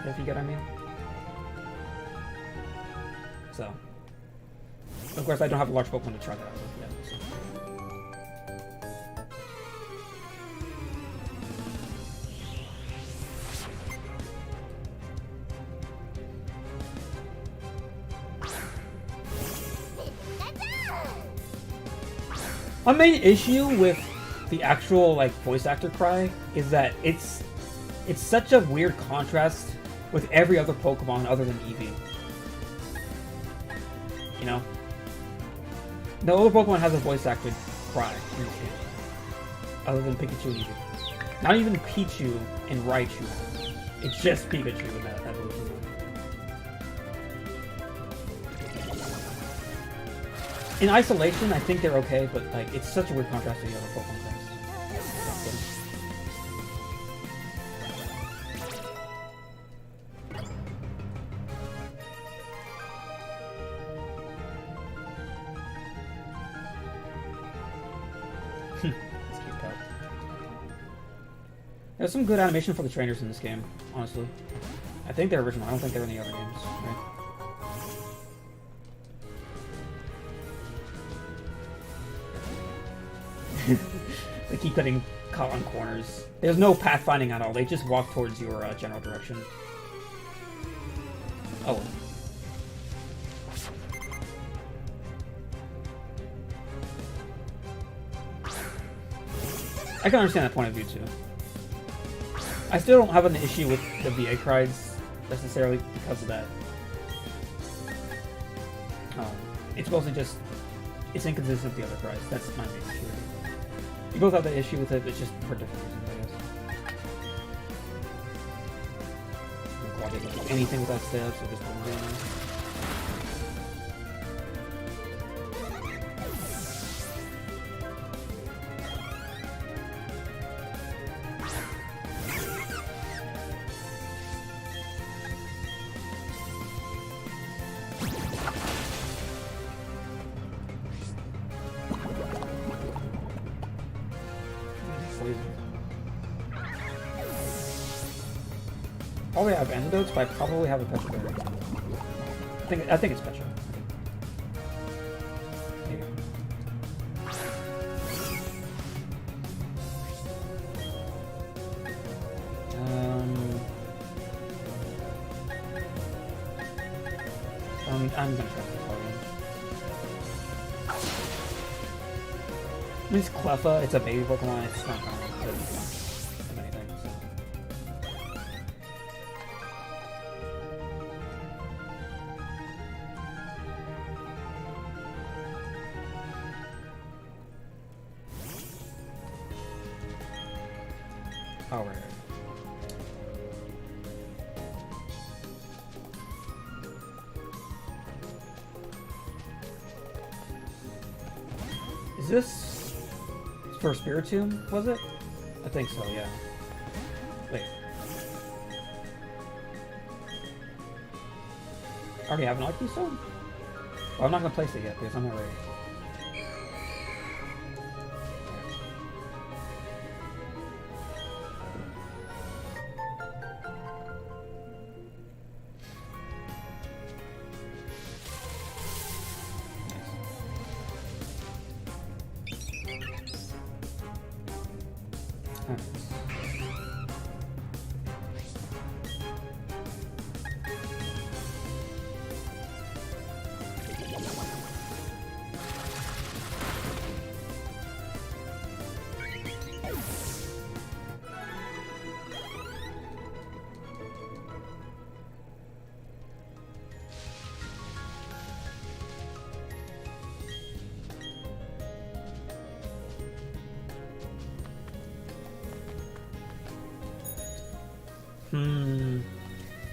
Speaker 1: if you get what I mean. So, Of course, I don't have a large Pokemon to try that out with yet. So. My main issue with the actual like voice actor cry is that it's such a weird contrast with every other Pokemon other than Eevee. You know? No other Pokemon has a voice acted cry in this game. Other than Pikachu and Eevee. Not even Pichu and Raichu. It's just Pikachu in that evolution. In isolation, I think they're okay, but like it's such a weird contrast to the other Pokemon things. There's some good animation for the trainers in this game, honestly. I think they're original. I don't think they're in the other games, right? They keep getting caught on corners. There's no pathfinding at all. They just walk towards your general direction. Oh. I can understand that point of view, too. I still don't have an issue with the VA cries, necessarily, because of that. It's mostly just... It's inconsistent with the other cries. That's my main issue. You both have that issue with it, it's just for different reasons, I guess. I don't do anything without steps, so just don't do anything. Probably have antidotes, but I probably have a Petra Berry. I think it's Petra. Maybe. I'm gonna try the Cardinal. It's Cleffa, it's a baby Pokemon, it's not gonna do anything, so. Alright. Is this for Spiritomb, was it? I think so, yeah. Wait. I already have an IQ Stone? Well, I'm not gonna place it yet because I'm not ready.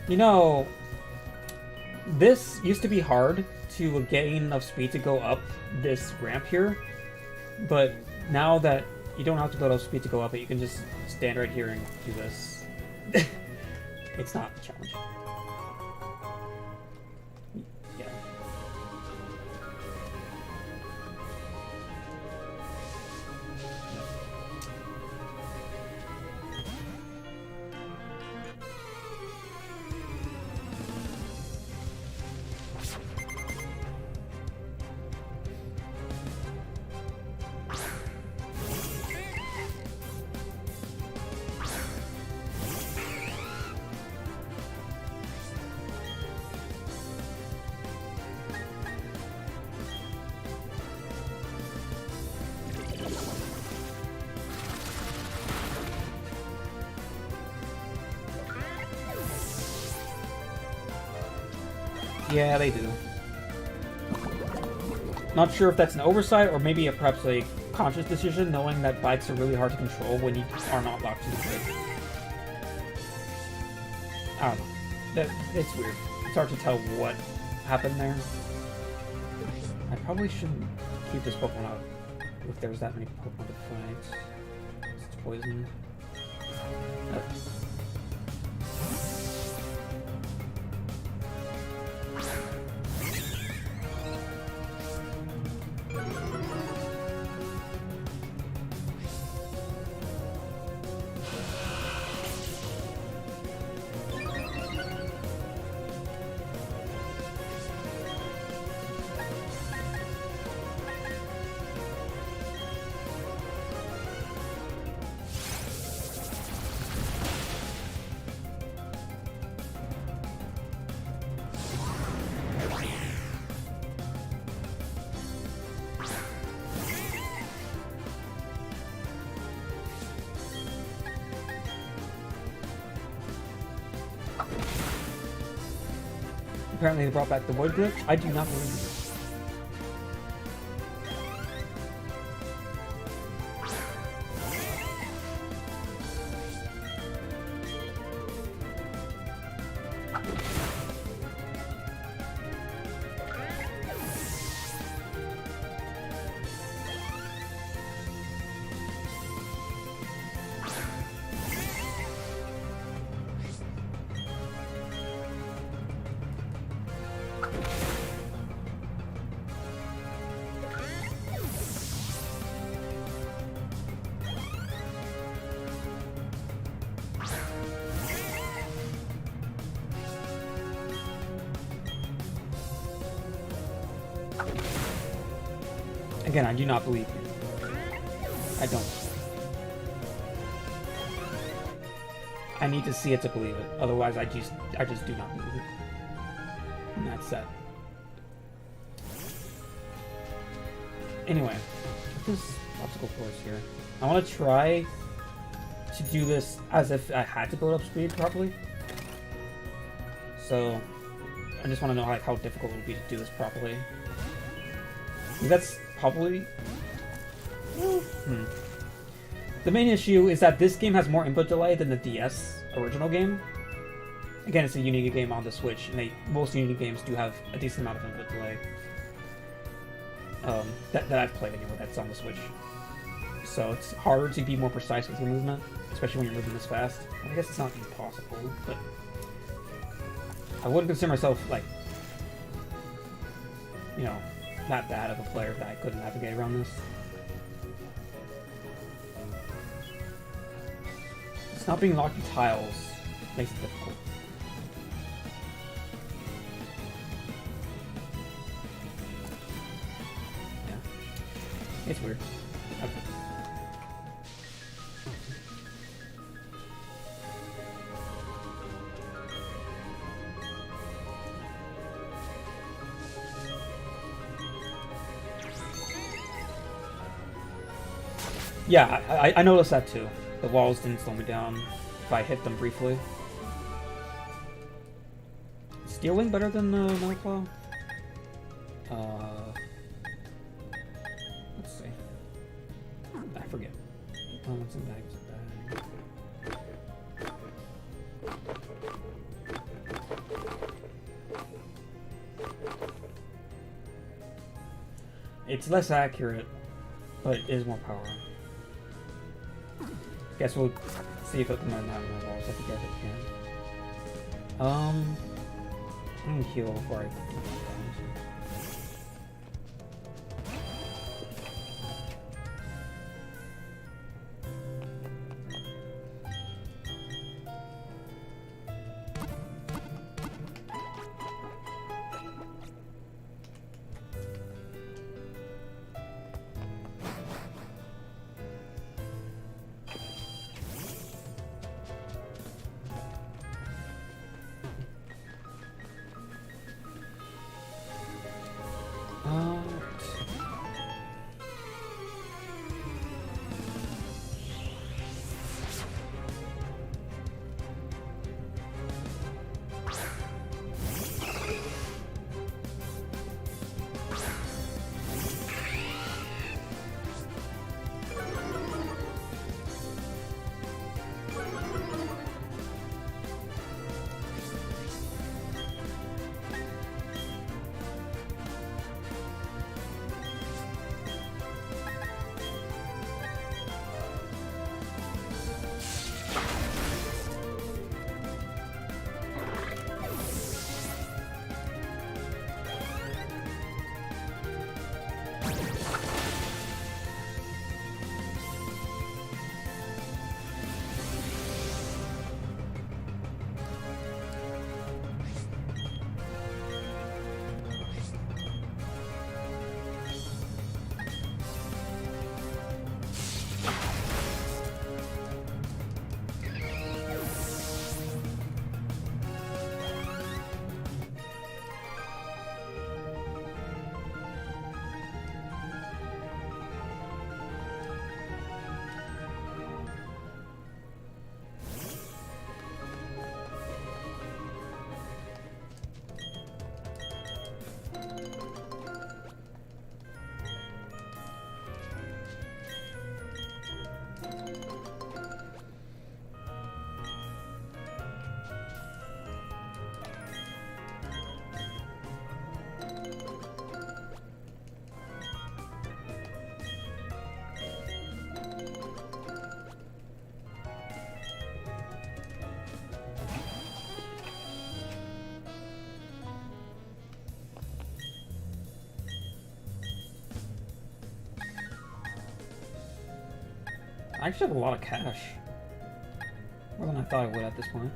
Speaker 1: You know, this used to be hard to gain enough speed to go up this ramp here, but now that you don't have to go to speed to go up it, you can just stand right here and do this. It's not a challenge. Yeah. Yeah, they do. Not sure if that's an oversight or maybe perhaps a conscious decision, knowing that bikes are really hard to control when you are not locked to the grid. I don't know. It's weird. It's hard to tell what happened there. I probably shouldn't keep this Pokemon out if there's that many Pokemon to fight. It's poisoned. Apparently they brought back the Void Glyph. I do not believe it. Again, I do not believe you. I don't. I need to see it to believe it. Otherwise, I just do not believe it. And that's that. Anyway, this obstacle course here. I want to try to do this as if I had to build up speed properly. So, I just want to know how difficult it would be to do this properly. That's probably... The main issue is that this game has more input delay than the DS original game. Again, it's a Unity game on the Switch, and most Unity games do have a decent amount of input delay. That I've played anyway, that's on the Switch. So it's harder to be more precise with your movement, especially when you're moving this fast. I guess it's not impossible, but I wouldn't consider myself, like, you know, not bad of a player that I couldn't navigate around this. It's not being locked in tiles makes it difficult. Yeah. It's weird. Okay. Yeah, I noticed that too. The walls didn't slow me down if I hit them briefly. Is Steel Wing better than Metal Claw? Let's see. I forget. Oh, what's in the bag? It's less accurate, but it is more power. Guess we'll see if it can learn that in the walls. I think it can. I'm gonna heal before I I actually have a lot of cash. More than I thought I would at this point.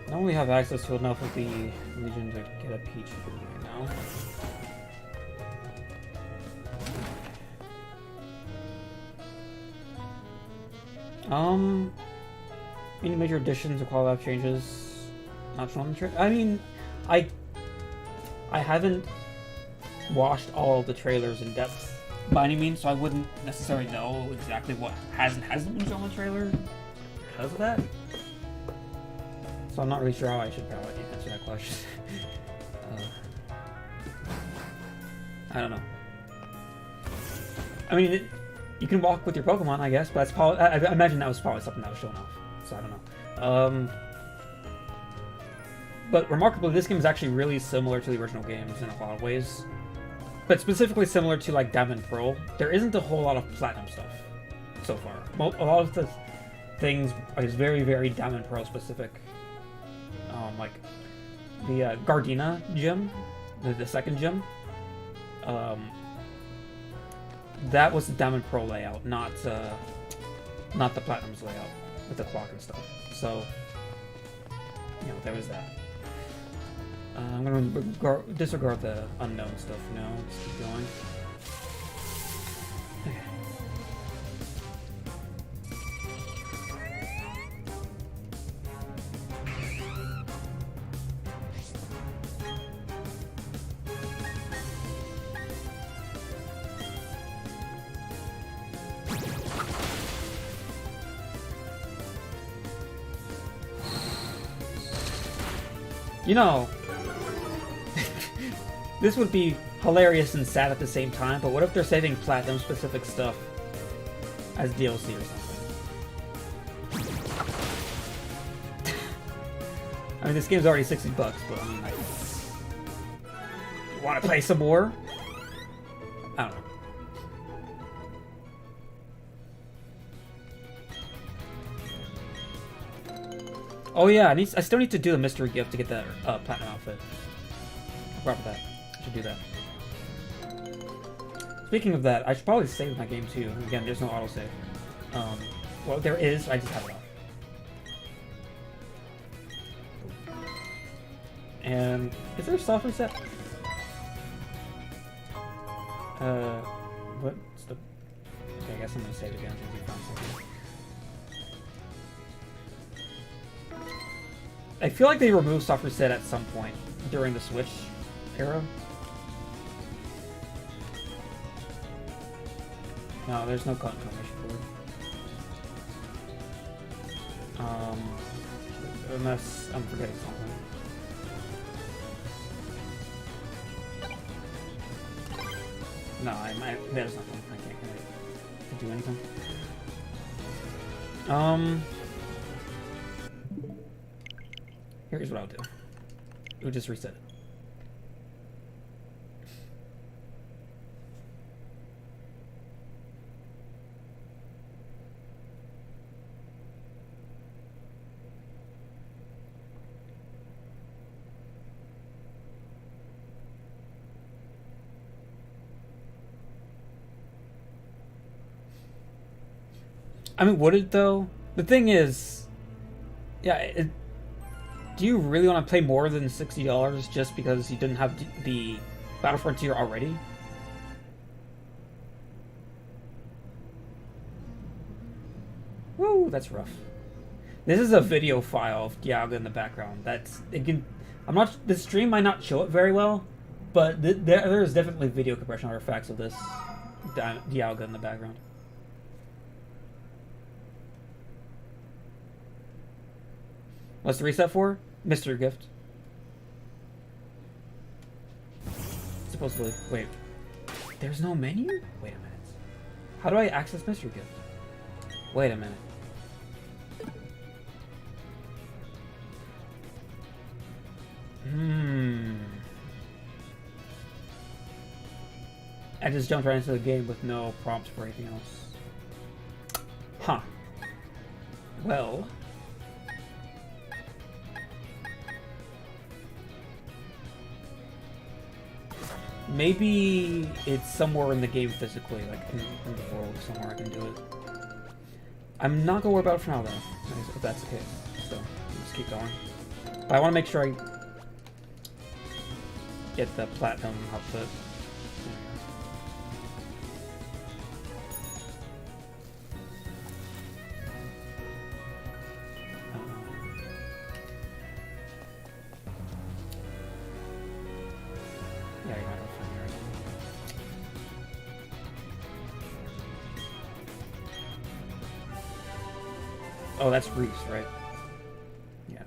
Speaker 1: I only have access to enough of the Legion to get a peach food right now. Any major additions or quality life changes? Not shown on the trailer. I mean, I haven't watched all of the trailers in depth by any means, so I wouldn't necessarily know exactly what hasn't been shown on the trailer because of that. So I'm not really sure how I should probably answer that question. I don't know. I mean, you can walk with your Pokemon, I guess, but that's probably, I imagine that was probably something that was shown off. So I don't know. But remarkably, this game is actually really similar to the original games in a lot of ways. But specifically similar to like Diamond and Pearl. There isn't a whole lot of Platinum stuff so far. A lot of the things is very, very Diamond and Pearl specific. Like the Gardena gym, the second gym. That was the Diamond Pearl layout, not the Platinum's layout with the clock and stuff. So, you know, there was that. I'm gonna disregard the unknown stuff now. Let's keep going. You know, this would be hilarious and sad at the same time, but what if they're saving Platinum-specific stuff as DLC or something? I mean, this game's already $60, but I mean, like, you want to play some more? I don't know. Oh yeah, I still need to do the mystery gift to get that platinum outfit. Forgot about that. I should do that. Speaking of that, I should probably save my game too. Again, there's no autosave. Well, there is. I just have it off. And is there a soft reset? What's the? Okay, I guess I'm gonna save it again since you found something. I feel like they removed soft reset at some point during the Switch era. No, there's no confirmation board. Unless I'm forgetting something. No, there's nothing. I can't do anything. Here's what I'll do. We'll just reset it. I mean, would it though? The thing is, yeah, Do you really want to pay more than $60 just because you didn't have the Battle Frontier already? Woo, that's rough. This is a video file of Dialga in the background. That's it can. I'm not. The stream might not show it very well, but there is definitely video compression artifacts of this Dialga in the background. What's the reset for? Mystery gift. Supposedly. Wait. There's no menu? Wait a minute. How do I access mystery gift? Wait a minute. I just jumped right into the game with no prompts for anything else. Huh. Well. Maybe it's somewhere in the game physically, like in the world somewhere I can do it. I'm not gonna worry about it for now though, if that's the case. So, let's keep going. But I want to make sure I get the platinum output. Yeah, you're not gonna find me right now. Oh, that's Reese, right? Yeah.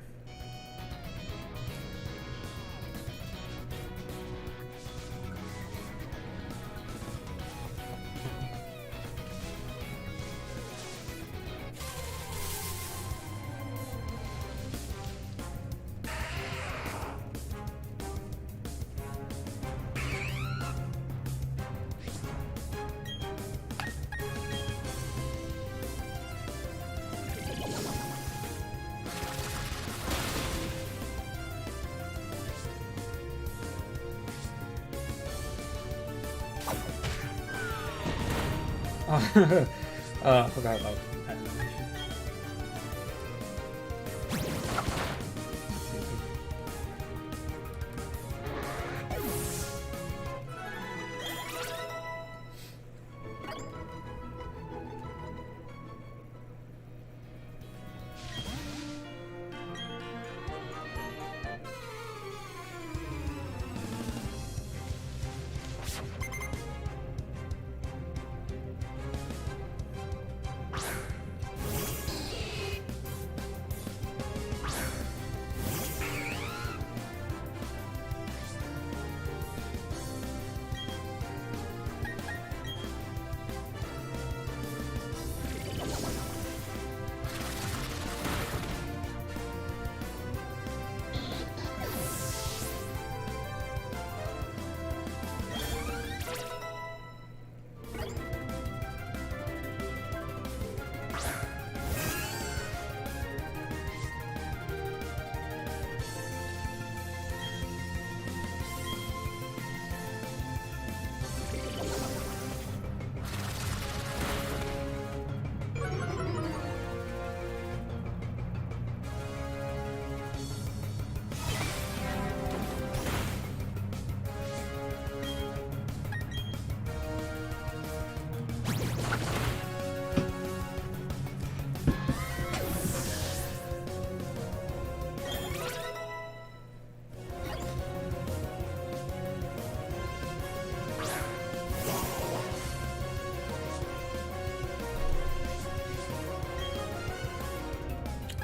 Speaker 1: I forgot about animation.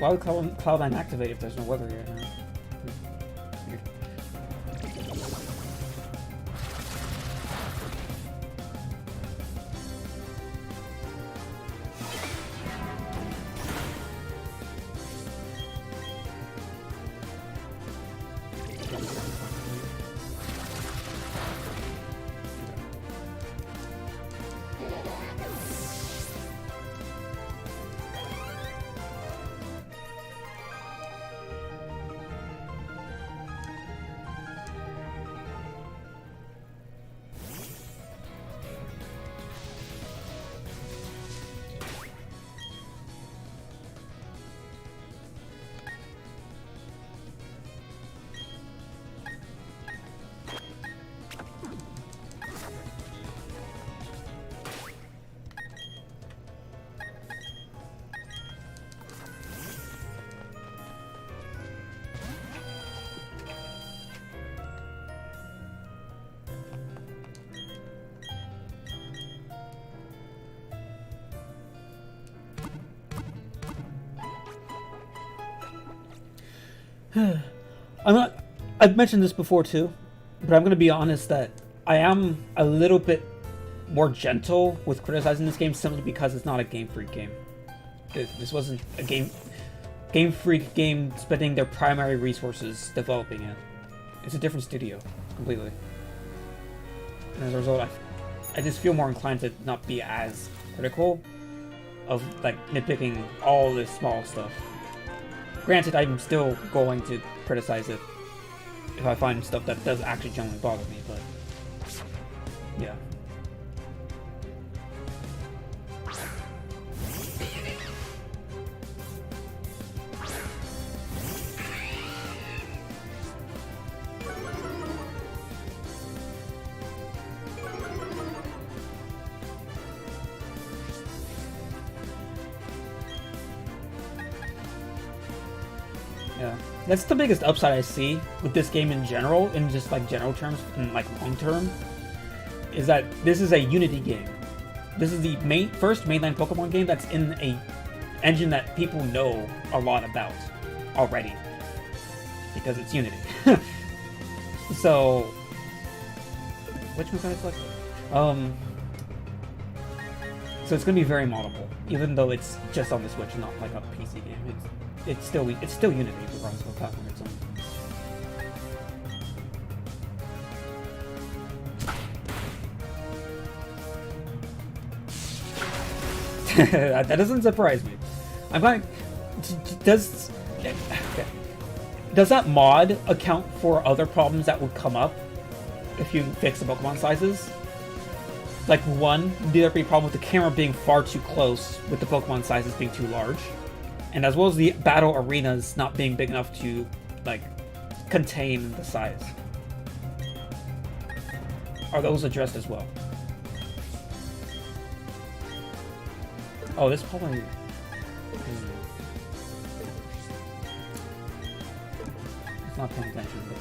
Speaker 1: Why would Cloud9 activate if there's no weather here now? Weird. I'm not. I've mentioned this before too, but I'm gonna be honest that I am a little bit more gentle with criticizing this game simply because it's not a Game Freak game. This wasn't a Game Freak game spending their primary resources developing it. It's a different studio, completely. And as a result, I just feel more inclined to not be as critical of like nitpicking all this small stuff. Granted, I'm still going to criticize it if I find stuff that does actually genuinely bother me, but yeah. Yeah, that's the biggest upside I see with this game in general, in just like general terms, in like long term, is that this is a Unity game. This is the first mainline Pokemon game that's in a engine that people know a lot about already, because it's Unity. So, which one can I select? So it's gonna be very moddable, even though it's just on the Switch, not like a PC game. It's still Unity regardless of what platform it's on. That doesn't surprise me. I'm going. Does that mod account for other problems that would come up if you fix the Pokemon sizes? Like one, there'd be a problem with the camera being far too close, with the Pokemon sizes being too large. And as well as the battle arenas not being big enough to, like, contain the size. Are those addressed as well? Oh, this probably... It's not paying attention, but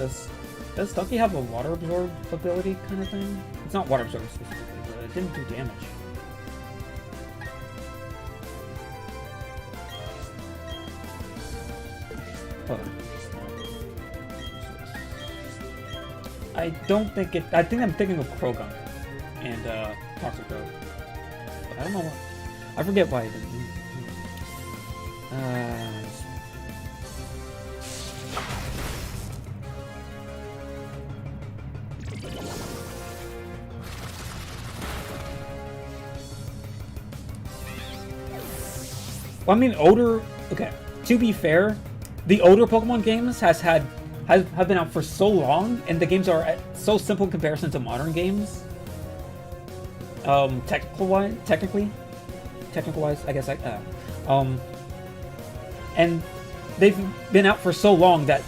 Speaker 1: does Stucky have a water absorb ability kind of thing? It's not water absorb specifically, but it didn't do damage. Hold on. I don't think it. I think I'm thinking of Krogunk and Toxic Road. But I don't know what. I forget why I didn't. Well, I mean, older. Okay, to be fair, the older Pokemon games have been out for so long, and the games are so simple in comparison to modern games. Technical wise, I guess and they've been out for so long that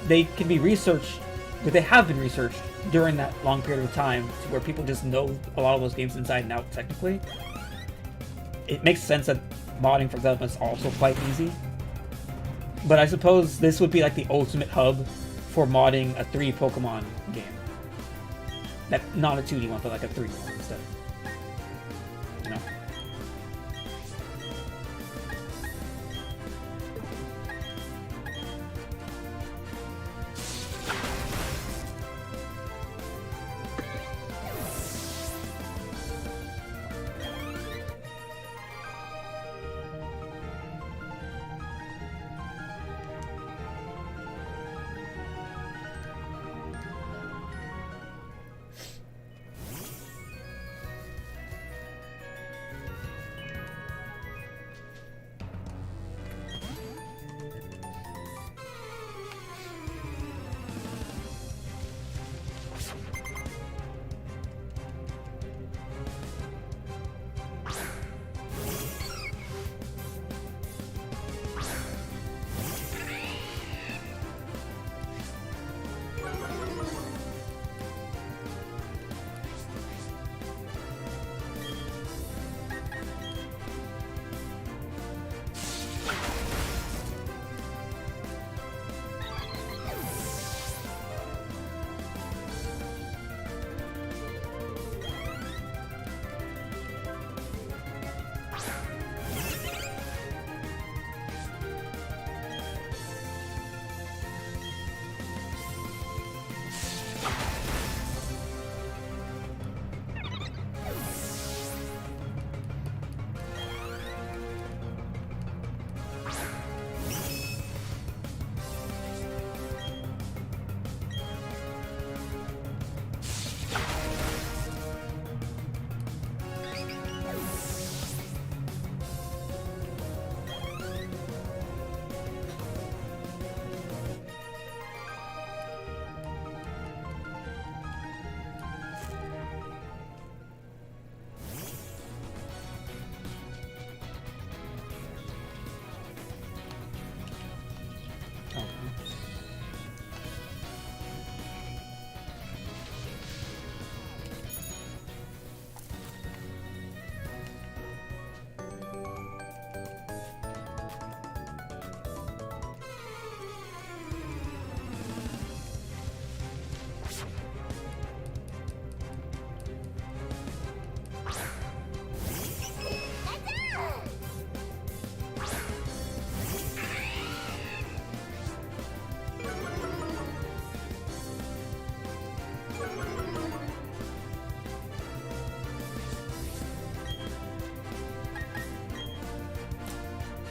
Speaker 1: they can be researched. That they have been researched during that long period of time, to where people just know a lot of those games inside and out. Technically, it makes sense that modding for them is also quite easy. But I suppose this would be like the ultimate hub for modding a 3 Pokemon game. Not a 2D one, but like a 3D one instead. You know?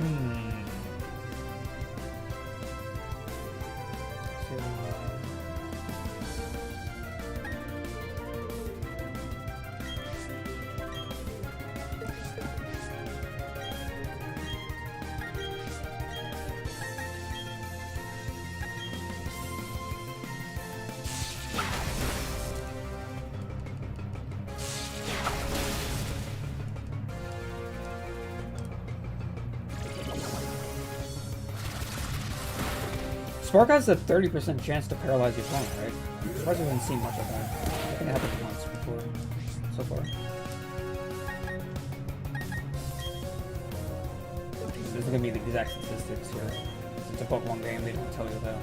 Speaker 1: Hmm. Spark has a 30% chance to paralyze your opponent, right? Spark hasn't seen much of that. I think it happened once before, so far. This is gonna be the exact statistics here. Since it's a Pokemon game, they don't tell you that.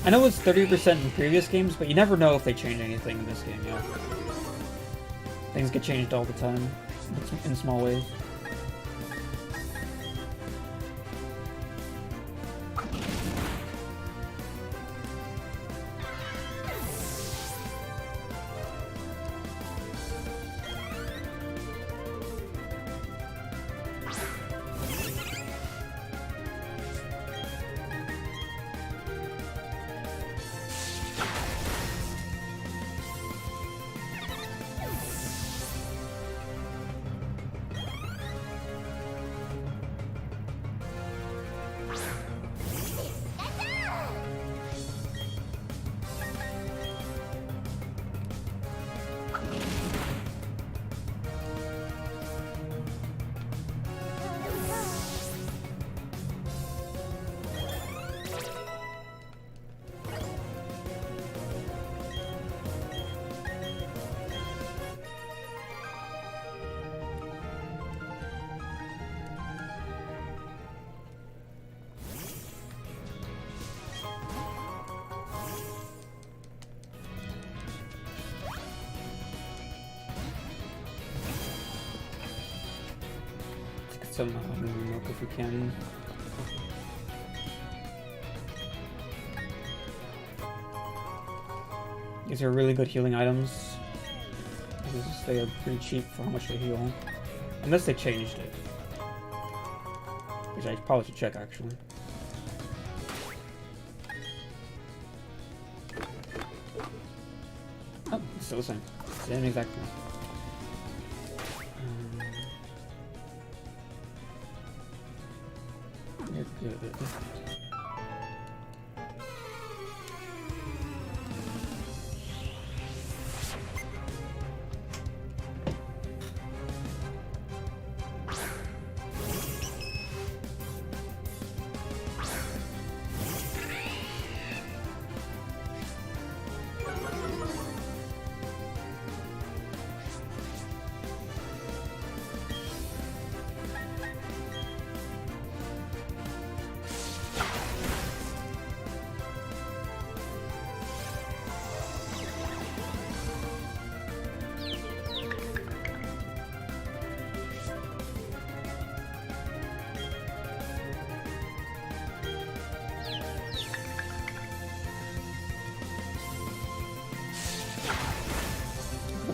Speaker 1: I know it's 30% in previous games, but you never know if they change anything in this game, yeah. Things get changed all the time, in small ways. Some milk if we can. These are really good healing items. They are pretty cheap for how much they heal. Unless they changed it. Which I probably should check actually. Oh, it's still the same. Same exact thing. You're good.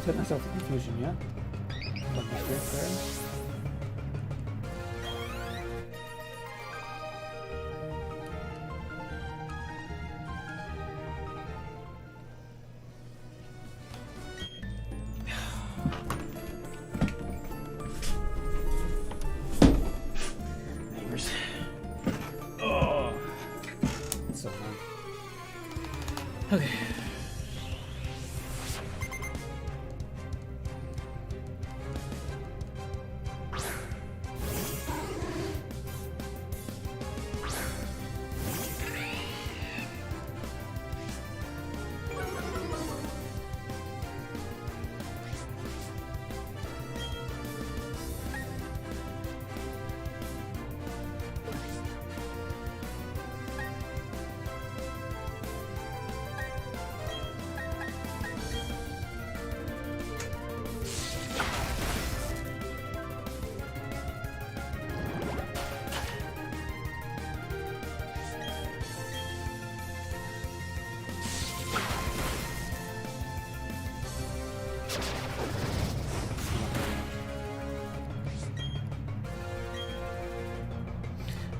Speaker 1: Put myself in confusion, yeah? But Okay.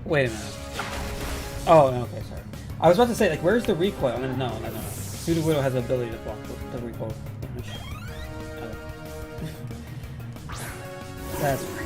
Speaker 1: Wait a minute. Oh, okay, sorry. I was about to say, like, where's the recoil? I mean, no. Suited Widow has the ability to block the recoil damage. That's right.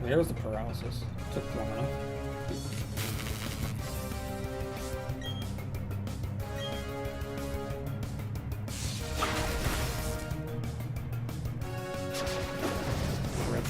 Speaker 1: There was the paralysis. Took long enough. Rip.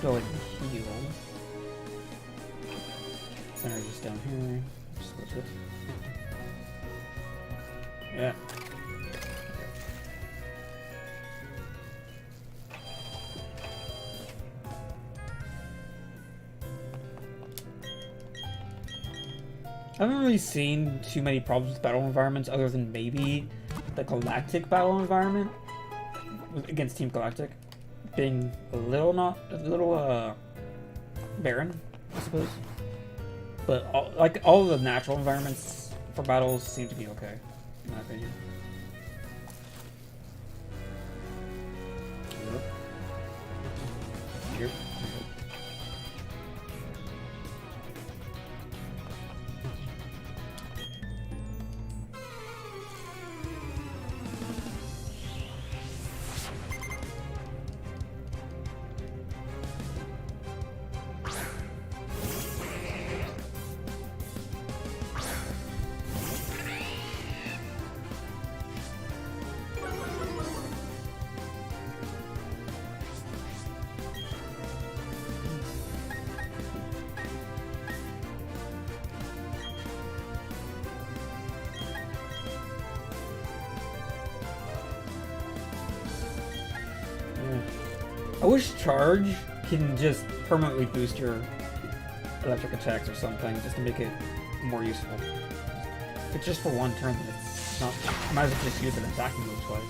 Speaker 1: Go ahead and heal. Energy's down here. Just close it. Yeah. I haven't really seen too many problems with battle environments other than maybe the Galactic battle environment against Team Galactic being a little barren, I suppose. But all the natural environments for battles seem to be okay, in my opinion. Yep. I wish Charge can just permanently boost your electric attacks or something, just to make it more useful. If it's just for one turn, then it's not. I might as well just use an attacking move twice.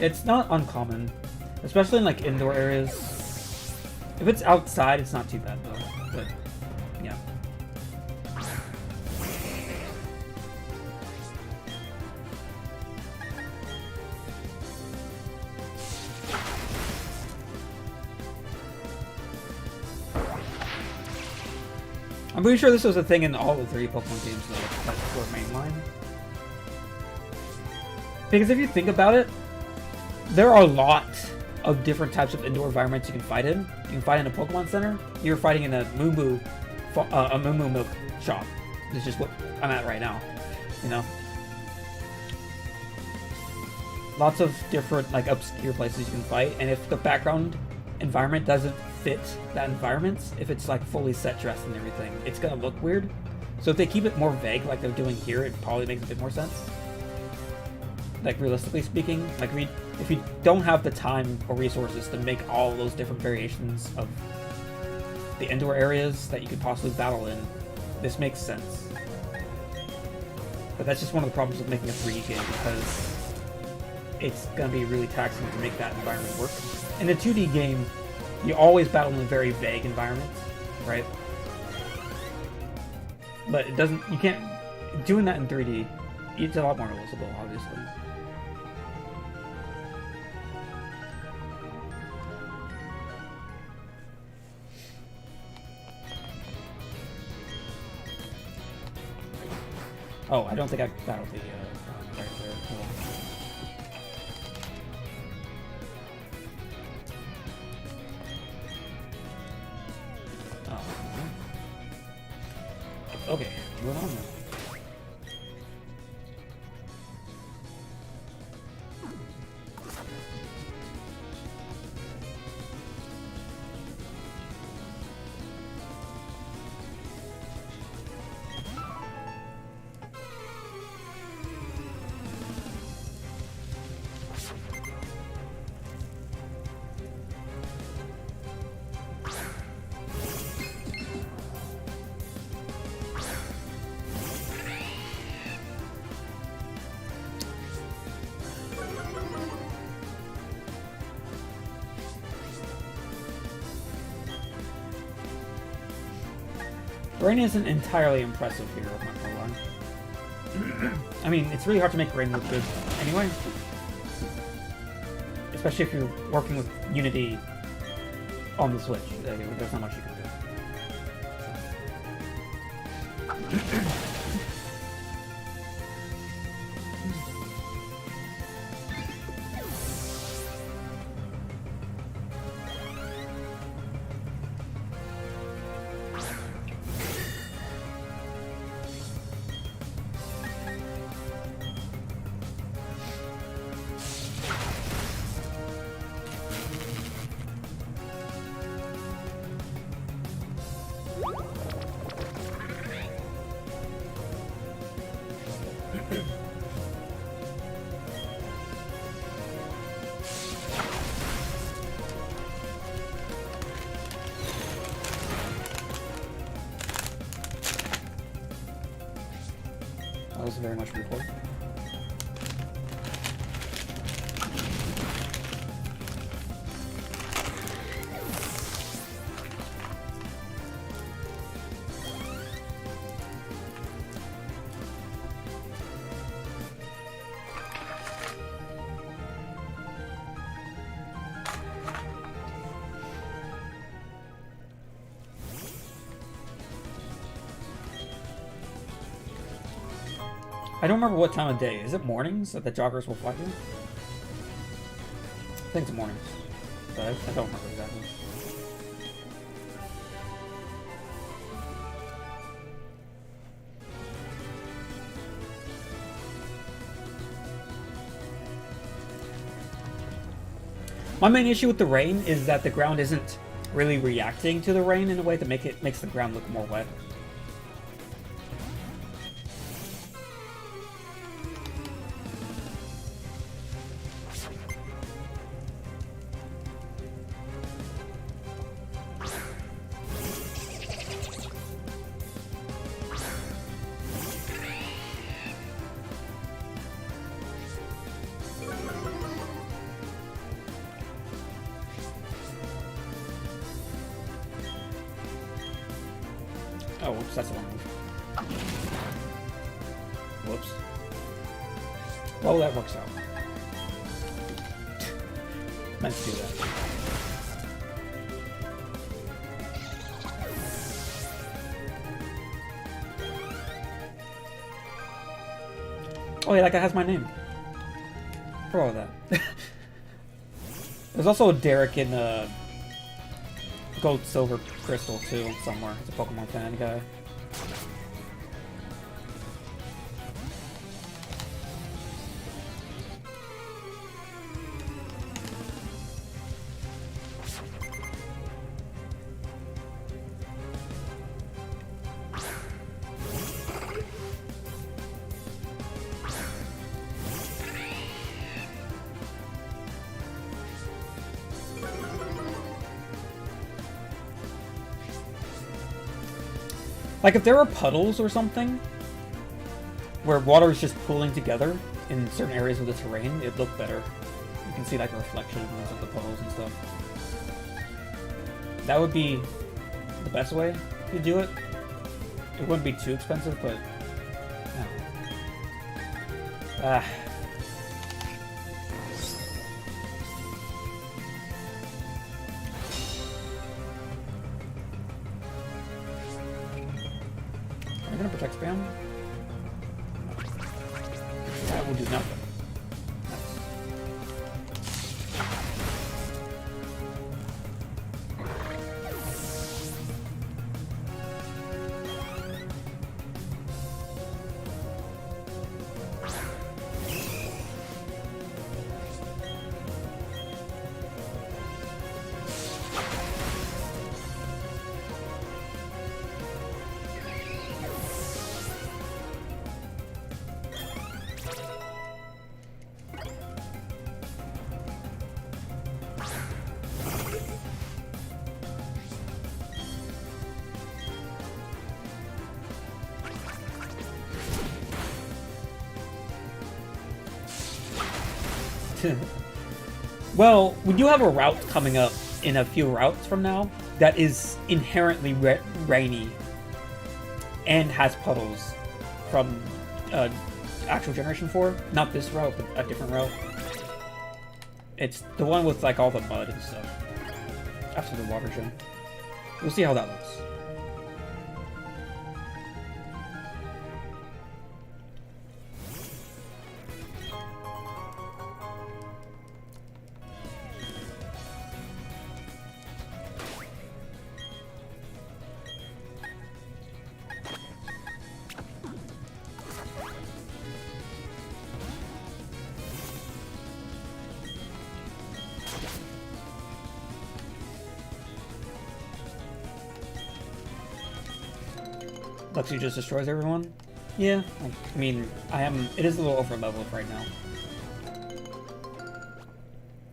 Speaker 1: It's not uncommon, especially in like indoor areas. If it's outside, it's not too bad though. But yeah. I'm pretty sure this was a thing in all the 3 Pokemon games though, that were mainline. Because if you think about it, there are a lot of different types of indoor environments you can fight in. You can fight in a Pokemon Center. You're fighting in a Moo Milk shop. This is just what I'm at right now, you know. Lots of different like obscure places you can fight, and if the background environment doesn't fit that environment, if it's like fully set dressed and everything, it's gonna look weird. So if they keep it more vague like they're doing here, it probably makes a bit more sense. Like realistically speaking, like if you don't have the time or resources to make all those different variations of the indoor areas that you could possibly battle in, this makes sense. But that's just one of the problems with making a 3D game, because it's going to be really taxing to make that environment work. In a 2D game, you always battle in a very vague environment, right? But it doesn't, you can't, doing that in 3D, it's a lot more noticeable, obviously. Oh, I don't think I battled the right there. Oh. Okay, moving on now. Rain isn't entirely impressive here, I'm not gonna lie. I mean, it's really hard to make Rain look good anyway. Especially if you're working with Unity on the Switch. There's not much you can do. That was very much recorded. I don't remember what time of day. Is it mornings that the joggers will fly here? I think it's mornings, but I don't remember exactly. My main issue with the rain is that the ground isn't really reacting to the rain in a way that makes the ground look more wet. Oh, whoops, that's the wrong move. Whoops. Well, that works out. Meant to do that. Oh yeah, that guy has my name. Forgot about that. There's also a Derek in Gold Silver Crystal too, somewhere. It's a Pokemon fan guy. Like, if there were puddles or something, where water is just pooling together in certain areas of the terrain, it'd look better. You can see, like, the reflections of the puddles and stuff. That would be the best way to do it. It wouldn't be too expensive, but... no. Ah. Am I gonna protect spam? No. That will do nothing. Well, we do have a route coming up in a few routes from now that is inherently rainy and has puddles from actual Generation 4. Not this route, but a different route. It's the one with like all the mud and stuff after the water gym. We'll see how that looks. Luxie just destroys everyone? Yeah, I mean, it is a little over leveled right now.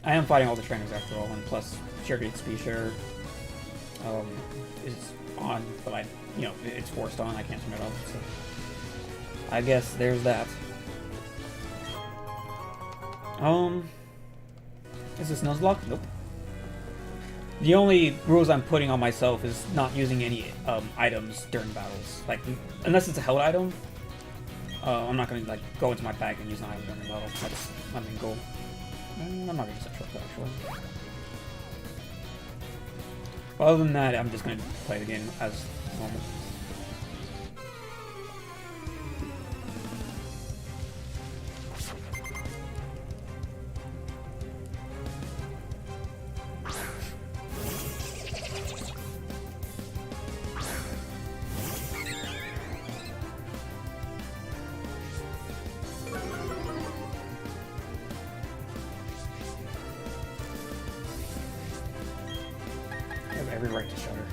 Speaker 1: I am fighting all the trainers after all, and plus, shared XP share is on, but it's forced on, I can't turn it off, so. I guess there's that. Is this Nuzlocke? Nope. The only rules I'm putting on myself is not using any items during battles. Like, unless it's a held item, I'm not going to like go into my bag and use an item during the battle. That's my main goal. I'm not going to use that shortcut, actually. But other than that, I'm just going to play the game as normal. Every right to shudder.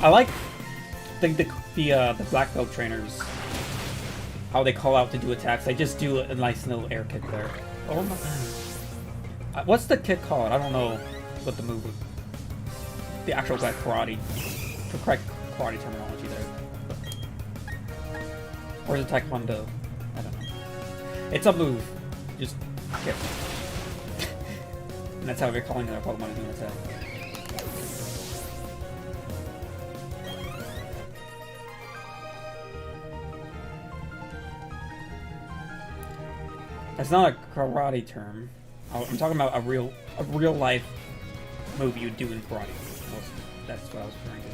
Speaker 1: I like the black belt trainers, how they call out to do attacks. They just do a nice little air kick there. Oh my god. What's the kick called? I don't know. but the move, the actual like karate, the correct karate terminology there. Or is it taekwondo? I don't know. It's a move. Just get. And that's how we're calling our Pokemon is doing its head. That's not a karate term. I'm talking about a real life move you do in karate. That's what I was referring to.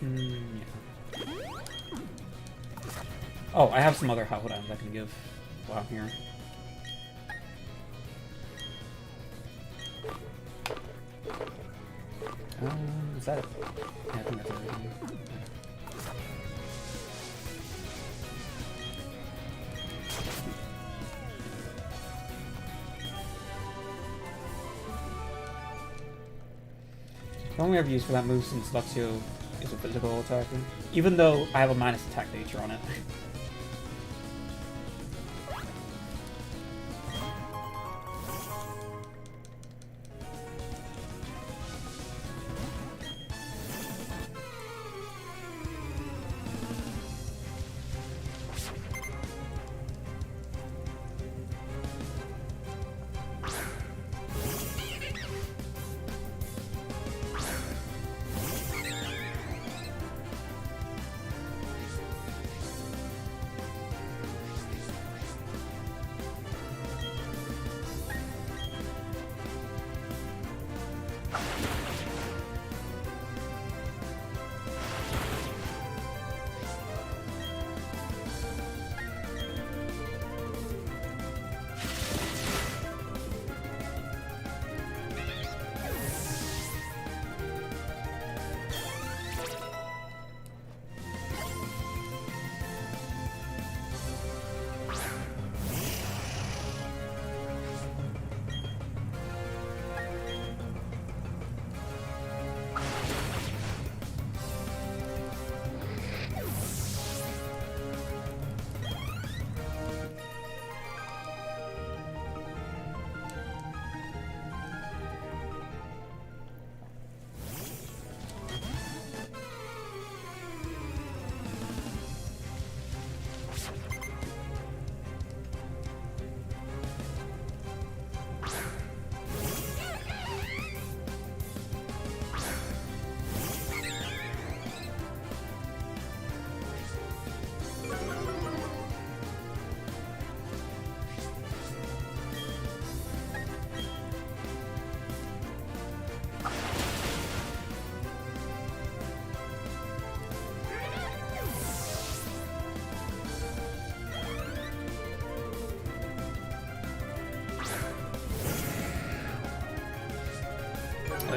Speaker 1: Yeah. Oh, I have some other hot items I can give while I'm here. Is that it? Yeah, I think that's everything. The only I've used for that move since Luxio is a physical attacker, even though I have a minus attack nature on it.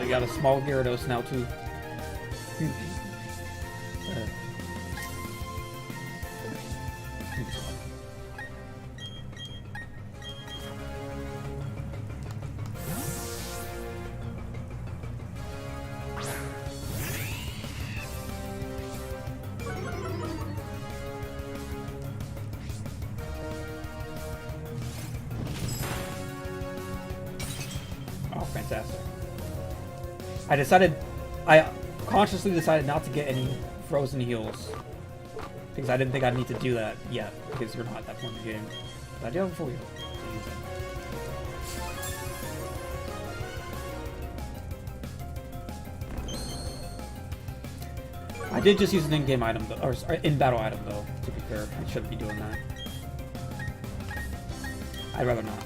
Speaker 1: You got a small Gyarados now too. Oh, fantastic. I consciously decided not to get any frozen heals. Because I didn't think I'd need to do that yet, because you're not at that point in the game. But I do have a full heal. I did just use an in-game item, though, or in-battle item, though, to be fair. I shouldn't be doing that. I'd rather not.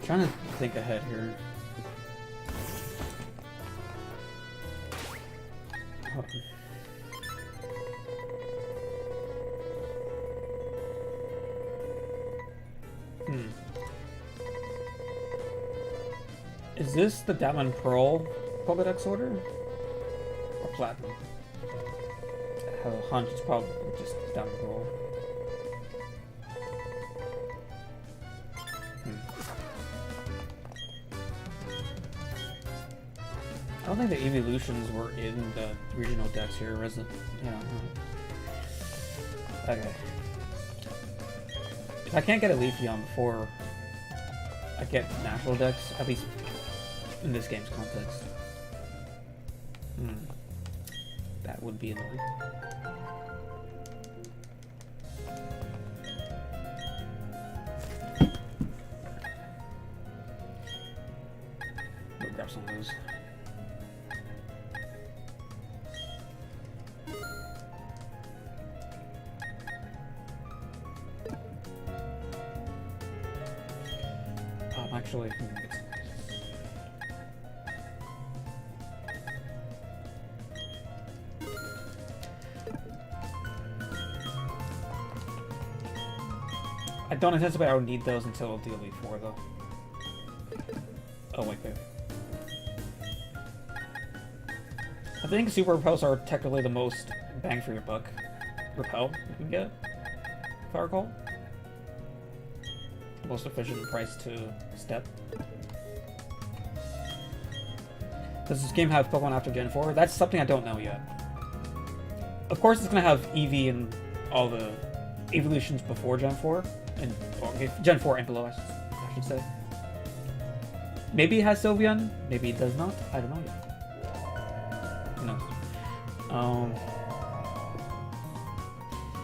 Speaker 1: Trying to think ahead here. Is this the Diamond Pearl Pokédex order? Or Platinum? I have a hunch it's probably just Diamond Pearl. I don't think the evolutions were in the regional decks here, resident. Yeah. Okay. If I can't get a Leafeon before I get natural decks, at least in this game's context, that would be annoying. We'll grab some of those. Actually, I don't anticipate I would need those until DLE4 though. Oh wait. I think Super Repels are technically the most bang for your buck repel you can get, if I recall. Most efficient price to step. Does this game have Pokemon after Gen 4? That's something I don't know yet. Of course it's gonna have Eevee and all the evolutions before Gen 4, and Gen 4 and below, I should say. Maybe it has Sylveon, maybe it does not. I don't know yet. Who knows?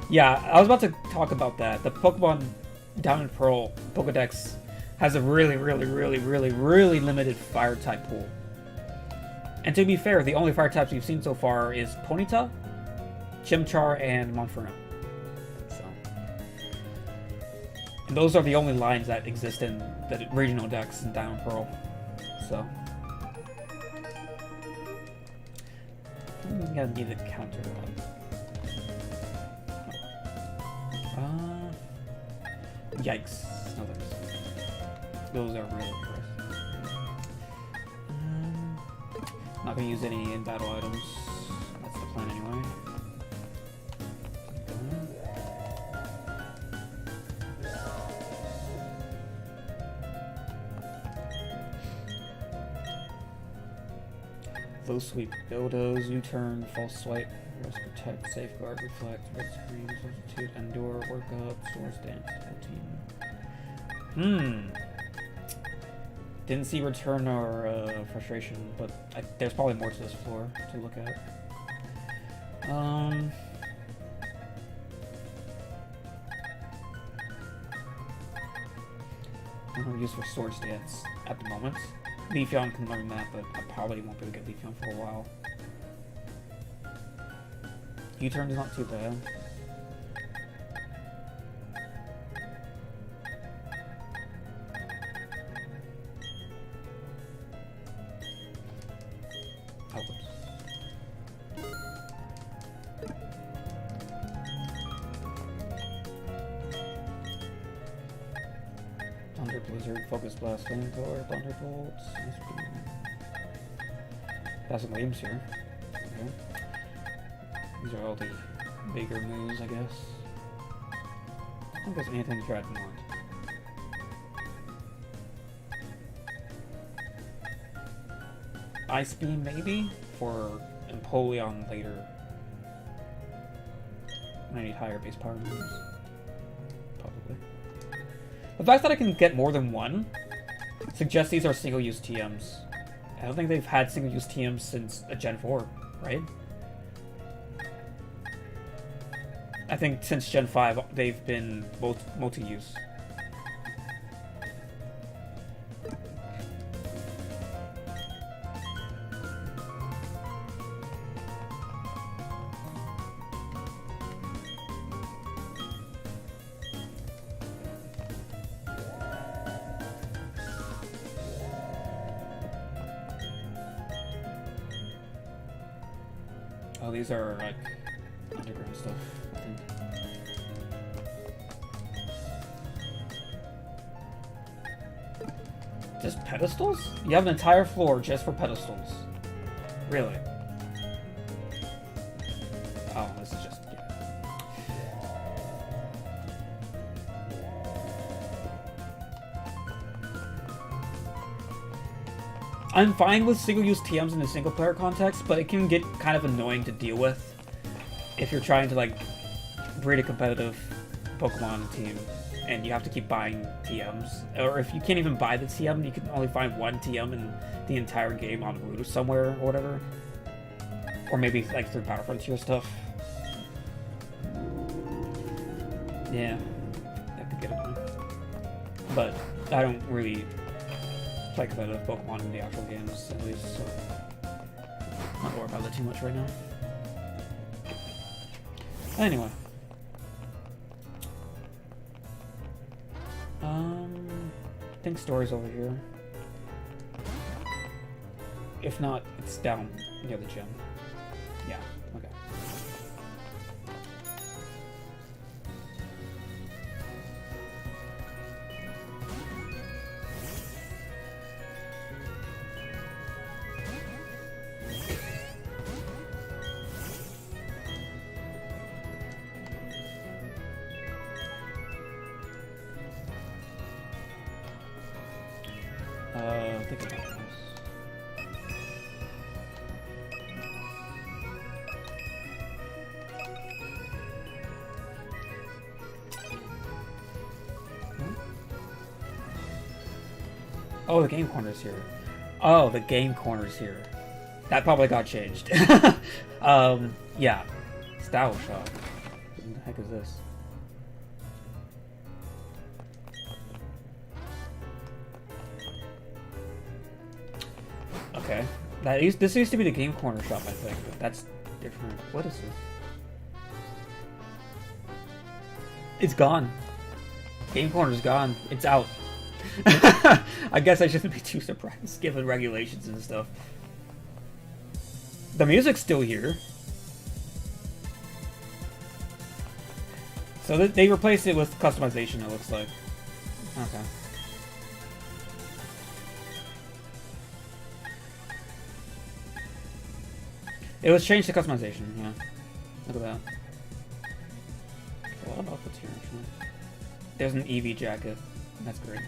Speaker 1: Yeah, I was about to talk about that. The Pokemon Diamond Pearl Pokédex has a really limited fire type pool. And to be fair, the only fire types we've seen so far is Ponyta, Chimchar, and Monferno. So, and those are the only lines that exist in the regional decks in Diamond Pearl. So, I'm gonna need a counter one. Yikes. No thanks. Those are really impressive. Not gonna use any in-battle items. That's the plan anyway. Low sweep, Bulldoze, U-turn, false swipe, rest protect, safeguard, reflect, red screen, substitute, endure, work up, source dance, team. Hmm. Didn't see return or frustration, but there's probably more to this floor to look at. I'm gonna use for sword stance at the moment. Leafeon can learn that, but I probably won't be able to get Leafeon for a while. U-turn is not too bad. Oh, whoops. Thunder Blizzard, Focus Blast, Flamethrower, Thunderbolt, got some waves here. Okay. These are all the bigger moves, I guess. I don't think there's anything to want. Ice Beam, maybe? For Empoleon later. I need higher base power moves. Probably. The fact that I can get more than one suggests these are single-use TMs. I don't think they've had single-use TMs since Gen 4, right? I think since Gen 5, they've been multi-use. Oh, these are like underground stuff, I think. Just pedestals? You have an entire floor just for pedestals. Really? Oh, this is just... Yeah. I'm fine with single-use TMs in the single-player context, but it can get kind of annoying to deal with if you're trying to, like, breed a competitive Pokemon team and you have to keep buying TMs. Or if you can't even buy the TM, you can only find one TM in the entire game on route somewhere or whatever. Or maybe, like, through Power Frontier stuff. Yeah, that could get annoying. But I don't really play competitive Pokemon in the actual games, at least, so I'm not worried about that too much right now. Anyway. I think story's over here. If not, it's down near the gym. Yeah, okay. Think about this. Oh, the game corner's here. Oh, the game corner's here. That probably got changed. Yeah. Style Shop. What the heck is this? Okay. This used to be the game corner shop, I think, but that's different. What is this? It's gone. Game corner's gone. It's out. I guess I shouldn't be too surprised, given regulations and stuff. The music's still here. So they replaced it with customization, it looks like. Okay. It was changed to customization, yeah. Look at that. A lot of outfits here, actually. There's an Eevee jacket. That's great.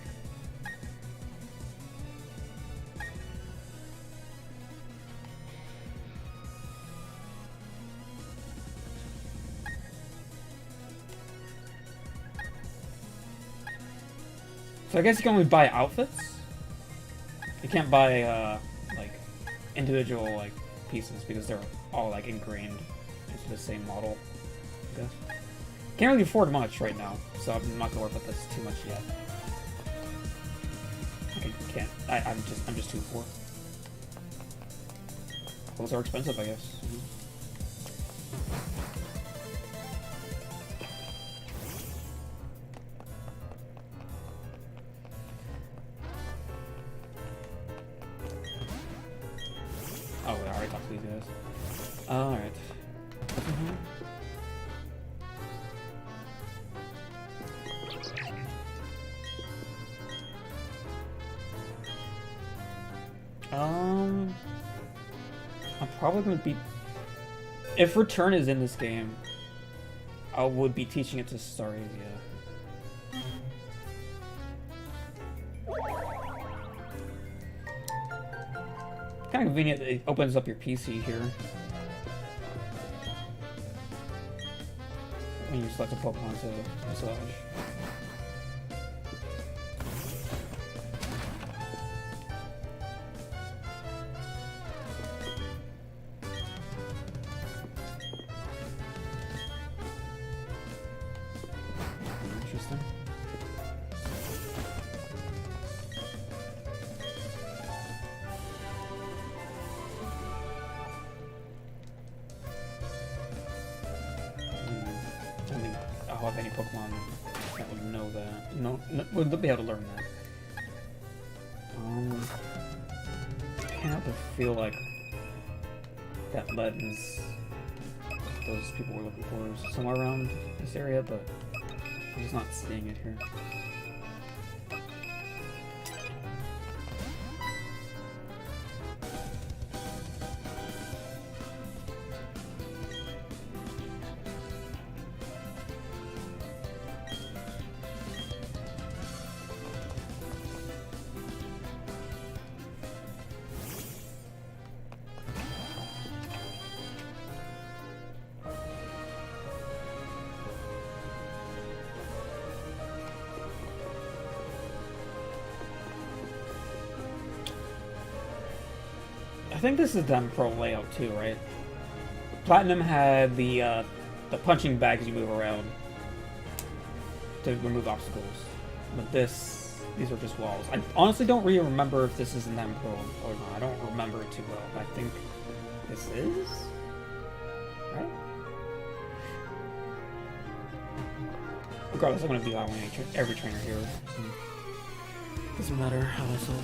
Speaker 1: So I guess you can only buy outfits. You can't buy like individual like pieces because they're all like ingrained into the same model. I guess. Can't really afford much right now, so I'm not gonna worry about this too much yet. I can't. I'm just too poor. Clothes are expensive, I guess. Oh, I already talked to these guys. Alright. I'm probably gonna be... If Return is in this game, I would be teaching it to Staravia. Kind of convenient that it opens up your PC here. When you select a Pokemon to massage. Interesting. I don't think I'll have any Pokemon that would know that. No, would be able to learn that. I can't help but feel like that lens those people were looking for is somewhere around this area, but I'm just not seeing it here. I think this is done pro layout too, right? Platinum had the punching bags you move around to remove obstacles, but these are just walls. I honestly don't really remember if this is in them pro or not. I don't remember it too well. I think this is, right? Regardless, I'm gonna be allowing every trainer here. So doesn't matter how I sold.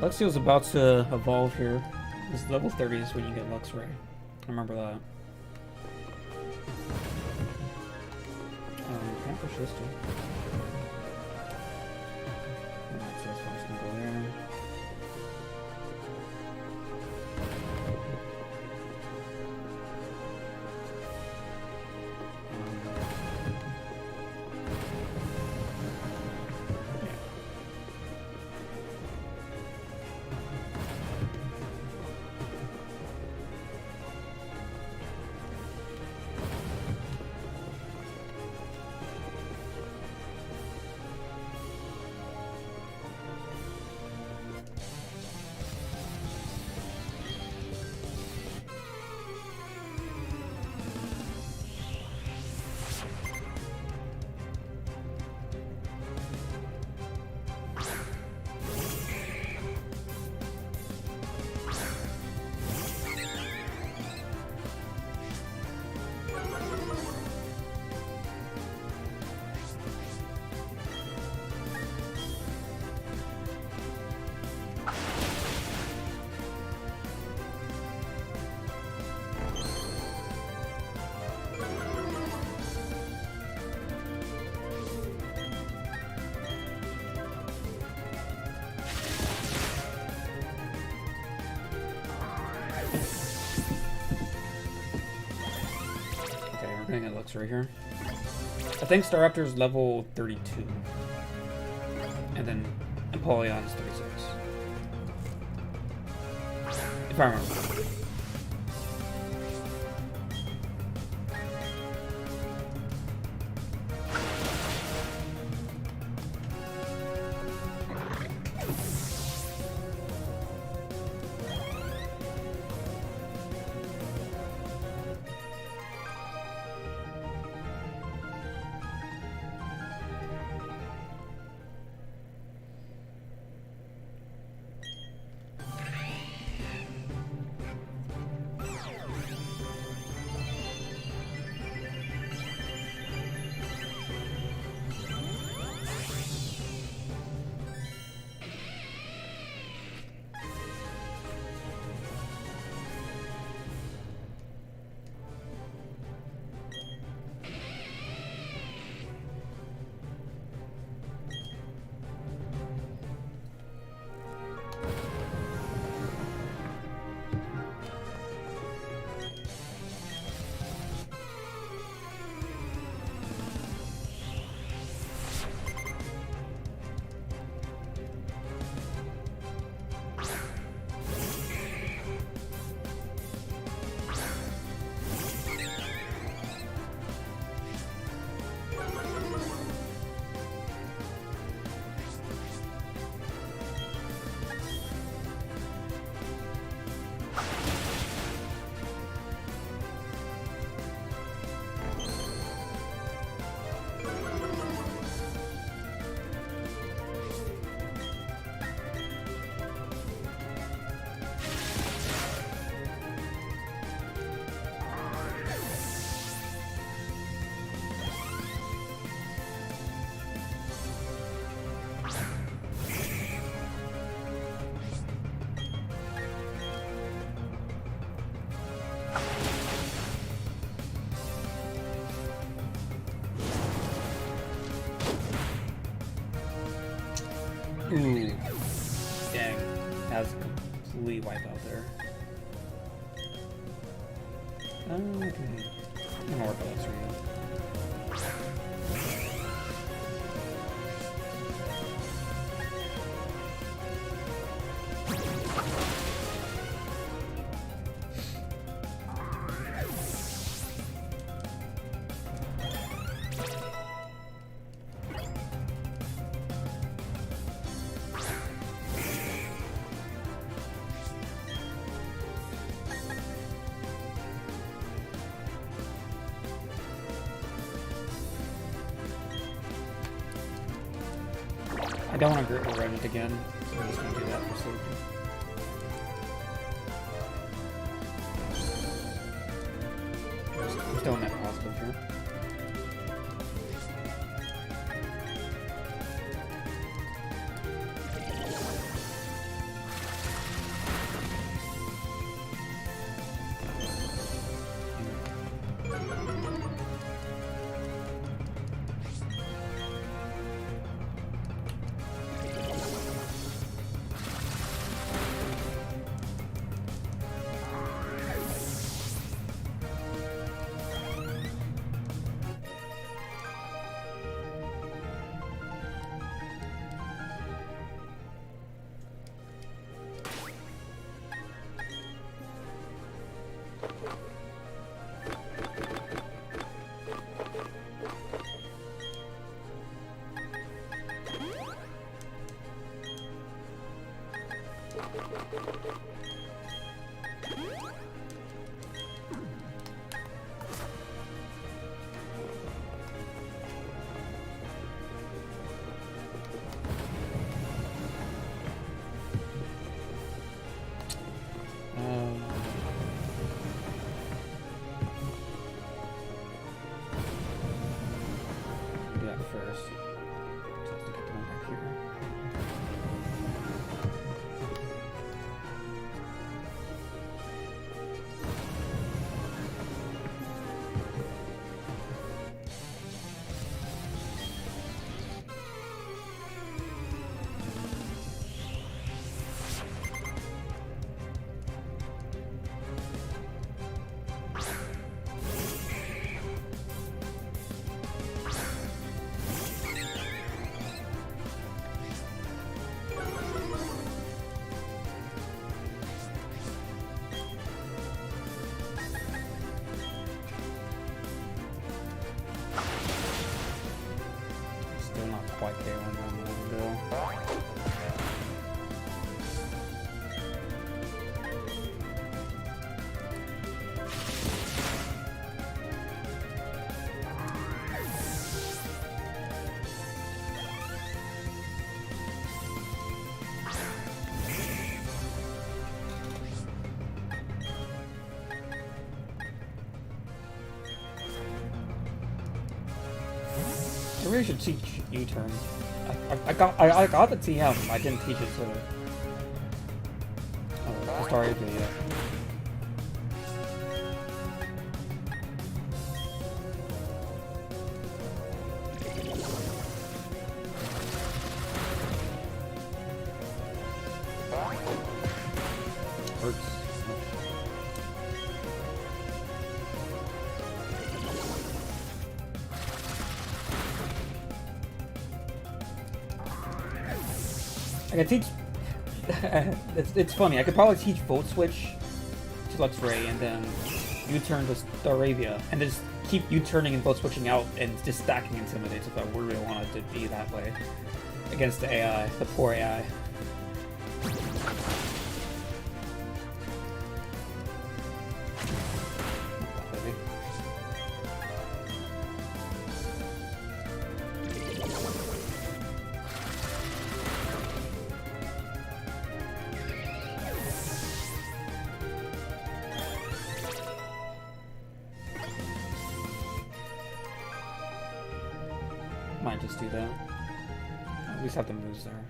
Speaker 1: Luxio's about to evolve here. This level 30 is when you get Luxray. I remember that. Can't push this too. Alright, so this one's gonna go there. looking at looks right here. I think Staraptor's level 32. And then Empoleon's 36. If I remember. Ooh. Dang. That was a complete wipeout there. Okay. I'm gonna work on this for you. I don't want to run it again, so we're just going to do that for safety. I'm still in that positive here. Do that first. Just have to get the one back here. really should teach U-turn. I got the TM. I didn't teach it to Constructive yet. Hurts. I can teach. it's funny. I could probably teach Volt Switch to Luxray and then U-turn to Staravia and just keep U-turning and Volt Switching out and just stacking Intimidates if I really wanted to be that way against the AI, the poor AI. Might just do that. At least have the moves there.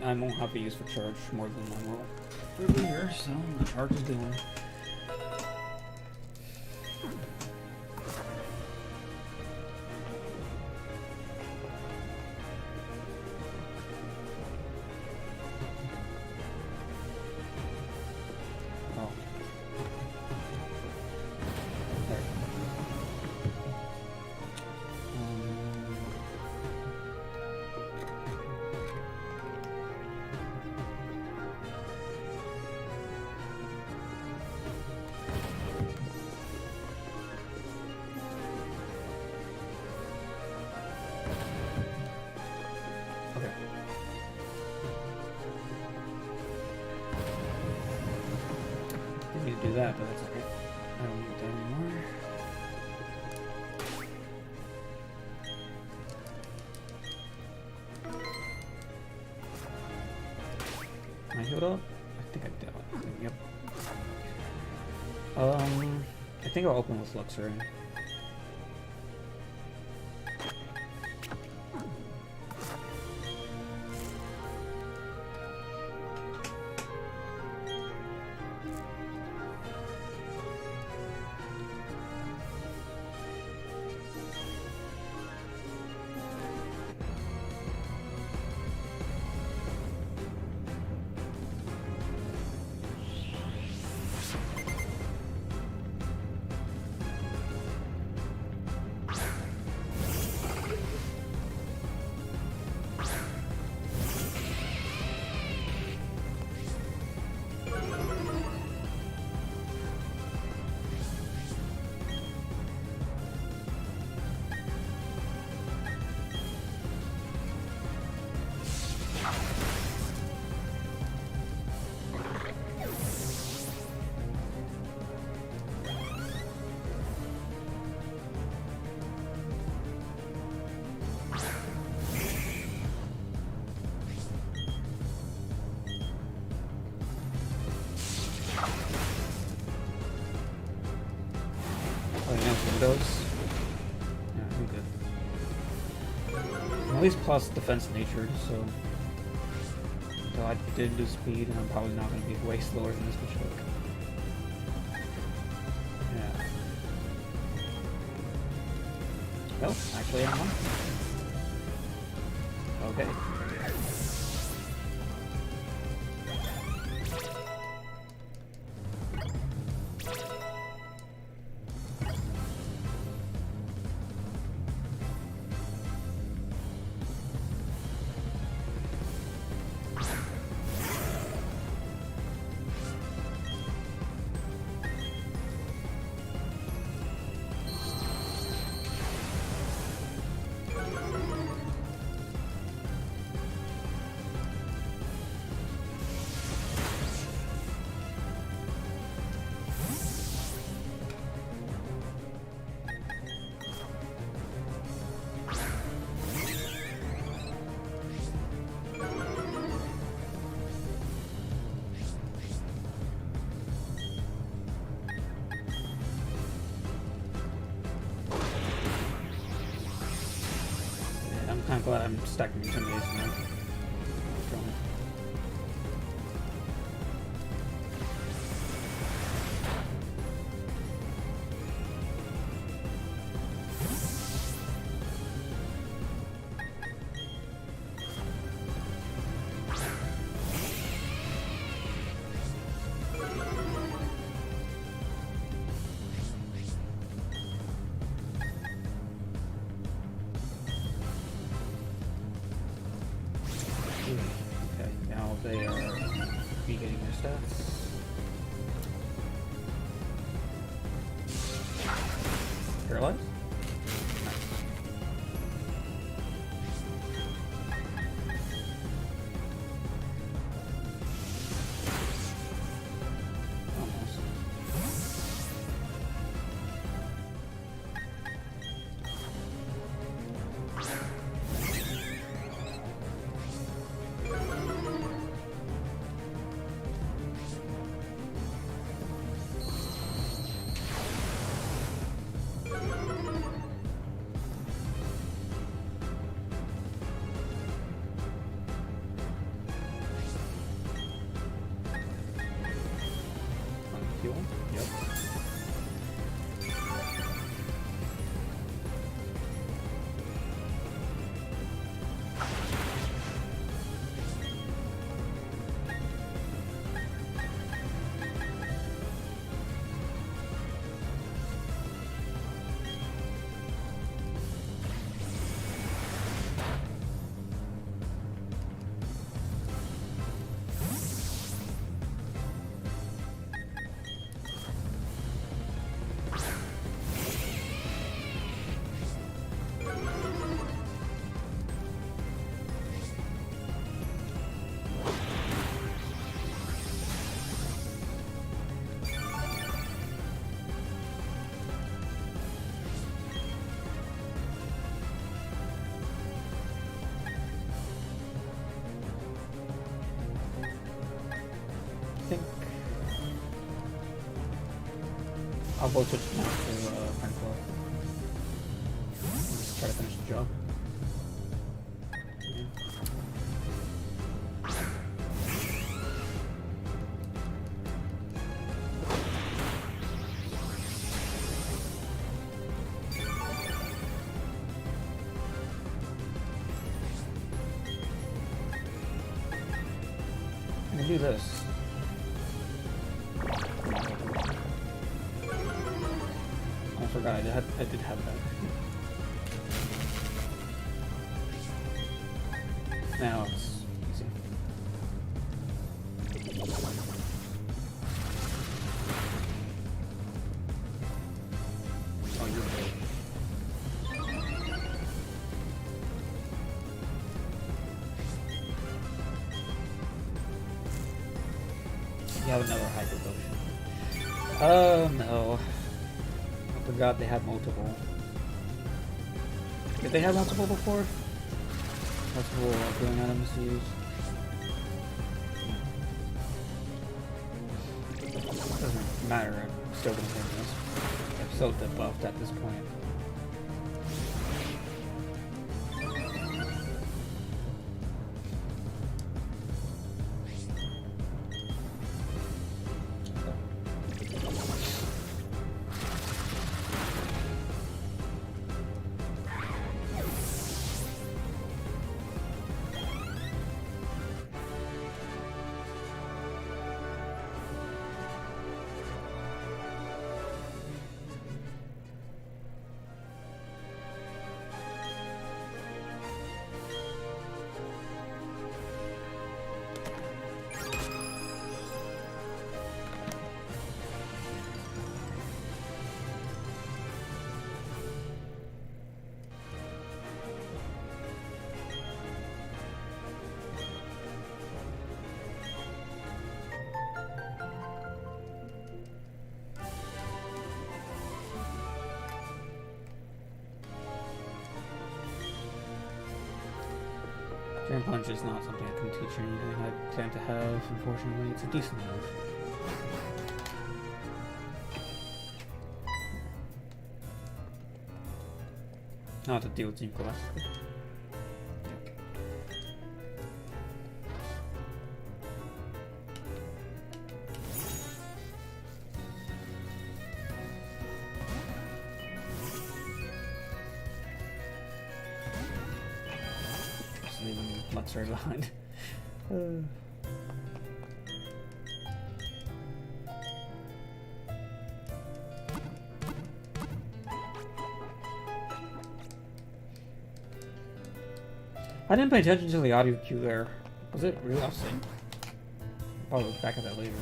Speaker 1: I won't have to use for charge more than I will for here, so the charge is doing. Do that, but that's okay. I don't need that anymore. Am I healed up? I think I did. Yep. I think I'll open with Luxray. Windows. Yeah, I'm good. I'm at least plus defense natured, so though I did do speed, and I'm probably not going to be way slower than this Machoke. Yeah. Well, actually I'm on. Okay. I'm glad I'm stacking intimidation now. Strong. Okay, now they are getting their stats. Paralyzed? Nice. Almost. Heal? Yep. I think I'll go to now to Pine Club. Just try to finish the job. I'm gonna do this. I forgot I did have that. Now it's easy. Oh, you're right. You have another hyper potion. Oh no. I forgot they had multiple. Did they have multiple before? Multiple healing items to use? Doesn't matter, I'm still gonna win this. I'm so debuffed at this point. Drain Punch is not something I can teach or anything. I tend to have, unfortunately. It's a decent move. I'll have to deal with Team Classic. months right behind. I didn't pay attention to the audio cue there. Was it really off sync? Probably look back at that later.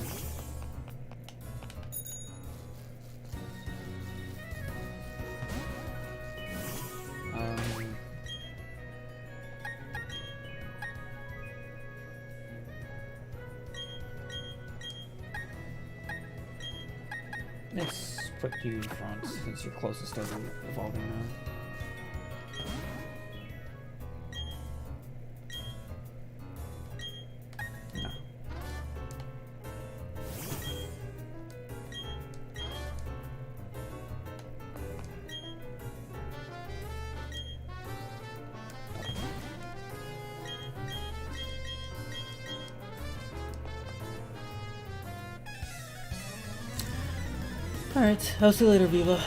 Speaker 1: Let's put you in front since you're closest to evolving now. Alright, I'll see you later, Viva.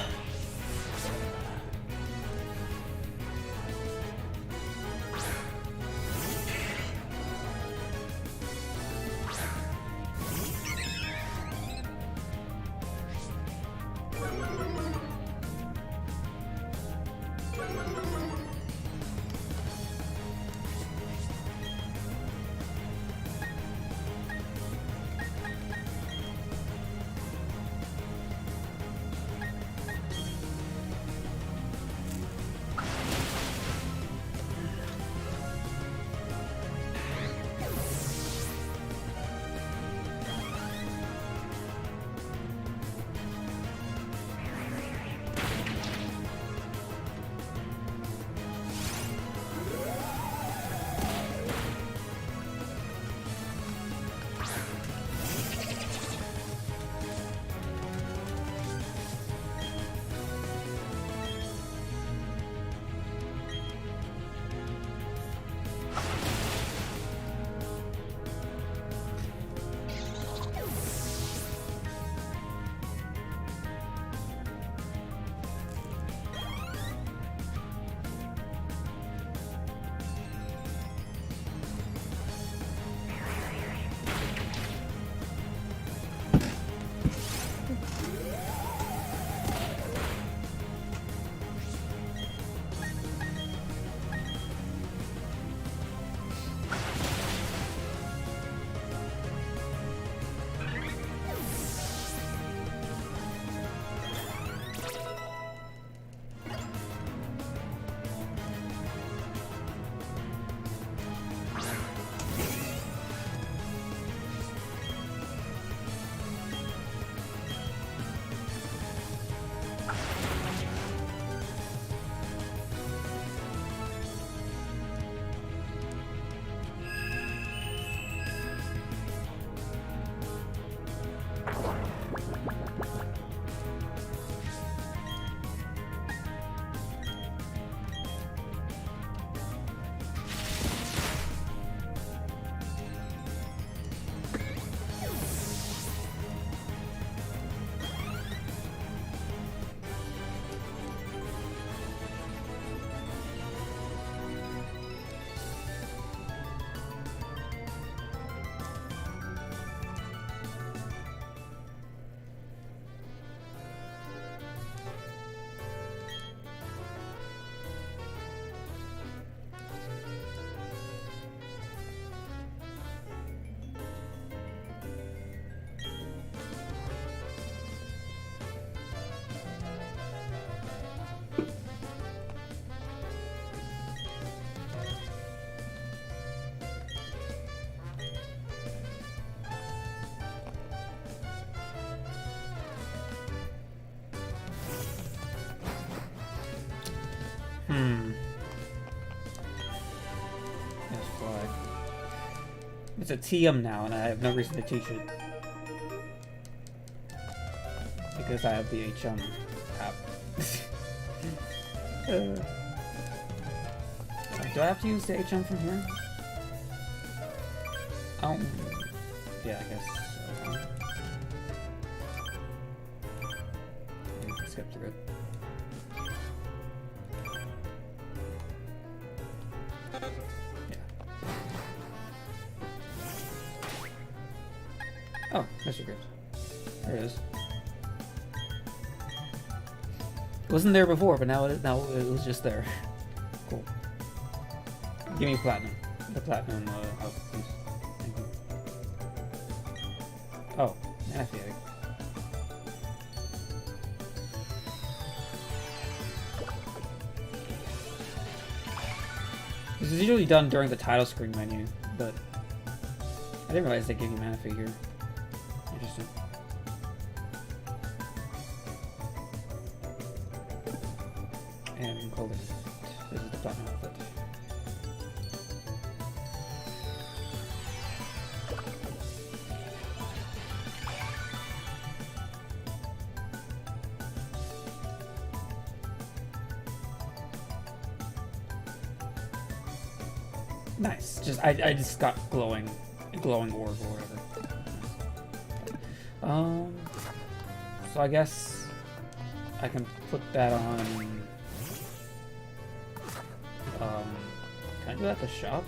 Speaker 1: Yes, flag. It's a TM now, and I have no reason to teach it. Because I have the HM app. Do I have to use the HM from here? Oh, yeah, I guess. Maybe skip through it. Yeah. Oh, Mr. Gift. There it is. It wasn't there before, but now it was just there. Cool. Give me platinum. The platinum out, please. Thank you. Oh, Manaphy egg. This is usually done during the title screen menu, but I didn't realize they gave you Manaphy here. Interesting. And clothing. This is the platinum outfit. Nice. I just got glowing orb or whatever. So I guess I can put that on. Can I do that at the shop?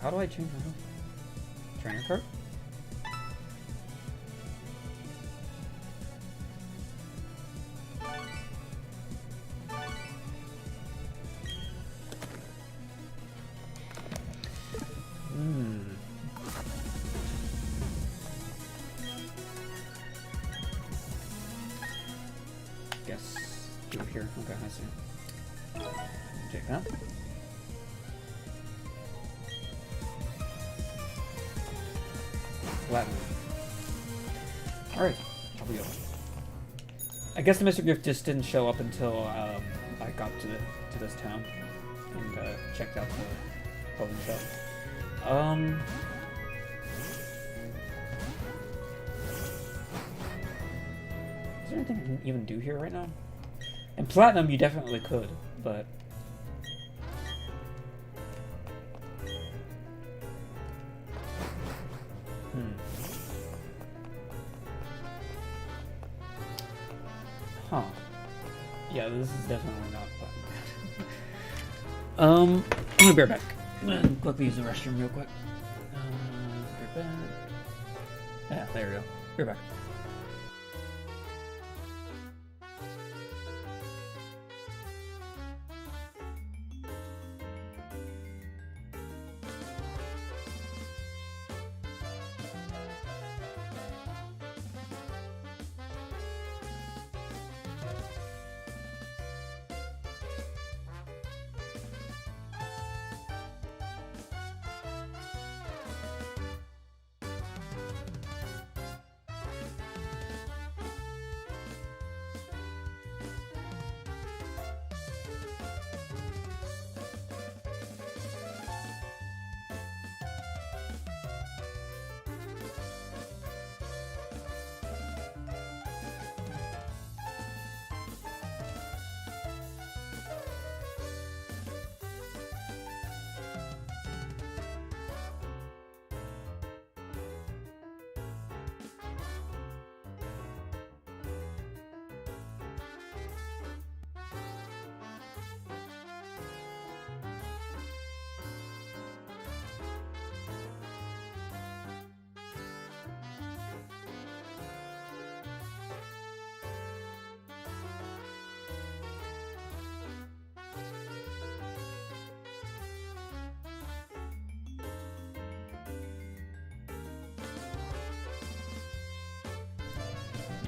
Speaker 1: How do I change my trainer card? Guess do it here. Okay, I see. Take that. Platinum. Alright, here we go. I guess the Mr. Gift just didn't show up until I got to this town and checked out the clothing shop. Is there anything I can even do here right now? And platinum, you definitely could, but huh. Yeah, this is definitely not fun. I'm gonna be right back. I'm gonna quickly use the restroom real quick. Be right back. Yeah, there we go. Be right back.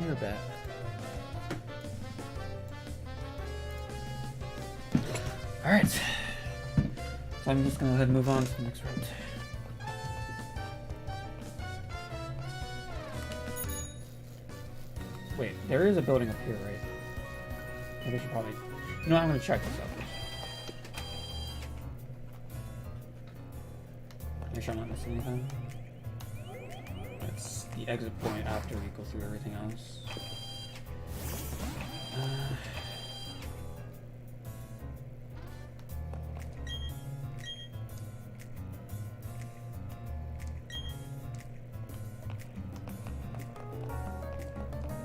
Speaker 1: You're back. Alright. So I'm just gonna go ahead and move on to the next route. Wait, there is a building up here, right? I guess you probably... You know what, I'm gonna check this out. Make sure I'm not missing anything. the exit point after we go through everything else.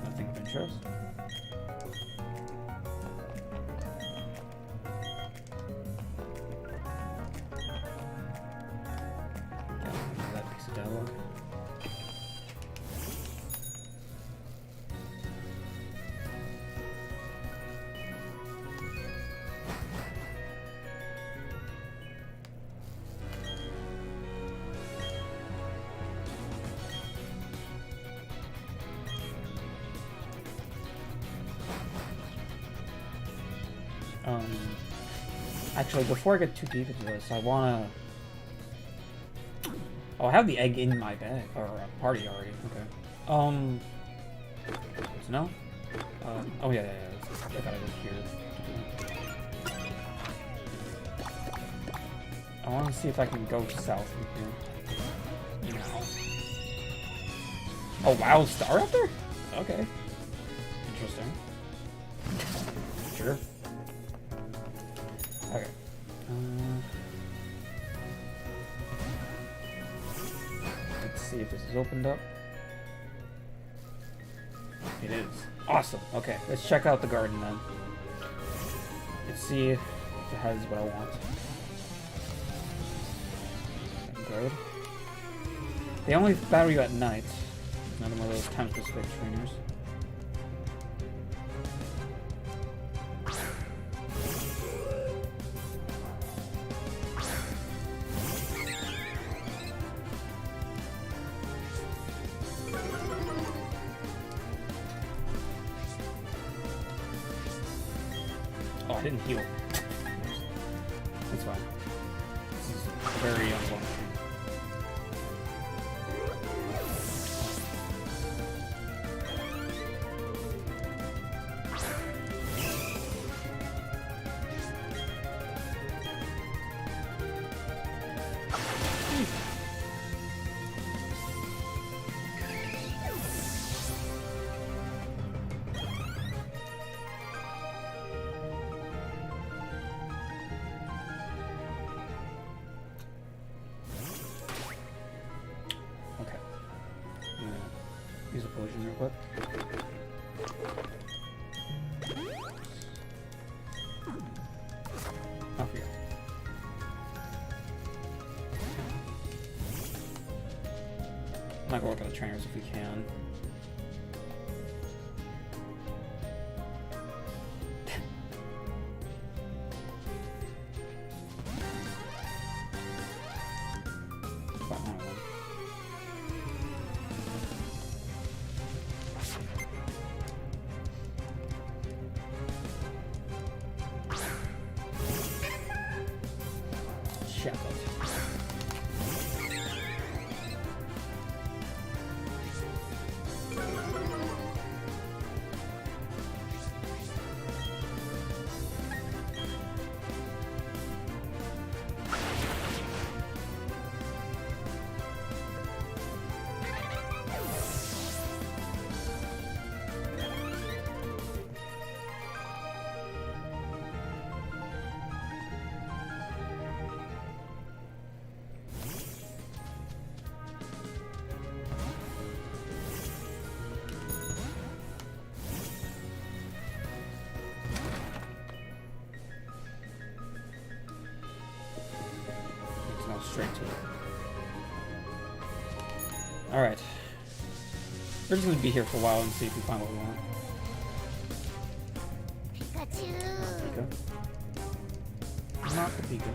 Speaker 1: Nothing of interest. That makes a dialogue. Actually, before I get too deep into this, I wanna... Oh, I have the egg in my bag, or party already, okay. So no? Oh yeah, I gotta go here. I wanna see if I can go south from here. Now. Oh wow, star up there? Okay. Interesting. Sure. Okay. Let's see if this is opened up. It is. Awesome. Okay, let's check out the garden then. Let's see if it has what I want. Good. They only battle you at night. Another one of those time-specific trainers. Oh, I didn't heal. That's fine. This is very unlucky. Use a potion real quick. Off we go. I'm not gonna work on the trainers if we can. Straight to it. Alright. We're just gonna be here for a while and see if we find what we want. Pika. Not the Pika.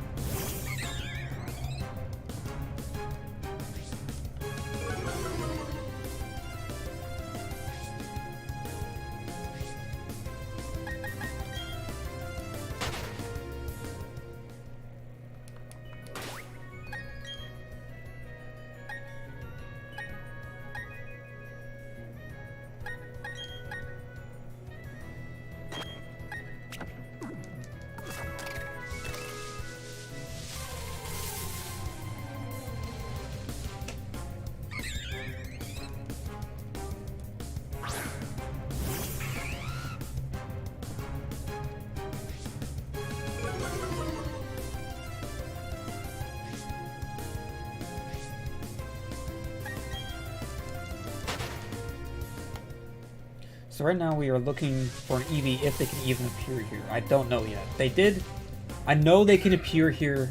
Speaker 1: So right now we are looking for an EV if they can even appear here. I don't know yet. They did. I know they can appear here.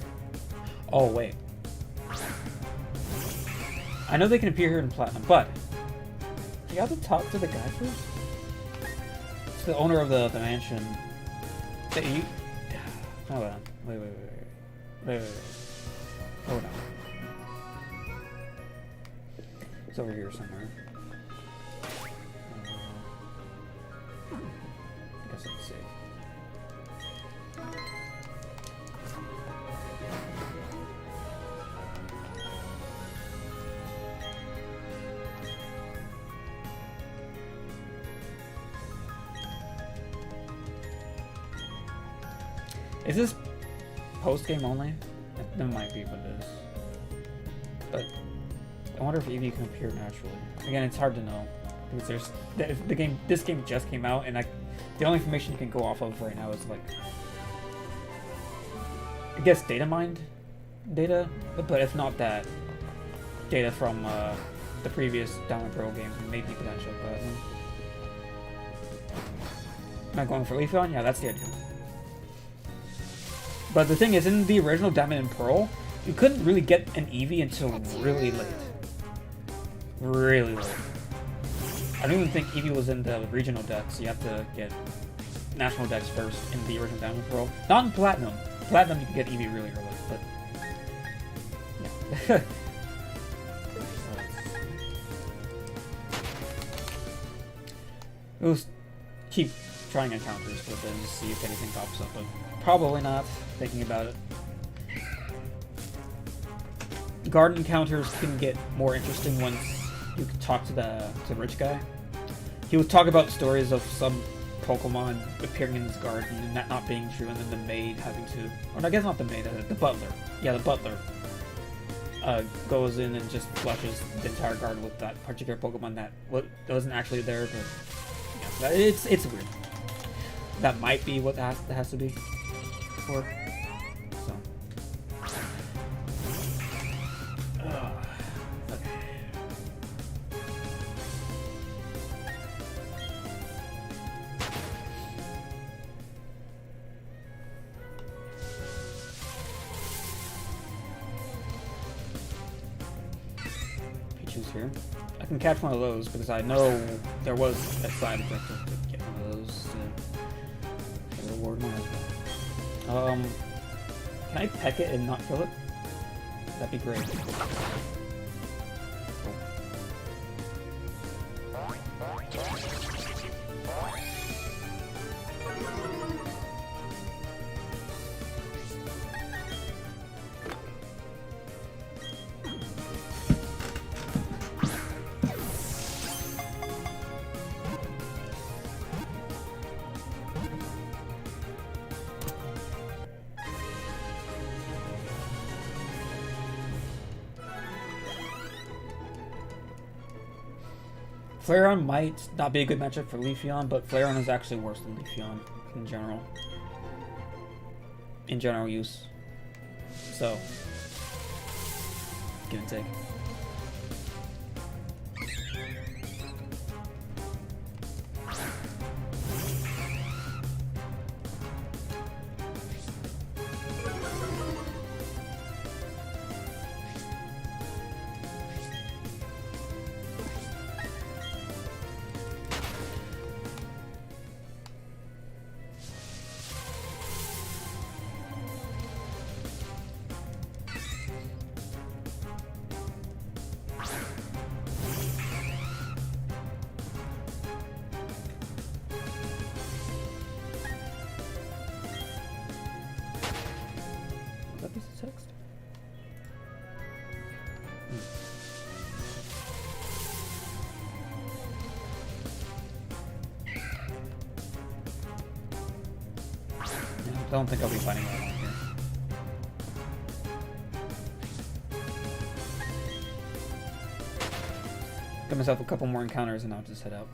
Speaker 1: Oh, wait. I know they can appear here in Platinum, but you have to talk to the guy first? It's the owner of the mansion. That you... Hold on. Wait. Hold on. It's over here somewhere. I guess let's see. Is this post-game only? That might be what it is. But I wonder if Eevee can appear naturally. Again, it's hard to know because this game just came out, and the only information you can go off of right now is like, I guess data mined data, but if not that, data from the previous Diamond Pearl games, maybe potential. But not going for Leafeon? Yeah, that's the idea. But the thing is, in the original Diamond and Pearl, you couldn't really get an Eevee until really late. Really late. I don't even think Eevee was in the regional decks. You have to get national decks first in the original Diamond and Pearl. Not in Platinum. Platinum, you can get Eevee really early, but... yeah. We'll keep trying encounters, but then just see if anything pops up. But probably not, thinking about it. Garden encounters can get more interesting once you can talk to the rich guy. He would talk about stories of some Pokemon appearing in his garden and that not being true, and then the maid having to... or I guess not the maid, the butler. Yeah, the butler. Goes in and just flushes the entire garden with that particular Pokemon that wasn't actually there, but... yeah, it's weird. That might be what that has to be for. So. Okay. Pichu's here. I can catch one of those because I know there was a side objective to get one of those to reward my husband. Can I peck it and not kill it? That'd be great. Flareon might not be a good matchup for Leafeon, but Flareon is actually worse than Leafeon in general. In general use. So, give and take. Text. I don't think I'll be fighting that long here. Get myself a couple more encounters and I'll just head out.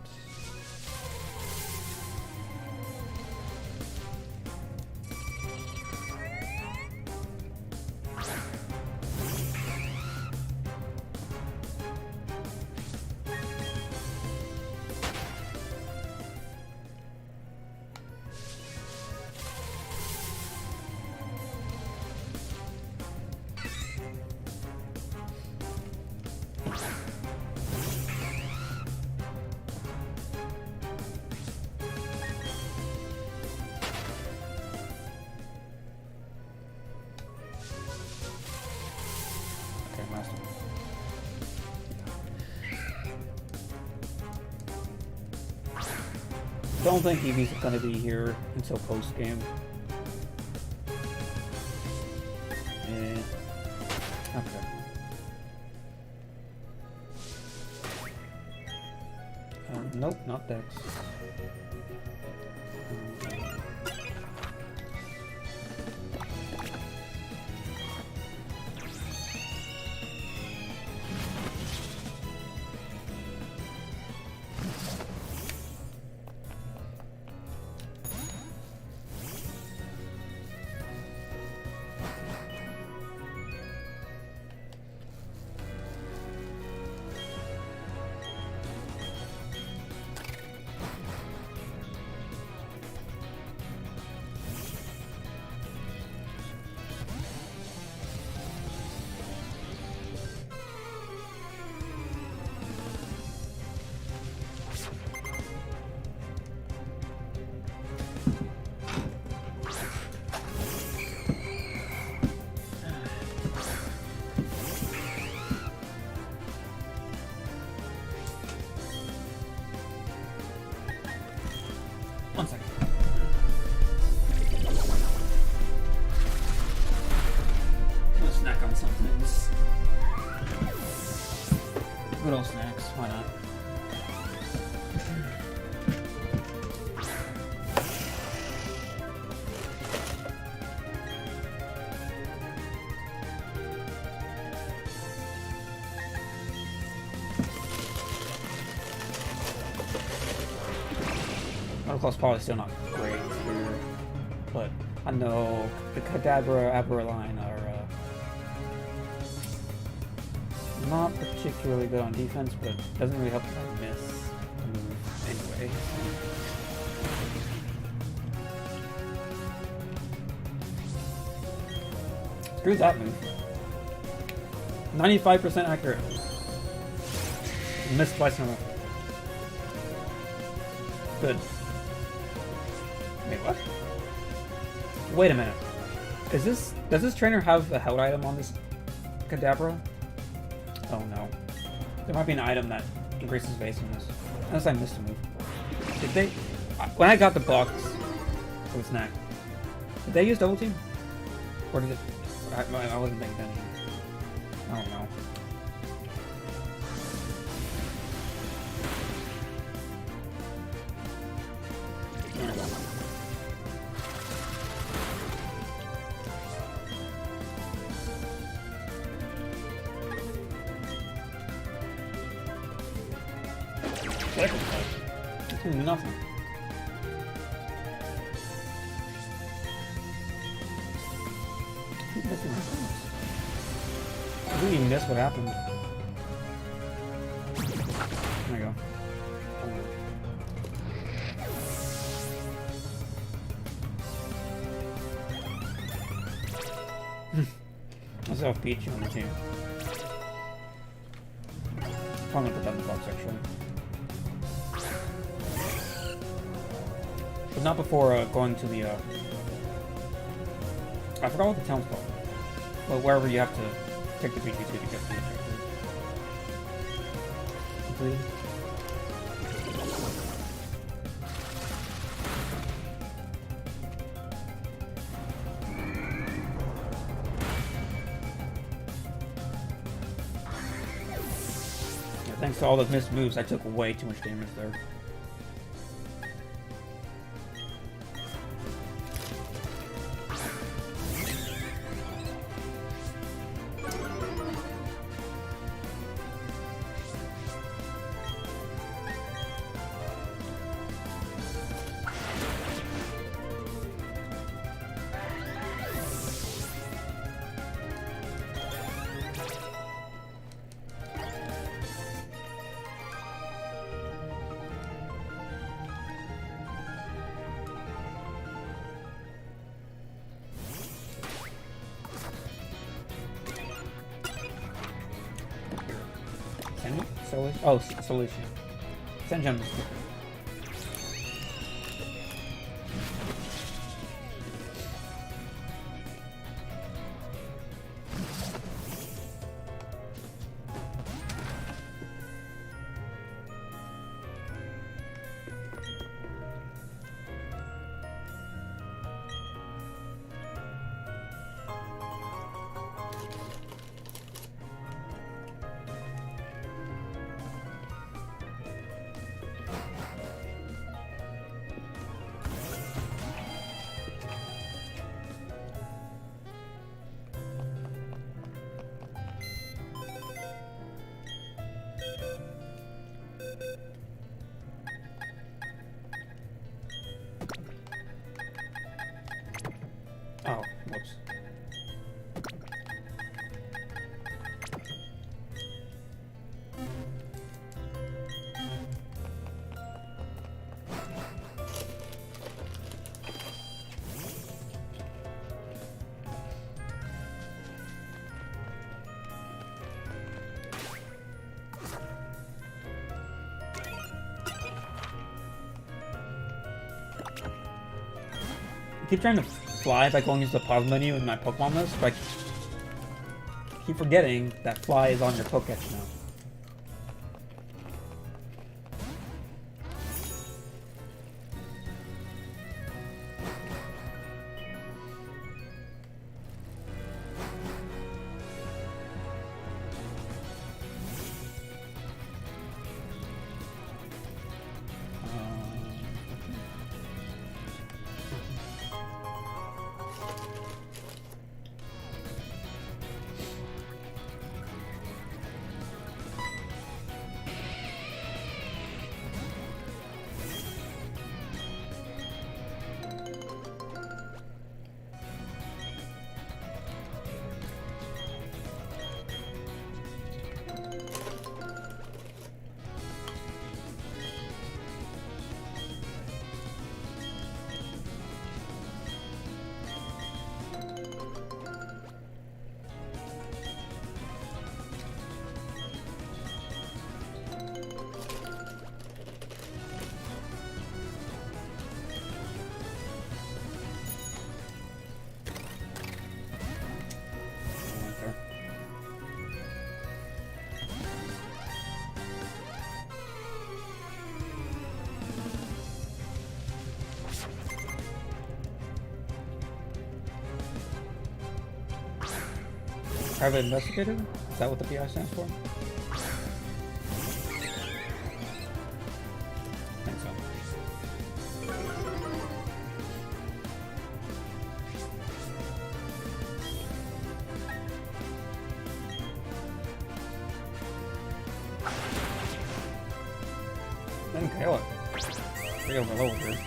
Speaker 1: don't think Eevee's gonna be here until post game. Okay. Nope, not Dex. One second. I'm gonna snack on some things. Good old snacks, why not? Autoclaw's probably still not great here, but I know the Kadabra Aberline are not particularly good on defense, but it doesn't really help if I miss the move anyway. Screw that move. 95% accurate. Missed twice in a row. Good. Wait, what? Wait a minute. Does this trainer have a held item on this Kadabra? Oh no. There might be an item that increases evasiveness. Unless I missed a move. Did they? When I got the box for the snack, did they use double team? Or did it? I wasn't paying attention. I don't know. Nothing. I think you missed what happened. There you go. Let's have Peach on the team. I'm gonna put that in the box actually. But not before going to the, I forgot what the town's called. But wherever you have to take the PG2 to get the objective. Completed. Yeah, thanks to all those missed moves, I took way too much damage there. Oh, solution. Send gems. keep trying to fly by going into the pause menu in my Pokemon list, but I keep forgetting that fly is on your Pokédex now. Private investigator? Is that what the PI stands for? I think so. Didn't kill it. Pretty overloaded here.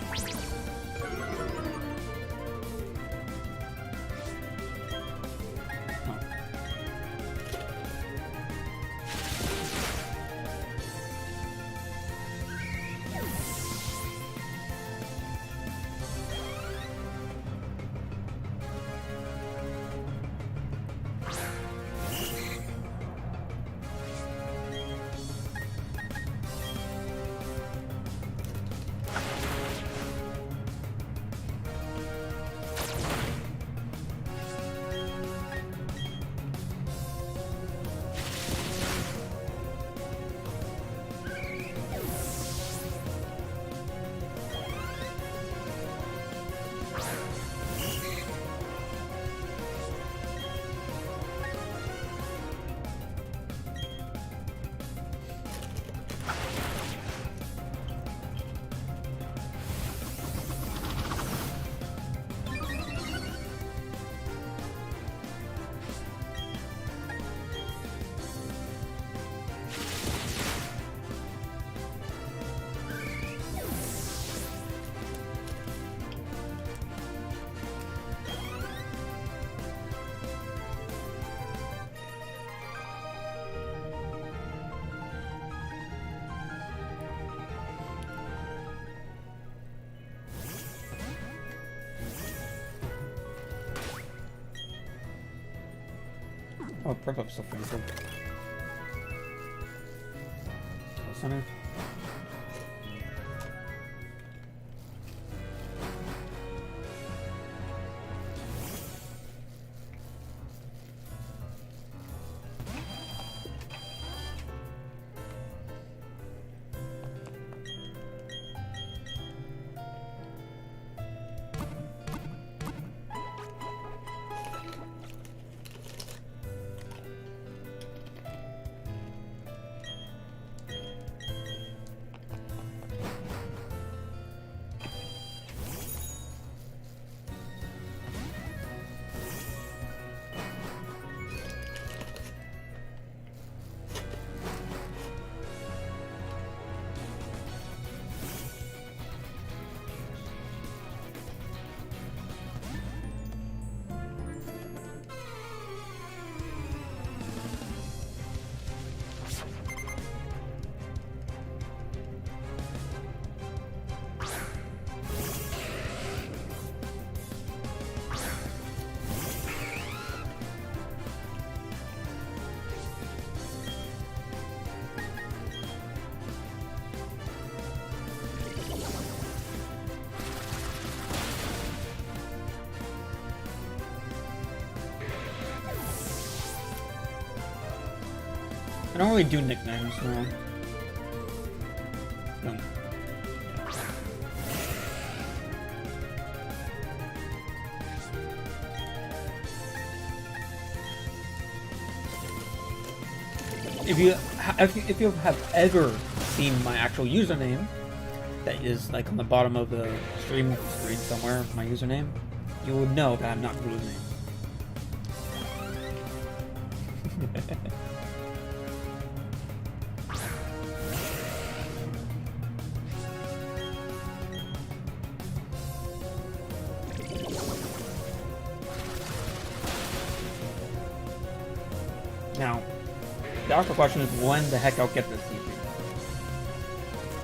Speaker 1: Oh, prep up stuff in center. I don't really do nicknames, no. No. If you have ever seen my actual username, that is like on the bottom of the stream screen somewhere, my username, you would know that I'm not good with names. Now, the actual question is when the heck I'll get this CP.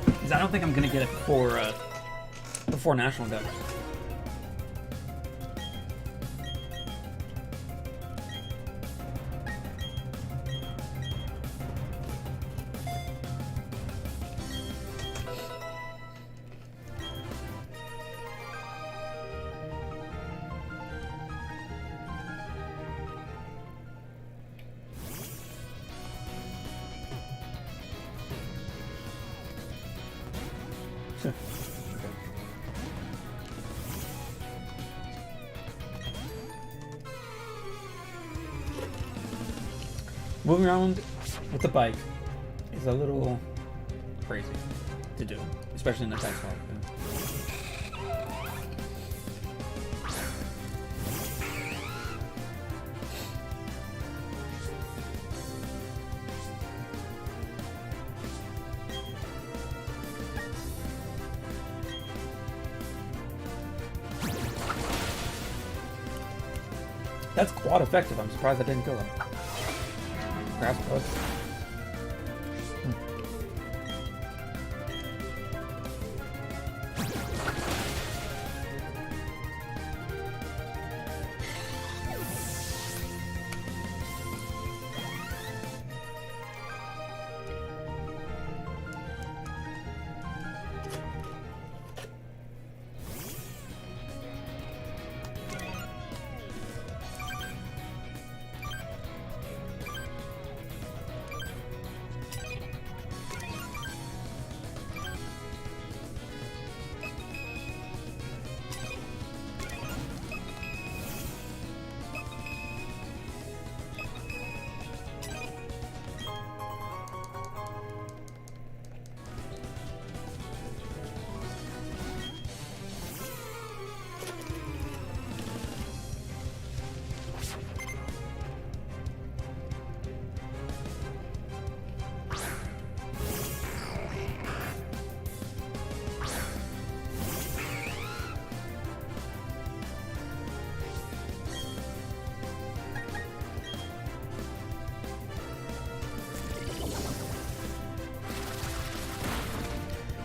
Speaker 1: Because I don't think I'm going to get it before National Dex. Moving around with the bike is a little crazy to do, especially in the tight spot. That's quad effective. I'm surprised I didn't kill him. Grass bug.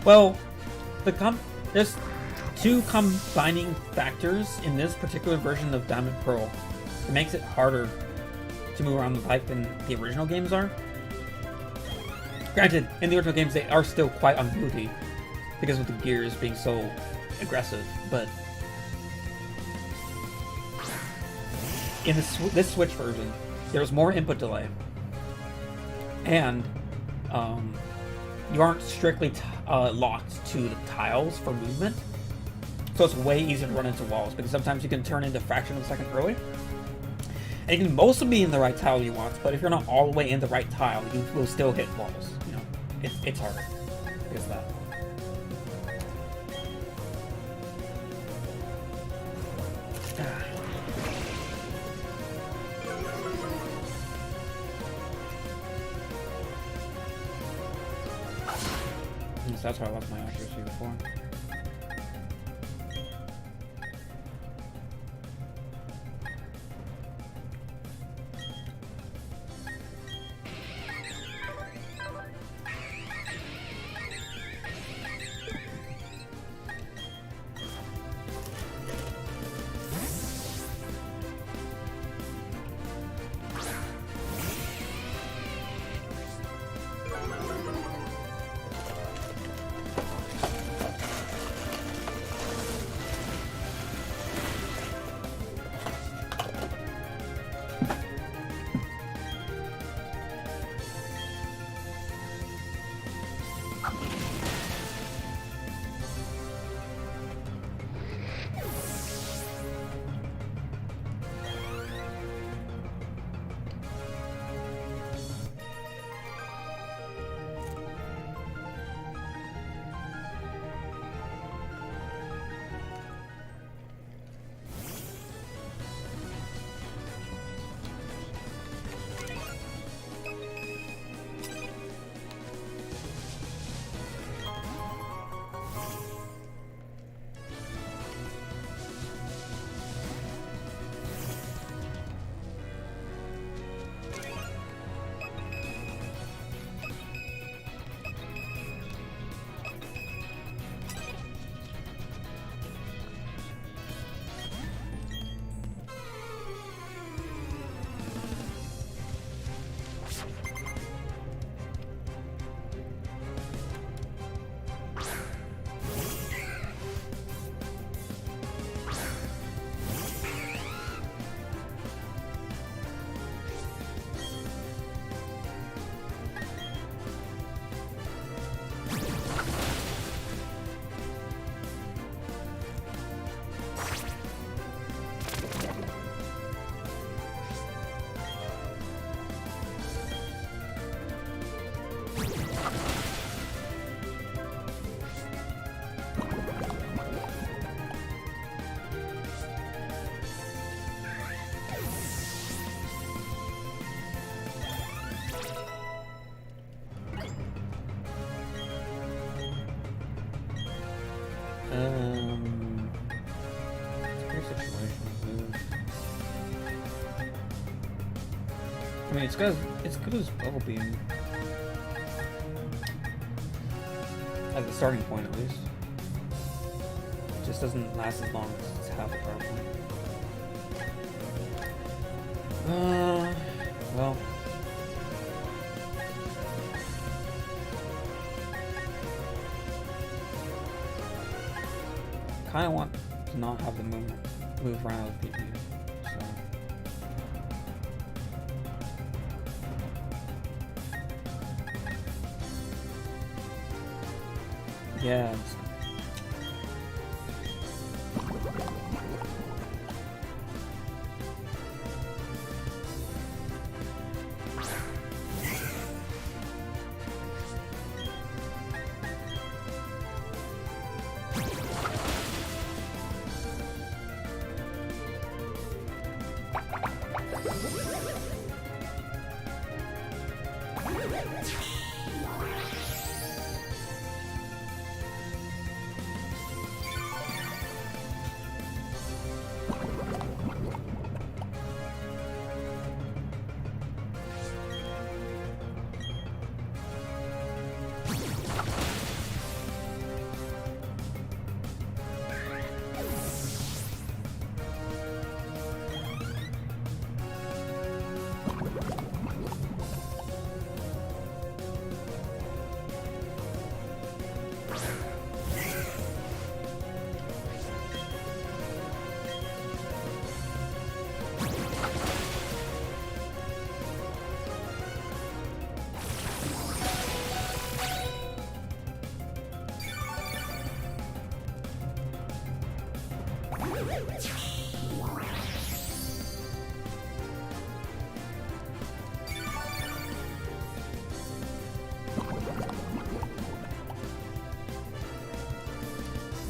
Speaker 1: Well, there's two combining factors in this particular version of Diamond Pearl. It makes it harder to move around the bike than the original games are. Granted, in the original games they are still quite unwieldy because of the gears being so aggressive, but in this Switch version, there's more input delay, and you aren't strictly locked to the tiles for movement, so it's way easier to run into walls because sometimes you can turn into a fraction of a second early. And you can mostly be in the right tile you want, but if you're not all the way in the right tile, you will still hit walls. You know, it's harder because of that. That's why I lost my accuracy before.
Speaker 2: situation is.
Speaker 1: I mean, it's good as Bubble Beam. As a starting point, at least. It just doesn't last as long as it's half a power point. Well. Kinda want to not have the move around with PP, so. Yeah.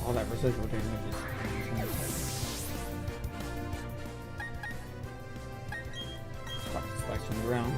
Speaker 1: All that residual damage is slice from the ground.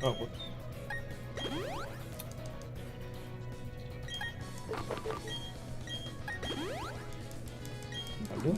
Speaker 1: Oh, whoops. I'll do.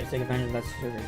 Speaker 1: Okay, take advantage of that surgery.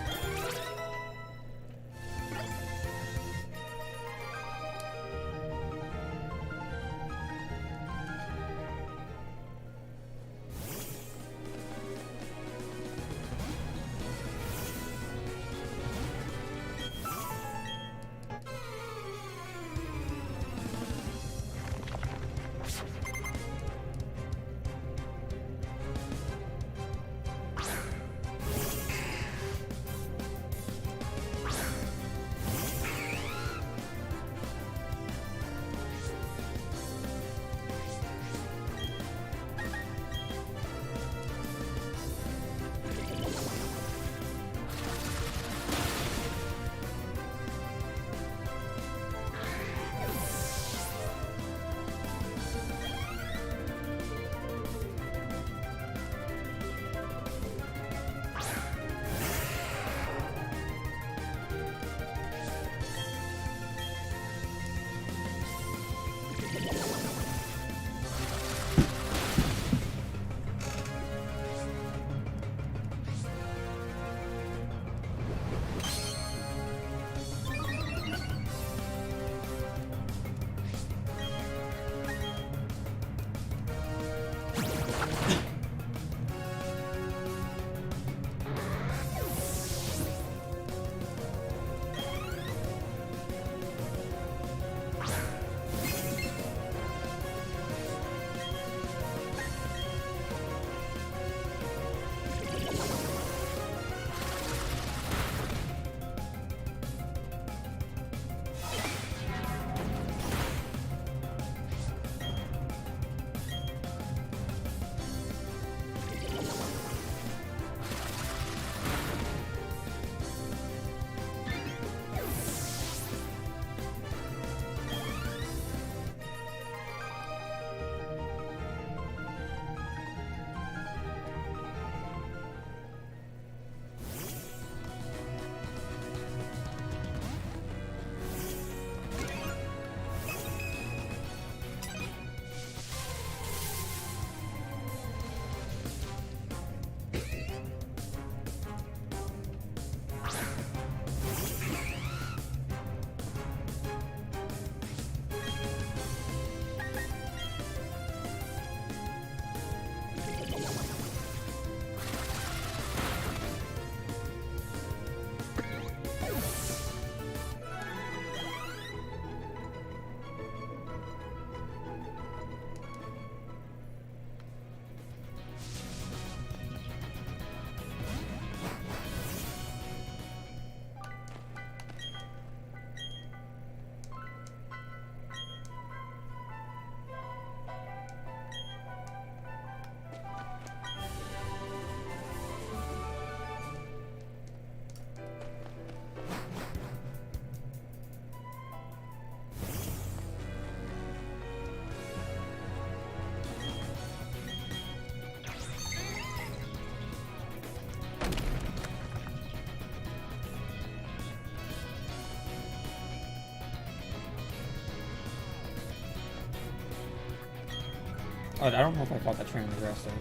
Speaker 1: Oh, I don't know if I fought that train in the grass there.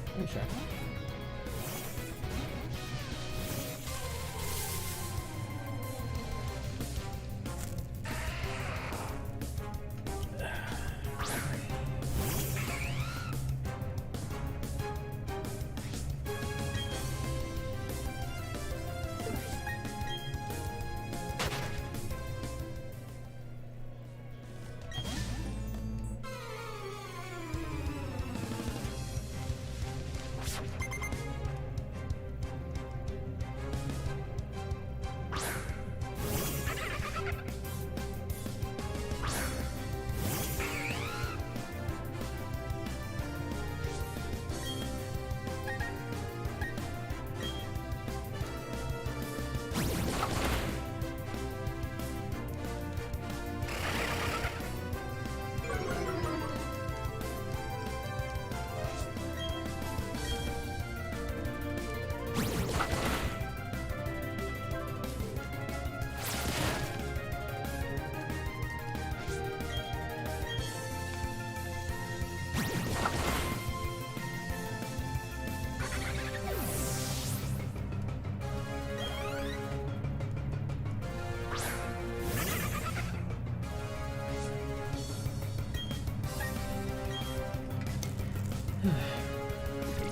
Speaker 1: Let me check.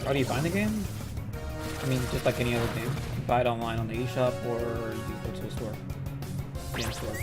Speaker 1: How do you find the game? I mean, just like any other game. You buy it online on the eShop, or you go to a store. Game store.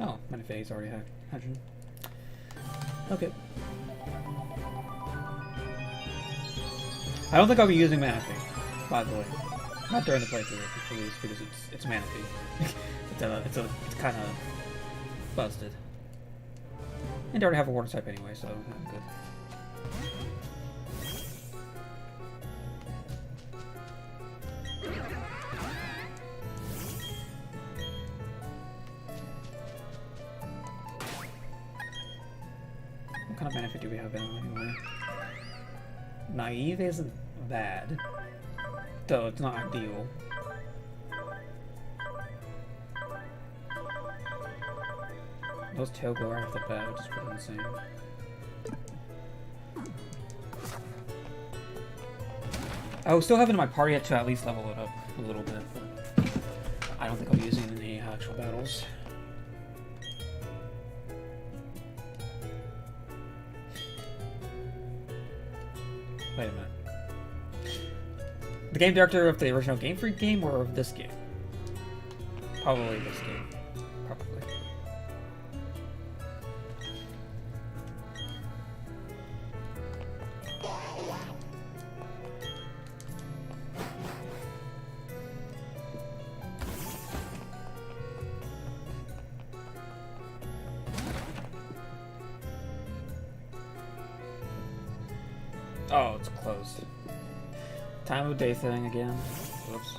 Speaker 1: Oh, Manife's already had hydrogen. Okay. I don't think I'll be using Manaphy, by the way. Not during the playthrough, at least, because it's Manaphy. it's kind of busted. And I already have a water type anyway, so I'm good. What kind of benefit do we have anyway? Naive isn't bad, though it's not ideal. Those tail go right off the bat, which is pretty insane. I was still having my party yet to at least level it up a little bit, but I don't think I'll be using it in any actual battles. Wait a minute. The game director of the original Game Freak game or of this game? Probably this game. Probably. Oh, it's closed. Time of day thing again. Whoops.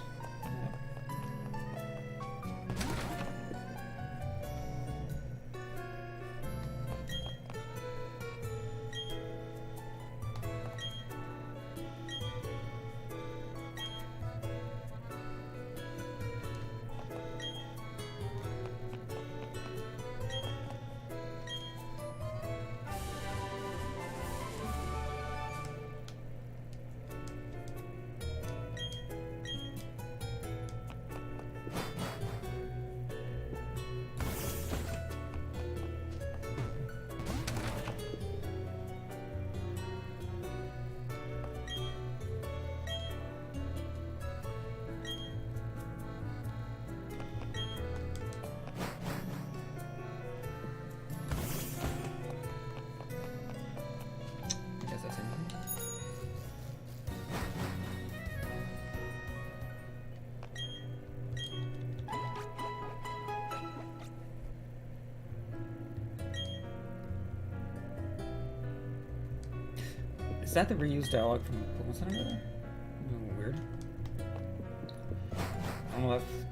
Speaker 1: Is that the reused dialogue from What's that over there? Weird.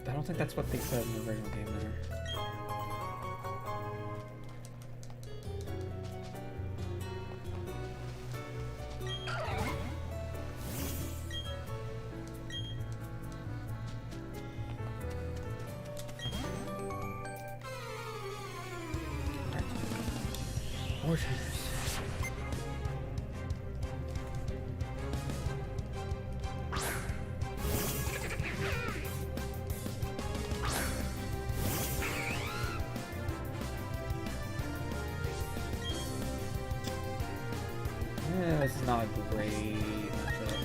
Speaker 1: I don't think that's what they said in the original game there. More trainers. Yeah, this is not a great matchup.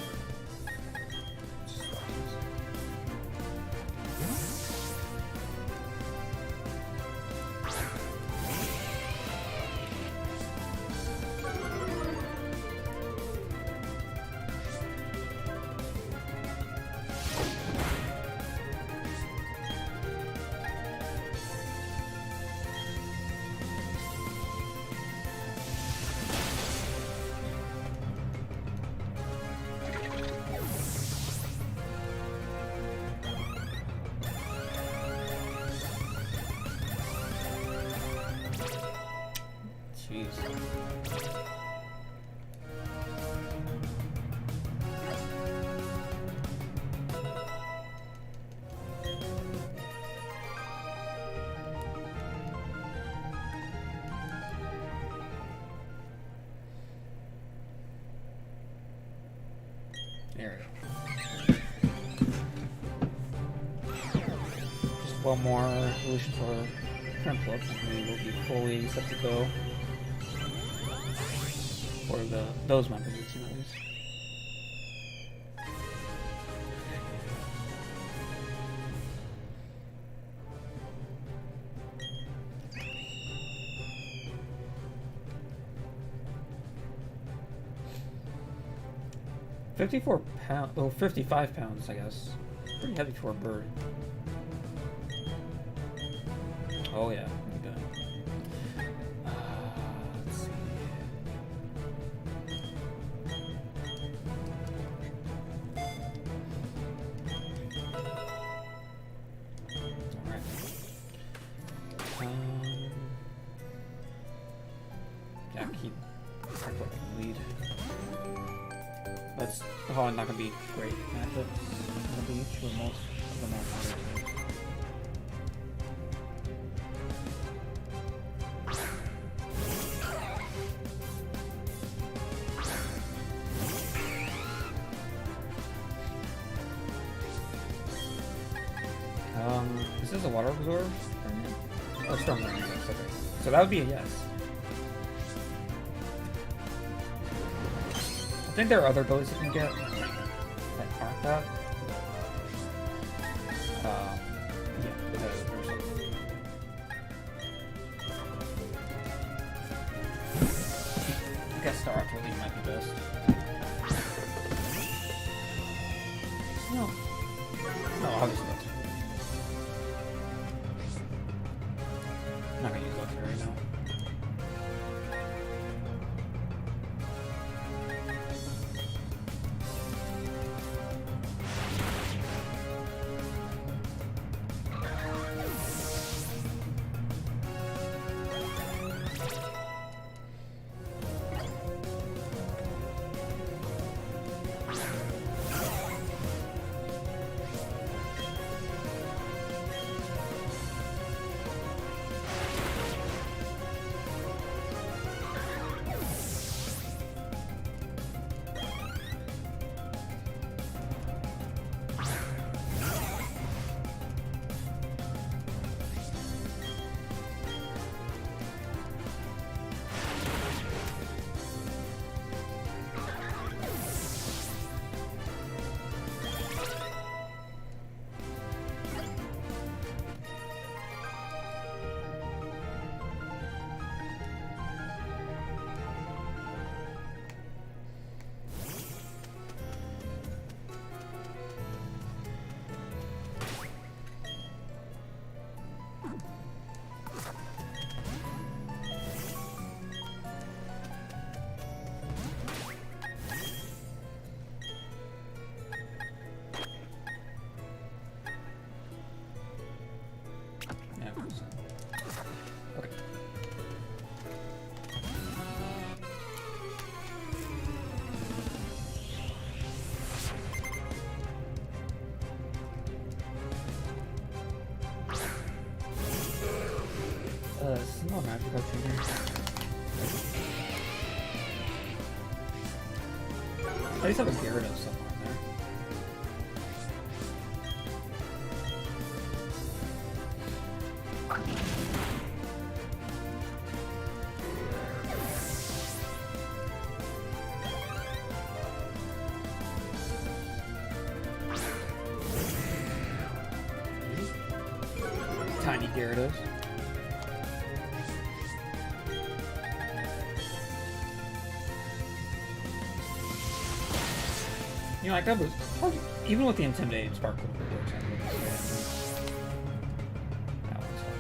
Speaker 1: Jeez. There we go. Just one more evolution for Crimplop, and we will be fully set to go. For those members, it seems at least. £54, oh, 55 pounds, I guess. Pretty heavy for a bird. Oh yeah. Let's see. Alright. Yeah, keep lead. That's probably not gonna be great matchups on the beach with most of the more modern teams. This is a water absorber? Oh, storm drain, yes, okay. So that would be a yes. I think there are other abilities you can get that aren't that. Yeah, there's I guess Star After League might be best. No. No, obviously not. I'm not gonna use Luxury right now. Okay. Small magic up here. I just have a Gyarados somewhere in there. Tiny Gyarados. You know, like that was even with the intimidating spark. That one's fun.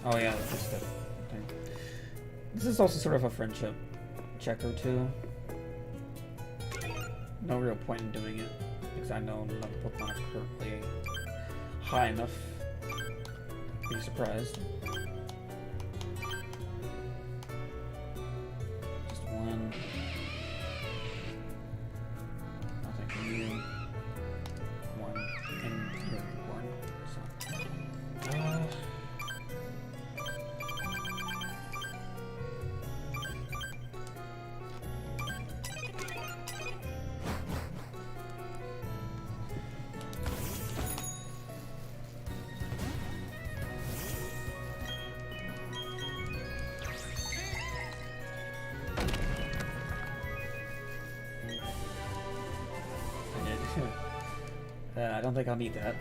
Speaker 1: Oh yeah, that's just the thing. This is also sort of a friendship checker too. No real point in doing it, because I know none of the Pokemon are currently high enough to be surprised. Just one. Nothing from you. One. And you're one. So. I don't think I'll need that.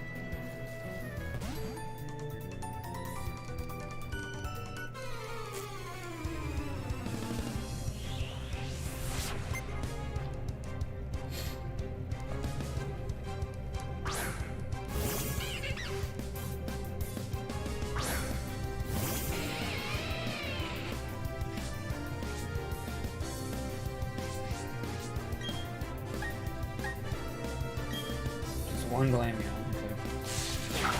Speaker 1: One Glamio. Okay.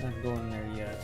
Speaker 1: I'm not going there yet.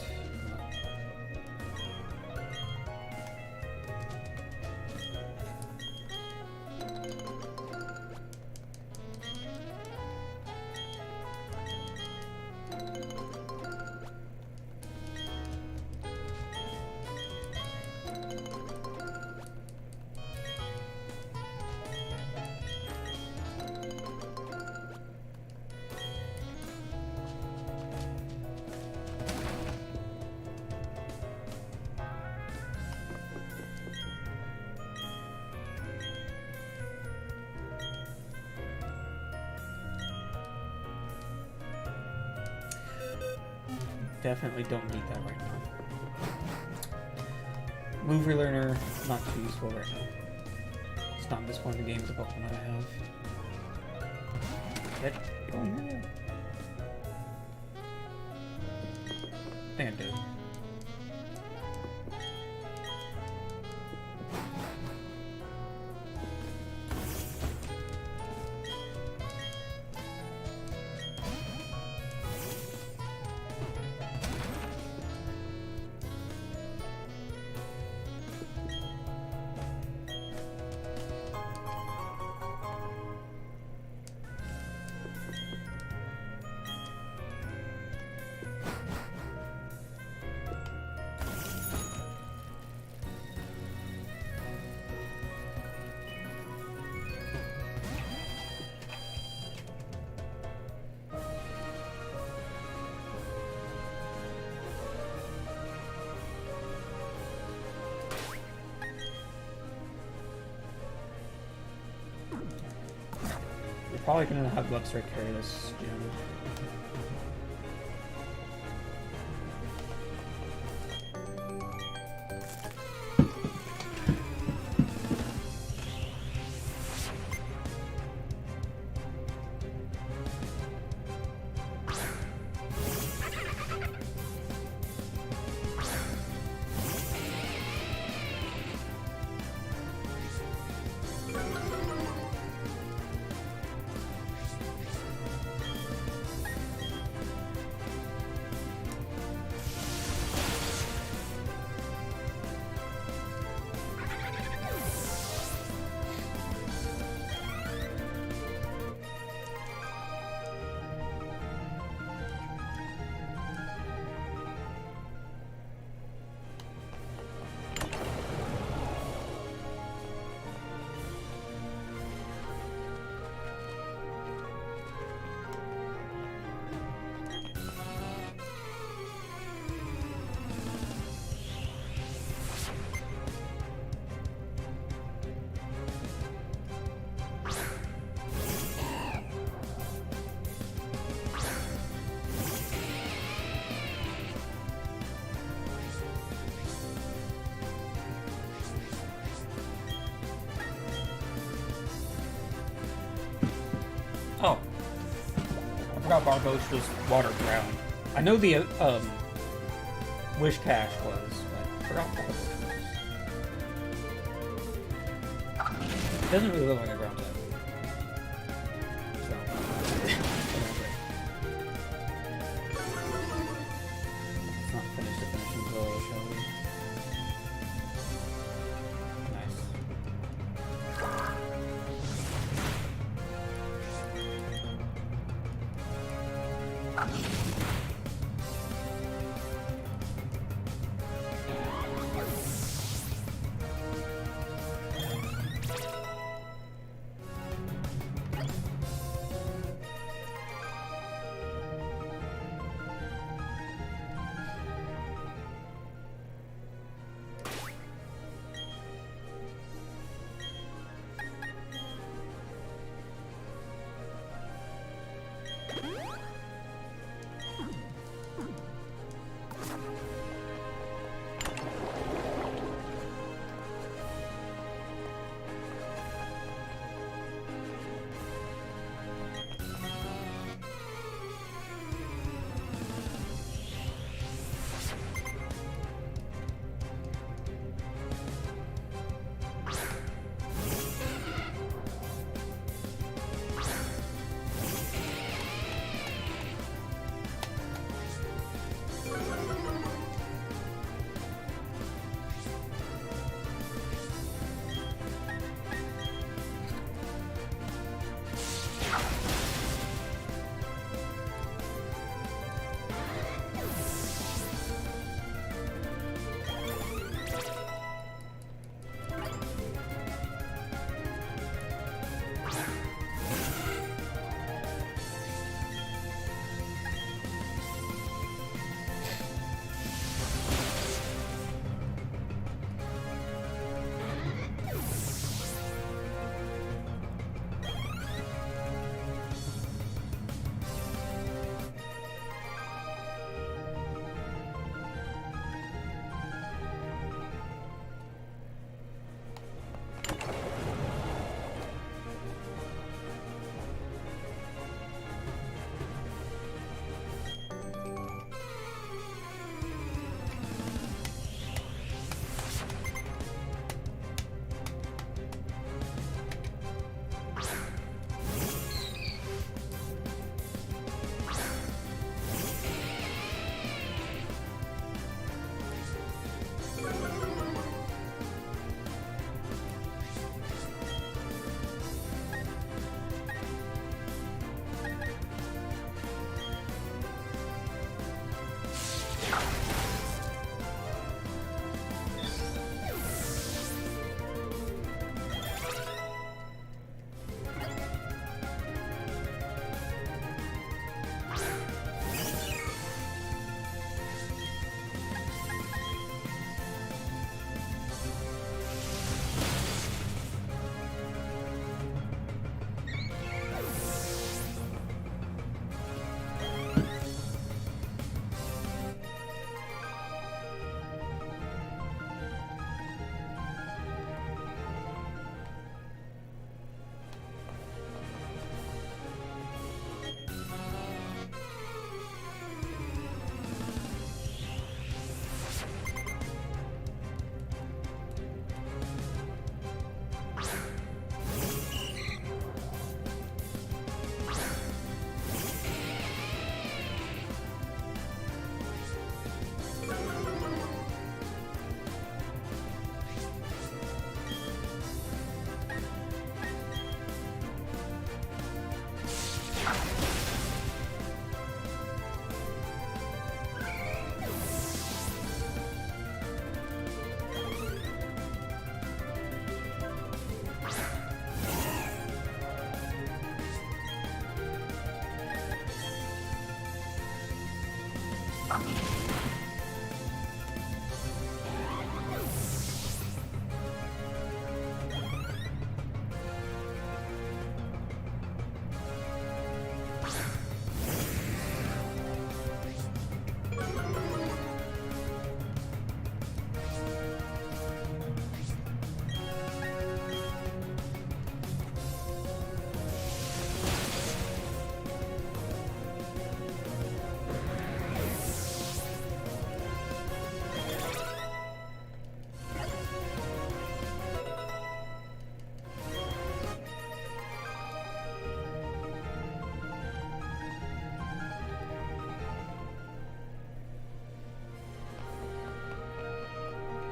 Speaker 1: Definitely don't need that right now. Move Relearner, not too useful right now. It's not this point in the game with the Pokemon I have. Get going here. I think I did. Probably gonna have Luxray carry this gym. forgot Barbos was water ground. I know the Wish Cache was, but I forgot Barbos was. It doesn't really look like a ground type. So. Let's not finish the finishing blow, shall we? Nice.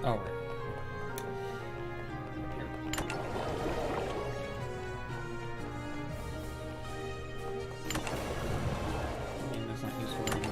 Speaker 1: Oh, right. I mean, that's not useful right now.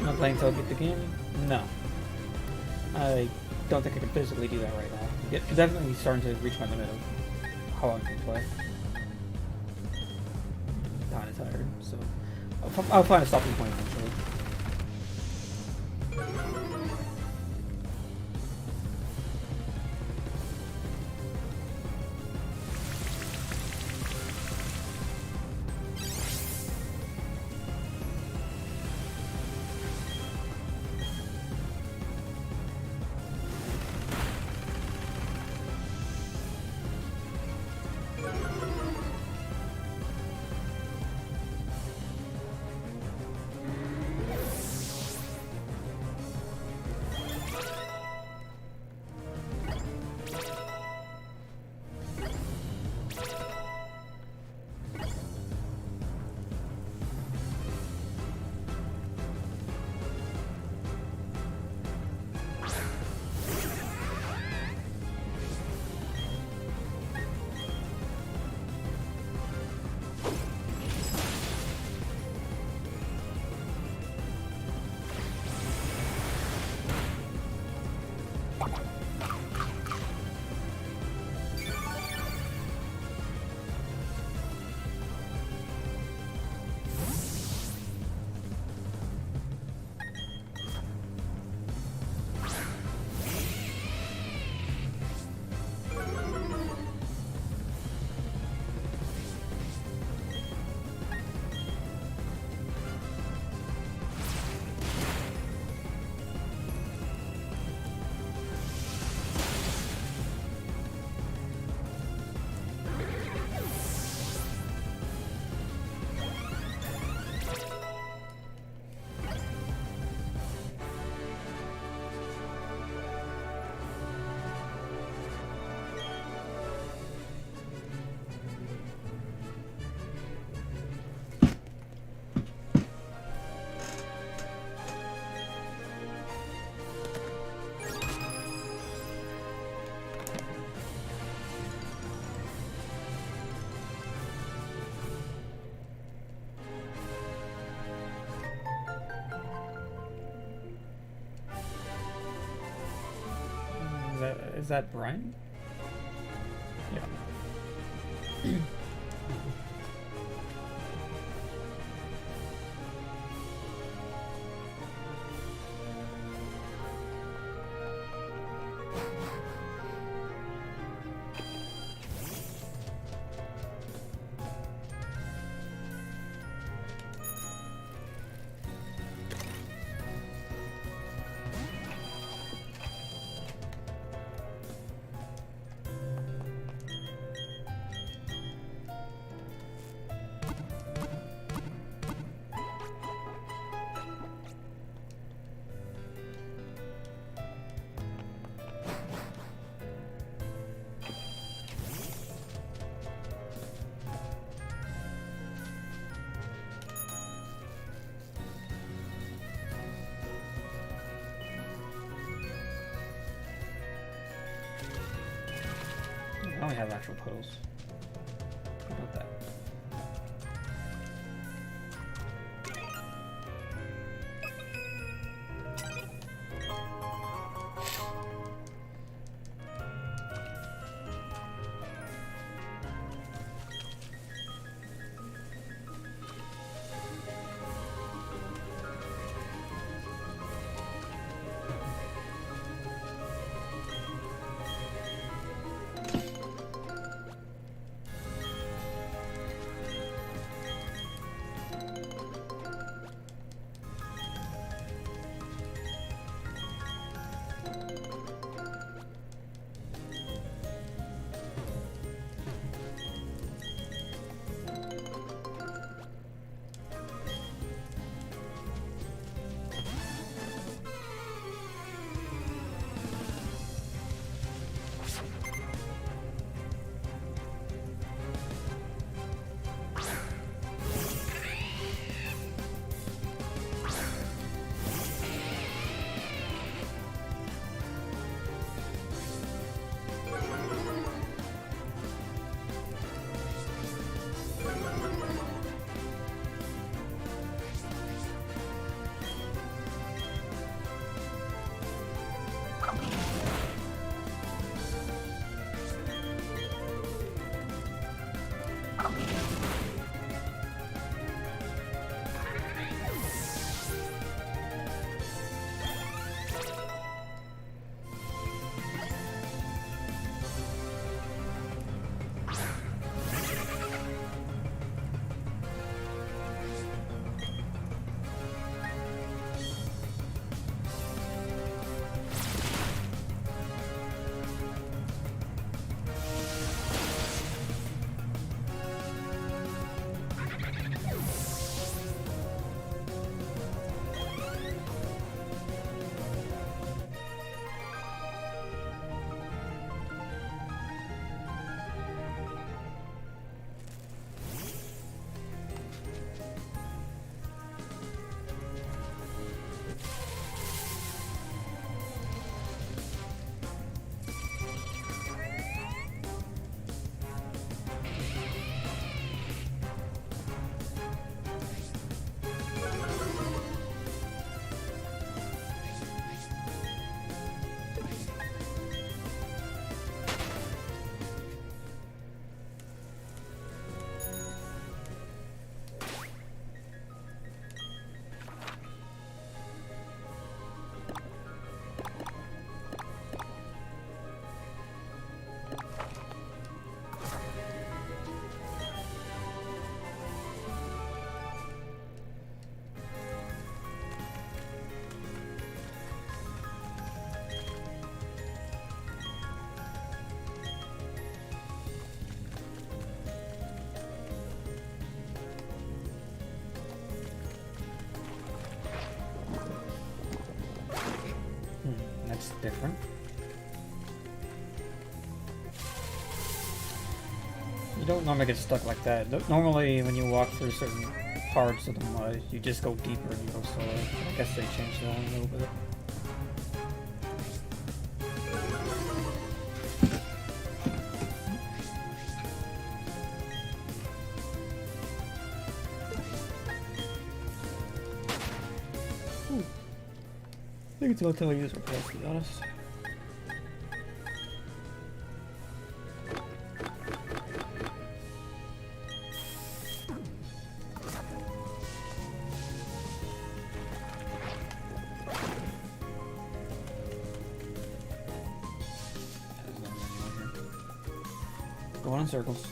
Speaker 1: Not playing until I get the game? No. I don't think I can physically do that right now. It's definitely starting to reach my limit of how long I can play. Kinda tired, so I'll find a stopping point eventually. Is that Brian? Yeah. I only have actual puddles. How about that? That's different. You don't normally get stuck like that. Normally, when you walk through certain parts of the mud, you just go deeper and you go slower. I guess they changed that a little bit. I think it's about time I use replace, to be honest. Going in circles.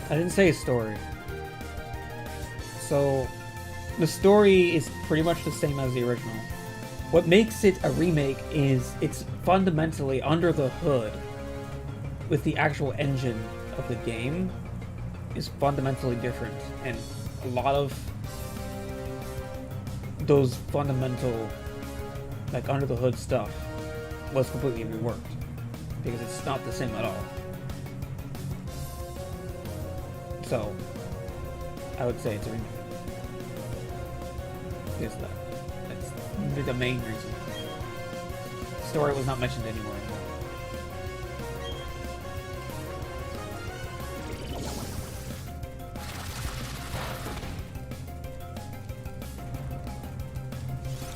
Speaker 1: I didn't say a story. So, the story is pretty much the same as the original. What makes it a remake is it's fundamentally under the hood with the actual engine of the game is fundamentally different, and a lot of those fundamental, like, under the hood stuff was completely reworked because it's not the same at all. So, I would say it's a remake. Is that's the main reason. The story was not mentioned anywhere.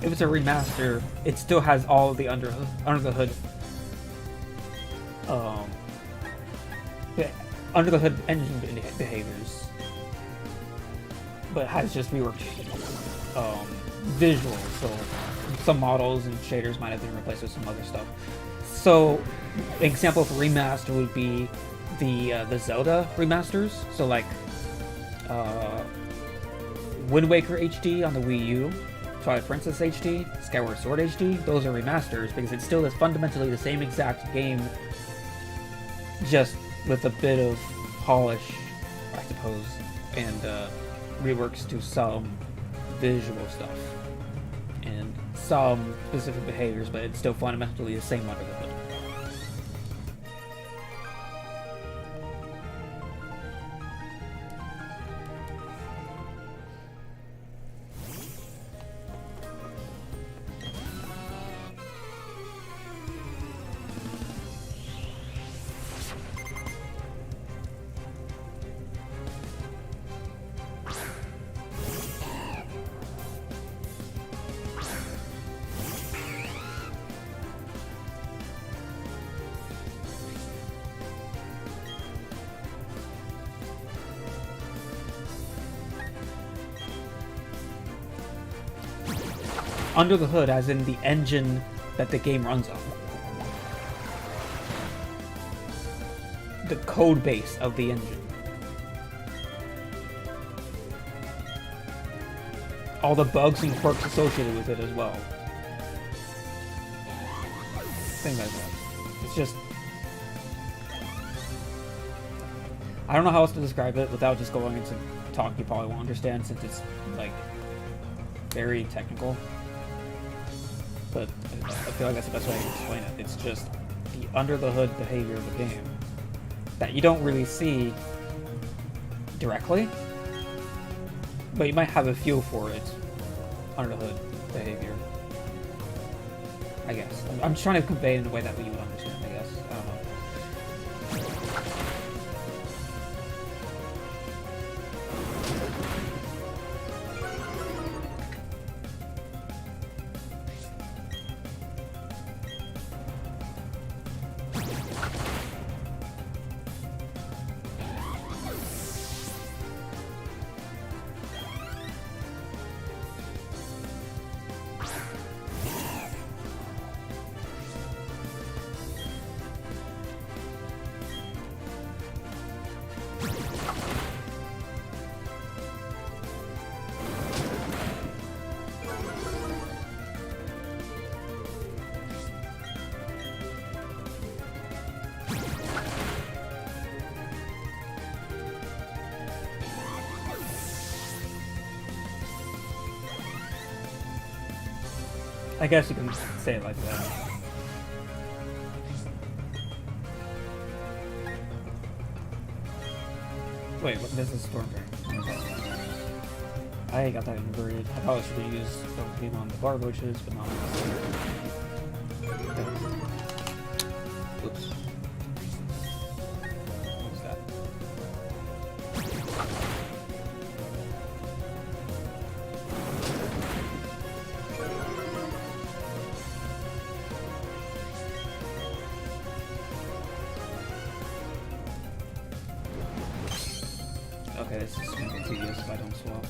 Speaker 1: If it's a remaster, it still has all of the under the hood engine behaviors, but has just reworked visuals. So some models and shaders might have been replaced with some other stuff. So an example of a remaster would be the Zelda remasters. So like Wind Waker HD on the Wii U, Twilight Princess HD, Skyward Sword HD. Those are remasters because it still is fundamentally the same exact game, just with a bit of polish, I suppose, and reworks to some visual stuff and some specific behaviors, but it's still fundamentally the same under the hood. Under the hood, as in the engine that the game runs on. the code base of the engine. All the bugs and quirks associated with it as well. Things like that. It's just... I don't know how else to describe it without just going into talk you probably won't understand, since it's, like, very technical. But I feel like that's the best way to explain it. It's just the under-the-hood behavior of the game that you don't really see directly, but you might have a feel for it under-the-hood behavior, I guess. I'm just trying to convey it in a way that you would understand, I guess. I don't know. I guess you can say it like that. Wait, what is this storm drain? I got that inverted. I probably should have used focusing on the bar bushes, but not on the... Oops. What's that? Okay, this is gonna be tedious if I don't swap.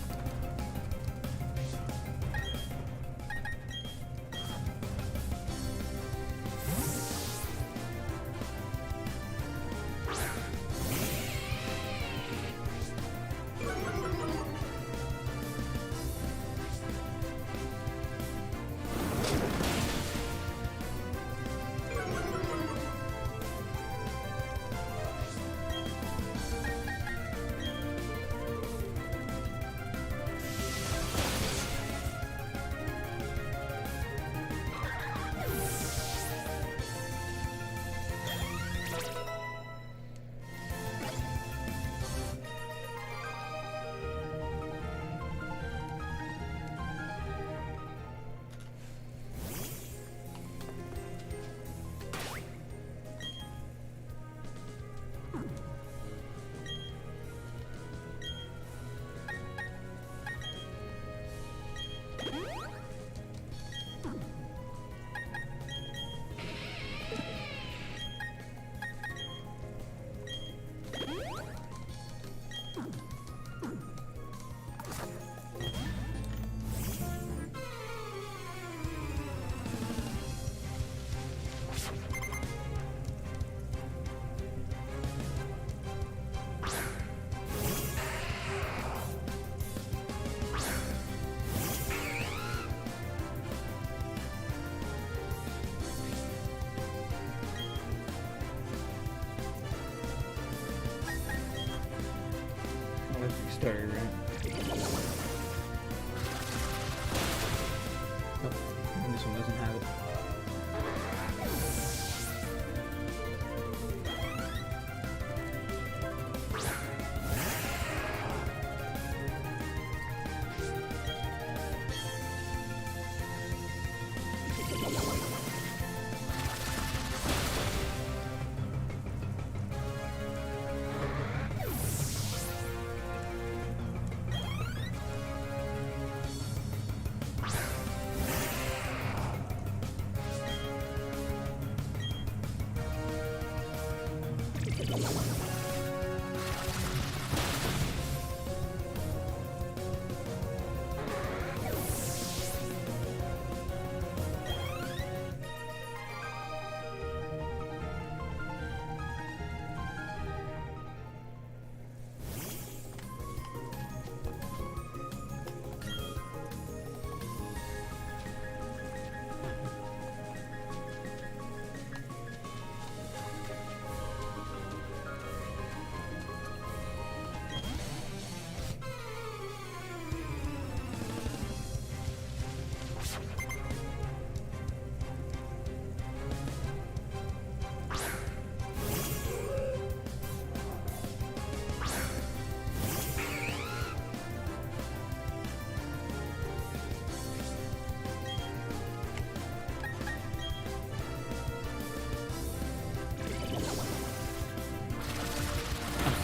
Speaker 1: Started, right? Nope, this one doesn't have it.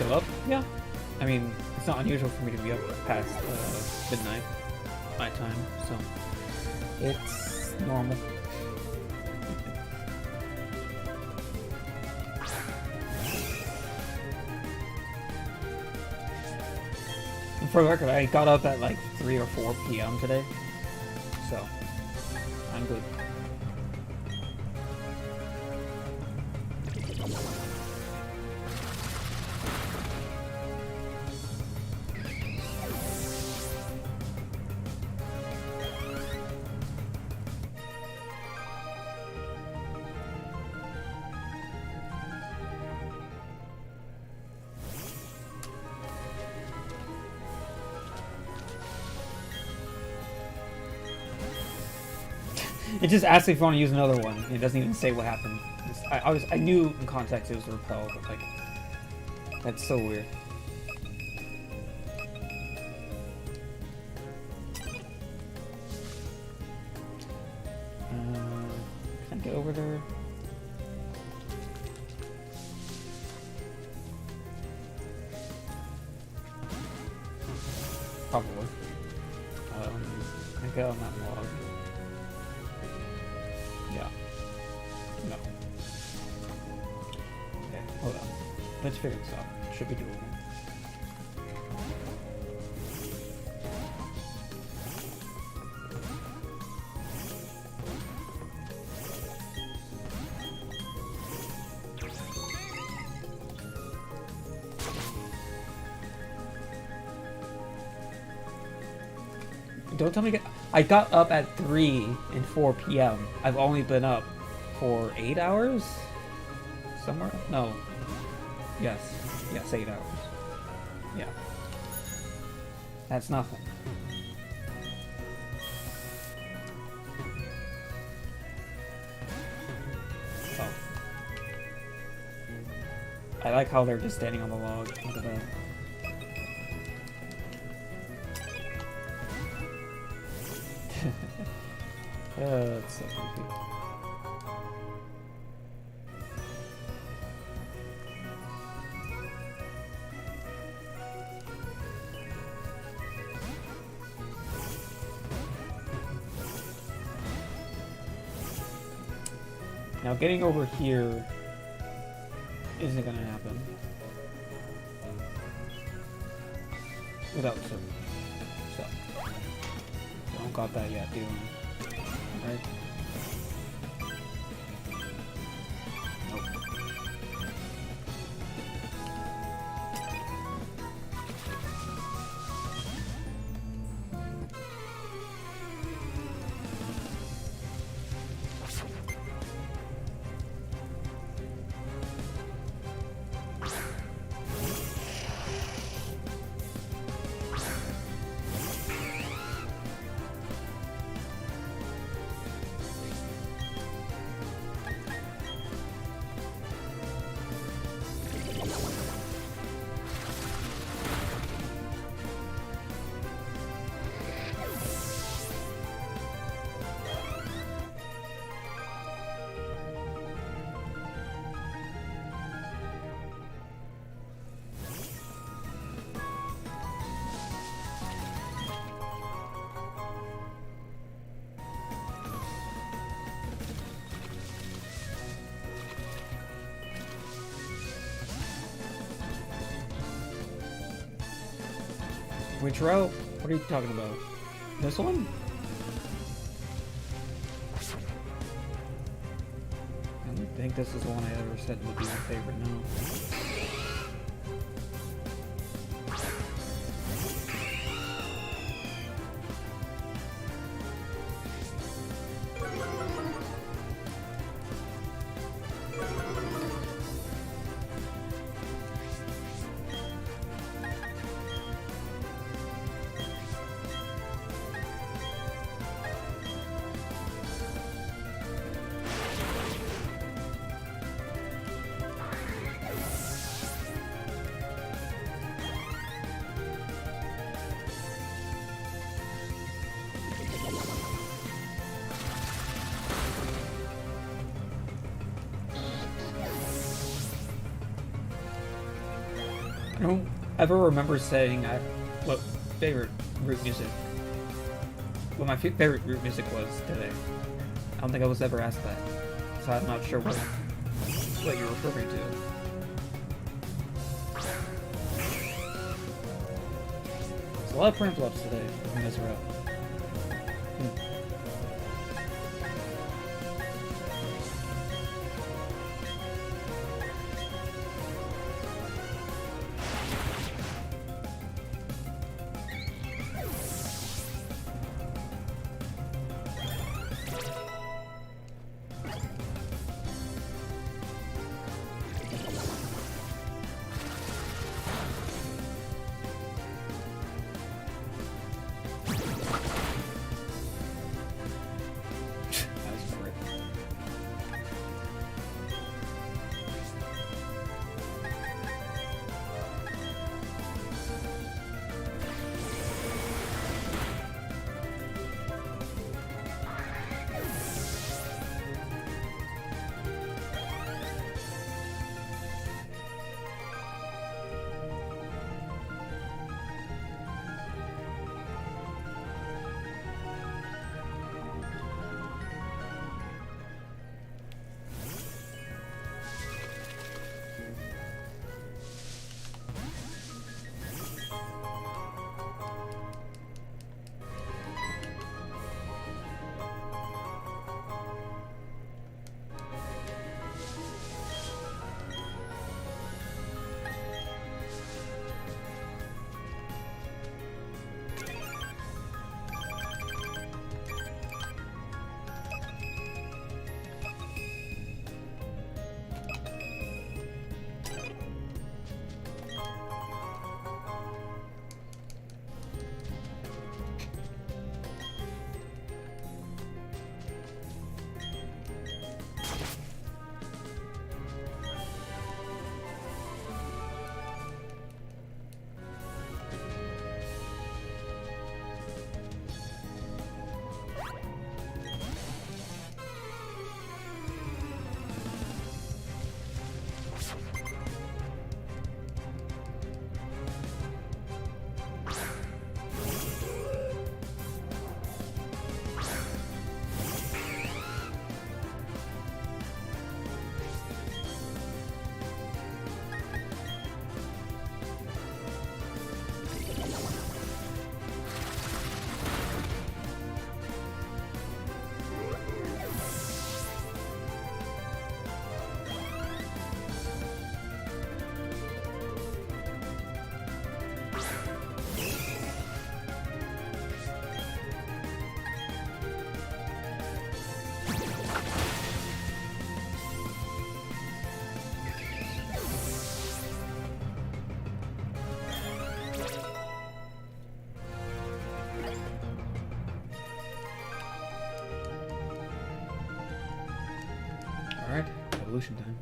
Speaker 1: still up? Yeah. I mean, it's not unusual for me to be up past midnight my time, so it's normal. And for the record, I got up at like 3 or 4 p.m. today, so I'm good. It just asks if you want to use another one. It doesn't even say what happened. I knew in context it was a repel, but like, that's so weird. Can I get over there? Probably. Can I get on that log? Yeah. No. Okay, hold on. Let's figure this out. Should be doable. Don't tell me. I got up at 3 and 4 p.m. I've only been up for 8 hours? Somewhere? No. Yes. Yes, 8 hours. Yeah. That's nothing. Oh. I like how they're just standing on the log. Look at that. That's so creepy. Now getting over here isn't gonna happen without some stuff. Don't got that yet, do we? Right? Nope. Which route? What are you talking about? This one? I don't think this is the one I ever said would be my favorite, no. I don't ever remember saying what favorite root music, what my favorite root music was today. I don't think I was ever asked that, so I'm not sure what you're referring to. There's a lot of preamp ups today in this route. Alright, evolution time.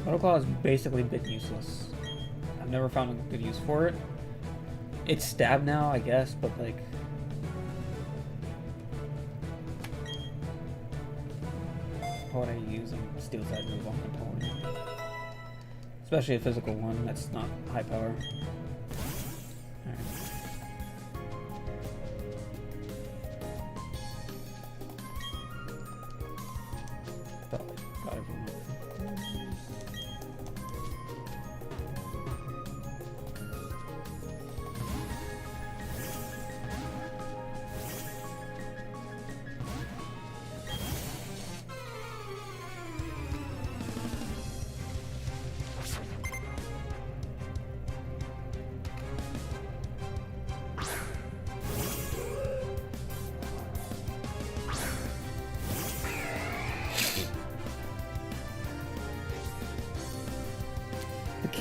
Speaker 1: Metal Claw has basically been useless. I've never found a good use for it. It's stab now, I guess, but like... How would I use a steel side move on my opponent? Especially a physical one that's not high power. Alright. Got everyone.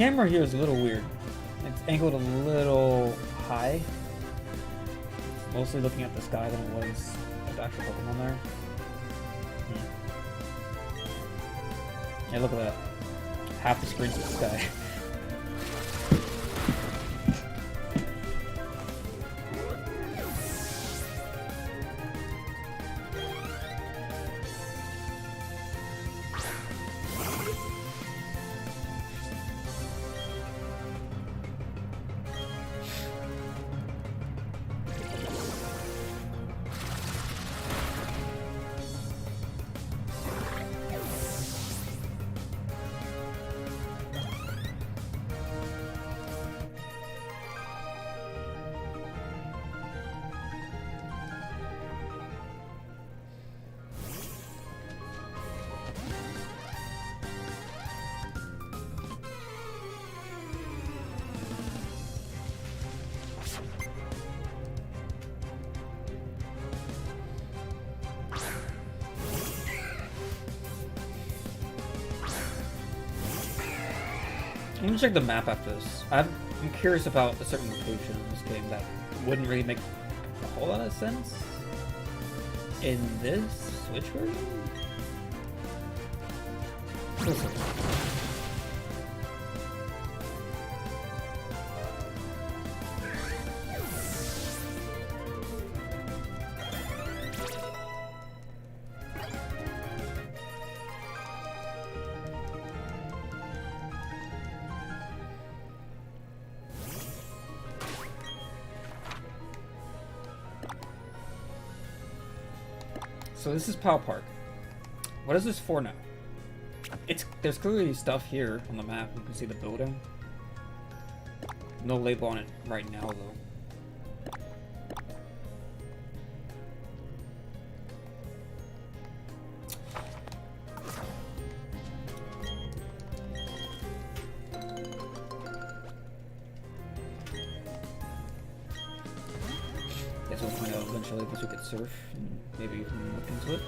Speaker 1: camera here is a little weird. It's angled a little high. It's mostly looking at the sky than it was at the actual Pokemon there. Yeah, look at that. Half the screen's the sky. I'm gonna check the map after this. I'm curious about a certain location in this game that wouldn't really make a whole lot of sense in this Switch version. Listen. So this is Pow Park. What is this for now? There's clearly stuff here on the map. You can see the building. No label on it right now though. Guess we'll find out eventually once we get surf. And maybe you can look into it.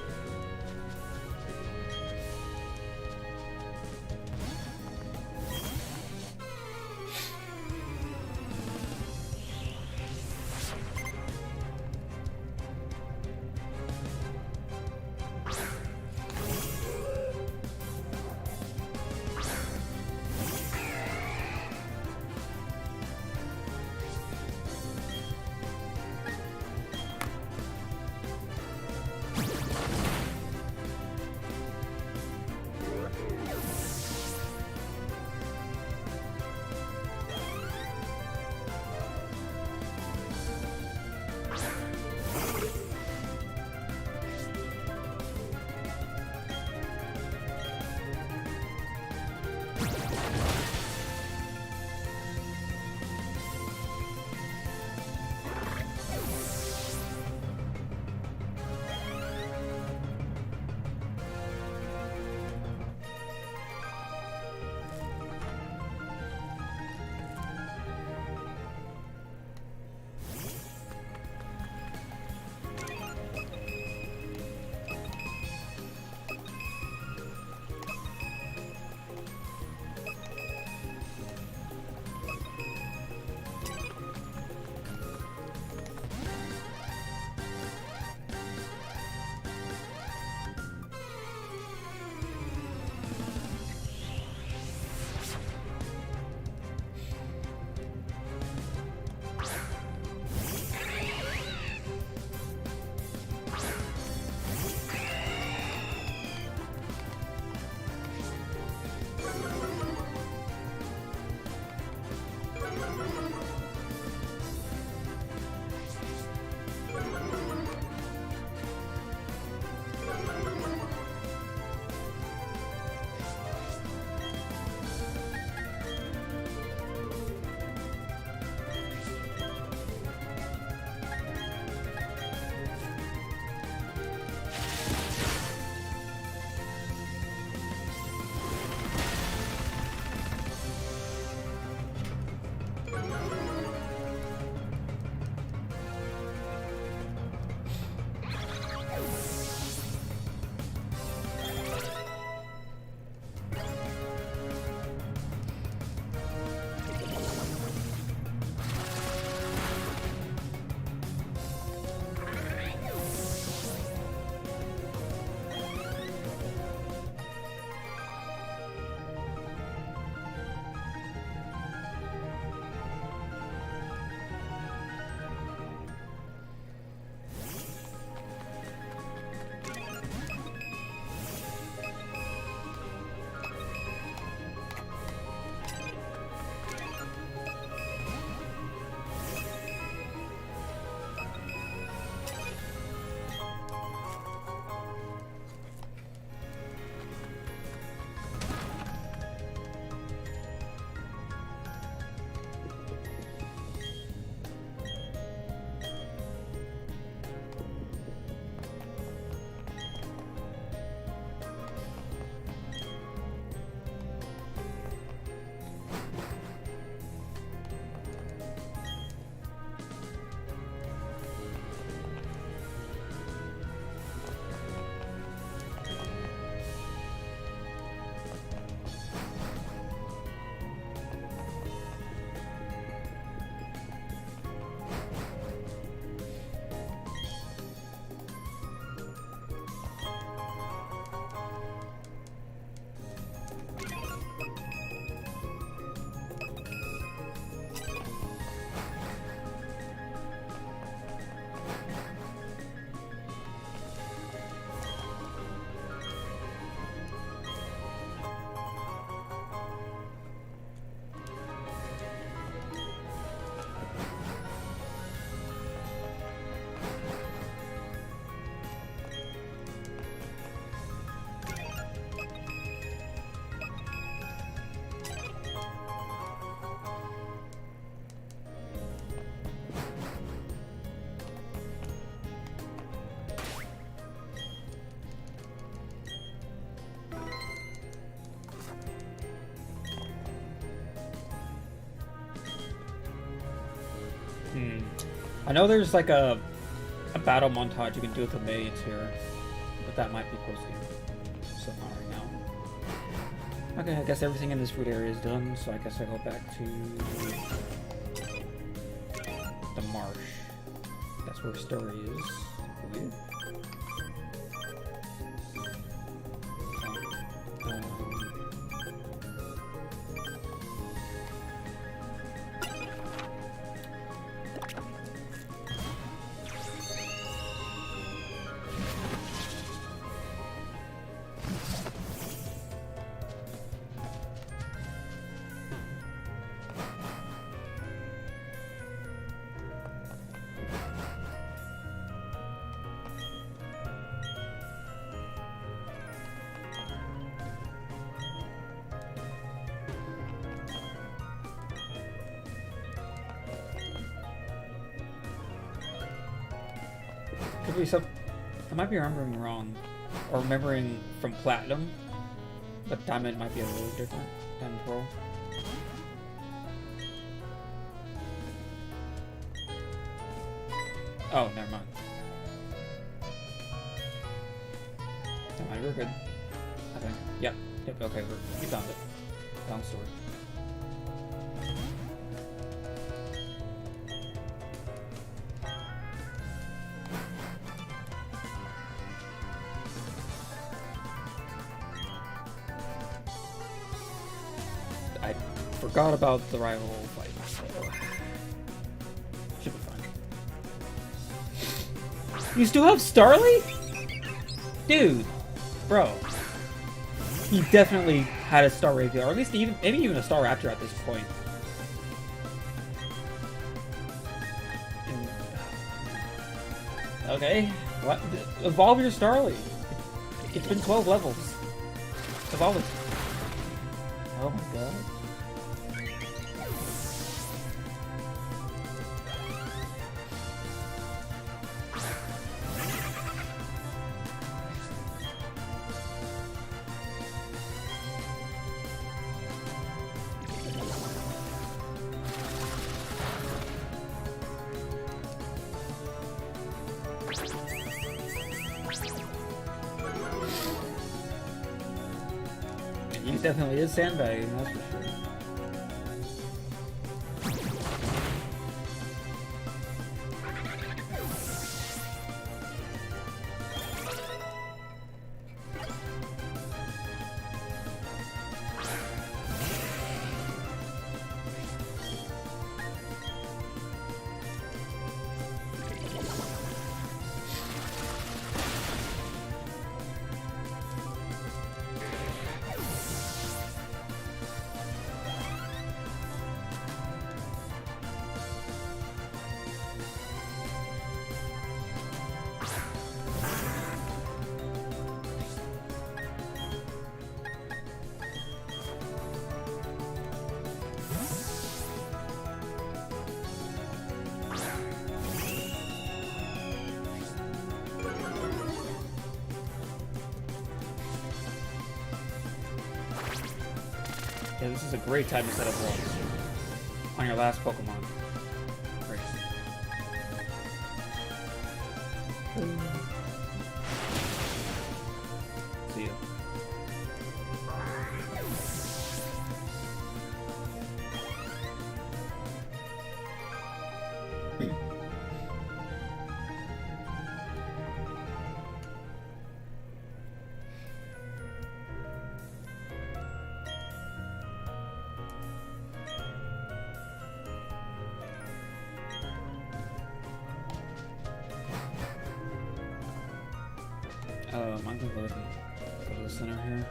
Speaker 1: Hmm. I know there's like a battle montage you can do with the maids here, but that might be posting. So not right now. Okay, I guess everything in this food area is done, so I guess I go back to the marsh. That's where Story is, I believe. Could be some. I might be remembering wrong, or remembering from Platinum, but Diamond might be a little different than Pearl. Oh, never mind. Never mind, we're good. I think. Yep. Yep. Okay, we found it. Found sword. I forgot about the rival fight, so should be fine. You still have Starly? Dude, bro. He definitely had a Star Rapier, or at least even maybe even a Star Raptor at this point. Okay, what? Evolve your Starly. It's been 12 levels. Evolve it. Oh my god. He definitely is sandbagging, that's for sure. Yeah, this is a great time to set up walls on your last Pokemon. Great. See ya. I'm gonna go to the center here.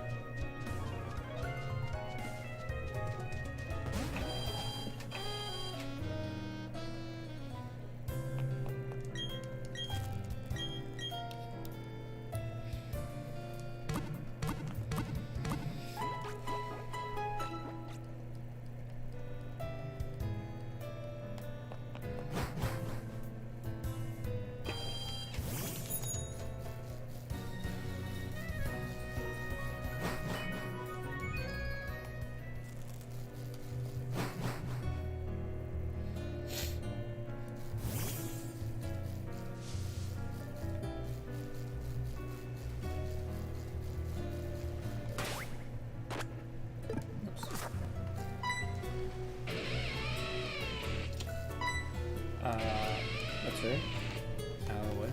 Speaker 1: That's right. Out of the way.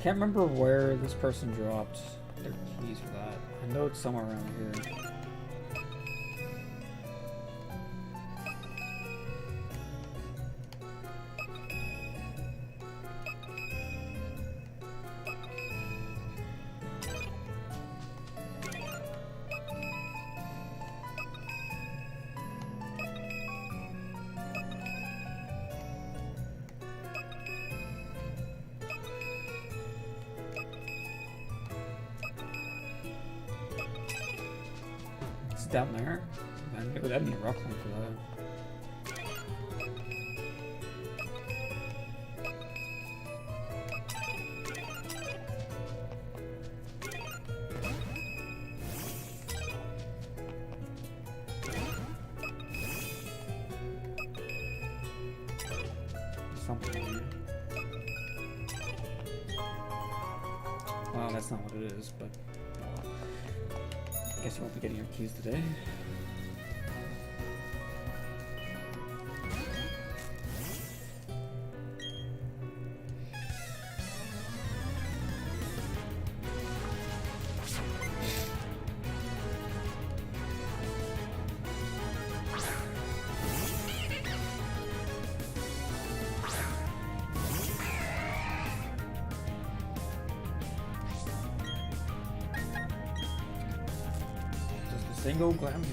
Speaker 1: Can't remember where this person dropped their keys for that. I know it's somewhere around here. Down there? Man, maybe that'd need a rock climb for that. Something weird. Well, that's not what it is, but I guess you won't be getting your keys today. Single glam.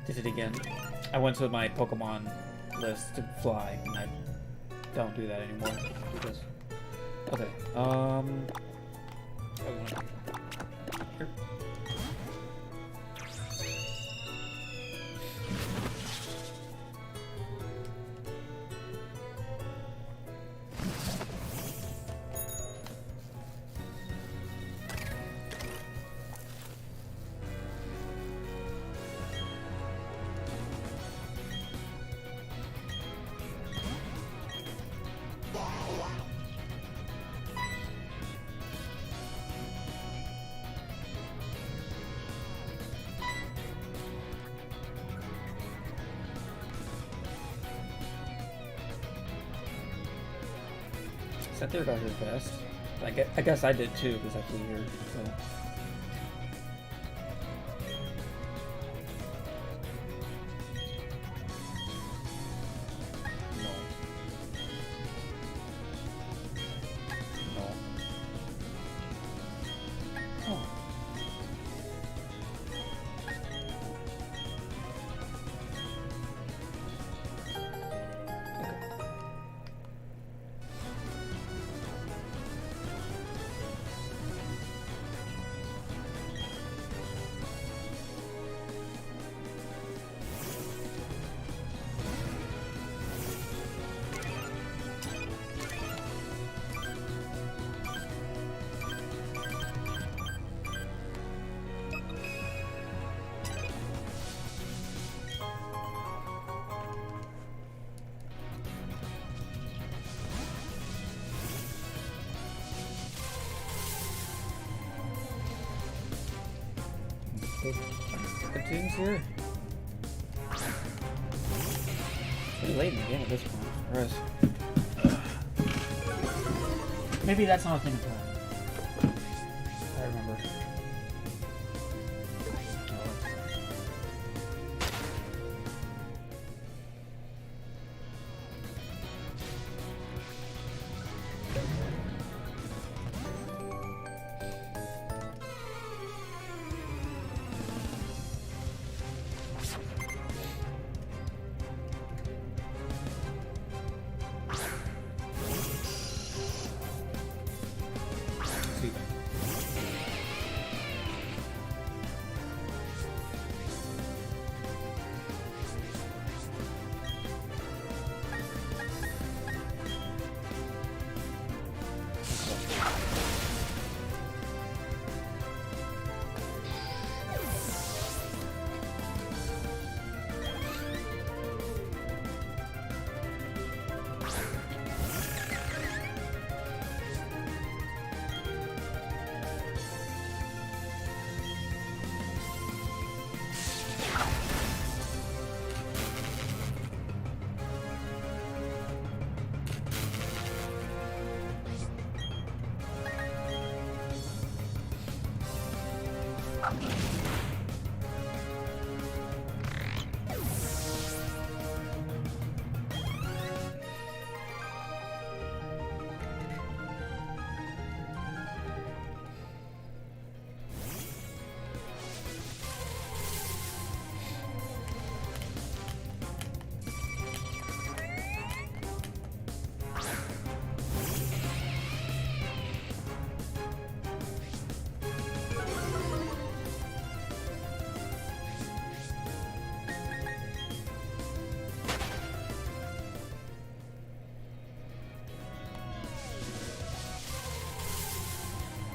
Speaker 1: Did it again. I went to my Pokemon list to fly, and I don't do that anymore. Because... Okay, here. Center got here fast. I guess I did too, because I flew here. So. Teams here. Pretty late in the game at this point. Maybe that's not a thing of time. I remember.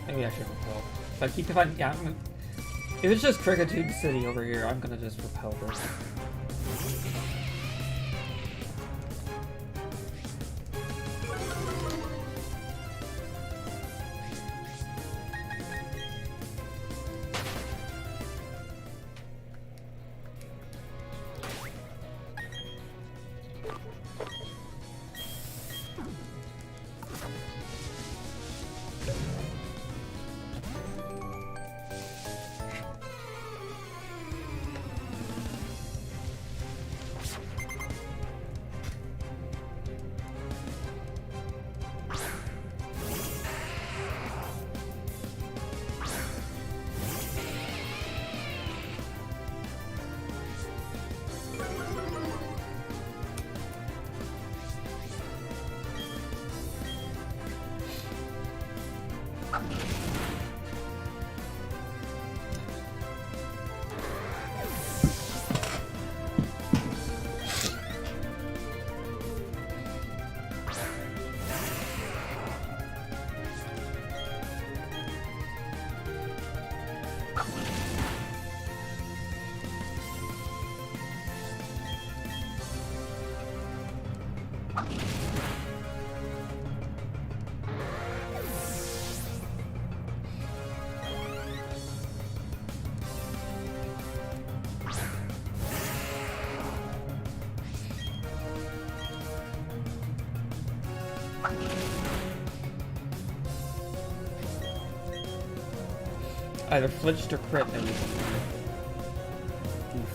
Speaker 1: Maybe I should repel. If I keep finding, yeah, if it's just Cricketune City over here, I'm gonna just repel this. either flinched or crit and everything. Oof.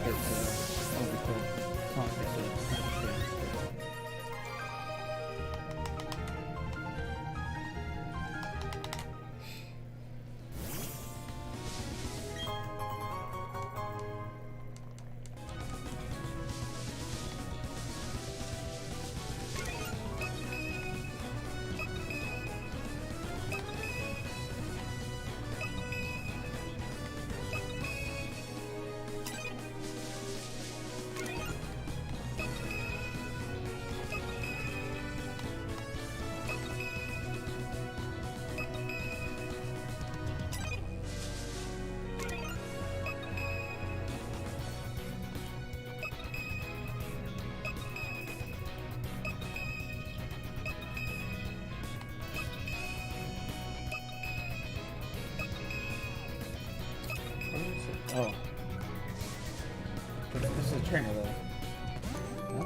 Speaker 1: Oh, it's cool. Oh, okay, so oh. But this is a trainer, though. No?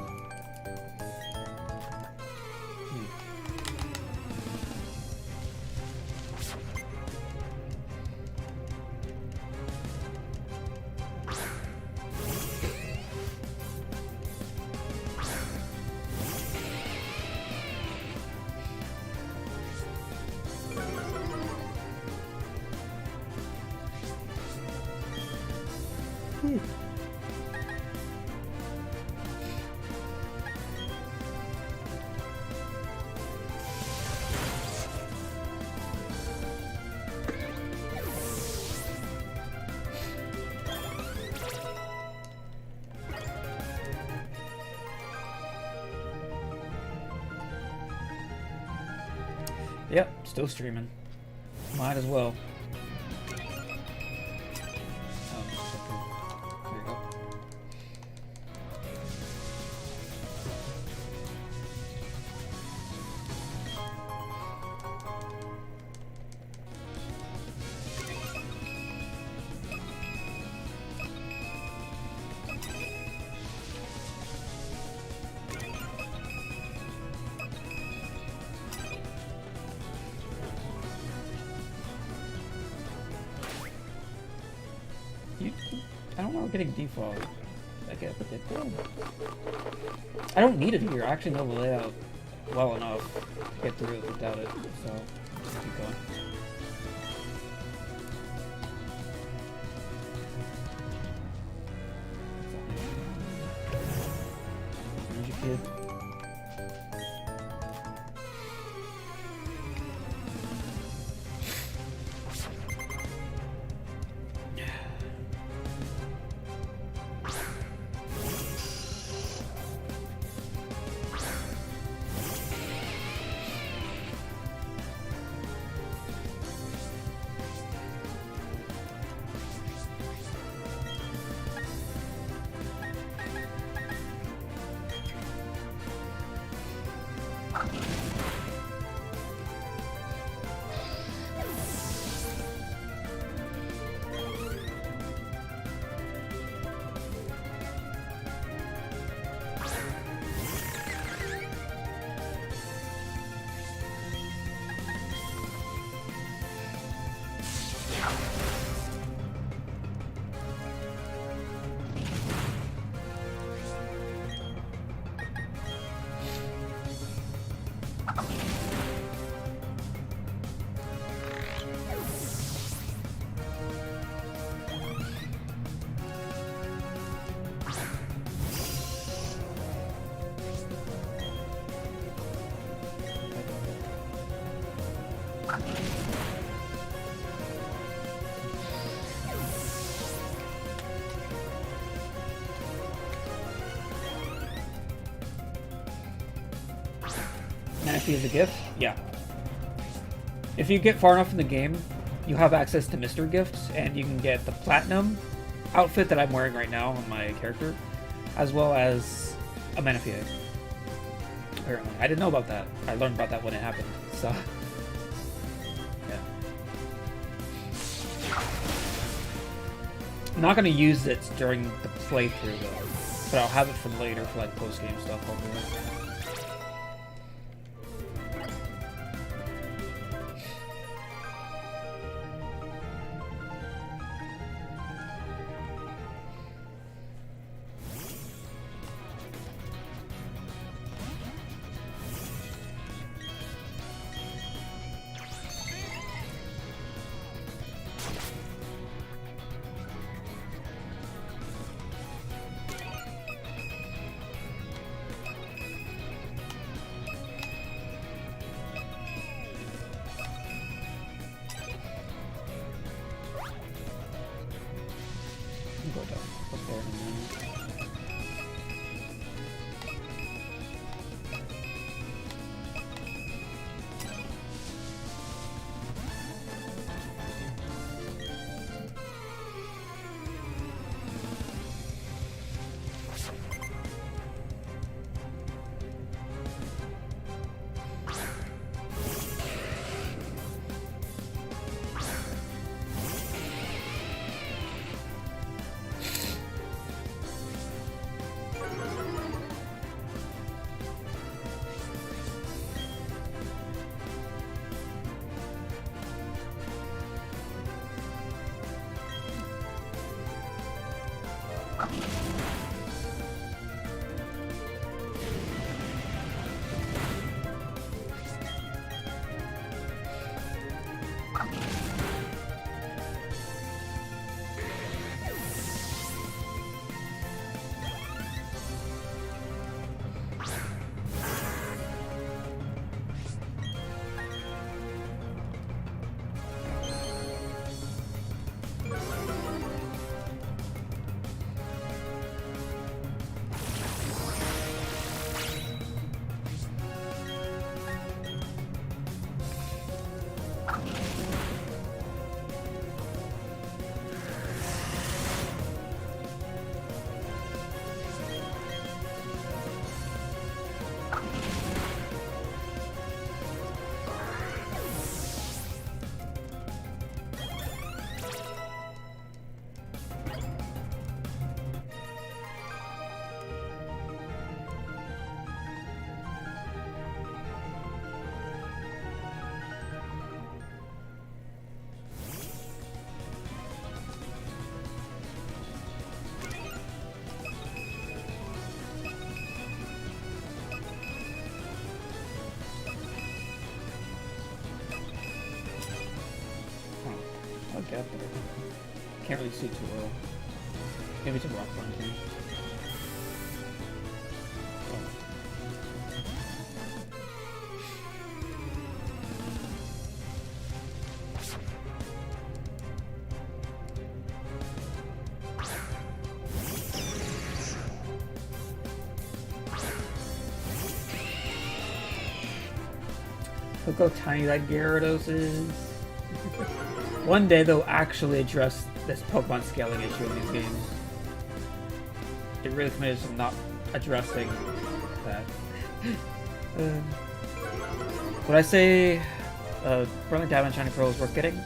Speaker 1: Yep, still streaming. Might as well. Oh, okay. There you go. I don't know, getting default. I get what they did. I don't need it here. I actually know the layout well enough to get through it without it, so just keep going. There's your kid. Nancy is a gift? Yeah. If you get far enough in the game, you have access to mystery gifts, and you can get the platinum outfit that I'm wearing right now on my character, as well as a Manaphy. Apparently. I didn't know about that. I learned about that when it happened, so... yeah. I'm not going to use it during the playthrough, though, but I'll have it for later for, like, post-game stuff, hopefully. go down. Up there and then... Okay, can't really see too well. Maybe it's a rock run thing. Look how tiny that Gyarados is. One day they'll actually address this Pokemon scaling issue in these games. They really committed to not addressing that. Would I say Brilliant Diamond Shining Pearl is worth getting?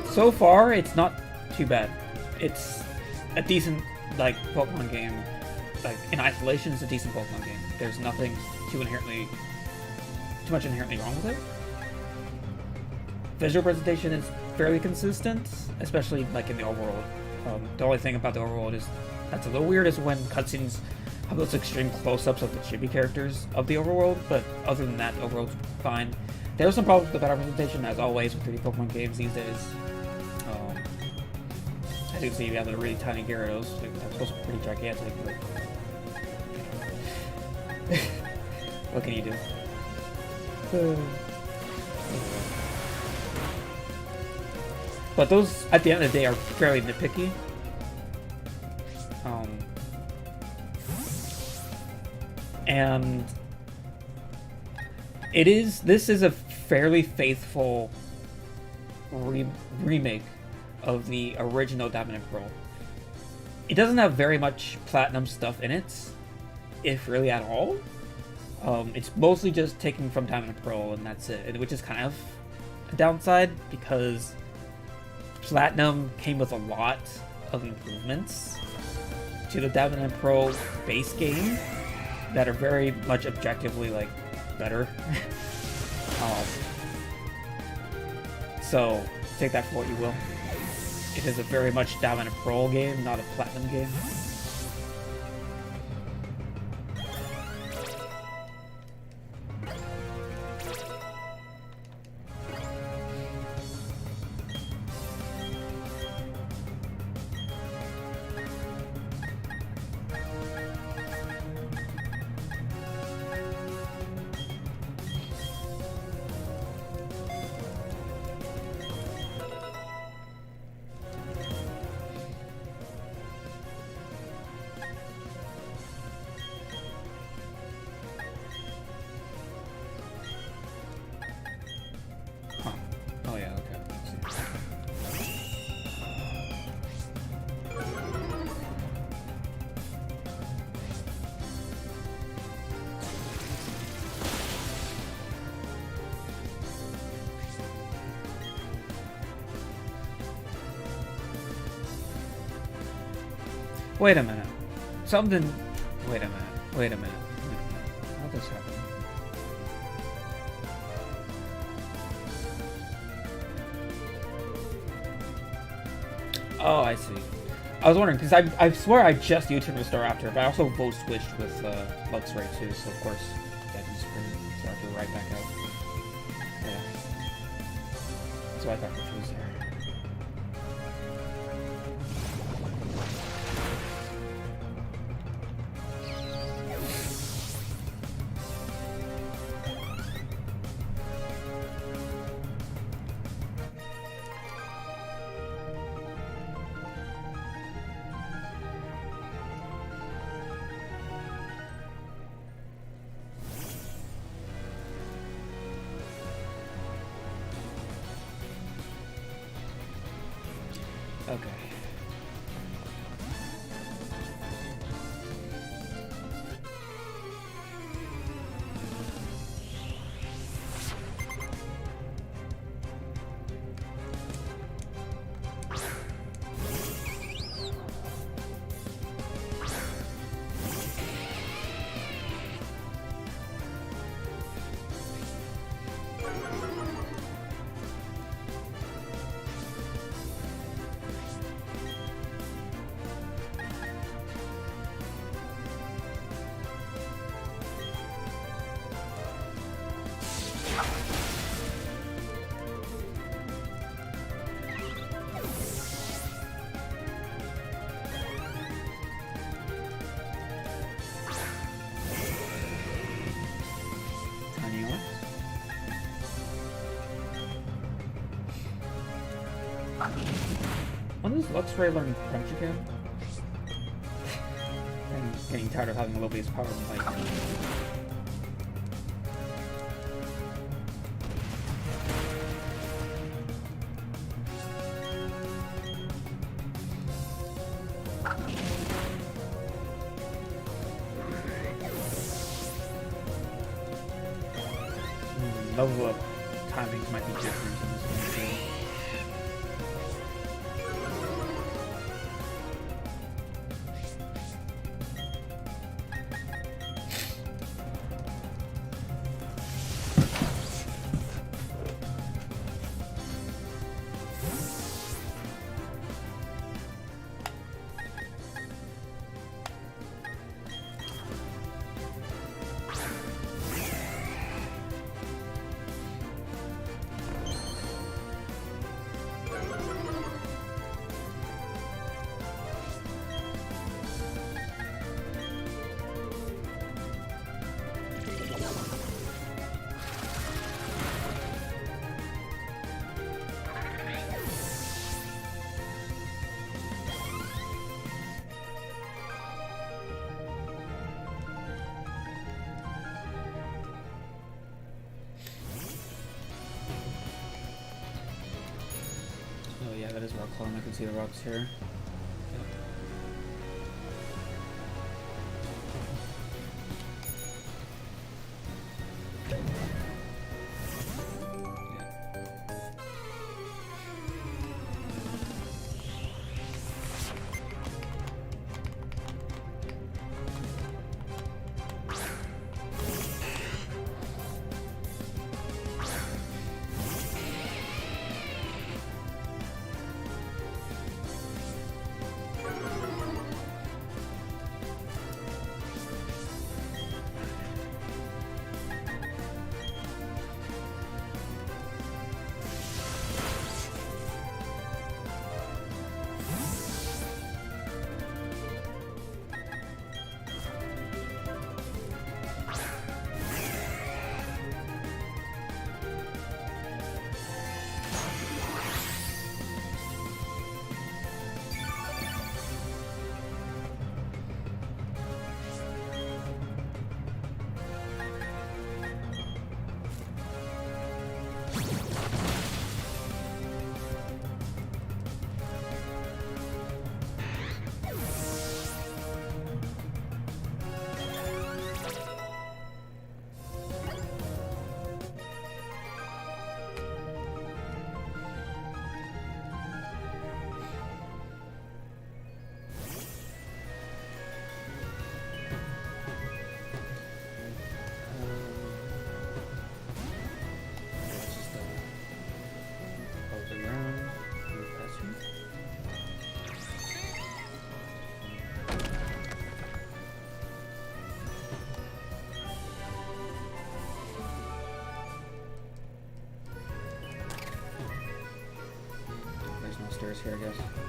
Speaker 1: So far it's not too bad. It's a decent like Pokemon game. Like in isolation, it's a decent Pokemon game. There's nothing too much inherently wrong with it. Visual presentation is fairly consistent, especially like in the overworld. The only thing about the overworld is that's a little weird is when cutscenes have those extreme close-ups of the chibi characters of the overworld, but other than that, the overworld's fine. There are some problems with the battle presentation, as always with 3D Pokemon games these days. As you can see, we have a really tiny Gyarados. That's supposed to be pretty gigantic, but... what can you do? But those, at the end of the day, are fairly nitpicky. And this is a fairly faithful remake of the original Diamond and Pearl. It doesn't have very much Platinum stuff in it, if really at all. It's mostly just taken from Diamond and Pearl, and that's it, which is kind of a downside, because Platinum came with a lot of improvements to the Diamond and Pearl base game that are very much objectively, like, better. So, take that for what you will. It is a very much Diamond and Pearl game, not a Platinum game. Wait a minute. Something... Wait a minute. Wait a minute. How'd this happen? Oh, I see. I was wondering, because I swear I just YouTube Restore After, but I also vote switched with Luxray too, so of course, yeah, I can just bring Restore After right back out. Yeah. That's what I thought which was there. Okay. When does Luxray learn Crunch again? I'm getting tired of having the lowest power in the fight. Level up timings might be different in this game too. Oh yeah, that is rock clone. I can see the rocks here. characters here, I guess.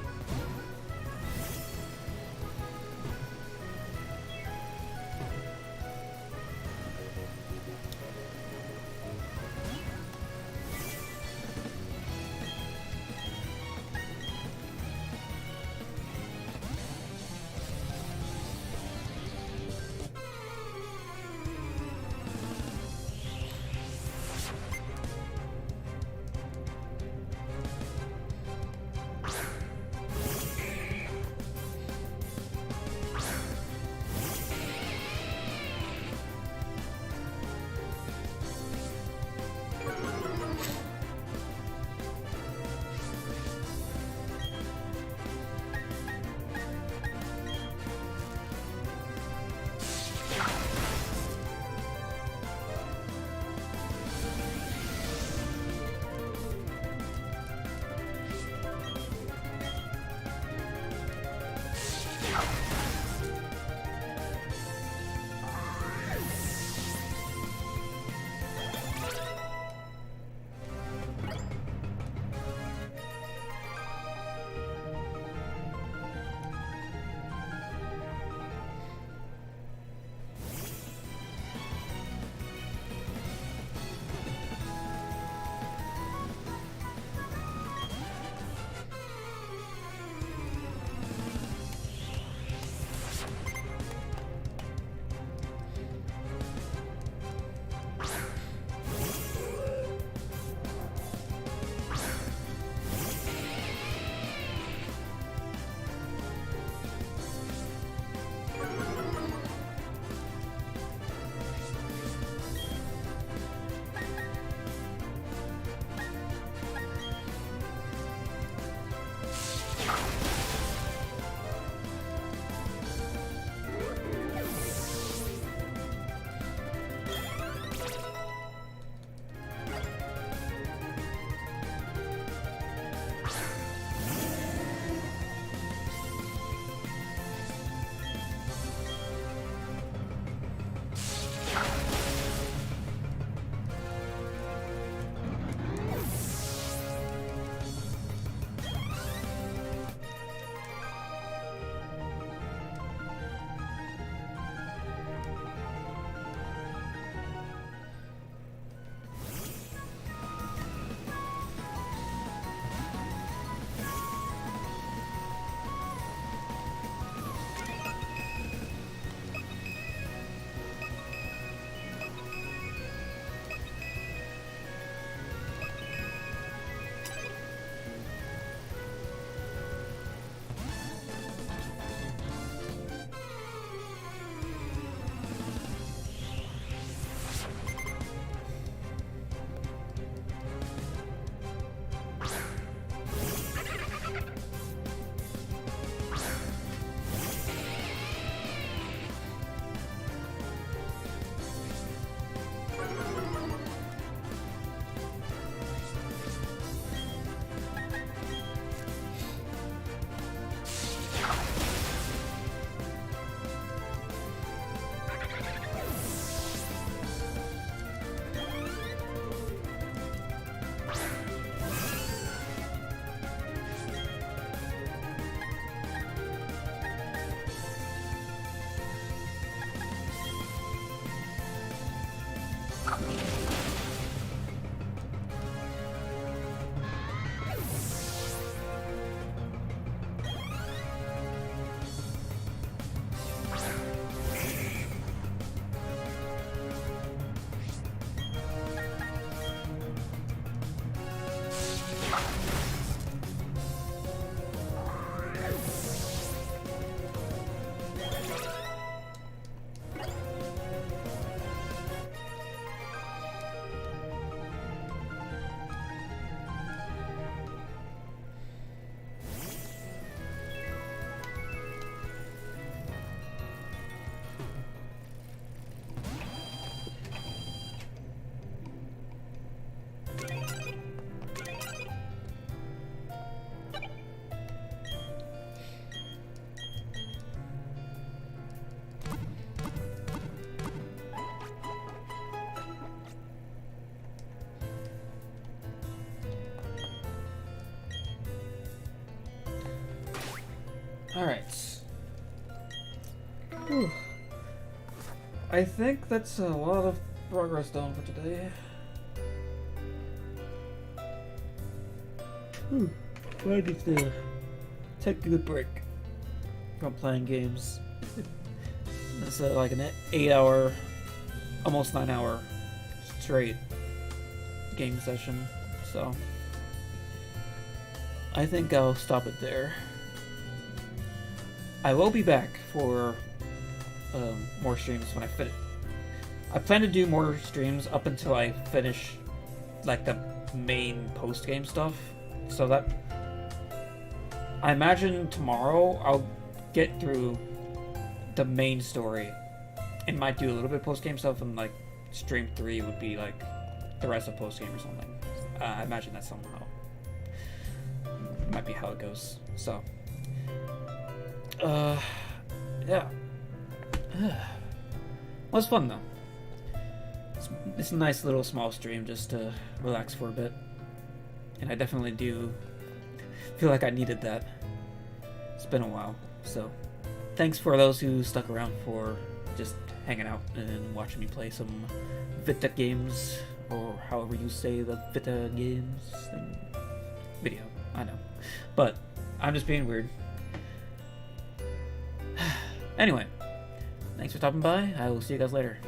Speaker 1: Alright. I think that's a lot of progress done for today. I need to take a good break from playing games. It's like an 8-hour, almost 9-hour straight game session, so I think I'll stop it there. I will be back for more streams when I finish. I plan to do more streams up until I finish like the main post-game stuff, so that I imagine tomorrow I'll get through the main story and might do a little bit of post-game stuff, and like stream 3 would be like the rest of post-game or something. I imagine that somehow might be how it goes. So yeah. Well, it's fun though. It's a nice little small stream just to relax for a bit, and I definitely do feel like I needed that. It's been a while, so thanks for those who stuck around for just hanging out and watching me play some Vita games, or however you say the Vita games thing. Video, I know, but I'm just being weird. Anyway, thanks for stopping by. I will see you guys later.